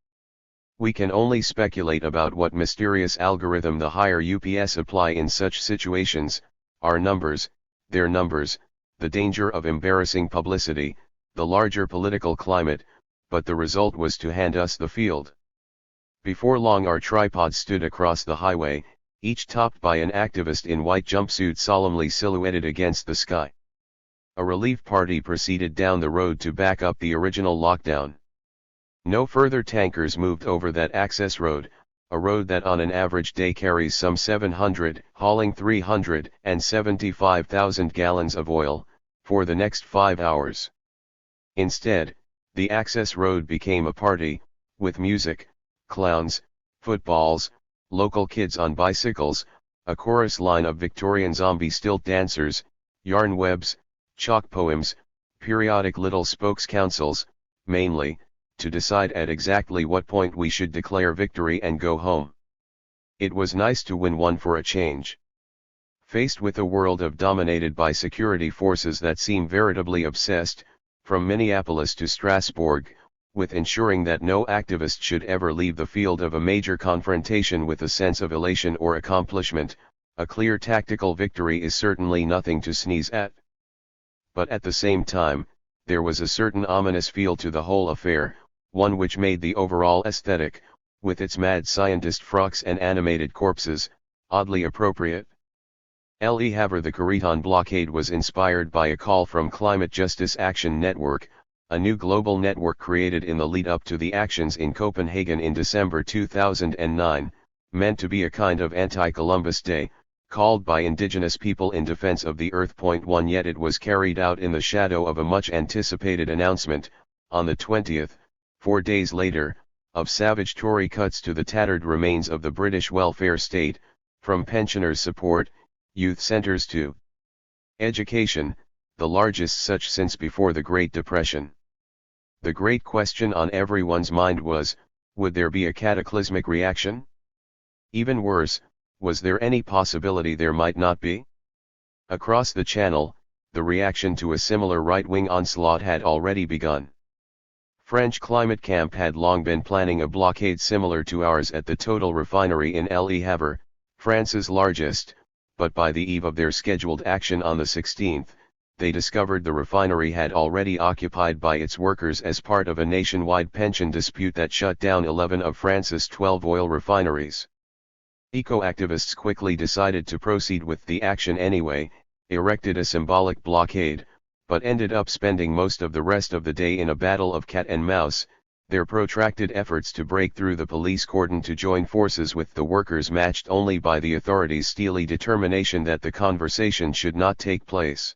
We can only speculate about what mysterious algorithm the higher UPS apply in such situations, our numbers, their numbers, the danger of embarrassing publicity, the larger political climate, but the result was to hand us the field. Before long our tripods stood across the highway, each topped by an activist in white jumpsuit solemnly silhouetted against the sky. A relief party proceeded down the road to back up the original lockdown. No further tankers moved over that access road, a road that on an average day carries some 700, hauling 375,000 gallons of oil, for the next 5 hours. Instead, the access road became a party, with music, clowns, footballs, local kids on bicycles, a chorus line of Victorian zombie stilt dancers, yarn webs, chalk poems, periodic little spokes councils, mainly, to decide at exactly what point we should declare victory and go home. It was nice to win one for a change. Faced with a world dominated by security forces that seem veritably obsessed, from Minneapolis to Strasbourg, with ensuring that no activist should ever leave the field of a major confrontation with a sense of elation or accomplishment, a clear tactical victory is certainly nothing to sneeze at. But at the same time, there was a certain ominous feel to the whole affair, one which made the overall aesthetic, with its mad scientist frocks and animated corpses, oddly appropriate. Le Havre. The Graeber blockade was inspired by a call from Climate Justice Action Network, a new global network created in the lead-up to the actions in Copenhagen in December 2009, meant to be a kind of anti-Columbus Day, called by indigenous people in defense of the Earth. 1 Yet it was carried out in the shadow of a much-anticipated announcement, on the 20th, 4 days later, of savage Tory cuts to the tattered remains of the British welfare state, from pensioners' support, youth centres to education, the largest such since before the Great Depression. The great question on everyone's mind was, would there be a cataclysmic reaction? Even worse, was there any possibility there might not be? Across the Channel, the reaction to a similar right-wing onslaught had already begun. French Climate Camp had long been planning a blockade similar to ours at the Total refinery in Le Havre, France's largest, but by the eve of their scheduled action on the 16th, they discovered the refinery had already occupied by its workers as part of a nationwide pension dispute that shut down 11 of France's 12 oil refineries. Eco-activists quickly decided to proceed with the action anyway, erected a symbolic blockade, but ended up spending most of the rest of the day in a battle of cat and mouse, their protracted efforts to break through the police cordon to join forces with the workers matched only by the authorities' steely determination that the conversation should not take place.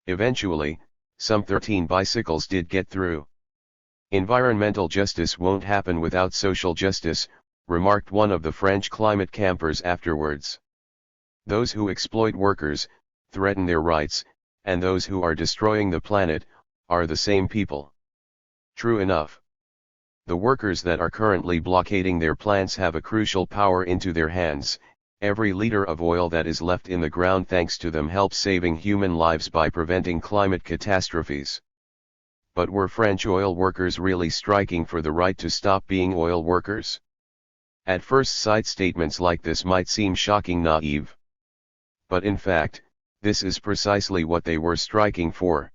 Eventually, some 13 bicycles did get through. Environmental justice won't happen without social justice, remarked one of the French climate campers afterwards. Those who exploit workers, threaten their rights, and those who are destroying the planet, are the same people. True enough. The workers that are currently blockading their plants have a crucial power into their hands. Every liter of oil that is left in the ground thanks to them helps saving human lives by preventing climate catastrophes. But were French oil workers really striking for the right to stop being oil workers? At first sight, statements like this might seem shocking naive. But in fact, this is precisely what they were striking for.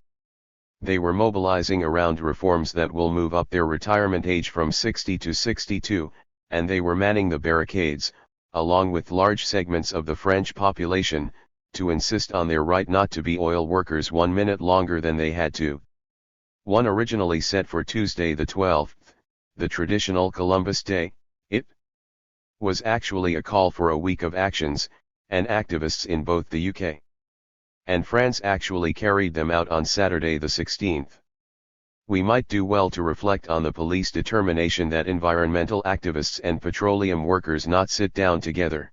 They were mobilizing around reforms that will move up their retirement age from 60 to 62, and they were manning the barricades, along with large segments of the French population, to insist on their right not to be oil workers 1 minute longer than they had to. One originally set for Tuesday the 12th, the traditional Columbus Day, it was actually a call for a week of actions, and activists in both the UK and France actually carried them out on Saturday the 16th. We might do well to reflect on the police determination that environmental activists and petroleum workers not sit down together.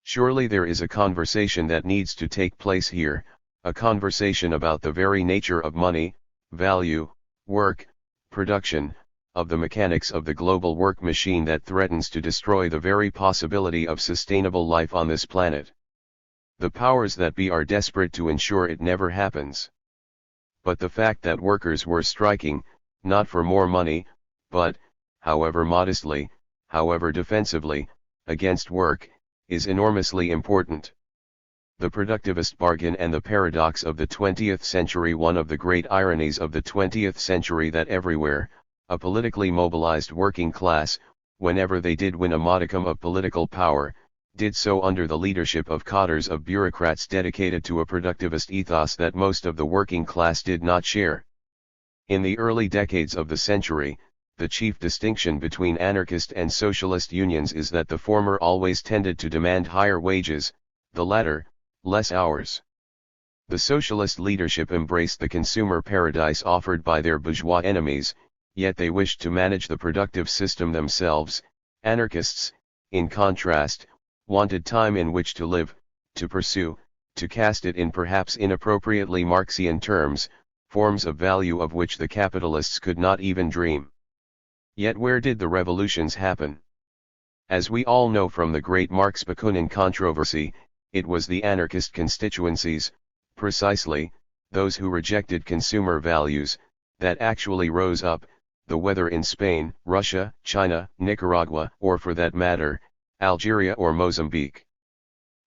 Surely there is a conversation that needs to take place here, a conversation about the very nature of money, value, work, production, of the mechanics of the global work machine that threatens to destroy the very possibility of sustainable life on this planet. The powers that be are desperate to ensure it never happens. But the fact that workers were striking, not for more money, but, however modestly, however defensively, against work, is enormously important. The productivist bargain and the paradox of the 20th century. One of the great ironies of the 20th century that everywhere, a politically mobilized working class, whenever they did win a modicum of political power, did so under the leadership of cadres of bureaucrats dedicated to a productivist ethos that most of the working class did not share. In the early decades of the century, the chief distinction between anarchist and socialist unions is that the former always tended to demand higher wages, the latter, less hours. The socialist leadership embraced the consumer paradise offered by their bourgeois enemies, yet they wished to manage the productive system themselves. Anarchists, in contrast, wanted time in which to live, to pursue, to cast it in perhaps inappropriately Marxian terms, forms of value of which the capitalists could not even dream. Yet where did the revolutions happen? As we all know from the great Marx-Bakunin controversy, it was the anarchist constituencies, precisely, those who rejected consumer values, that actually rose up, the whether in Spain, Russia, China, Nicaragua, or for that matter, Algeria or Mozambique.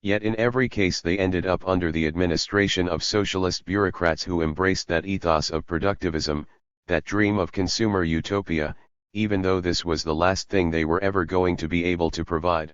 Yet in every case they ended up under the administration of socialist bureaucrats who embraced that ethos of productivism, that dream of consumer utopia, even though this was the last thing they were ever going to be able to provide.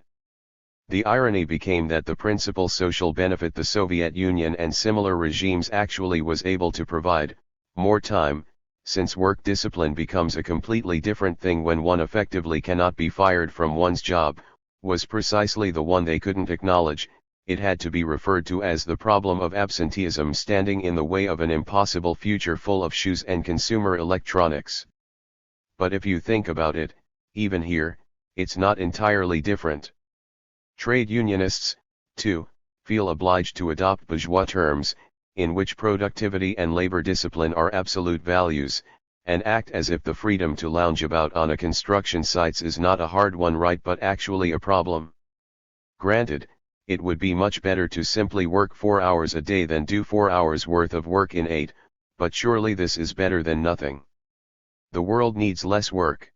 The irony became that the principal social benefit the Soviet Union and similar regimes actually was able to provide, more time, since work discipline becomes a completely different thing when one effectively cannot be fired from one's job, was precisely the one they couldn't acknowledge. It had to be referred to as the problem of absenteeism standing in the way of an impossible future full of shoes and consumer electronics. But if you think about it, even here, it's not entirely different. Trade unionists, too, feel obliged to adopt bourgeois terms, in which productivity and labor discipline are absolute values, and act as if the freedom to lounge about on a construction site is not a hard-won right but actually a problem. Granted, it would be much better to simply work 4 hours a day than do 4 hours worth of work in 8, but surely this is better than nothing. The world needs less work.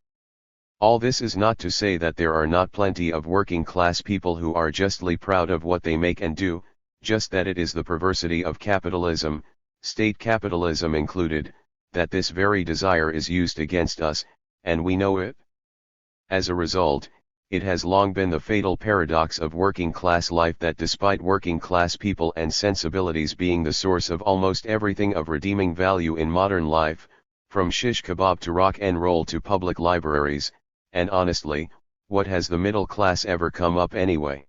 All this is not to say that there are not plenty of working-class people who are justly proud of what they make and do, just that it is the perversity of capitalism, state capitalism included, that this very desire is used against us, and we know it. As a result, it has long been the fatal paradox of working-class life that despite working-class people and sensibilities being the source of almost everything of redeeming value in modern life, from shish kebab to rock and roll to public libraries, and honestly, what has the middle class ever come up anyway?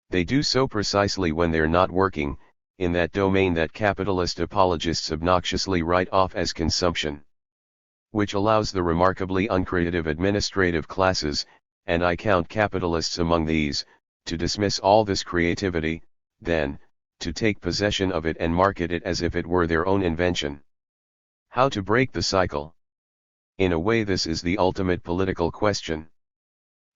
They do so precisely when they're not working, in that domain that capitalist apologists obnoxiously write off as consumption. which allows the remarkably uncreative administrative classes, and I count capitalists among these, to dismiss all this creativity, then, to take possession of it and market it as if it were their own invention. How to break the cycle? In a way, this is the ultimate political question.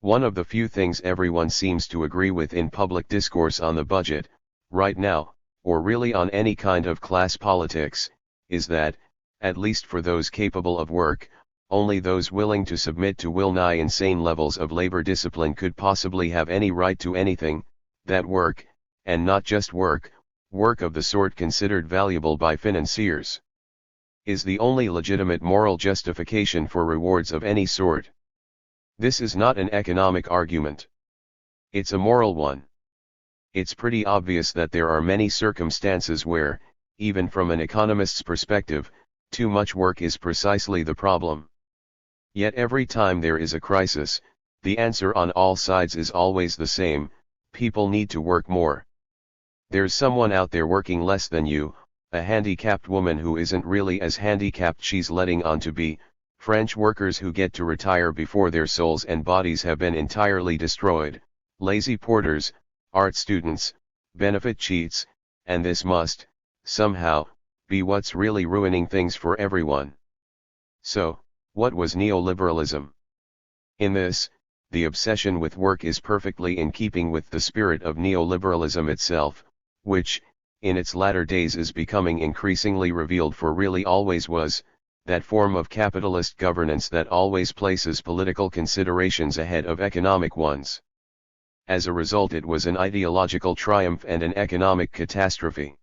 One of the few things everyone seems to agree with in public discourse on the budget, right now, or really on any kind of class politics, is that, at least for those capable of work, only those willing to submit to well-nigh insane levels of labor discipline could possibly have any right to anything, that work, and not just work of the sort considered valuable by financiers, is the only legitimate moral justification for rewards of any sort. This is not an economic argument. It's a moral one. It's pretty obvious that there are many circumstances where, even from an economist's perspective, too much work is precisely the problem. Yet every time there is a crisis, the answer on all sides is always the same: people need to work more. There's someone out there working less than you, a handicapped woman who isn't really as handicapped she's letting on to be, French workers who get to retire before their souls and bodies have been entirely destroyed, lazy porters, art students, benefit cheats, and this must, somehow, be what's really ruining things for everyone. So, what was neoliberalism? In this, the obsession with work is perfectly in keeping with the spirit of neoliberalism itself, which, in its latter days is becoming increasingly revealed for really always was, that form of capitalist governance that always places political considerations ahead of economic ones. As a result, it was an ideological triumph and an economic catastrophe.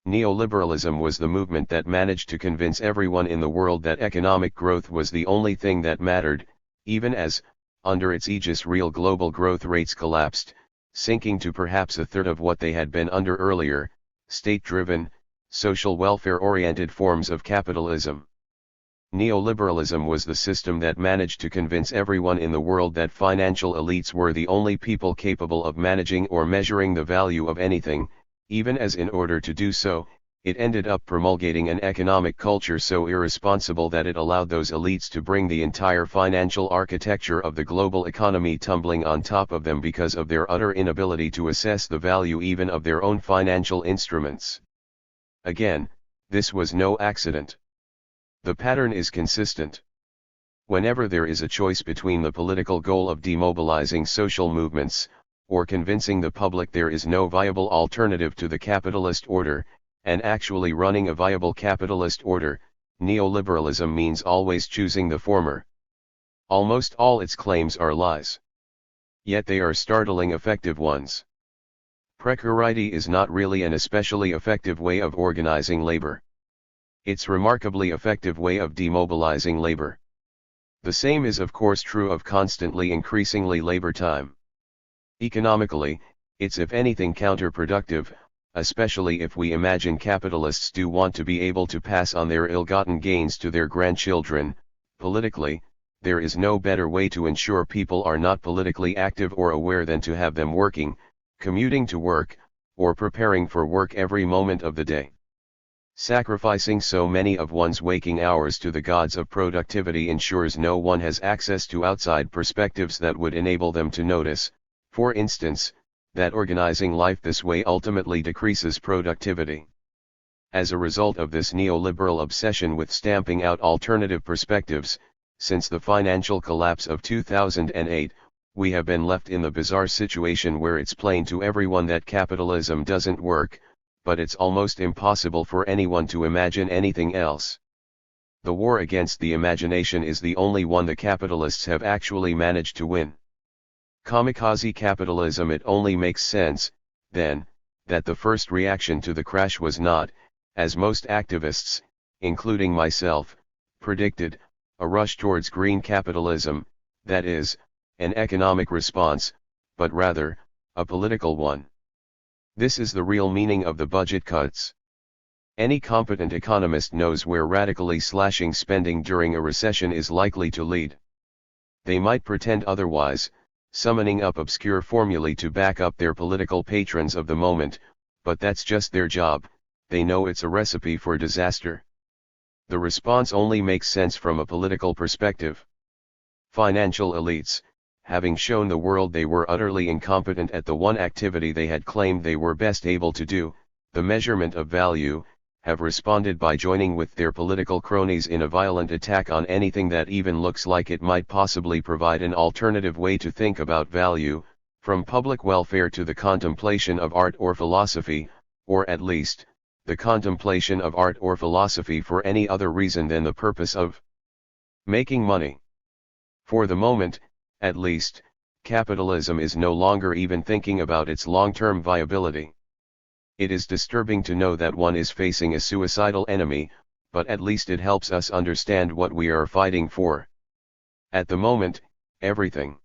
Neoliberalism was the movement that managed to convince everyone in the world that economic growth was the only thing that mattered, even as, under its aegis, real global growth rates collapsed, sinking to perhaps a third of what they had been under earlier, state-driven, social welfare-oriented forms of capitalism. Neoliberalism was the system that managed to convince everyone in the world that financial elites were the only people capable of managing or measuring the value of anything, even as in order to do so, it ended up promulgating an economic culture so irresponsible that it allowed those elites to bring the entire financial architecture of the global economy tumbling on top of them because of their utter inability to assess the value even of their own financial instruments. Again, this was no accident. The pattern is consistent. Whenever there is a choice between the political goal of demobilizing social movements, or convincing the public there is no viable alternative to the capitalist order, and actually running a viable capitalist order, neoliberalism means always choosing the former. Almost all its claims are lies. Yet they are startling effective ones. Precarity is not really an especially effective way of organizing labor. It's remarkably effective way of demobilizing labor. The same is of course true of constantly increasingly labor time. Economically, it's if anything counterproductive, especially if we imagine capitalists do want to be able to pass on their ill-gotten gains to their grandchildren. Politically, there is no better way to ensure people are not politically active or aware than to have them working, commuting to work, or preparing for work every moment of the day. Sacrificing so many of one's waking hours to the gods of productivity ensures no one has access to outside perspectives that would enable them to notice, for instance, that organizing life this way ultimately decreases productivity. As a result of this neoliberal obsession with stamping out alternative perspectives, since the financial collapse of 2008, we have been left in the bizarre situation where it's plain to everyone that capitalism doesn't work, but it's almost impossible for anyone to imagine anything else. The war against the imagination is the only one the capitalists have actually managed to win. Kamikaze capitalism. It only makes sense, then, that the first reaction to the crash was not, as most activists, including myself, predicted, a rush towards green capitalism, that is, an economic response, but rather, a political one. This is the real meaning of the budget cuts. Any competent economist knows where radically slashing spending during a recession is likely to lead. They might pretend otherwise, summoning up obscure formulae to back up their political patrons of the moment, but that's just their job. They know it's a recipe for disaster. The response only makes sense from a political perspective. Financial elites, having shown the world they were utterly incompetent at the one activity they had claimed they were best able to do, the measurement of value, have responded by joining with their political cronies in a violent attack on anything that even looks like it might possibly provide an alternative way to think about value, from public welfare to the contemplation of art or philosophy, or at least, the contemplation of art or philosophy for any other reason than the purpose of making money. For the moment, at least, capitalism is no longer even thinking about its long-term viability. It is disturbing to know that one is facing a suicidal enemy, but at least it helps us understand what we are fighting for. At the moment, everything.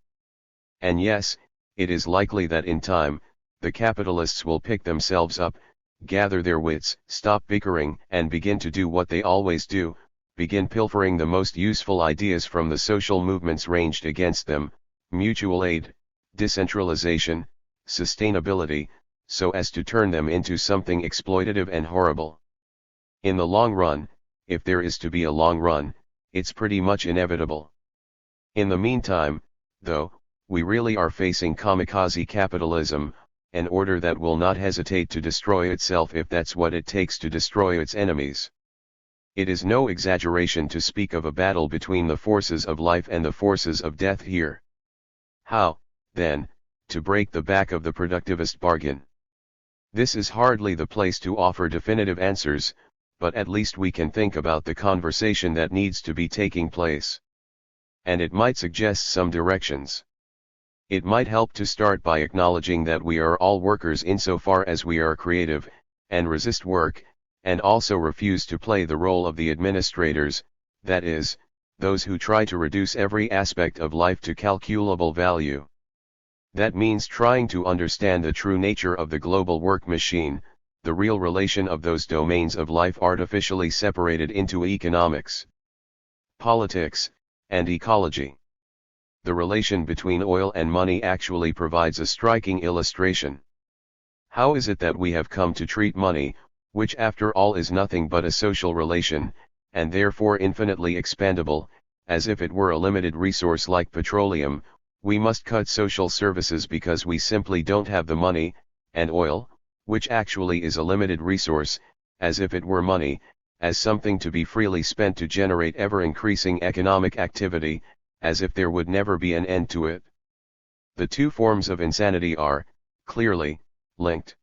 And yes, it is likely that in time, the capitalists will pick themselves up, gather their wits, stop bickering, and begin to do what they always do, begin pilfering the most useful ideas from the social movements ranged against them, mutual aid, decentralization, sustainability, so as to turn them into something exploitative and horrible. In the long run, if there is to be a long run, it's pretty much inevitable. In the meantime, though, we really are facing kamikaze capitalism, an order that will not hesitate to destroy itself if that's what it takes to destroy its enemies. It is no exaggeration to speak of a battle between the forces of life and the forces of death here. How, then, to break the back of the productivist bargain? This is hardly the place to offer definitive answers, but at least we can think about the conversation that needs to be taking place. And it might suggest some directions. It might help to start by acknowledging that we are all workers insofar as we are creative, and resist work, and also refuse to play the role of the administrators, that is, those who try to reduce every aspect of life to calculable value. That means trying to understand the true nature of the global work machine, the real relation of those domains of life artificially separated into economics, politics, and ecology. The relation between oil and money actually provides a striking illustration. How is it that we have come to treat money, which after all is nothing but a social relation, and therefore infinitely expandable, as if it were a limited resource like petroleum? We must cut social services because we simply don't have the money, and oil, which actually is a limited resource, as if it were money, as something to be freely spent to generate ever-increasing economic activity, as if there would never be an end to it. The two forms of insanity are, clearly, linked.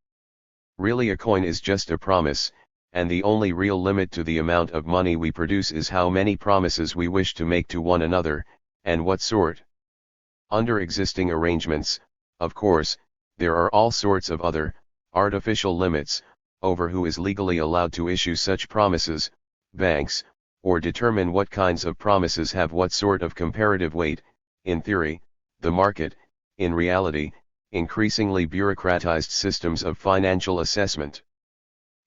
Really, a coin is just a promise, and the only real limit to the amount of money we produce is how many promises we wish to make to one another, and what sort. Under existing arrangements, of course, there are all sorts of other, artificial limits, over who is legally allowed to issue such promises, banks, or determine what kinds of promises have what sort of comparative weight, in theory, the market, in reality, increasingly bureaucratized systems of financial assessment.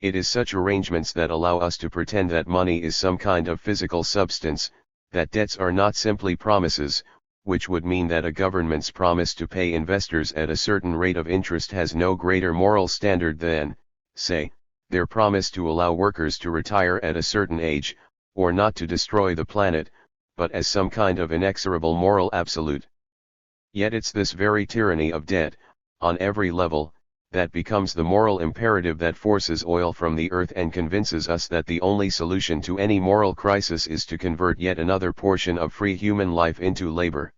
It is such arrangements that allow us to pretend that money is some kind of physical substance, that debts are not simply promises, which would mean that a government's promise to pay investors at a certain rate of interest has no greater moral standard than, say, their promise to allow workers to retire at a certain age, or not to destroy the planet, but as some kind of inexorable moral absolute. Yet it's this very tyranny of debt, on every level, that becomes the moral imperative that forces oil from the earth and convinces us that the only solution to any moral crisis is to convert yet another portion of free human life into labor.